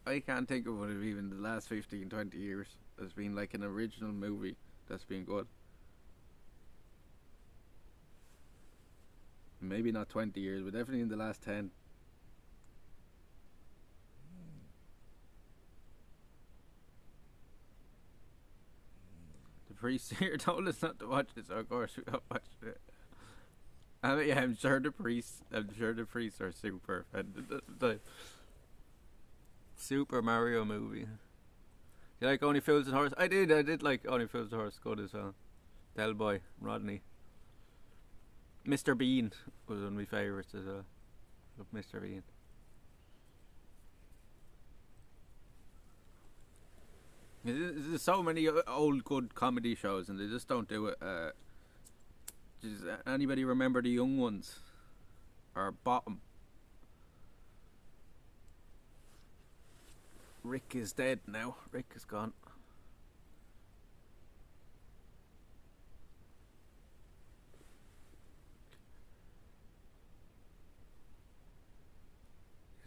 I can't think of one of even the last 15, 20 years. There's been like an original movie that's been good. Maybe not 20 years, but definitely in the last 10. The priest here told us not to watch it, so of course we got watched it. I mean, yeah, I'm sure the priests are super offended. The Super Mario movie. You like Only Fools and Horses? I did like Only Fools and Horses. Good as well. Del Boy, Rodney. Mr. Bean was one of my favourites as well. Love Mr. Bean. There's so many old good comedy shows and they just don't do it. Does anybody remember the Young Ones? Or Bottom? Rick is dead now. Rick is gone.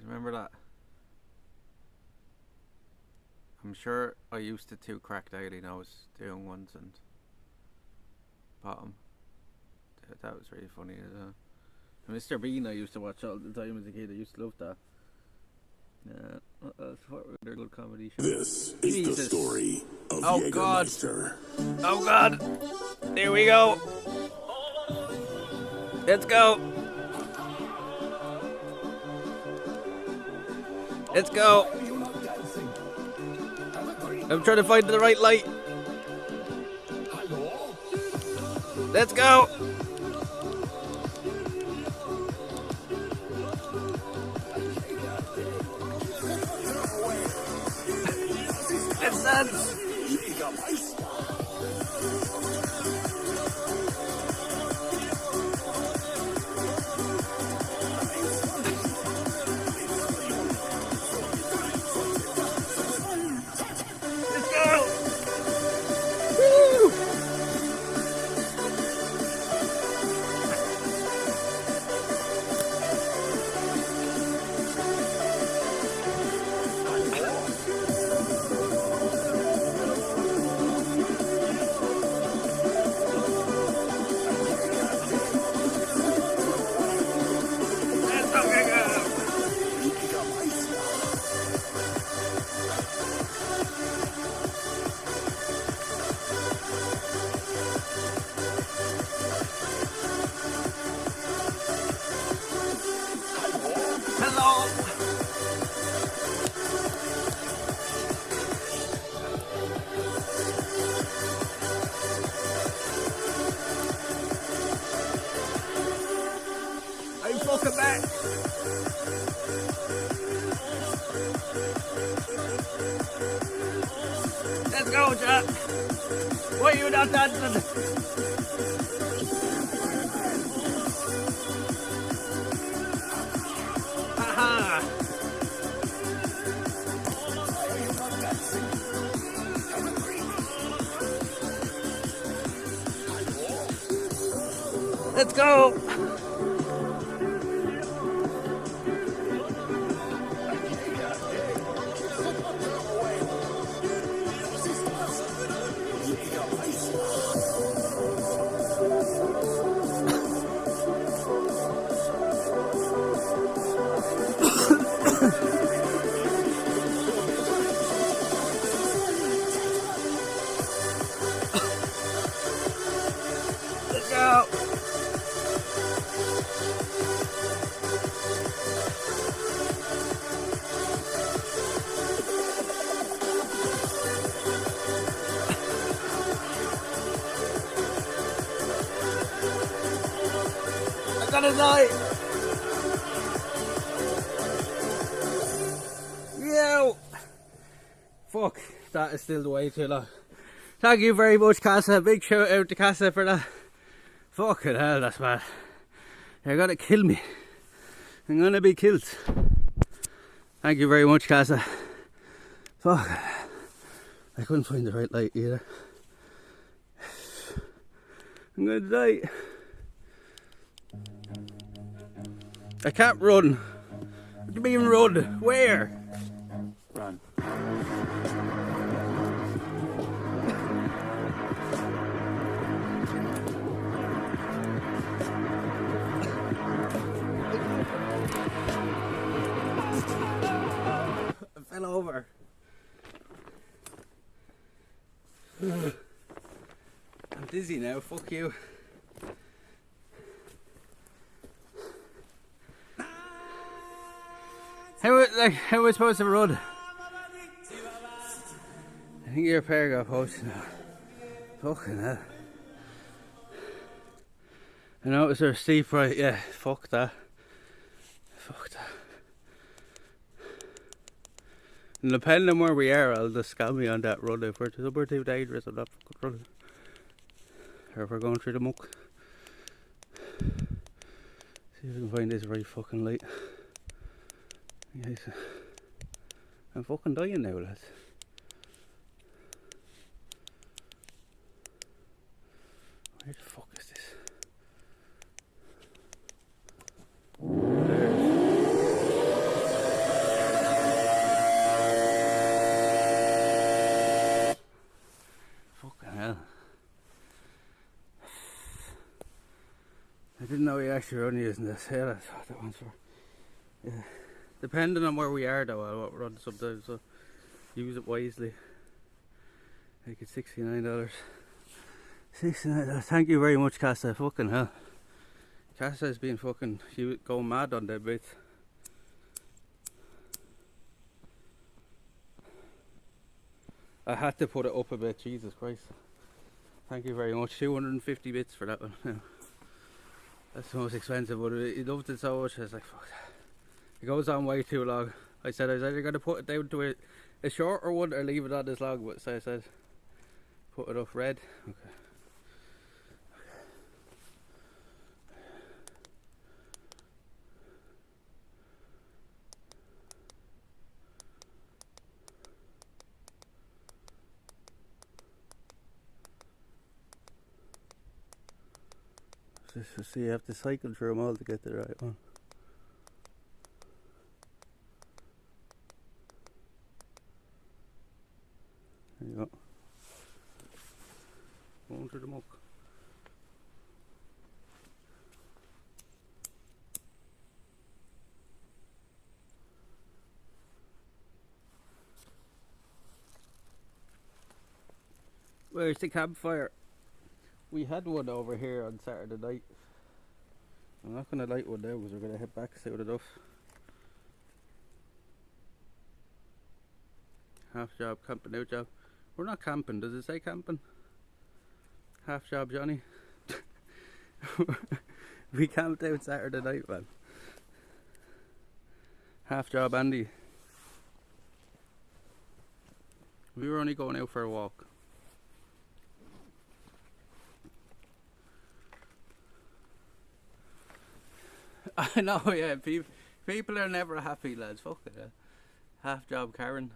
Remember that? I'm sure I used to too crack daily now as the Young Ones and Bottom. That was really funny as well. Mr. Bean I used to watch all the time as a kid. I used to love that. What were their good comedy shows? This is the story of Jägermeister. Oh God! Here we go! Let's go! Let's go! I'm trying to find the right light. Let's go! Let's dance! Welcome back. Let's go, Jack. Why are you not dancing? Haha. Let's go. Let's go. I gotta die. Yo. Fuck, that is still way too long. Thank you very much, Casa. Big shout out to Casa for that. Fucking hell, that's bad. You're gonna kill me. I'm gonna be killed. Thank you very much, Casa. Fuck. I couldn't find the right light either. I'm gonna die. I can't run. What do you mean run? Where? Run. I fell over. I'm dizzy now, fuck you. How am I supposed to run? I think your pair got posted now. Fucking hell. I noticed there's steep right, yeah, fuck that. Fuck that. And depending on where we are, I'll just scam me on that run. If we're too dangerous, I'm not fucking running. Or if we're going through the muck. See if I can find this very fucking light. Yes. I'm fucking dying now, lads. Where the fuck is this? Fucking hell. I didn't know we actually were only using this. Yeah, that's what that one's for. Yeah. Depending on where we are though, I'll run sometimes, so use it wisely. Make it $69. $69. Thank you very much, Casa. Fucking hell. Casa has been fucking going mad on that bit. I had to put it up a bit, Jesus Christ. Thank you very much. 250 bits for that one. Yeah. That's the most expensive, but he loved it so much. I was like, fuck that. It goes on way too long. I said I was either going to put it down to a shorter one or leave it on this long, but so I said put it up red. Okay. So you have to cycle through them all to get the right one. There you go. Going through the muck. Where's the campfire? We had one over here on Saturday night. I'm not going to light one now because we're going to head back soon enough. Half job, camping out job. We're not camping, does it say camping? Half job, Johnny. We camped out Saturday night, man. Half job Andy. We were only going out for a walk. I know, yeah. People are never happy, lads. Fuck it. Half job Karen.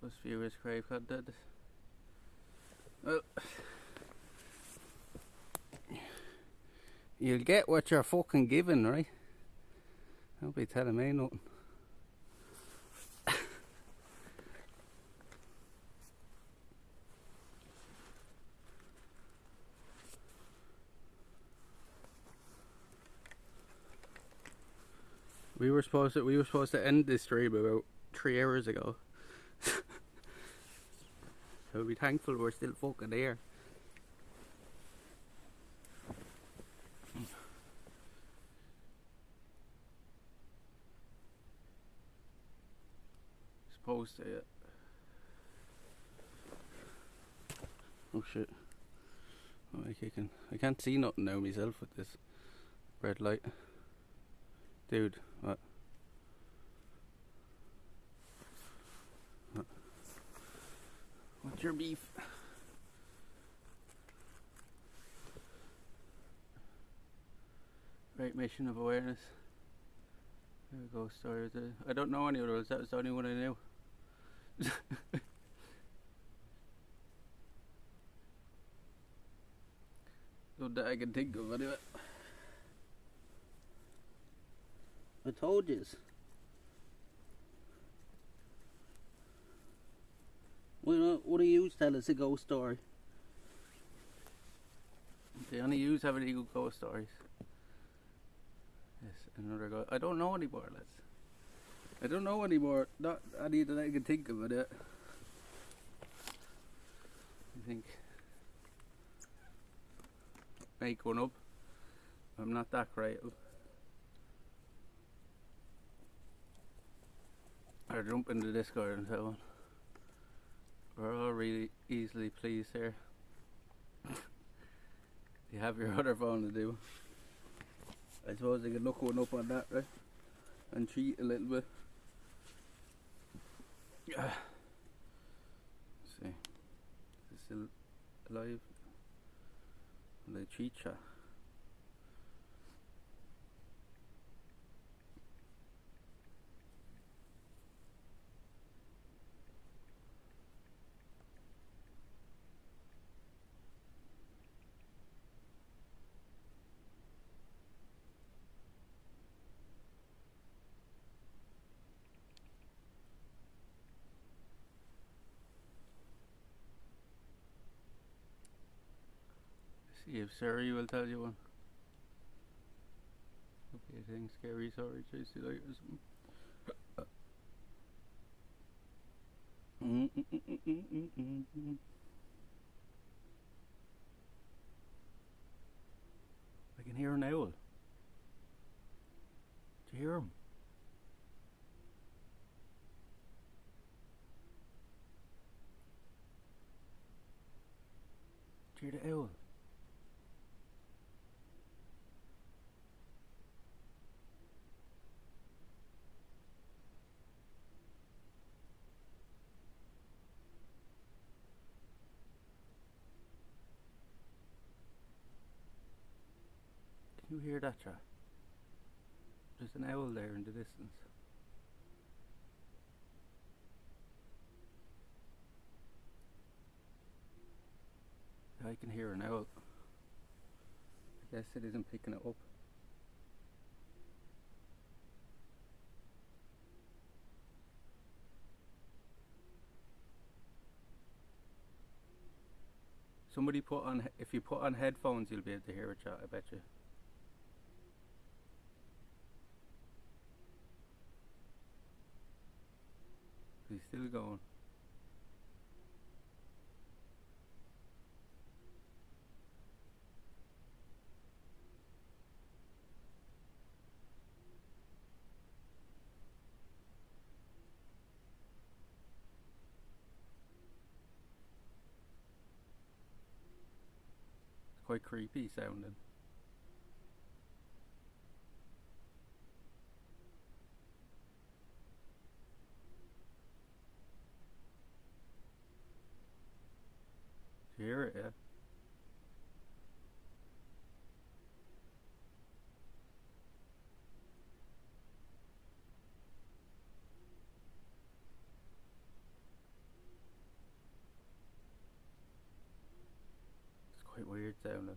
Most viewers crave content. Well, you'll get what you're fucking given, right? Don't be telling me nothing. We were supposed to end this stream about 3 hours ago. So be thankful we're still fucking here. Supposed to. Oh shit. What am I kicking? I can't see nothing now myself with this red light. Dude, what? What's your beef? Great mission of awareness. There we go, story. I don't know any others, that was the only one I knew. Not that I can think of anyway. I told yous. What do you tell us a ghost story? They only use have any good ghost stories. Yes, another ghost. I don't know anymore, lads. I don't know anymore. Not any that I can think of it. I think. Make one up. I'm not that creative. Or jump into Discord and so on. We're all really easily pleased here. You have your other phone to do. I suppose I could look one up on that, right? And cheat a little bit. Let's see. Is it still alive? Will I cheat chat? See if Siri will tell you one. Okay, I think scary sorry chase the light or something. I can hear an owl. Do you hear him? Do you hear the owl? Can you hear that, chat? There's an owl there in the distance. I can hear an owl. I guess it isn't picking it up. Somebody put on, if you put on headphones, you'll be able to hear it, chat, I bet you. He's still going. quite creepy sounding. Do you hear it? Yeah. It's quite weird sounding.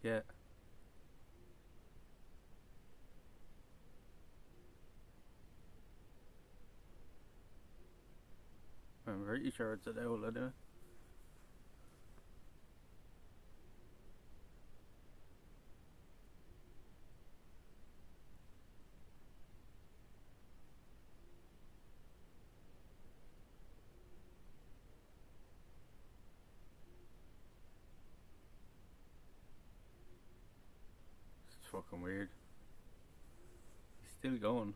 Yeah. I'm pretty sure it's an owl, isn't it? It's fucking weird. He's still going.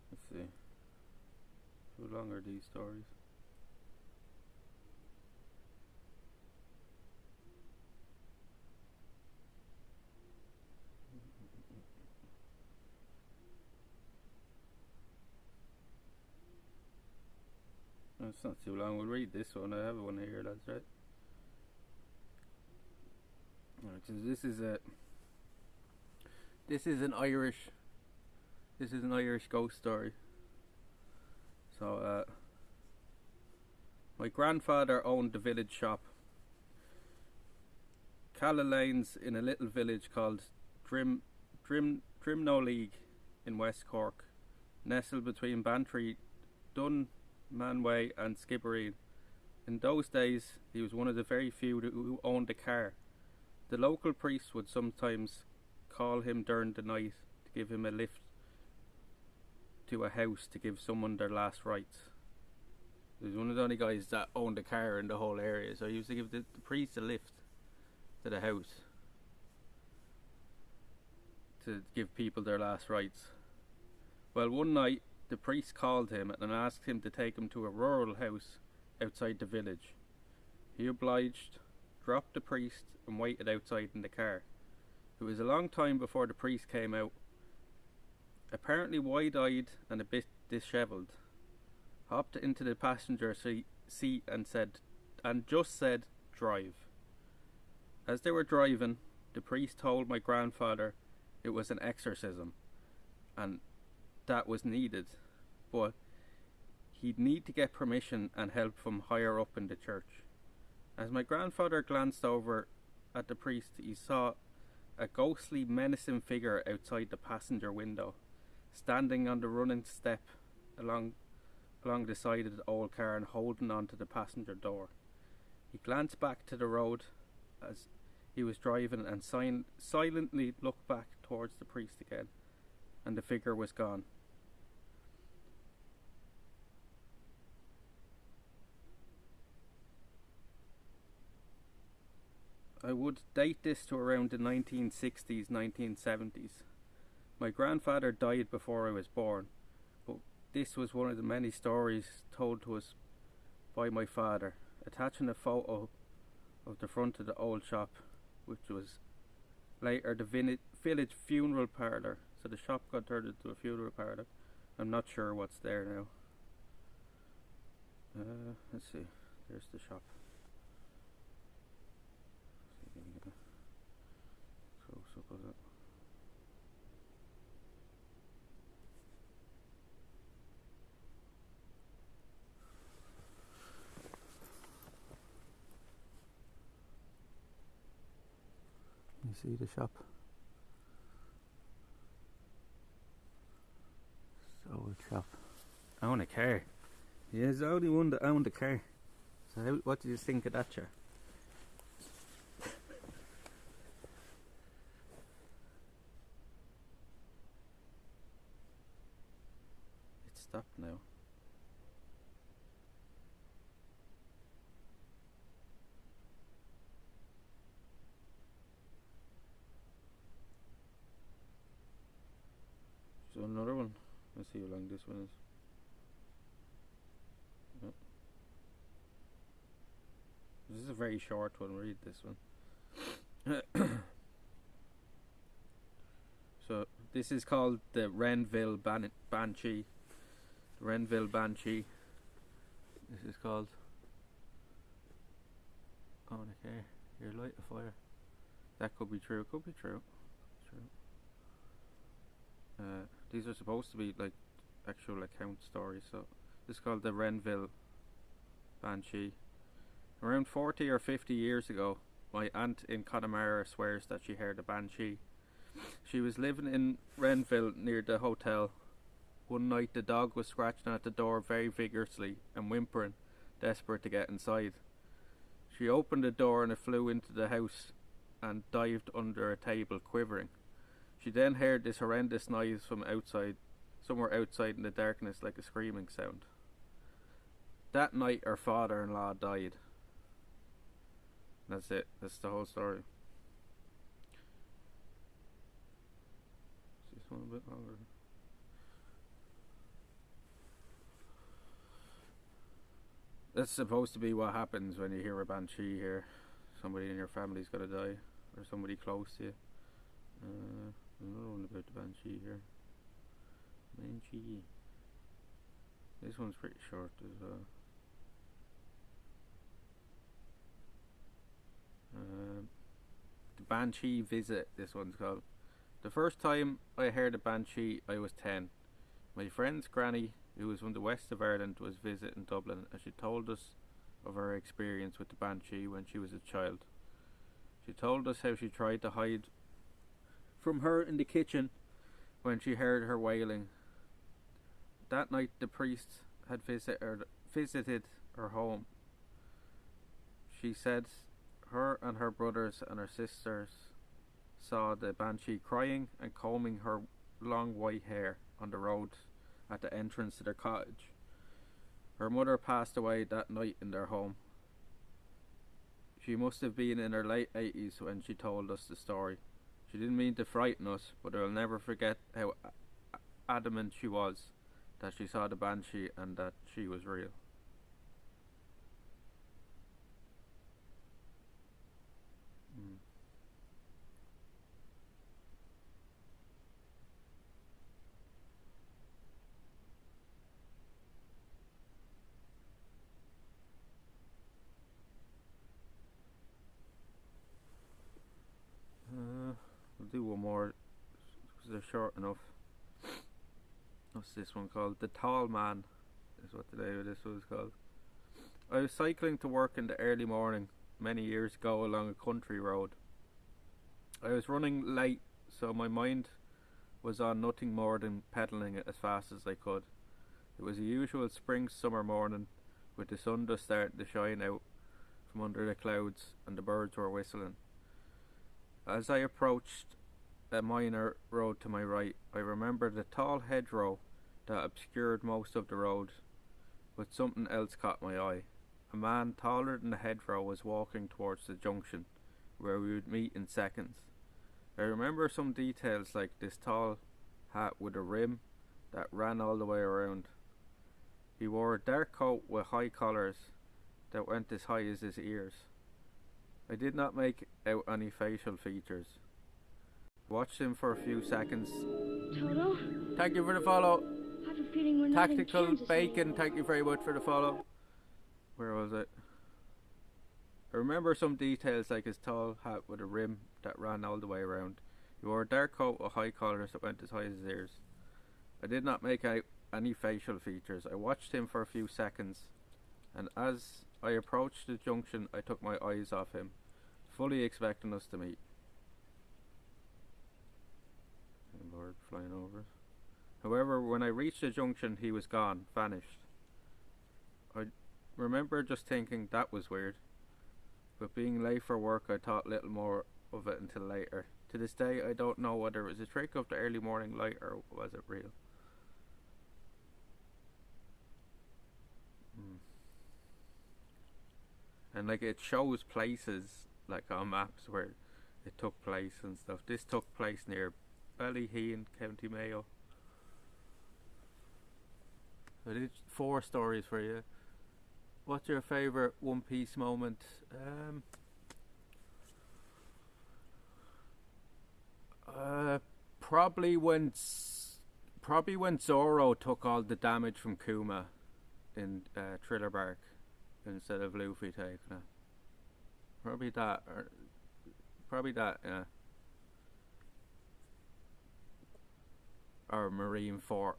Let's see. How long are these stories? No, it's not too long. We'll read this one. I have one here. That's right. Alright, so this is an Irish ghost story. So my grandfather owned the village shop, Calla Lanes, in a little village called Trimnoleague in West Cork, nestled between Bantry, Dunmanway and Skibbereen. In those days, he was one of the very few who owned a car. The local priest would sometimes call him during the night to give him a lift to a house to give someone their last rites. He was one of the only guys that owned a car in the whole area, so he used to give the priest a lift to the house to give people their last rites. Well, one night the priest called him and asked him to take him to a rural house outside the village. He obliged, dropped the priest and waited outside in the car. It was a long time before the priest came out, apparently wide-eyed and a bit dishevelled. Hopped into the passenger seat and just said, "Drive." As they were driving, the priest told my grandfather it was an exorcism, and that was needed, but he'd need to get permission and help from higher up in the church. As my grandfather glanced over at the priest, he saw a ghostly, menacing figure outside the passenger window, standing on the running step along the side of the old car and holding on to the passenger door. He glanced back to the road as he was driving and silently looked back towards the priest again, and the figure was gone. I would date this to around the 1960s, 1970s. My grandfather died before I was born, but this was one of the many stories told to us by my father, attaching a photo of the front of the old shop, which was later the village funeral parlour. So the shop got turned into a funeral parlour. I'm not sure what's there now. Let's see. There's the shop. Close up of it. You see the shop? It's the old shop. I own a car. Yeah, it's the only one that owned a car. So what do you think of that, chair? stopped now. So another one. Let's see how long this one is. Oh. This is a very short one. Read this one. So this is called the Renville Banshee. The Renville Banshee. This is called. Oh, okay. Here, light a fire. That could be true. Could be true. These are supposed to be like actual account stories. So this is called the Renville Banshee. Around 40 or 50 years ago, my aunt in Connemara swears that she heard a banshee. She was living in Renville near the hotel. One night the dog was scratching at the door very vigorously and whimpering, desperate to get inside. She opened the door and it flew into the house and dived under a table, quivering. She then heard this horrendous noise from outside, somewhere outside in the darkness, like a screaming sound. That night her father-in-law died. That's it. That's the whole story. Is this one a bit longer? That's supposed to be what happens when you hear a banshee here. Somebody in your family's gotta die, or somebody close to you. Another one about the banshee here. Banshee. This one's pretty short as well. The Banshee Visit, this one's called. The first time I heard a banshee, I was 10. My friend's granny, who was from the west of Ireland, was visiting Dublin, and she told us of her experience with the banshee when she was a child. She told us how she tried to hide from her in the kitchen when she heard her wailing. That night the priest had visited her home. She said her and her brothers and her sisters saw the banshee crying and combing her long white hair on the road at the entrance to their cottage. Her mother passed away that night in their home. She must have been in her late 80s when she told us the story. She didn't mean to frighten us, but I'll never forget how adamant she was that she saw the banshee and that she was real. We'll do one more because they're short enough. What's this one called? The Tall Man is what the name of this one is called. I was cycling to work in the early morning many years ago along a country road. I was running late, so my mind was on nothing more than pedalling it as fast as I could. It was a usual spring summer morning with the sun just starting to shine out from under the clouds and the birds were whistling. As I approached a minor road to my right, I remembered a tall hedgerow that obscured most of the road, but something else caught my eye. A man taller than the hedgerow was walking towards the junction, where we would meet in seconds. I remember some details like this tall hat with a rim that ran all the way around. He wore a dark coat with high collars that went as high as his ears. I did not make out any facial features. Watched him for a few seconds. Toto? Thank you for the follow. I have a feeling we're not in Tactical Kansas Bacon, anymore. thank you very much for the follow. Where was it? I remember some details like his tall hat with a rim that ran all the way around. He wore a dark coat with high collars that went as high as his ears. I did not make out any facial features. I watched him for a few seconds, and as I approached the junction, I took my eyes off him, fully expecting us to meet. A bird flying over. However, when I reached the junction, he was gone, vanished. I remember just thinking that was weird, but being late for work, I thought little more of it until later. To this day, I don't know whether it was a trick of the early morning light or was it real. and like it shows places like on maps where it took place and stuff. This took place near Ballyheen, County Mayo. So there's 4 stories for you. What's your favourite One Piece moment? Probably when Zoro took all the damage from Kuma in Thriller Bark instead of Luffy taking it. Probably that, yeah. Or Marine Fort,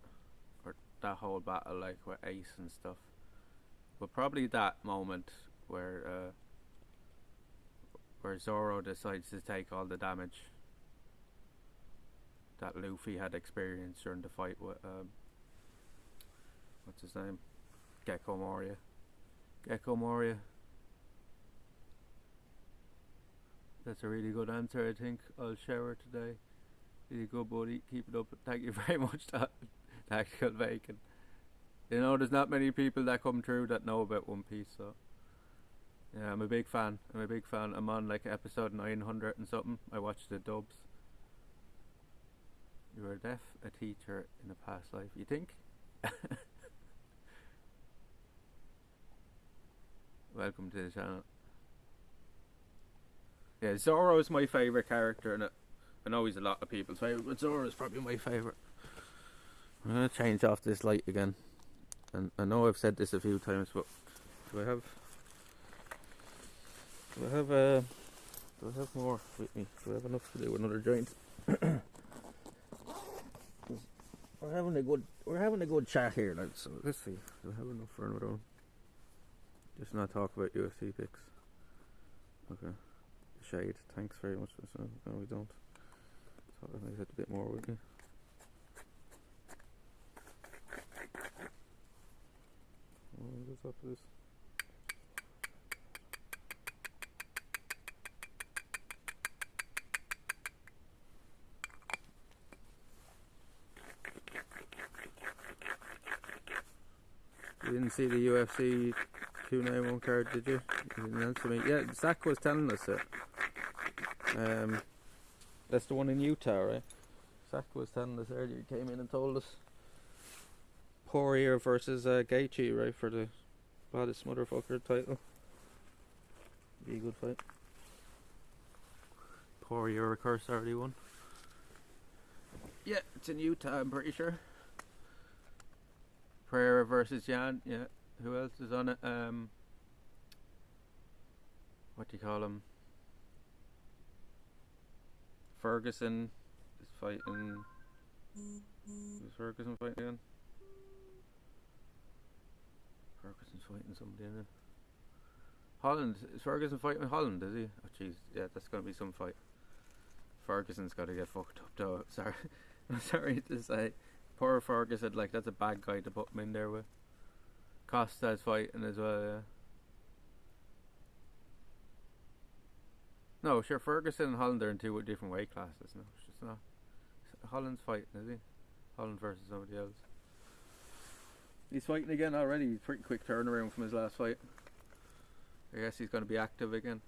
or that whole battle, like with Ace and stuff. But probably that moment where Zoro decides to take all the damage that Luffy had experienced during the fight with what's his name? Gecko Moria. That's a really good answer, I think. I'll shower today. Really good, buddy. Keep it up. Thank you very much, Tactical Bacon. You know, there's not many people that come through that know about One Piece, so yeah, I'm a big fan. I'm on like episode 900 and something. I watched the dubs. You were a teacher in a past life, you think? Welcome to the channel. Yeah, Zoro is my favourite character in it. I know he's a lot of people's favourite, but Zoro is probably my favourite. I'm going to change off this light again. And I know I've said this a few times, but do I have more with me? Do I have enough to do another joint? We're having a good chat here, like, so let's see. Do I have enough for another one? Just not talk about UFC picks. Okay. Shade, thanks very much for this. No, we don't. Thought I might have a bit more with me. What's up with this? You didn't see the UFC 291 card, did you? You didn't answer me. Yeah, Zach was telling us it. That's the one in Utah, right? Zach was telling us earlier. He came in and told us. Poirier versus Gaethje, right, for the baddest motherfucker title. Be a good fight. Poirier, of course, already won. Yeah, it's in Utah, I'm pretty sure. Pereira versus Jan, yeah. Who else is on it? What do you call him? Ferguson is fighting. Who's Ferguson fighting again? Ferguson's fighting somebody in it. Holland. Is Ferguson fighting Holland, is he? Oh jeez, yeah, that's gonna be some fight. Ferguson's gotta get fucked up though. Sorry. I'm sorry to say. Poor Ferguson, like, that's a bad guy to put him in there with. Costa's fighting as well, yeah. No, sure, Ferguson and Holland are in 2 different weight classes. No, it's just not. Holland's fighting, is he? Holland versus somebody else. He's fighting again already. Pretty quick turnaround from his last fight. I guess he's going to be active again.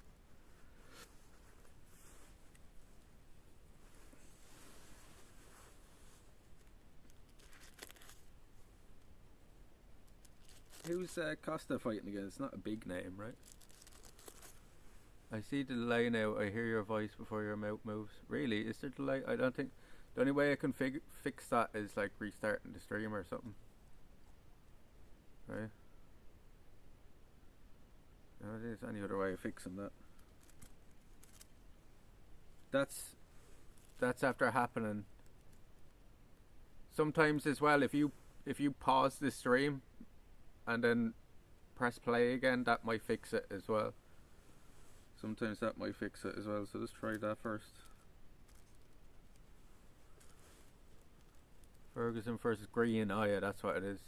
Who's Costa fighting again? It's not a big name, right? I see the delay now. I hear your voice before your mouth moves. Really? Is there delay? I don't think... The only way I can fix that is like restarting the stream or something. Right? No, there's any other way of fixing that. That's after happening. Sometimes as well, if you pause the stream and then press play again, that might fix it as well. Sometimes that might fix it as well, so let's try that first. Ferguson versus Green, oh yeah, that's what it is.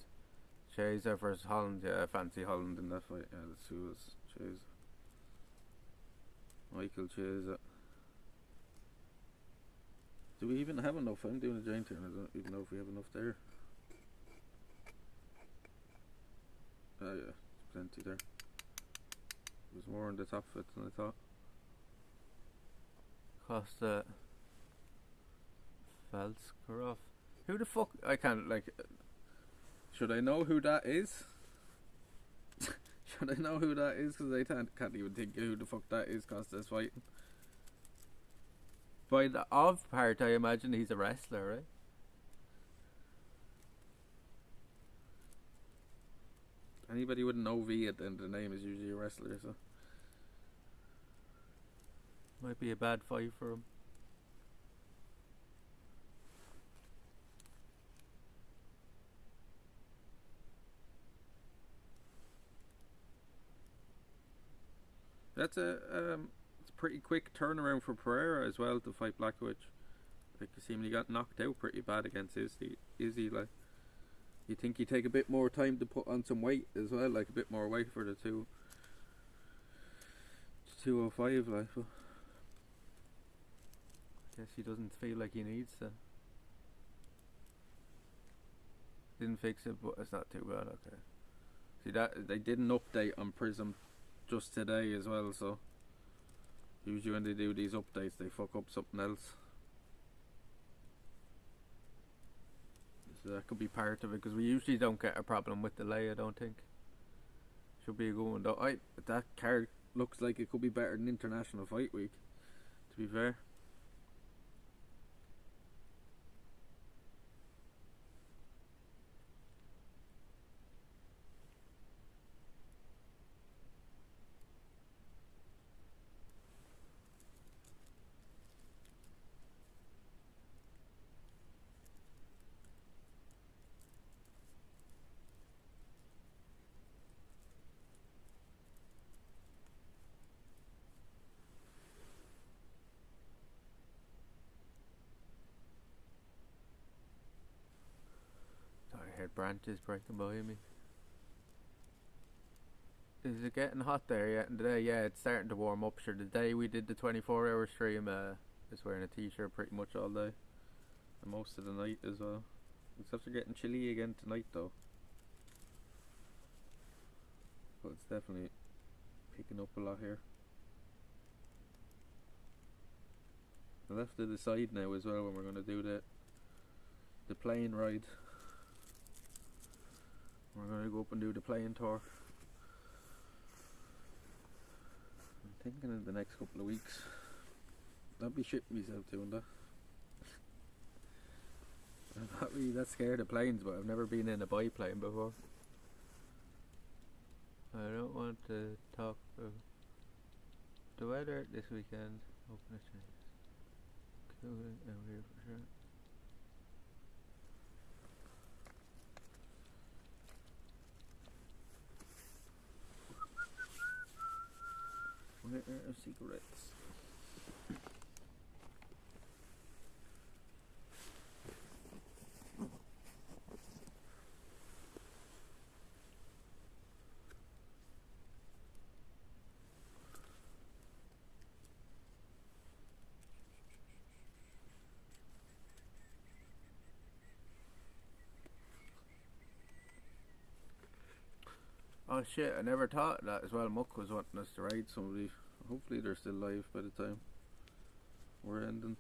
Chaser versus Holland, yeah, I fancy Holland in that fight. Yeah, let's see who's Chaser. Michael Chaser. Do we even have enough? I'm doing a giant here and I don't even know if we have enough there. Oh yeah, plenty there. was more on the top of it than I thought. Costa Falskarov. Who the fuck? I can't, like. Should I know who that is? Should I know who that is? Because I can't even think of who the fuck that is Costa's fighting. By the of part, I imagine he's a wrestler, right? Anybody wouldn't know V at the end of the name is usually a wrestler, so. Might be a bad fight for him. That's it's a pretty quick turnaround for Pereira as well to fight Blackowicz. Like, he seemingly got knocked out pretty bad against Izzy. Like, you think he'd take a bit more time to put on some weight as well, like a bit more weight for the 205, like. But I guess he doesn't feel like he needs to. Didn't fix it, but it's not too bad. Okay. See, that they did an update on Prism just today as well, so usually when they do these updates they fuck up something else, so that could be part of it, because we usually don't get a problem with delay. I don't think. Should be a good one though. That card looks like it could be better than International Fight Week, to be fair. I heard branches breaking behind me. Is it getting hot there yet in the day? Yeah, it's starting to warm up. Sure, the day we did the 24-hour stream, I was wearing a t-shirt pretty much all day, and most of the night as well. It's after getting chilly again tonight though, but it's definitely picking up a lot here. I left to decide now as well when we're going to do the plane ride. We're going to go up and do the plane tour. I'm thinking in the next couple of weeks. I'll be shitting myself doing that. I'm not really that scared of planes, but I've never been in a biplane before. I don't want to talk about the weather this weekend. Open a change. Cooling and weird for sure. Where are cigarettes? Oh shit, I never thought that as well. Muck was wanting us to ride somebody. Hopefully they're still live by the time we're ending.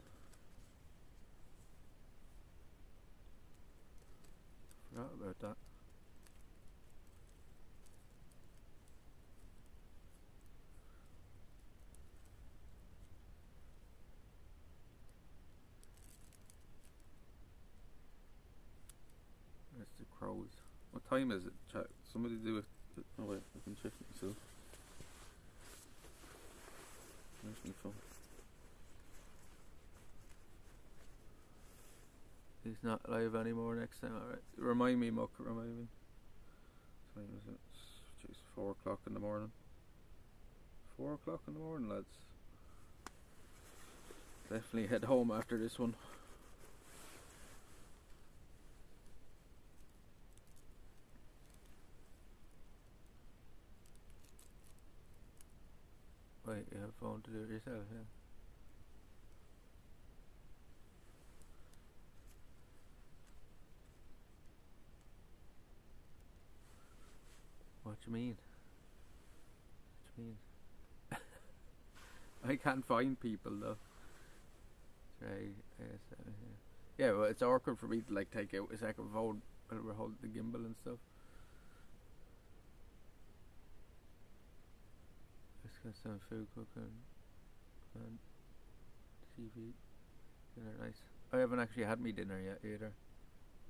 Forgot about that. That's the crows. What time is it, chat? Somebody do it. Oh wait, I can check myself. Where's my phone? He's not live anymore next time, alright. Remind me, Muck, remind me. What time is it? Jeez, 4 o'clock in the morning. 4 o'clock in the morning, lads. Definitely head home after this one. Wait, you have a phone to do it yourself, yeah. What do you mean? What do you mean? I can't find people though. Yeah, well, it's awkward for me to like take out a second phone while we're holding the gimbal and stuff. Let's get some food cooking and TV. Dinner, nice. I haven't actually had me dinner yet either.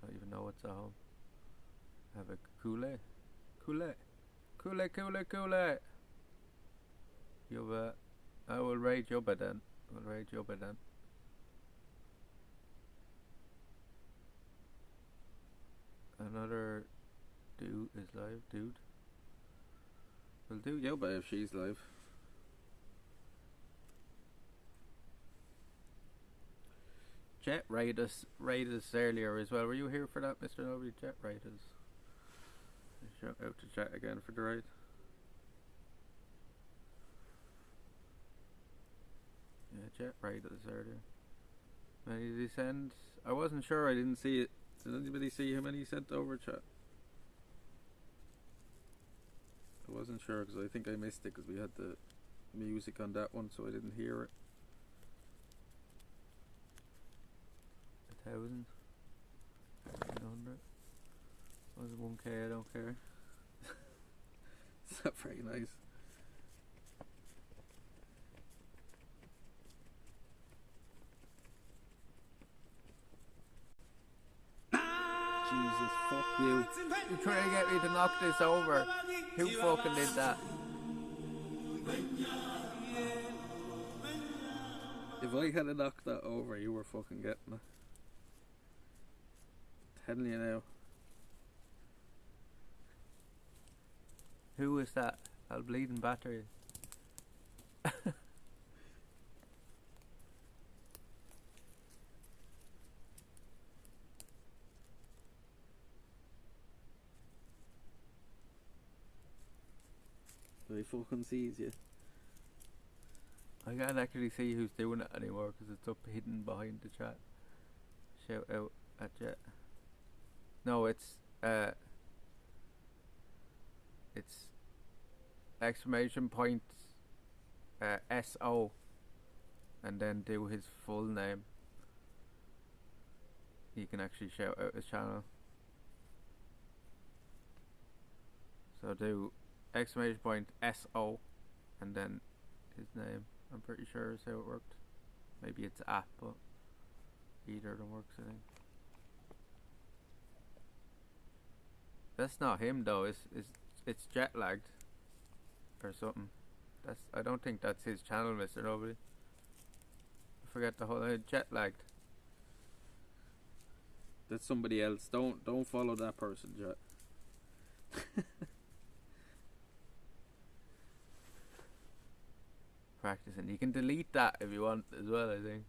I don't even know what's at home. Have a Kool-Aid. Kool-Aid. Yubba. I will rate Yubba then. Another dude is live, dude. We'll do Yubba if she's live. Jet rated us earlier as well. Were you here for that, Mr. Nobody? Jet rated us. Shout out to Jet again for the raid. Yeah, Jet rated us earlier. Many did he send? I wasn't sure. I didn't see it. Did anybody see how many he sent over, Chat? I wasn't sure because I think I missed it because we had the music on that one, so I didn't hear it. 1,000. 1,100. Was it 1K? I don't care. It's not very nice. Jesus, fuck you. You're trying to get me to knock this over. Who fucking did that? If I had knocked that over, you were fucking getting it. Telling you now. Who is that? I'll bleed and batter you. He fucking sees you. I can't actually see who's doing it anymore because it's up hidden behind the chat. Shout out at Jet. No, it's exclamation point SO and then do his full name. He can actually shout out his channel. So do exclamation point SO and then his name. I'm pretty sure is how it worked. Maybe it's app, but either of them works, I think. That's not him though. It's jet lagged or something. I don't think that's his channel, Mr. Nobody. I forget the whole jet lagged. That's somebody else. Don't follow that person, Jet. Practicing. You can delete that if you want as well, I think.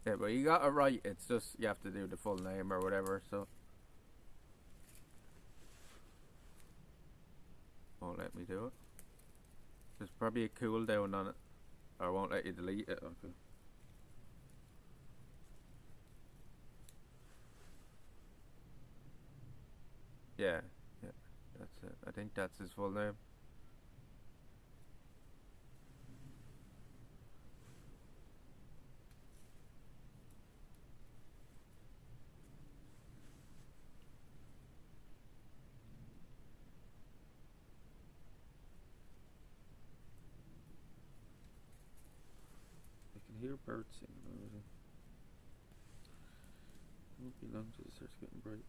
Yeah, but you got it right. It's just you have to do the full name or whatever, so. Won't let me do it. There's probably a cooldown on it. Or won't let you delete it. Okay. Yeah. That's it. I think that's his full name. I can hear birds singing already. It won't be long till it starts getting bright.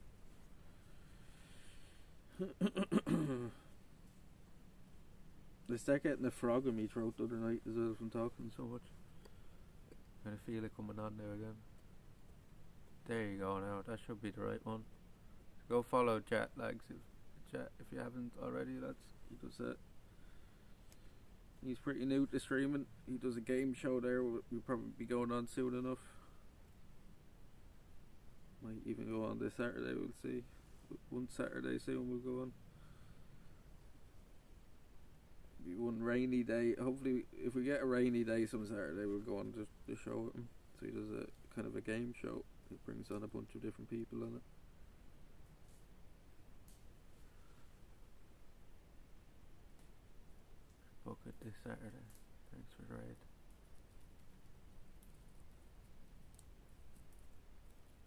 I start getting a frog in my throat the other night as well from talking so much. I feel it coming on now again. There you go now, that should be the right one. Go follow Jet Lags if you haven't already, lads. He does that. He's pretty new to streaming. He does a game show there. We'll probably be going on soon enough. Might even go on this Saturday, we'll see. One Saturday soon we'll go on. Be one rainy day. Hopefully, if we get a rainy day some Saturday, we'll go on the show with him. So he does a kind of a game show. He brings on a bunch of different people on it. this Saturday. Thanks for the raid.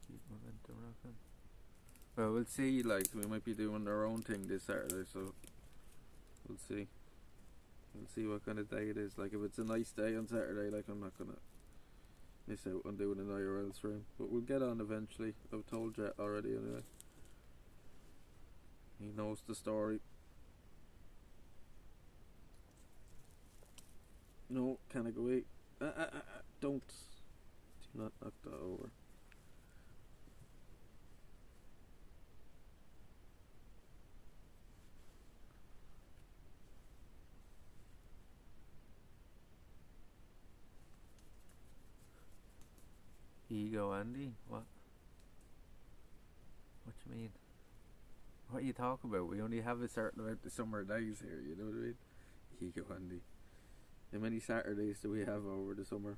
Keep momentum rocking. Well, we'll see. Like, we might be doing our own thing this Saturday, so we'll see. We'll see what kind of day it is. Like, if it's a nice day on Saturday, like, I'm not gonna miss out on doing an IRL stream. But we'll get on eventually. I've told Jet already anyway. He knows the story. No, can I go away? Don't. Do not knock that over. Ego Andy? What? What you mean? What are you talking about? We only have a certain amount of summer days here, you know what I mean? Ego Andy. How many Saturdays do we have over the summer?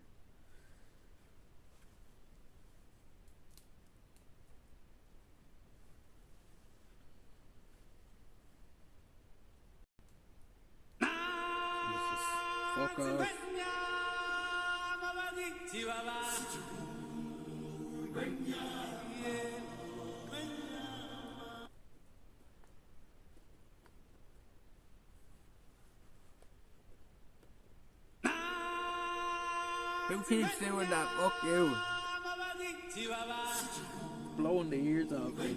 Jesus. Fuck off. Who keeps doing that? Fuck you. Blowing the ears off me.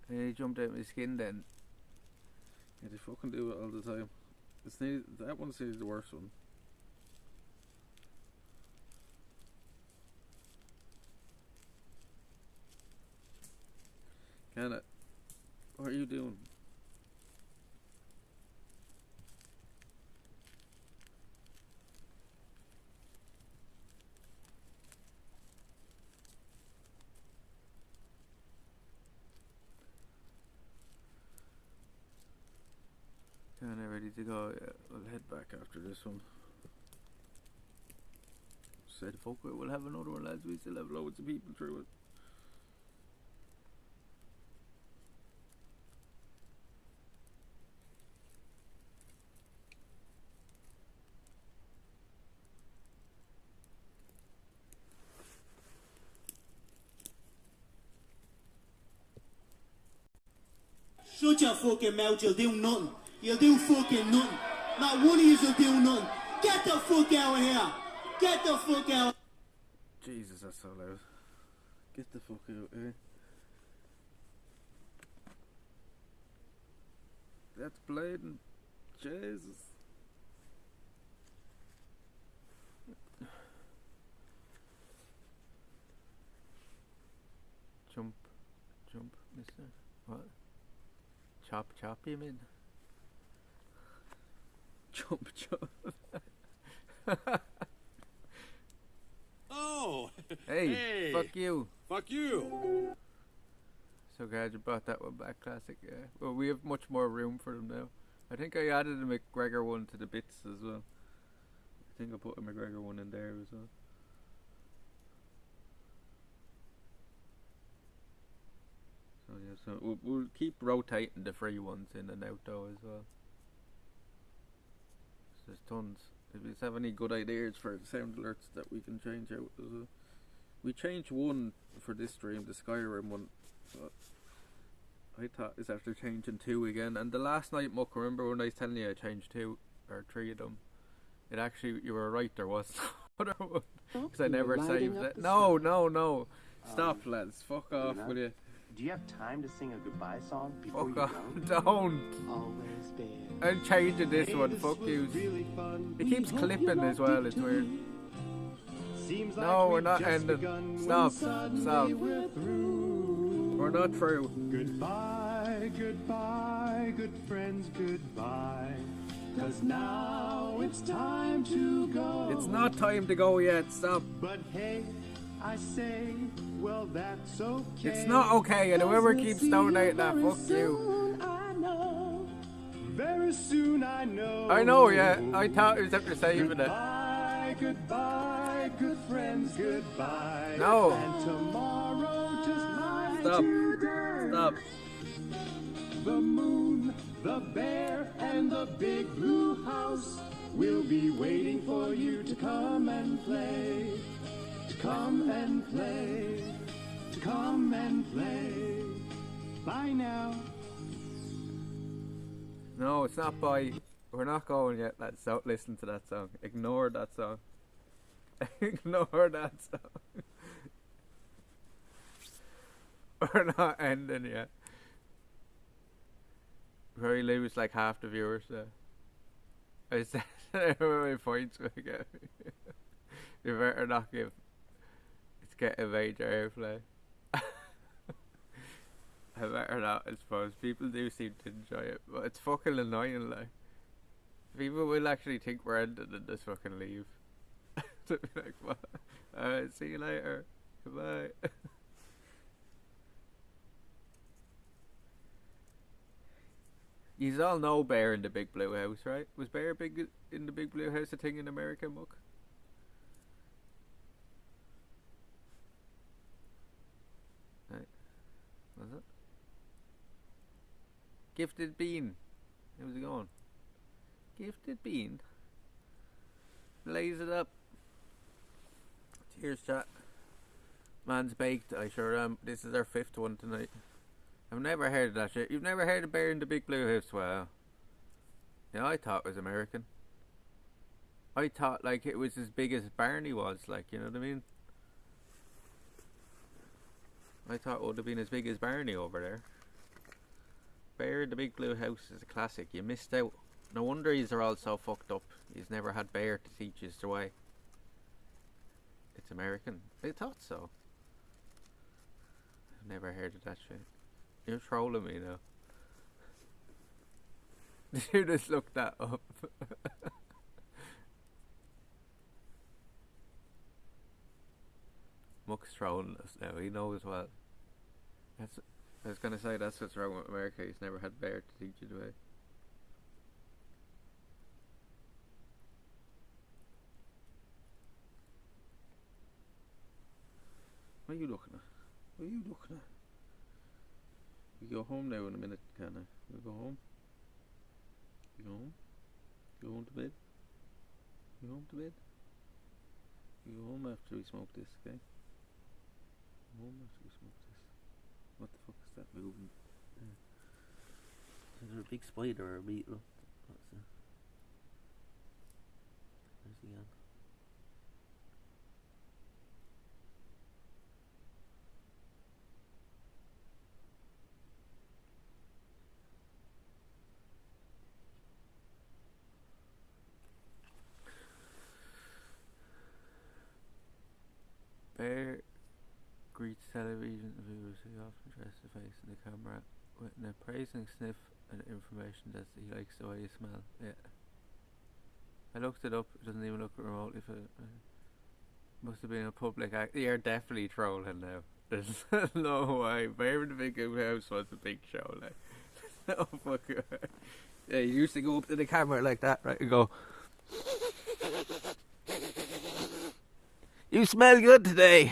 He jumped out my skin then. Yeah, they fucking do it all the time. That one seems the worst one. KANA, what are you doing? KANA ready to go? Yeah, we'll head back after this one. Said fuck it, we'll have another one, lads. We still have loads of people through it. Shut your fucking mouth, you'll do nothing. You'll do fucking nothing. Not one of you will do nothing. Get the fuck out of here. Get the fuck out. Jesus, that's so loud. Get the fuck out of here. That's bleeding. Jesus. Jump, mister. What? Chop, you mean? Jump. Oh! Hey, fuck you. Fuck you! So glad you brought that one back, classic, yeah. Well, we have much more room for them now. I think I added a McGregor one to the bits as well. I think I put a McGregor one in there as well. So yeah, so we'll keep rotating the free ones in and out though as well. So there's tons. If you have any good ideas for sound alerts that we can change out as well. We changed one for this stream, the Skyrim one. But I thought it's after changing 2 again. And the last night, Muck, remember when I was telling you I changed 2 or 3 of them? It actually, you were right, there was no other one. Because I never saved it. No. Stop, lads. Fuck off, will you? Do you have time to sing a goodbye song before fuck you off. go? Don't. Always been. I'm changing this one. Fuck you. It keeps clipping as well. It's weird. No, we're not ending. Stop. We're not through. Goodbye, good friends, goodbye. 'Cause now it's time to go. It's not time to go yet. Stop. But hey, I say, well, that's okay. It's not okay, and whoever keeps donating that, fuck you. Very soon I know. I know, yeah. I thought it was after saving it. Goodbye, goodbye, good friends, goodbye. No. And tomorrow, just like Stop. today. Stop. The moon, the bear, and the big blue house will be waiting for you to come and play. To come and play. To come and play. Bye now. No, it's not by. We're not going yet, lads. Don't listen to that song. Ignore that song. Ignore that song. We're not ending yet. Very lose like half the viewers there. I said how many points we get. You better not give. It's getting major airplay. I better not, I suppose. People do seem to enjoy it, but it's fucking annoying, like. People will actually think we're ending and just fucking leave. To be like, what? Alright, see you later. Goodbye. You all know Bear in the Big Blue House, right? Was Bear big in the Big Blue House a thing in America, Muck? Right. Was it? Gifted Bean. How's it going? Gifted Bean. Blaze it up. Cheers, chat. Man's baked, I sure am. This is our 5th one tonight. I've never heard of that shit. You've never heard of Bear in the Big Blue House? Wow. Yeah, I thought it was American. I thought like it was as big as Barney was, like, you know what I mean? I thought it would have been as big as Barney over there. Bear in the Big Blue House is a classic. You missed out. No wonder yous are all so fucked up. He's never had Bear to teach yous the way. It's American. I thought so. I've never heard of that shit. You're trolling me now. Did you just look that up? Muck's trolling us now. He knows well. That's. I was gonna say that's what's wrong with America. He's never had Bear to teach you the way. What are you looking at? What are you looking at? We go home now in a minute, Kana. We go home. You go home? You go home to bed? You go home to bed? You go home after we smoke this, okay? Go home after we smoke this. What the fuck is that moving? Is there a big spider or a beetle? What's that? Where's he gone? Bear greets television viewers who often dress the face in the camera with an appraising sniff and information that he likes the way you smell. Yeah. I looked it up, it doesn't even look remotely for must have been a public act. You're definitely trolling now. There's no way. Bear in the Big Blue House was a big show, like. No fucking way. Yeah, you used to go up to the camera like that, right, and go, "You smell good today."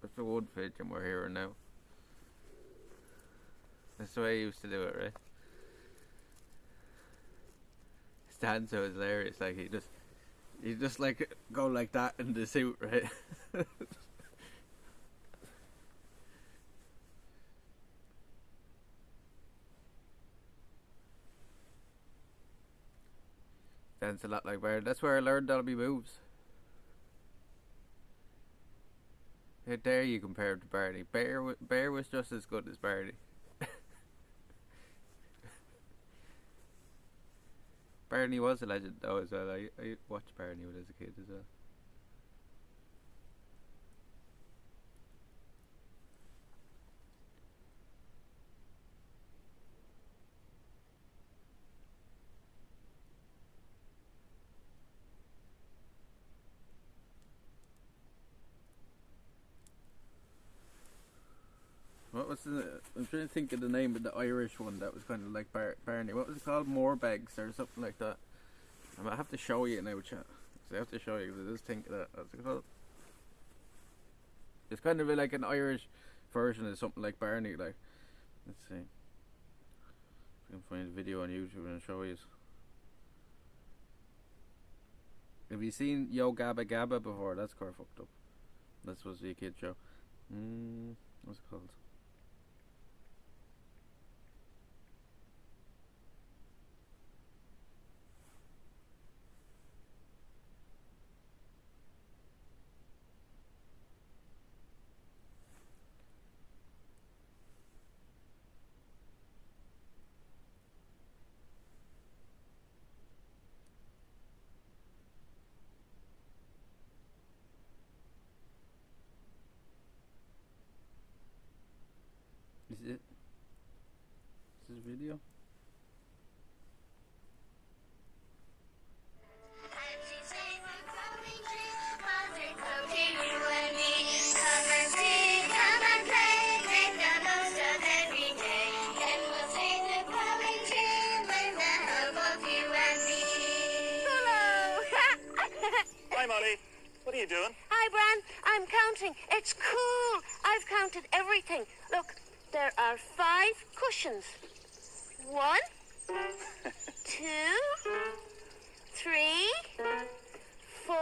That's the one pigeon we're hearing now. That's the way he used to do it, right? His dance was hilarious. Like he just like go like that in the suit, right? Dance a lot like Bear. That's where I learned all my moves. How dare you compare him to Barney? Bear was just as good as Barney. Barney was a legend though as well. I watched Barney when I was a kid as well. I'm trying to think of the name of the Irish one that was kind of like Barney. What was it called? Morbegs or something like that. I might have to show you now, chat. I have to show you because I just think of that. What's it called? It's kind of like an Irish version of something like Barney. Like, let's see. I can find a video on YouTube and show you. Have you seen Yo Gabba Gabba before? That's car fucked up. That's supposed to be a kid show. What's it called? Is it? Is this video? Hi, Molly. What are you doing? Hi, Bran. I'm counting. It's cool. I've counted everything. Look, there are 5 cushions. 1, 2, 3, 4,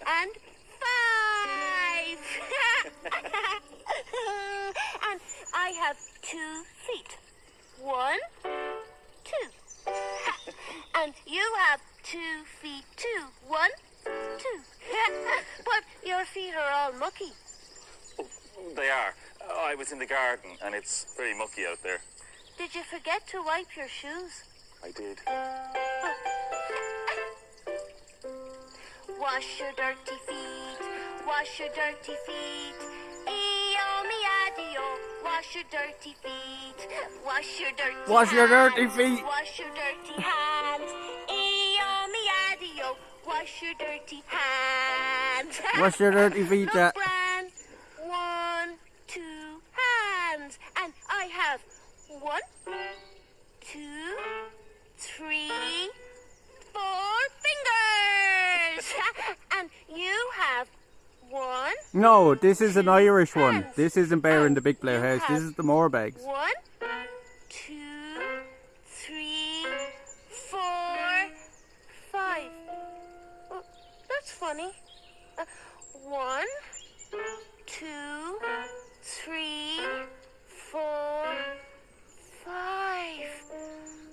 and 5. And I have 2 feet. 1, 2. And you have 2 feet too. 1, 2. But your feet are all mucky. Oh, they are. I was in the garden and it's very mucky out there. Did you forget to wipe your shoes? I did. Wash your dirty feet. Wash your dirty feet. E-O-me-a-di-o. Wash your dirty feet. Wash your dirty Wash your dirty hands. feet. Wash your dirty hands. E-O-me-a-di-o. Wash your dirty hands. Wash your dirty feet, Look, Bran. 1, 2 hands. And I have 1, 2, 3, 4 fingers. And you have 1. No, this is an Irish one. This isn't Bear in the Big Blue House. This is the Morbegs. 1, 2, 3, 4, 5. Oh, that's funny. 1, 2, 3, 4, 5.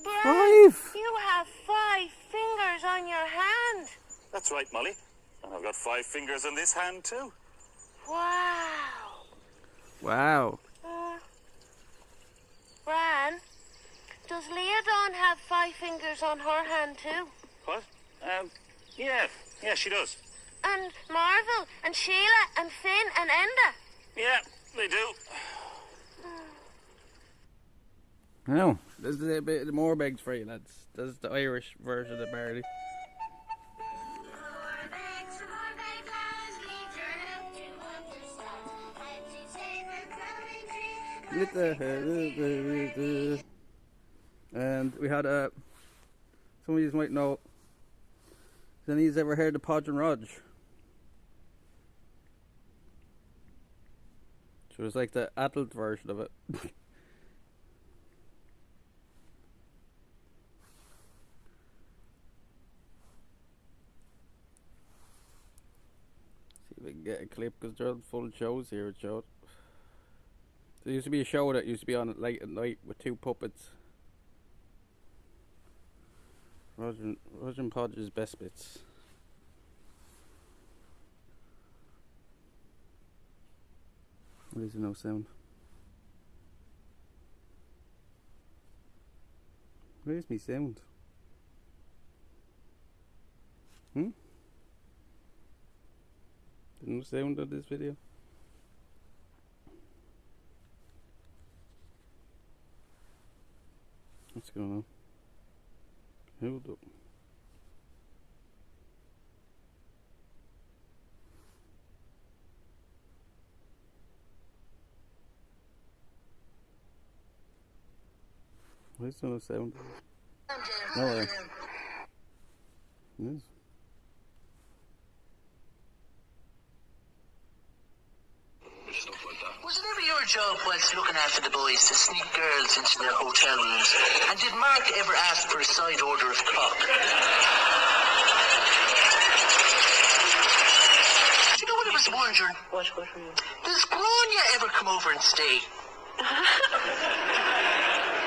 Bran, 5? you have 5 fingers on your hand. That's right, Molly. And I've got 5 fingers on this hand too. Wow. Wow. Bran, does Leah Dawn have 5 fingers on her hand too? What? Yeah. Yeah, she does. And Marvel, and Sheila, and Finn, and Enda. Yeah, they do. No, this is a bit more Morbegs for you, lads. This is the Irish version of Barney. And we had some of you might know. Has any of you ever heard of Podge and Rodge? So it's like the adult version of it. See if we can get a clip because they're on full shows here. It showed. There used to be a show that used to be on late at night with 2 puppets. Roger and Podge's Best Bits. Why is there no sound? Where's me sound? There's no sound on this video. What's going on? Hold up. There's no sound. No way. Yes. Was it ever your job whilst looking after the boys to sneak girls into their hotel rooms? And did Mark ever ask for a side order of cock? Do you know what I was wondering? What were you? Does Grania ever come over and stay?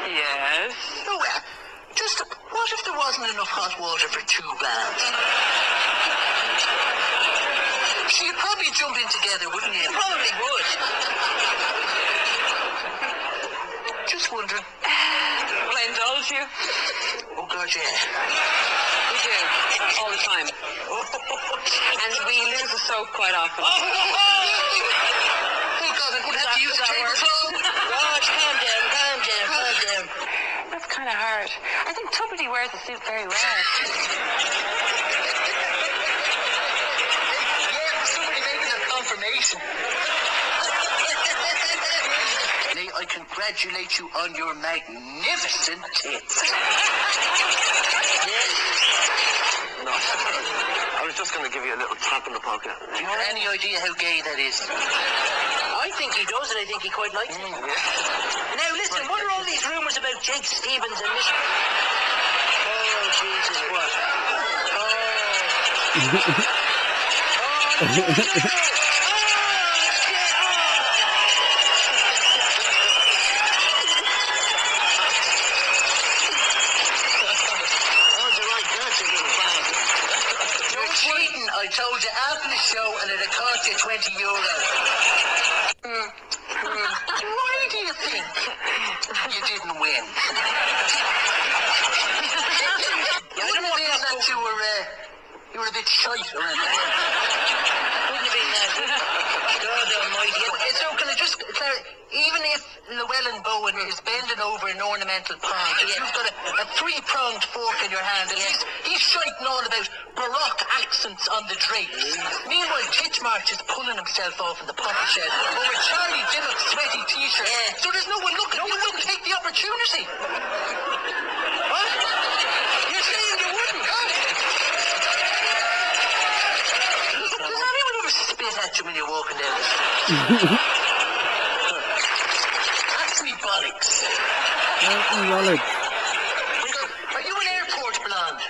Yes. Oh, well, just what if there wasn't enough hot water for 2 baths? You'd probably jump in together, wouldn't you? Probably would. Just wondering. Will I indulge you? Oh, God, yeah. We do. All the time. And we lose the soap quite often. Oh, God, I'm going to have to use that word. Raj, calm down, calm down, calm down. That's kind of hard. I think Tuppety wears the suit very well. Confirmation. May I congratulate you on your magnificent tits. Yes. No. I was just going to give you a little tap in the pocket. Do you have any idea how gay that is? I think he does, and I think he quite likes it. Yeah. Now listen, what are all these rumours about Jake Stevens and Miss... Oh, Jesus, what? Oh. I told you after the show, and it'd cost you €20. Why do you think you didn't win? I don't know that you were a bit shite around there. Wouldn't have been that. God almighty. So can I just clarify, even if Llewellyn Bowen is bending over an ornamental pond, if you've got a 3-pronged fork in your hand, and he's shiting on about Baroque accents on the drapes. Meanwhile, Titchmarch is pulling himself off in the poppy shed over Charlie Dimmock's sweaty t-shirt. So there's no one looking. You wouldn't take the opportunity. What? You're saying you wouldn't, huh? Does anyone ever spit at you when you're walking down the street? That's me bollocks. Are you an airport blonde?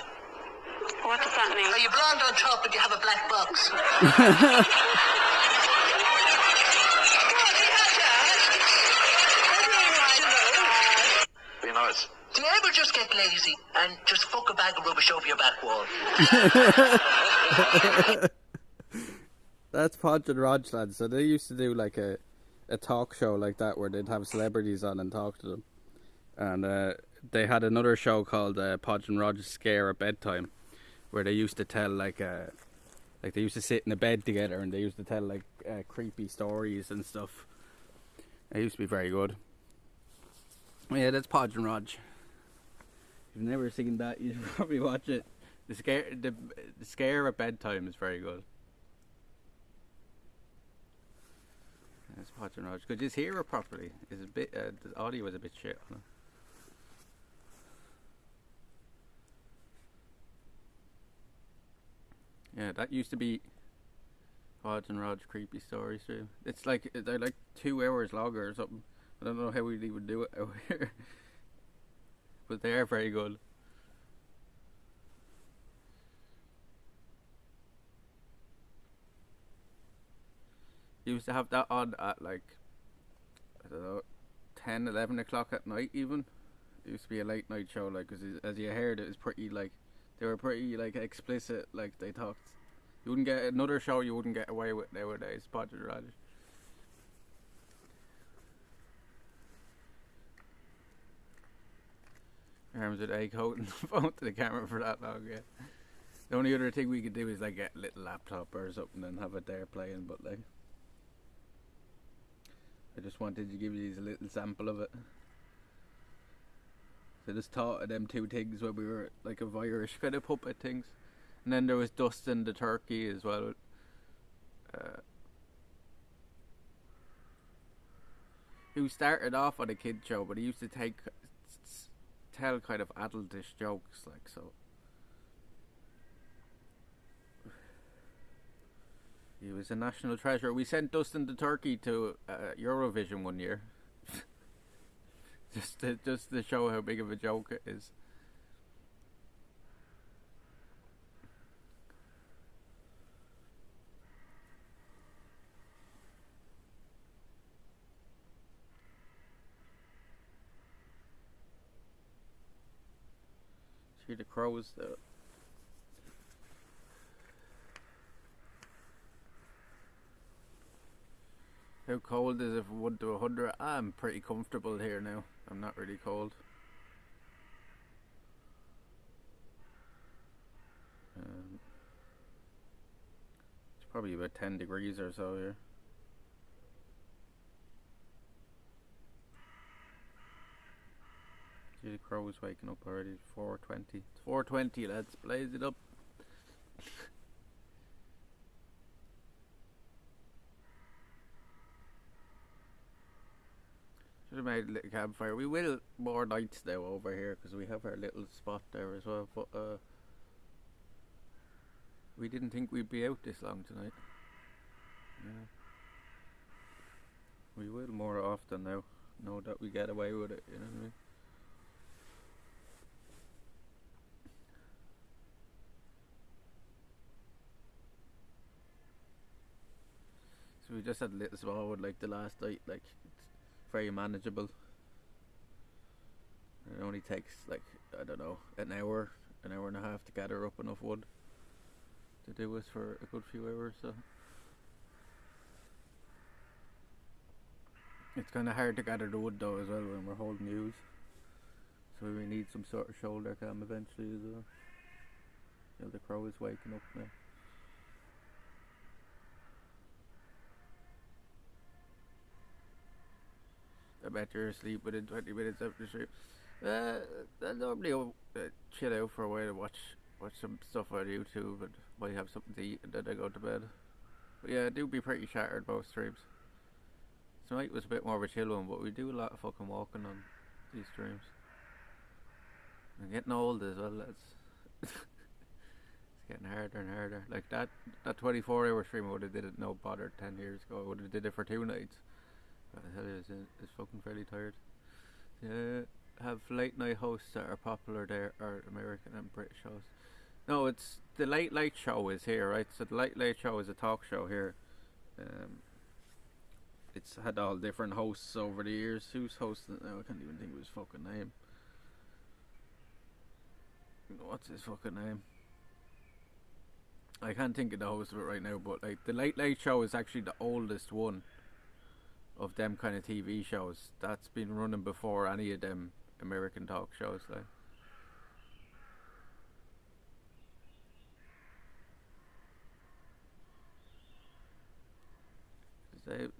What does that mean? Are you blonde on top and you have a black box? Be nice. Do you ever just get lazy and just fuck a bag of rubbish over your back wall? That's Podge and Rog, lads. So they used to do like a talk show like that where they'd have celebrities on and talk to them. And they had another show called Podge and Rog's Scare at Bedtime, where they used to tell like they used to sit in a bed together and they used to tell like creepy stories and stuff. It used to be very good. Yeah, that's Podge and Rog. If you've never seen that, you should probably watch it. The scare at Bedtime is very good. That's Podge and Rog. Could you just hear it properly? It's a bit the audio was a bit shit on it. Yeah, that used to be Podge and Rog creepy stories too. It's like they're like 2 hours longer or something. I don't know how we would do it out here, but they are very good. Used to have that on at like, I don't know, 10, 11 o'clock at night even. It used to be a late night show, like, cause as you heard, it was pretty like, they were pretty like explicit, like they talked. You wouldn't get another show you wouldn't get away with nowadays. Podge and Rog. Arms with egg holding the phone to the camera for that long, yeah. The only other thing we could do is like get a little laptop or something and have it there playing, but like I just wanted to give you a little sample of it. So I just thought of them 2 things when we were like of Irish kind of puppet things. And then there was Dustin the turkey as well. Who started off on a kid show, but he used to tell kind of adultish jokes, like, so. He was a national treasure. We sent Dustin to Turkey to Eurovision one year. just to show how big of a joke it is. See the crows though. How cold is it from 1 to 100? I'm pretty comfortable here now. I'm not really cold. It's probably about 10 degrees or so here. See the crows waking up already. 4:20. It's 4:20, lads. Blaze it up. Should have made a little campfire. We will more nights now over here because we have our little spot there as well. But we didn't think we'd be out this long tonight. Yeah. We will more often now. Know that we get away with it, you know what I mean? So we just had a little small one like the last night, like it's very manageable. It only takes like, I don't know, an hour and a half to gather up enough wood to do it for a good few hours, so it's kinda hard to gather the wood though as well when we're holding ewes. So we need some sort of shoulder cam eventually as well. You know, the crow is waking up now. I bet you're asleep within 20 minutes after sleep. I normally chill out for a while and watch some stuff on YouTube and might have something to eat and then I go to bed. But yeah, I do be pretty shattered most streams. Tonight was a bit more of a chill one, but we do a lot of fucking walking on these streams. I'm getting old as well, lads. It's getting harder and harder. Like that 24-hour stream I would have did it no bother 10 years ago. I would have did it for 2 nights. But I tell you, it's fucking fairly tired. Yeah, have late night hosts that are popular there are American and British hosts. No, it's the Late Late Show is here, right? So the Late Late Show is a talk show here. It's had all different hosts over the years. Who's hosting it now? I can't even think of his fucking name. What's his fucking name? I can't think of the host of it right now, but like the Late Late Show is actually the oldest one of them kind of TV shows. That's been running before any of them American talk shows, like.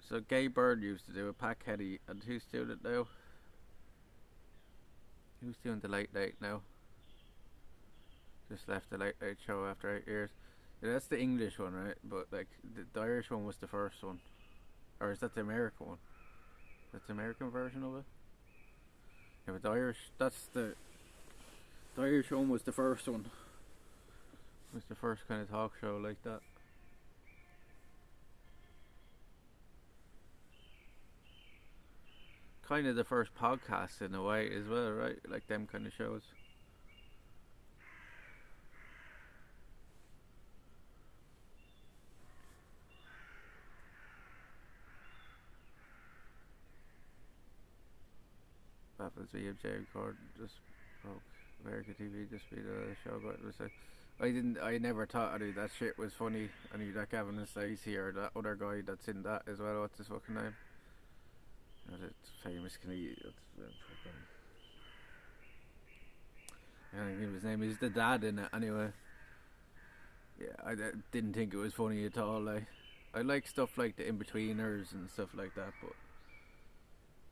So Gay Bird used to do it, Pat Kenny, and who's doing it now? Who's doing the Late Late now? Just left the Late Late Show after 8 years. Yeah, that's the English one, right? But like the Irish one was the first one. Or is that the American one? That's the American version of it? Yeah, but the Irish, the Irish one was the first one. It was the first kind of talk show like that. Kind of the first podcast in a way as well, right? Like them kind of shows. Baffles VMJ record just broke. American TV just beat a show, but it was like I never thought any of that shit was funny. I knew that Gavin and Stacey or that other guy that's in that as well. What's his fucking name? It's famous comedian. I don't think his name is the dad in it anyway. Yeah, I didn't think it was funny at all. Like, I like stuff like the In-Betweeners and stuff like that, but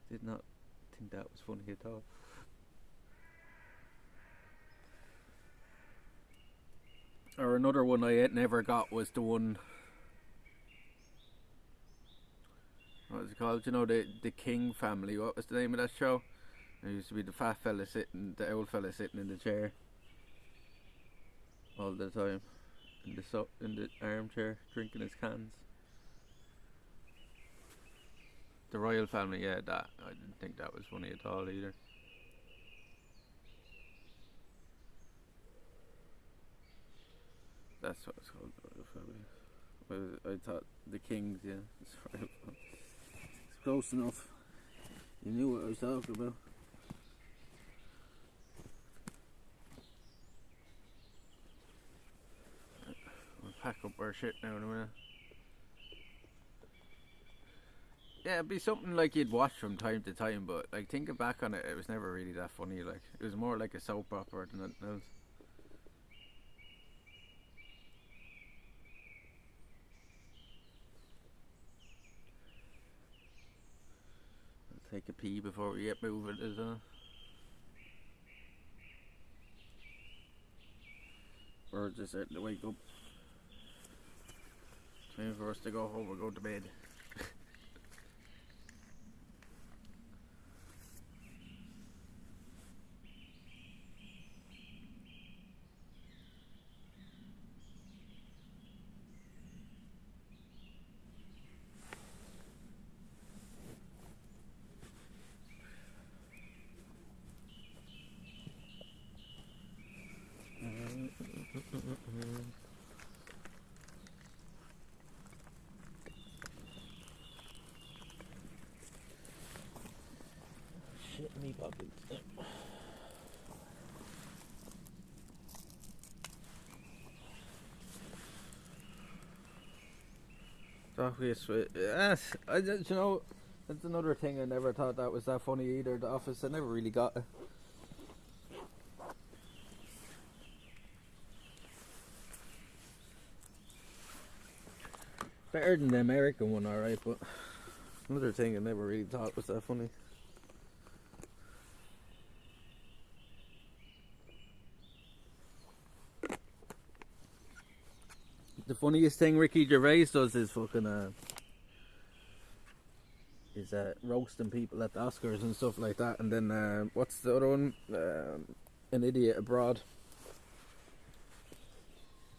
did not think that was funny at all. Or another one I never got was the one. What was it called? You know, the King family. What was the name of that show? There used to be the fat fella sitting, the old fella sitting in the chair all the time, in the armchair, drinking his cans. The royal family, yeah, that I didn't think that was funny at all either. That's what it's called, the royal family. I thought the kings, yeah. It's royal family. It's close enough. You knew what I was talking about. We'll pack up our shit now in a minute. Yeah, it'd be something like you'd watch from time to time, but like thinking back on it, it was never really that funny. Like it was more like a soap opera than anything else. I'll take a pee before we get moving as well. Birds are starting to wake up. Time for us to go home or go to bed. Shit in me pockets. Obviously, yes. You know, that's another thing. I never thought that was that funny either. The Office, I never really got it. Better than the American one, alright, but another thing I never really thought was that funny. The funniest thing Ricky Gervais does is fucking roasting people at the Oscars and stuff like that. And then what's the other one? An Idiot Abroad.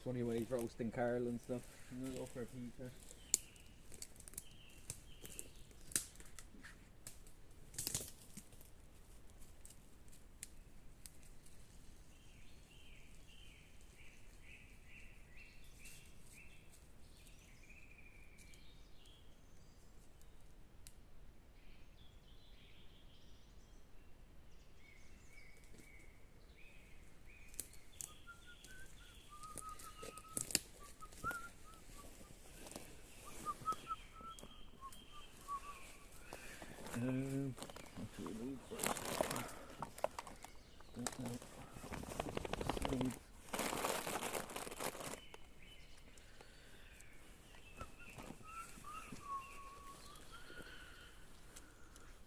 Funny way he's roasting Carl and stuff. I'm gonna go for a pizza. What do we need first?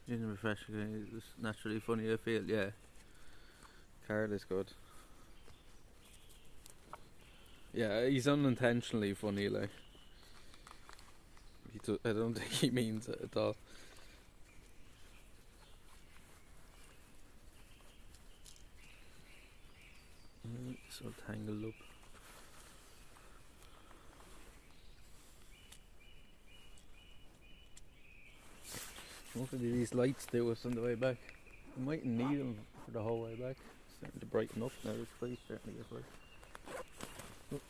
Gin and refreshing is naturally funny, I feel, yeah. Carl is good. Yeah, he's unintentionally funny, like. I don't think he means it at all. So tangled up. Hopefully these lights do us on the way back. We mightn't need them for the whole way back. It's starting to brighten up now. This place starting to get bright. Oh.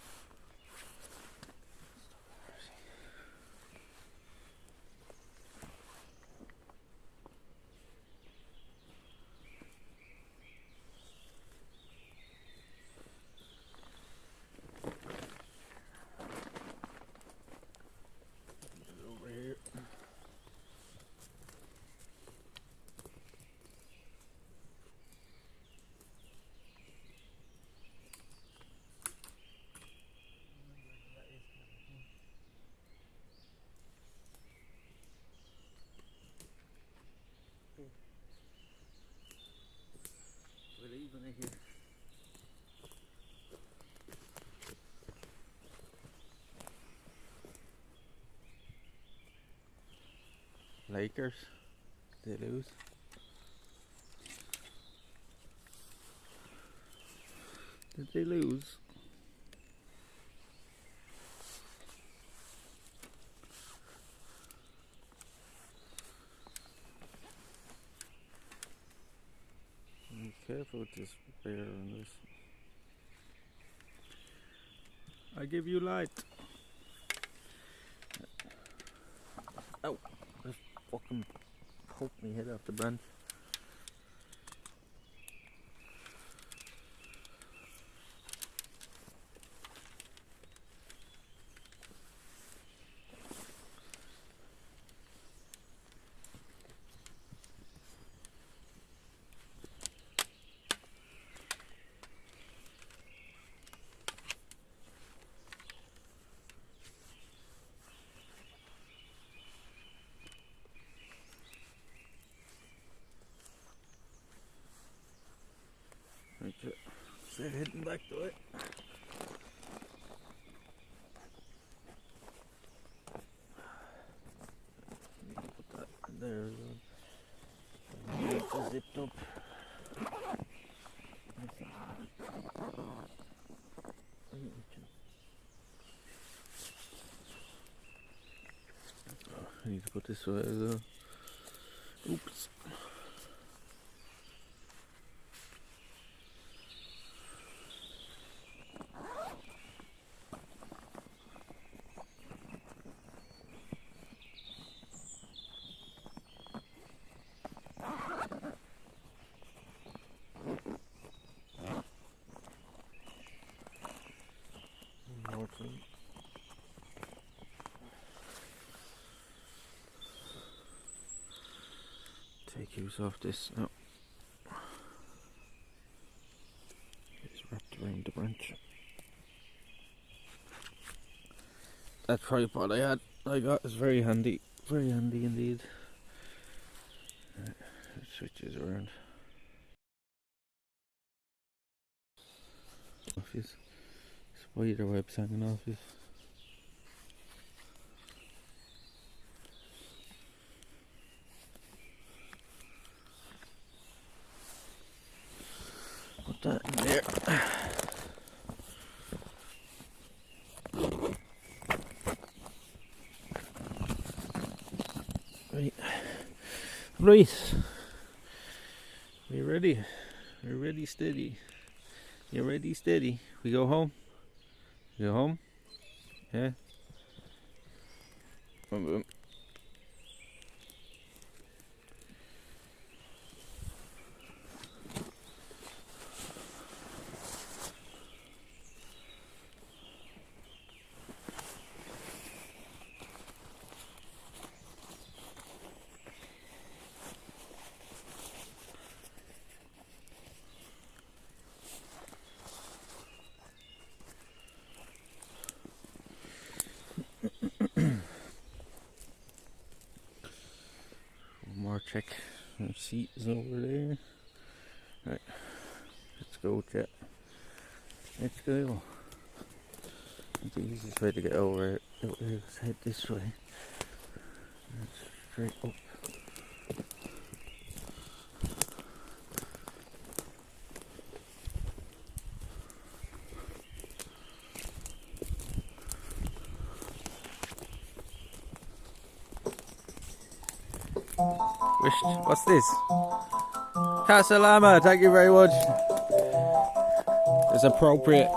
Over here. We're leaving it here. Lakers, they lose. Did they lose? Be careful with this bear on this. I give you light. Oh, just fucking poked me head off the branch. They're heading back to it. Put that there as well. It's zipped up. I need to put this way as well. Oops. Take use of this now. It's wrapped around the branch. That tripod I got is very handy indeed. It switches around. Off his spider webs hanging off his. Put that in there. Right. Right. We ready? We're ready, steady. You ready, steady? We go home? We go home? Yeah? Boom, boom. Check. The seat is over there. Right. Let's go, Jet. Let's go. The easiest way to get over it is head this way. That's straight up. What's this? Casa Llama, thank you very much. It's appropriate.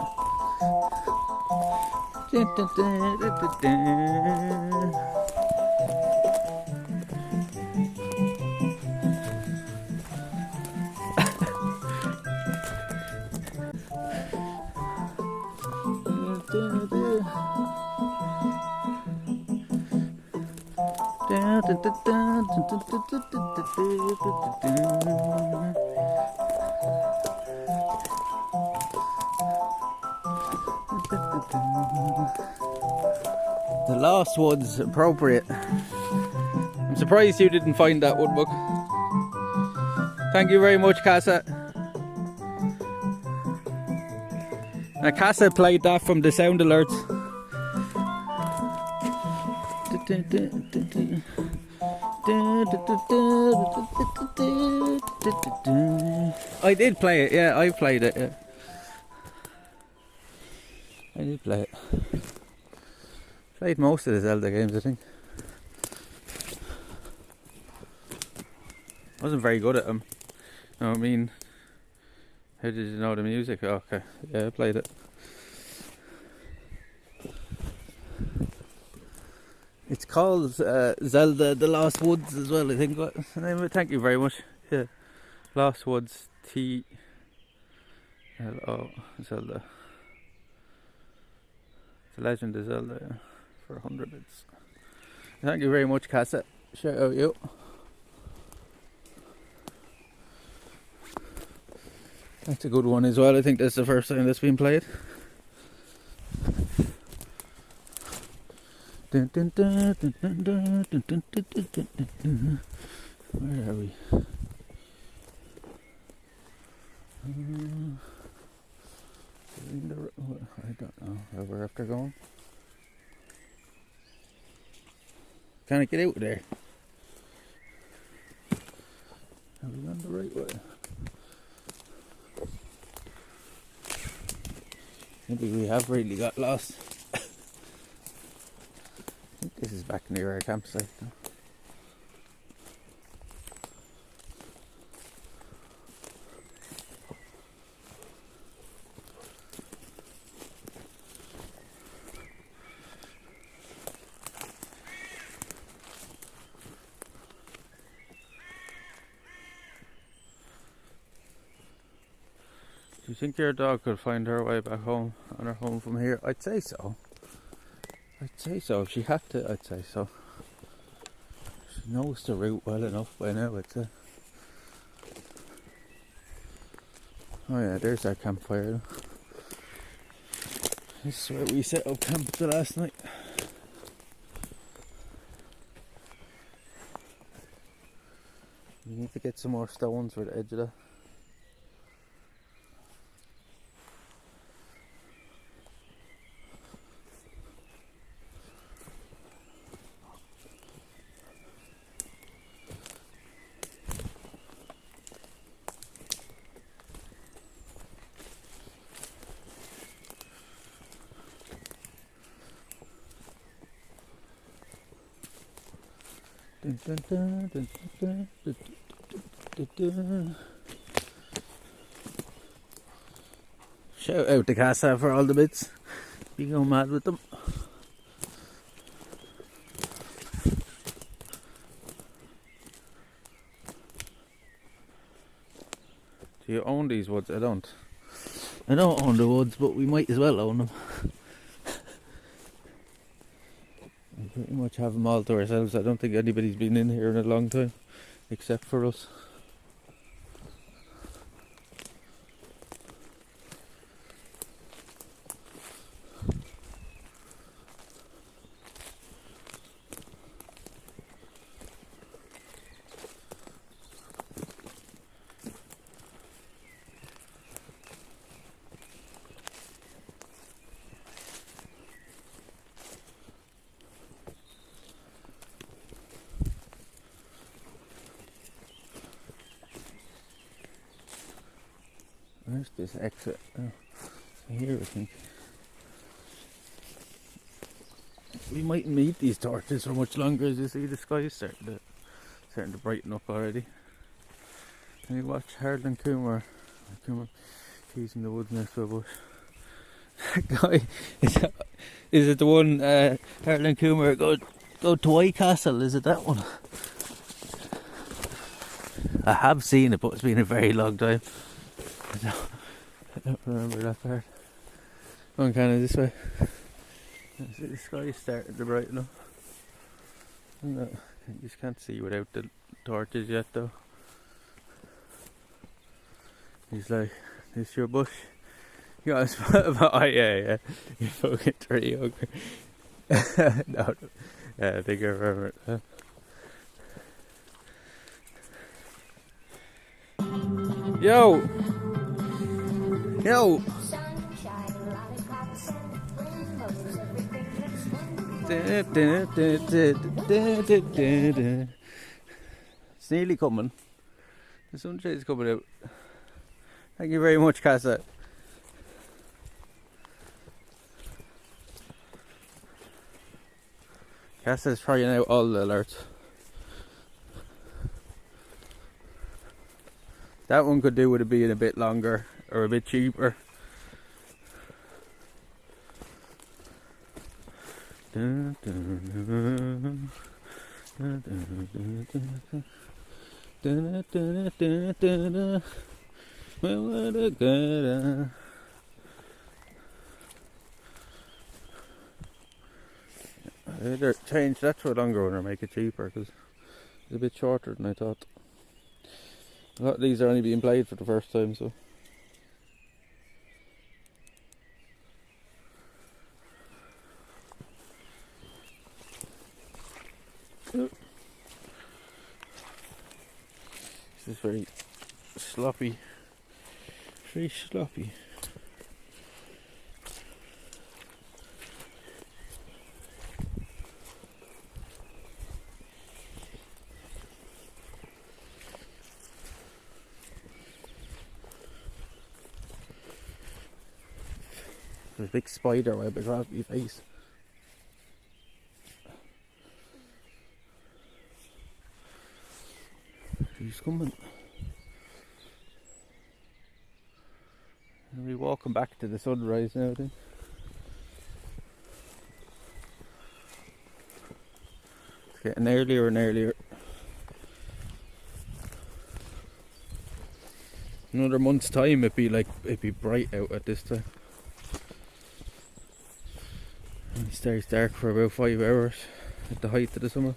The last one's appropriate. I'm surprised you didn't find that one, Book. Thank you very much, Casa. Now, Casa played that from the sound alerts. I did play it, yeah, I played it, yeah. I did play it. Played most of the Zelda games, I think. Wasn't very good at them. You know what I mean? How did you know the music? Okay, yeah, I played it. It's called Zelda The Lost Woods as well, I think. What's the name of it? Thank you very much. Yeah. Lost Woods TLO Zelda. The Legend of Zelda, yeah, for 100 bits. Thank you very much, Cassette. Shout out you. That's a good one as well. I think that's the first time that's been played. Dun, dun, dun, dun, dun, dun, dun, dun, dun, dun, dun. Where are we? I don't know where we're after going. Can I get out there? Are we on the right way? Maybe we have really got lost. I think this is back near our campsite now. Do you think your dog could find her way back home on her home from here? I'd say so. I'd say so. If she had to, I'd say so. She knows the route well enough by now, I'd say. Oh yeah, there's our campfire. This is where we set up camp the last night. We need to get some more stones for the edge of that. Dun, dun, dun, dun, dun, dun, dun, dun, dun. Shout out to Casa for all the bits. You go mad with them. Do you own these woods? I don't. I don't own the woods, but we might as well own them. We pretty much have them all to ourselves. I don't think anybody's been in here in a long time, except for us. Where's this exit? Oh, here I think. We mightn't need these torches for much longer. As you see, the sky is starting to brighten up already. Can you watch Harold and Coomer? He's in the woods next to a bush. That guy, is it the one Harold and Coomer go to White Castle? Is it that one? I have seen it, but it's been a very long time. I don't remember that part. Going kind of this way. The sky is starting to brighten up. You just can't see without the torches yet though. He's like, this your bush? You got a spot about, oh yeah, you fucking tree hugger. No, yeah, I think I remember it. Yo! Yo! It's nearly coming. The sunshine's coming out. Thank you very much, Casa. Cass is trying out all the alerts. That one could do with it being a bit longer or a bit cheaper. Dun, dun, dun, dun, dun, dun, dun. Dun, dun, dun, dun, dun. Well, what a good, either change that to a longer one or make it cheaper, because it's a bit shorter than I thought. A lot of these are only being played for the first time, so. This is very sloppy. Very sloppy. There's a big spider web across my face. He's coming. We're walking back to the sunrise now, I think. It's getting earlier and earlier. Another month's time it'd be bright out at this time. And it stays dark for about 5 hours at the height of the summer.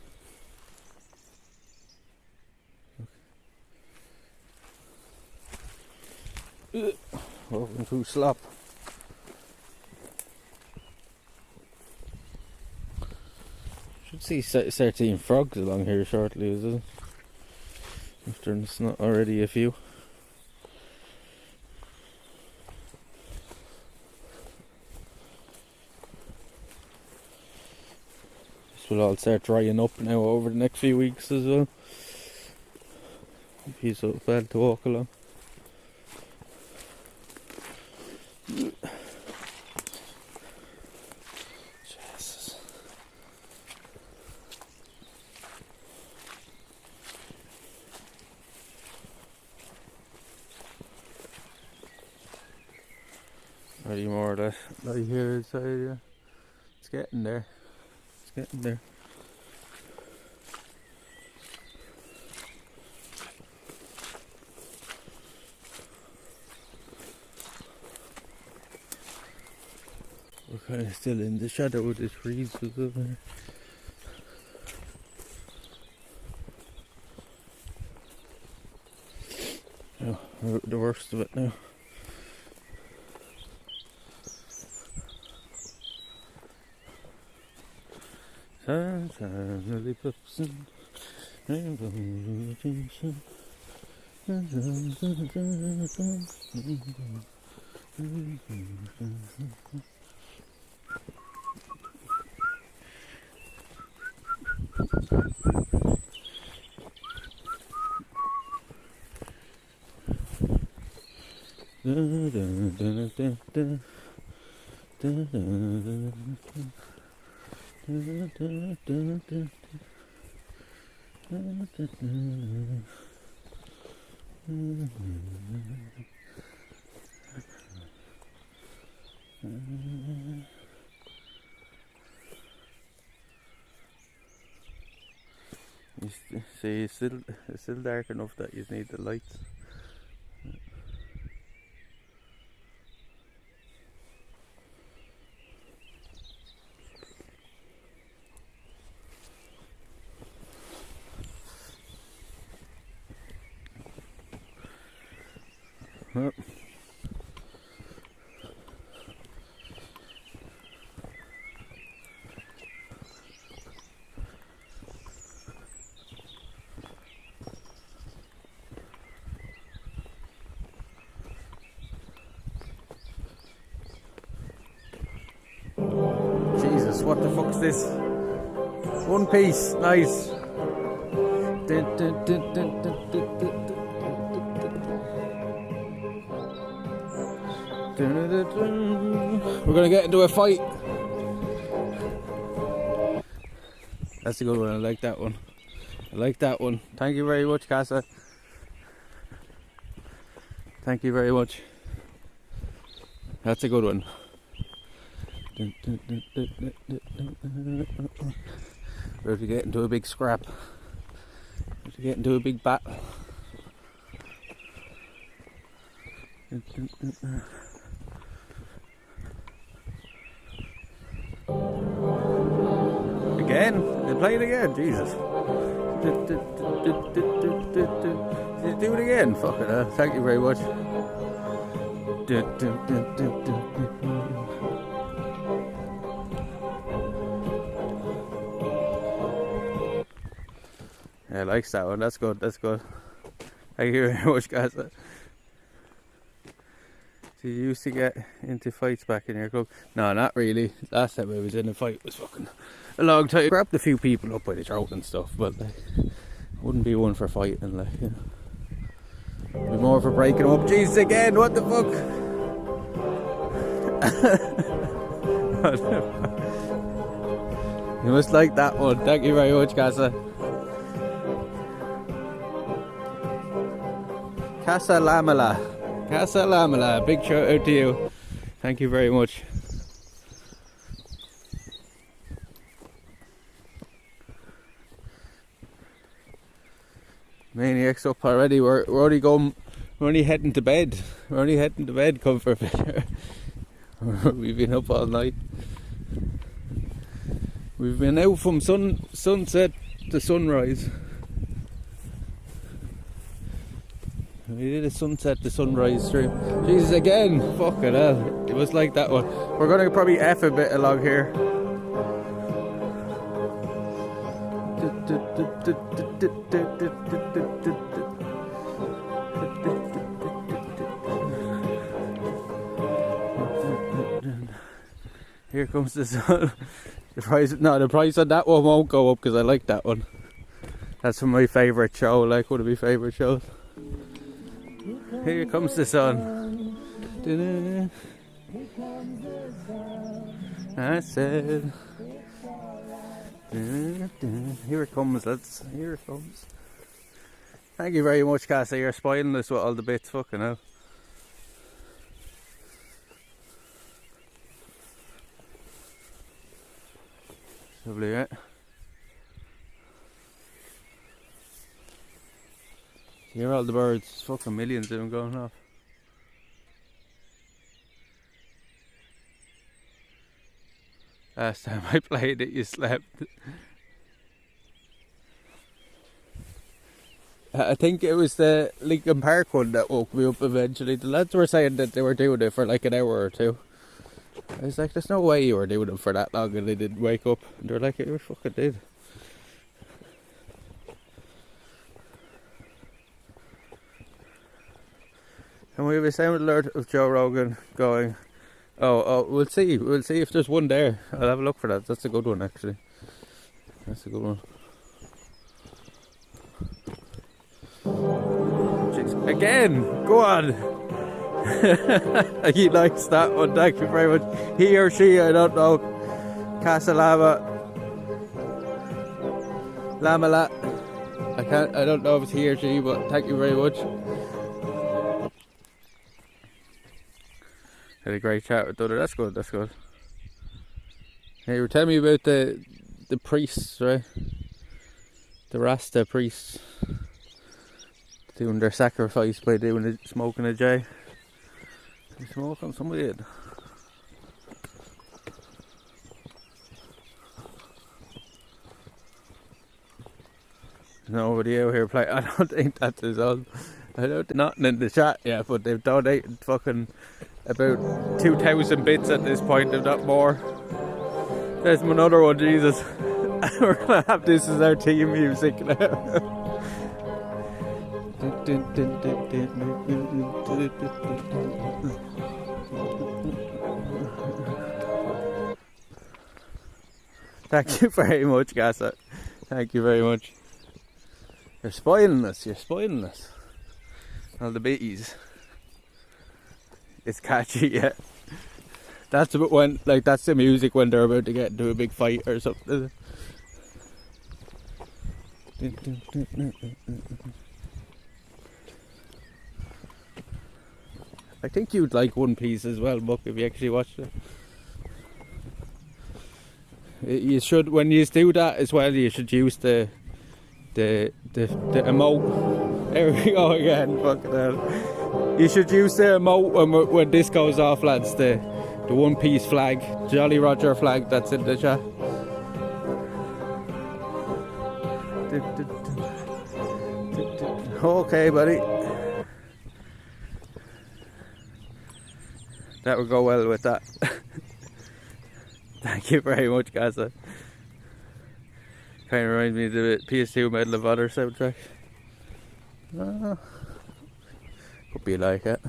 Walking through slop. Should see start seeing frogs along here shortly, is it? If there's not already a few. This will all start drying up now over the next few weeks as well. It'd be so bad to walk along. Jesus. Any more of that right here inside, yeah. It's getting there. It's getting there. We're kind of still in the shadow of the trees over there. Oh, we're at the worst of it now. Sunshine, lollipops and rainbow attention. See, it's still dark enough that you need the lights. Oh. Jesus, what the fuck's this? One Piece, nice. We're gonna get into a fight. That's a good one. I like that one. I like that one. Thank you very much, Casa. Thank you very much. That's a good one. We're to get into a big scrap. We're to get into a big battle. Again? They play it again? Jesus. Do it again? Fuck it. Thank you very much. Yeah, I like that one. That's good. That's good. Thank you very much, guys. So you used to get into fights back in your club? No, not really. Last time I was in a fight was fucking a long time. I grabbed a few people up by the throat and stuff, but like, wouldn't be one for fighting, like, you know. Be more for breaking them up. Jesus, again, what the fuck? You must like that one. Thank you very much, Casa. Casa Lamela. Casa Lamela. Big shout out to you. Thank you very much. Maniacs up already. We're only going. We're only heading to bed. We're only heading to bed. Come for a bit. We've been up all night. We've been out from sunset to sunrise. We did a sunset to sunrise stream. Jesus, again! Fucking hell. It was like that one. We're gonna probably F a bit along here. Here comes the sun. The price on that one won't go up because I like that one. That's from my favourite show, like one of my favourite shows. Here comes the sun. I said, here it comes, lads. Here it comes. Thank you very much, Cassie. You're spoiling us with all the bits, fucking hell. Lovely, right? Hear all the birds, fucking millions of them going off. Last time I played it, you slept. I think it was the Lincoln Park one that woke me up eventually. The lads were saying that they were doing it for like an hour or two. I was like, there's no way you were doing it for that long and they didn't wake up. And they were like, we fucking did. And we have a sound alert of Joe Rogan going, oh, we'll see if there's one there. I'll have a look for that. That's a good one, actually. That's a good one. Jeez. Again, go on. He likes that one. Thank you very much. He or she, I don't know. Casalama. Lamala. I don't know if it's he or she, but thank you very much. Had a great chat with Dudder. That's good, that's good. Hey, you were telling me about the priests, right? The Rasta priests doing their sacrifice by smoking a J. They smoking, somebody did. Nobody out here playing. I don't think that's his own. I don't think nothing in the chat yet, but they've donated fucking about 2,000 bits at this point, if not more. There's another one, Jesus. We're gonna have this as our team music now. Thank you very much, Gassa. Thank you very much. You're spoiling us, you're spoiling us. All the beaties. It's catchy, yeah. That's about when, like, that's the music when they're about to get into a big fight or something. I think you'd like One Piece as well, Buck, if you actually watched it. You should, when you do that as well, you should use the emote. There we go again, fucking hell. You should use the emote when this goes off, lads. The One Piece flag, Jolly Roger flag that's in the chat. Okay, buddy. That would go well with that. Thank you very much, Gaza. Kind of reminds me of the PS2 Medal of Honor soundtrack. Could be like it.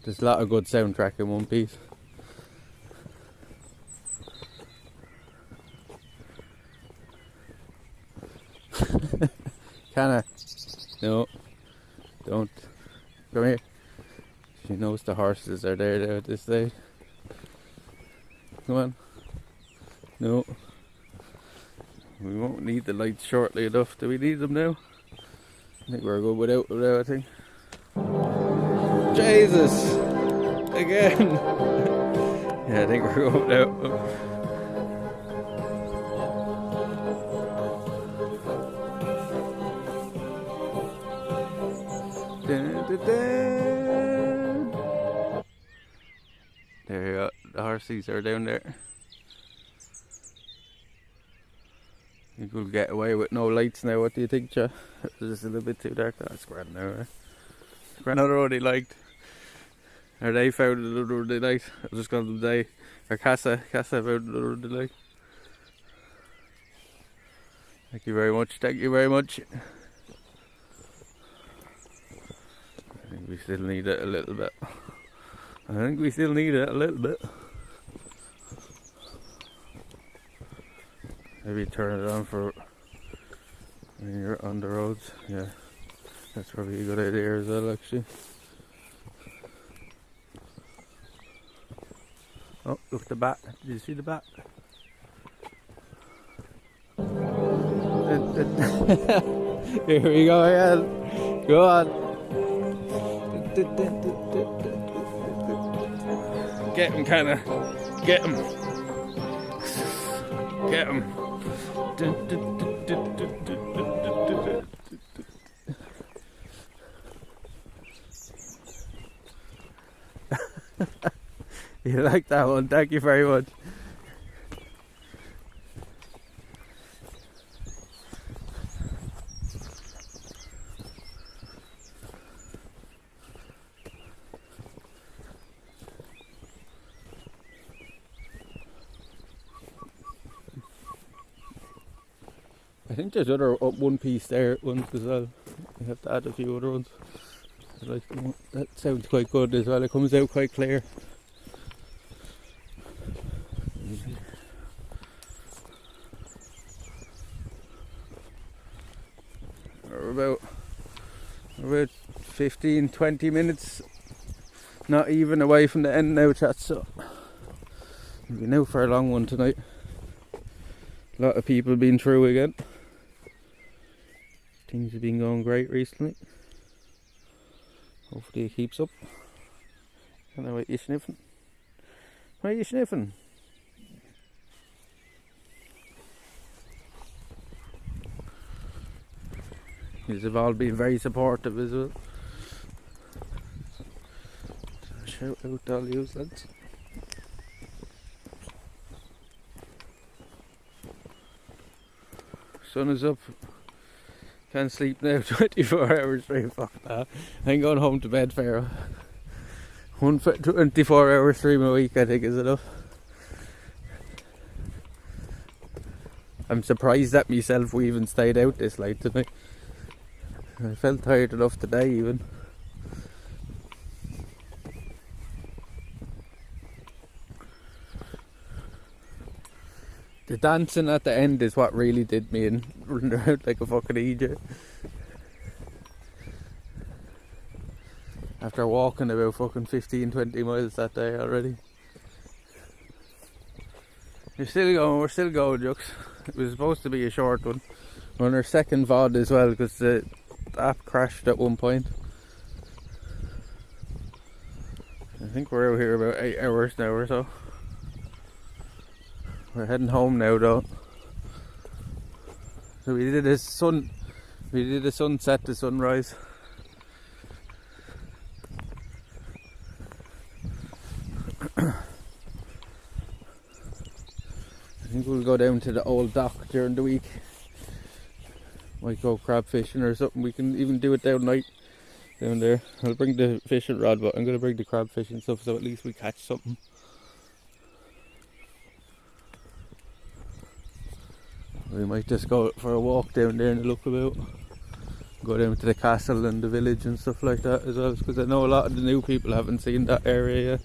There's a lot of good soundtrack in One Piece. KANA. No. Don't. Come here. She knows the horses are there now at this stage. Come on. No. We won't need the lights shortly enough. Do we need them now? I think we're good without them now, I think. Jesus! Again! Yeah, I think we're good without them. There you go, the horses are down there. I think we'll get away with no lights now, what do you think, Cha? It's just a little bit too dark. That's grand now, right? Grand another one they liked. Or they found another one they liked. I was just called them they. Or Casa found another one they liked. Thank you very much, thank you very much. I think we still need it a little bit. Maybe turn it on for when you're on the roads. Yeah, that's probably a good idea as well, actually. Oh, look, the bat. Did you see the bat? Here we go again. Go on. Get him, KANA. Get him. Get him. You like that one? Thank you very much. I think there's other One Piece there ones as well. I have to add a few other ones. I like the one. That sounds quite good as well. It comes out quite clear. We're about 15-20 minutes, not even away from the end now, chat. So we'll be now for a long one tonight. A lot of people been through again. Things have been going great recently. Hopefully it keeps up. I don't know what you're sniffing. What are you sniffing? You've all been very supportive as well. So shout out to all you lads. Sun is up. Can't sleep now 24 hours straight. Fuck that. I ain't going home to bed, Pharaoh. 24 hour stream a week, I think, is enough. I'm surprised at myself we even stayed out this late tonight. I felt tired enough today even. The dancing at the end is what really did me in, running around like a fucking idiot. After walking about fucking 15-20 miles that day already. We're still going, Jux. It was supposed to be a short one. We're on our second VOD as well because the app crashed at one point. I think we're out here about 8 hours now or so. We're heading home now though. So we did a sunset to sunrise. I think we'll go down to the old dock during the week. Might go crab fishing or something. We can even do it down night down there. I'll bring the fishing rod, but I'm going to bring the crab fishing stuff so at least we catch something. We might just go for a walk down there and look about. Go down to the castle and the village and stuff like that as well, because I know a lot of the new people haven't seen that area yet.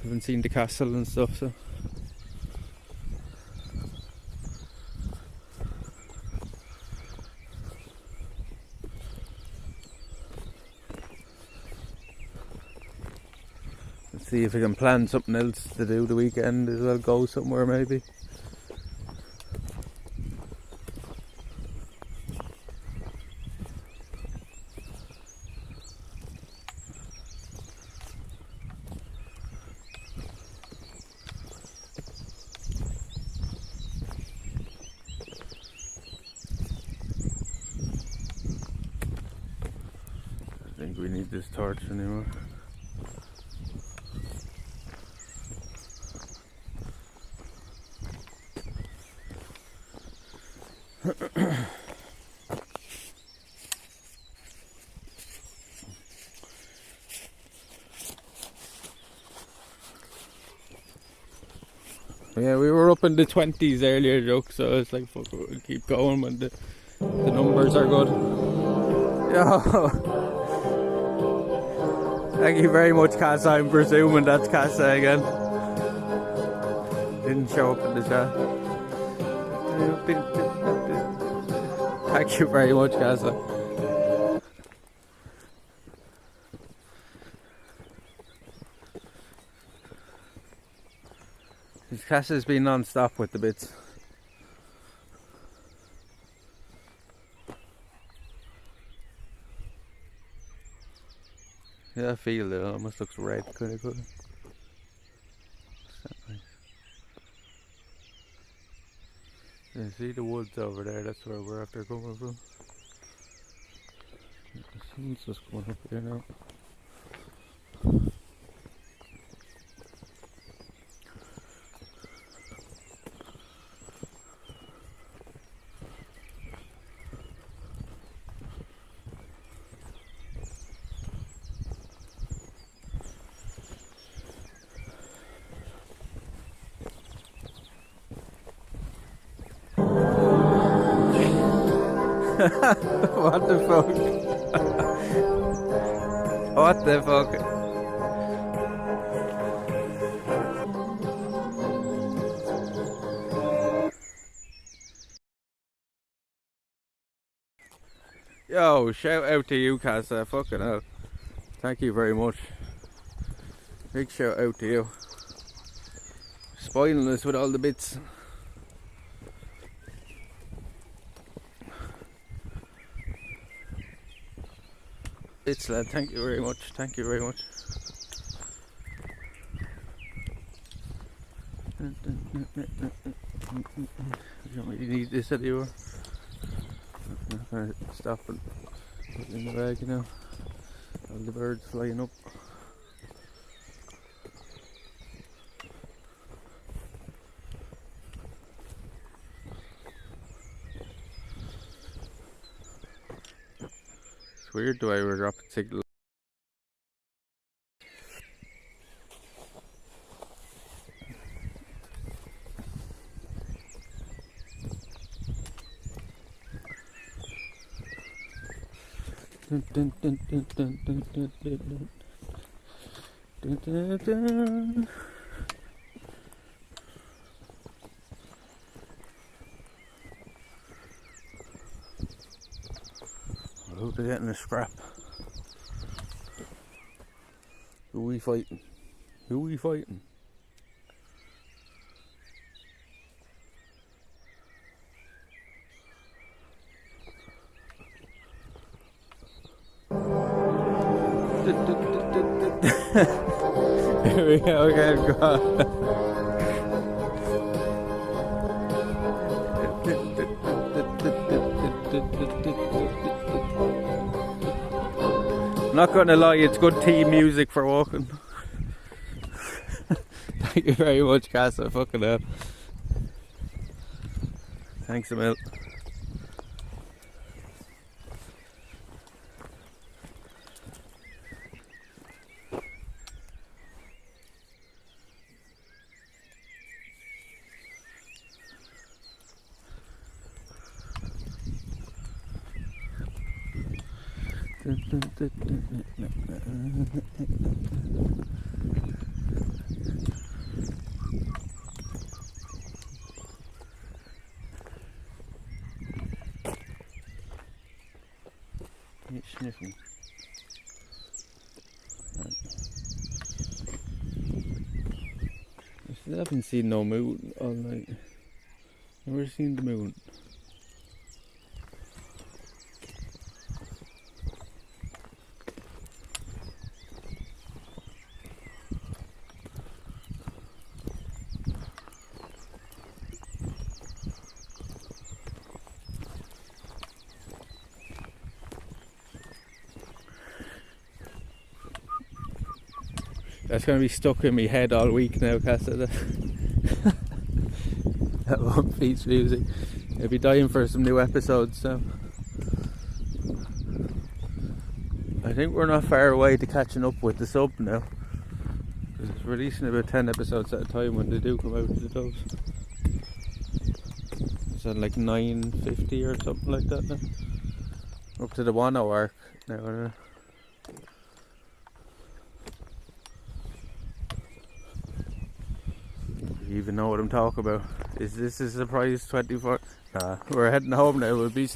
Haven't seen the castle and stuff, so. Let's see if we can plan something else to do the weekend as well, go somewhere maybe. I think we need this torch anymore. Yeah, we were up in the 20s earlier, Joke, so it's like, fuck it, we'll keep going when the numbers are good. Yo! Thank you very much, Casa. I'm presuming that's Casa again. Didn't show up in the chat. Thank you very much, Casa. This Casa's been non-stop with the bits. Yeah, I feel it. It almost looks red, kind of good. Nice. Yeah, see the woods over there? That's where we're after coming from. The sun's just coming up here now. What the fuck? What the fuck? Yo, shout out to you, Casa. Fucking hell. Thank you very much. Big shout out to you. Spoiling us with all the bits. Bits, lad. Thank you very much. Thank you very much. You don't really need this anymore. I'm gonna stop and put it in the bag, you know. All the birds flying up. It's weird the way we're dropping signal. Dun, dun, dun, dun, dun, dun, dun, dun, dun, dun, dun. Oh, they're getting a scrap. Who we fighting? Who we fighting? Here we go again, go on. I'm not gonna lie, it's good team music for walking. Thank you very much, Casa. Fucking hell. Thanks a mil. You're sniffing. Right. I still haven't seen no moon all night. Never seen the moon. That's going to be stuck in my head all week now, Casa. That One Piece music. I'll be dying for some new episodes, so I think we're not far away to catching up with the sub now. It's releasing about 10 episodes at a time when they do come out, the dubs. It's at like 9:50 or something like that now. Up to the Wano arc now. You even know what I'm talking about. Is this a surprise 24? Nah, we're heading home now. We'll be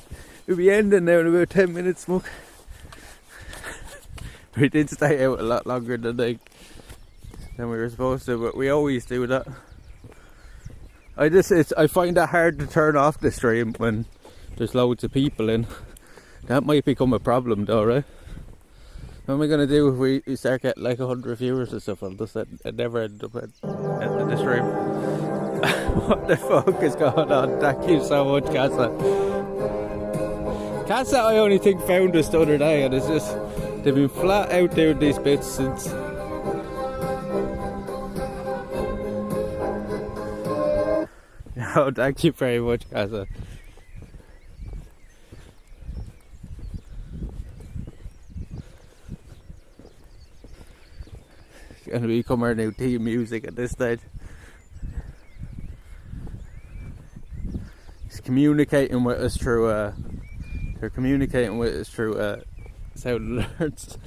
ending now in about 10 minutes, Smoke. We did stay out a lot longer than we were supposed to, but we always do that. I find it hard to turn off the stream when there's loads of people in. That might become a problem though, right? What am I gonna do if we start getting like 100 viewers or stuff? I'll just never end up at the stream. What the fuck is going on? Thank you so much, Casa. Casa, I only think found us the other day, and it's just they've been flat out doing these bits since. Oh, thank you very much, Casa. It's going to become our new team music at this stage. It's communicating with us through they're communicating with us through sound alerts.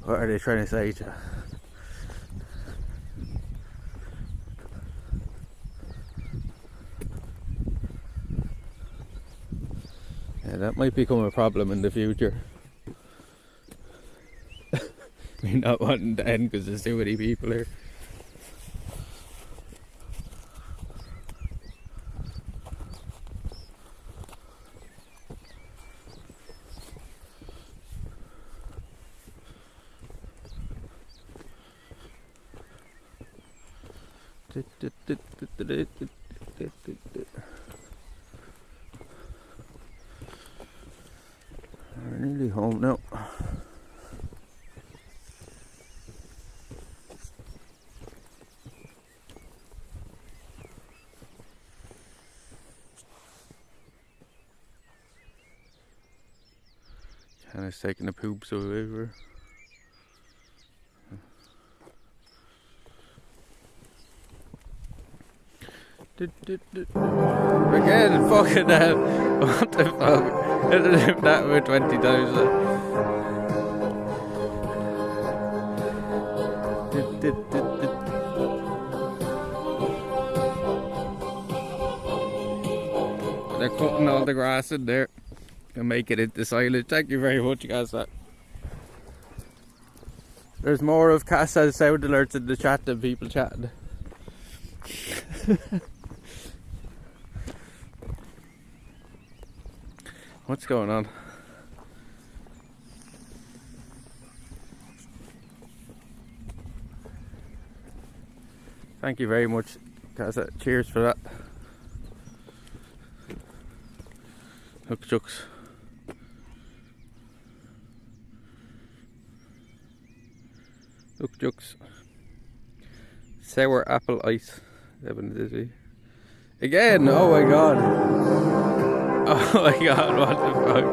What are they trying to say to you? Yeah, that might become a problem in the future. Me not wanting to end because there's too many people here. We're nearly home now. Kana's taking the poops over. Again, fucking hell. What the fuck? That were 20 times. They're cutting all the grass in there and make it into silage. Thank you very much, Casa. There's more of Casa's sound alerts in the chat than people chatting. What's going on? Thank you very much, Casa. Cheers for that. Hook chucks. Hook chucks. Sour apple ice. Again! Oh my god! Oh my god, what the fuck?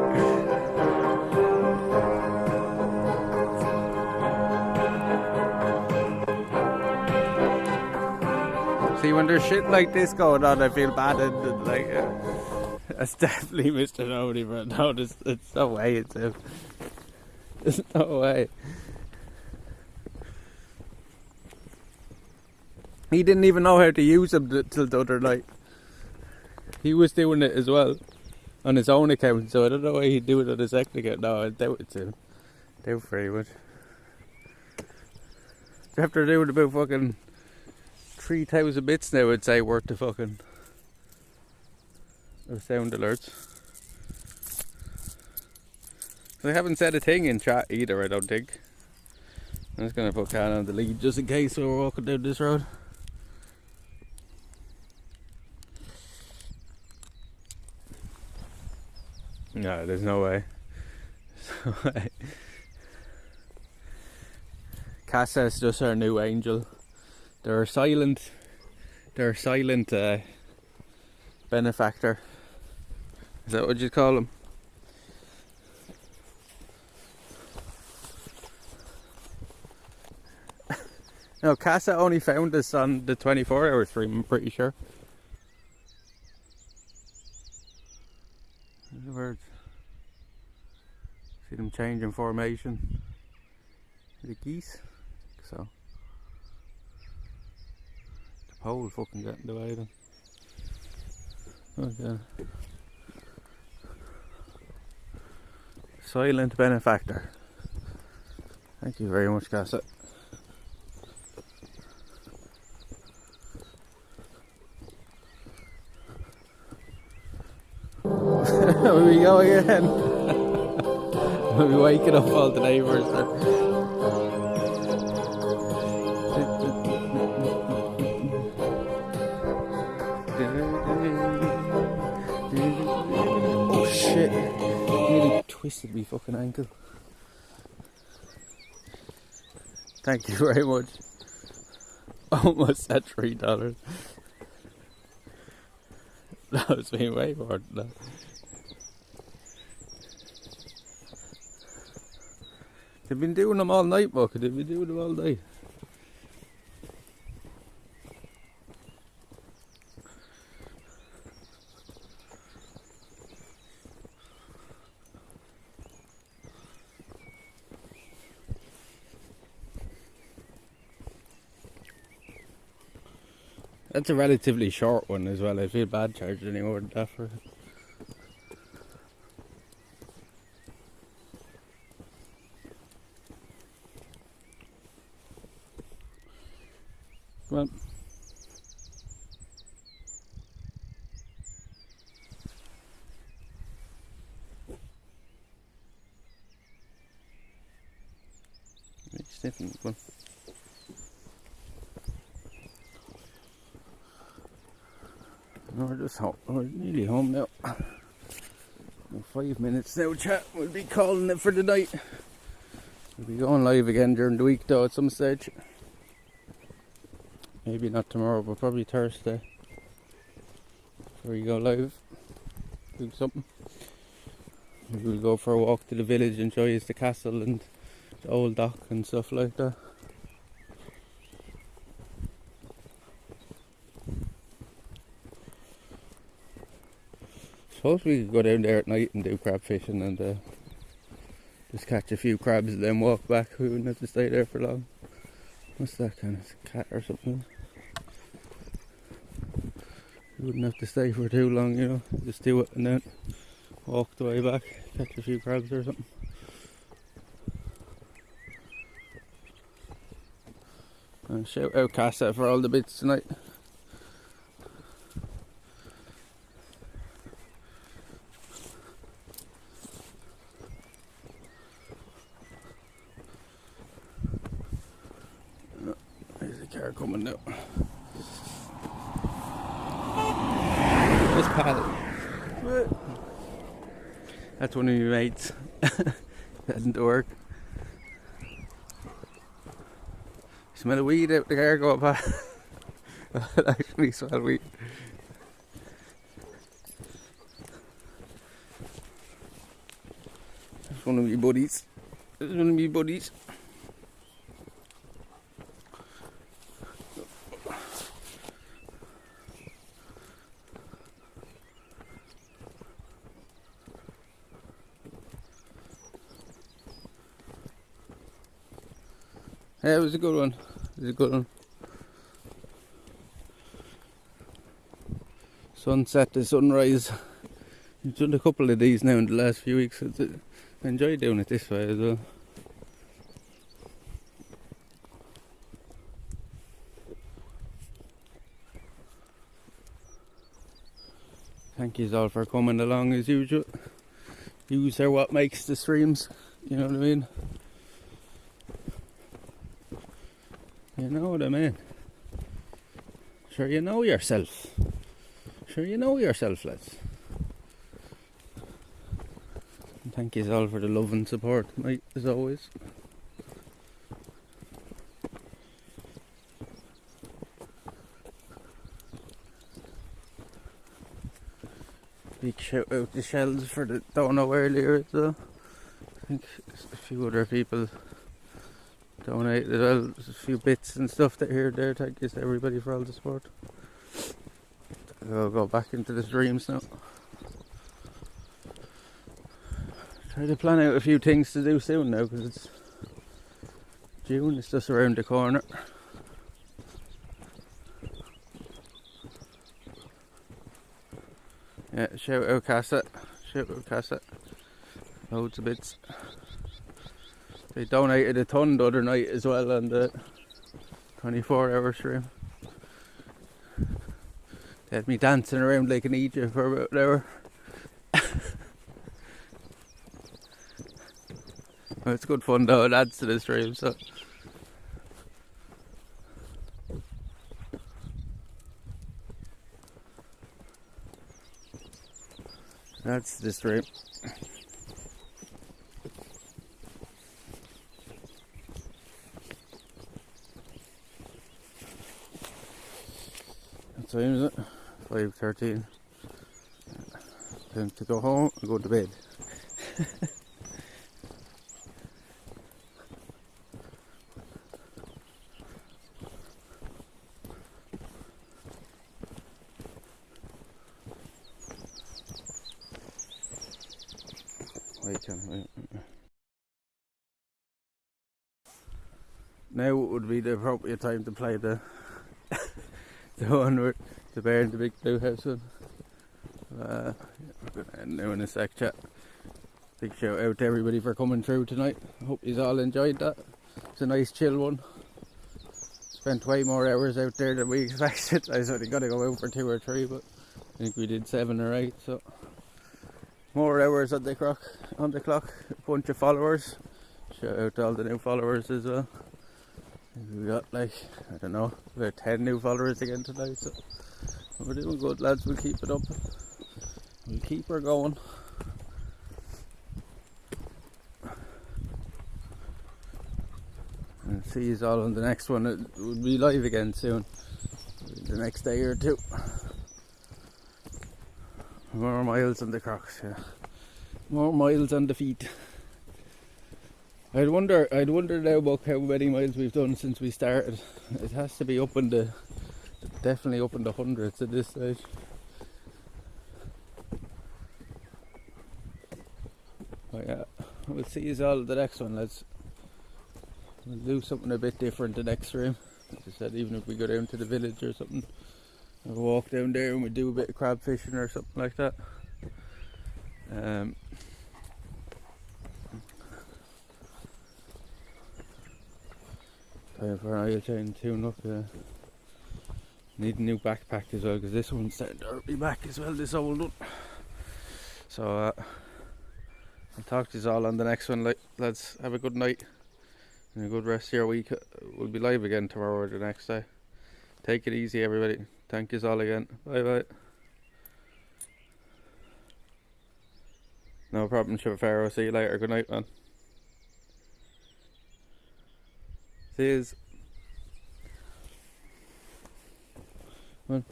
See, when there's shit like this going on, I feel bad and like... that's definitely Mr. Nobody, but no, it's no way it's him. There's no way. He didn't even know how to use them till the other night. He was doing it as well on his own account, so I don't know why he'd do it on his second account. No, I doubt it's him. Doubt very much. After doing about fucking 3,000 bits now, I'd say worth the fucking sound alerts. I haven't said a thing in chat either, I don't think. I'm just gonna put KANA on the lead just in case we're walking down this road. No, there's no way. There's no way. Casa is just our new angel. They're a silent benefactor. Is that what you call them? No, Casa only found us on the 24-hour stream, I'm pretty sure. The birds. See them changing formation. The geese. So the pole fucking getting in the way then. Okay. Silent benefactor. Thank you very much, Casa. Here we go again. We'll be waking up all the neighbours. Oh shit! Nearly twisted me fucking ankle. Thank you very much. Almost at $3. That was being way more than that. They've been doing them all night, Buck. They've been doing them all night. That's a relatively short one as well. I feel bad charging any more than that for it. Come on. Sniffing one. We're just home. We're nearly home now. In 5 minutes now, chat. We'll be calling it for the night. We'll be going live again during the week though at some stage. Maybe not tomorrow, but probably Thursday. Before you go live, do something. Maybe we'll go for a walk to the village, enjoy the castle and the old dock and stuff like that. Suppose we could go down there at night and do crab fishing and just catch a few crabs and then walk back. We wouldn't have to stay there for long. What's that, kind of cat or something? We wouldn't have to stay for too long, you know. Just do it and then walk the way back, catch a few crabs or something. And shout out Casa for all the bits tonight. There's a car coming now. pal. That's one of my mates. Heading to work. Smell of weed out the car going past. I actually smell weed. That's one of my buddies. That's one of my buddies. Yeah, it was a good one. It was a good one. Sunset to sunrise. I've done a couple of these now in the last few weeks. I enjoy doing it this way as well. Thank you all for coming along as usual. Yous are what makes the streams, you know what I mean? You know what I mean? Sure you know yourself. Sure you know yourself, lads. And thank you all for the love and support, mate, as always. Big shout out to Shells for the dono earlier as well. I think a few other people donated as well. There's a few bits and stuff that here there. Thank you to everybody for all the support. I'll go back into the streams now. Try to plan out a few things to do soon now because it's June, it's just around the corner. Yeah, shout out Casa. Shout out Casa. Loads of bits. They donated a ton the other night as well on the 24-hour stream. They had me dancing around like an idiot for about an hour. Well, it's good fun though, it adds to the stream, so. That's the stream. What time is it? 5:13. Time to go home and go to bed. Wait. Now would be the appropriate time to play the the one with the bear in the big blue house one. We're gonna end now in a sec, chat. Big shout out to everybody for coming through tonight. I hope you all enjoyed that. It's a nice chill one. Spent way more hours out there than we expected. I was only gonna go out for 2 or 3, but I think we did 7 or 8, so more hours on the clock. A bunch of followers. Shout out to all the new followers as well. We got like, I don't know, about 10 new followers again tonight, so we're doing good, lads. We'll keep it up. We'll keep her going. And see you all on the next one. It will be live again soon, the next day or two. More miles on the Crocs, yeah. More miles on the feet. I'd wonder now about how many miles we've done since we started. It has to be up in the, definitely up in the hundreds at this stage. But yeah, we'll see you all the next one, lads. We'll do something a bit different the next stream. As I said, even if we go down to the village or something, we'll walk down there and we do a bit of crab fishing or something like that. Time for an oil change, tune up. Need a new backpack as well because this one's starting to hurt me back as well, this old one. So I'll talk to you all on the next one. Lads, have a good night and a good rest of your week. We'll be live again tomorrow or the next day. Take it easy, everybody. Thank you all again. Bye bye. No problem, Pharaoh. See you later. Good night, man. See yous. Come on.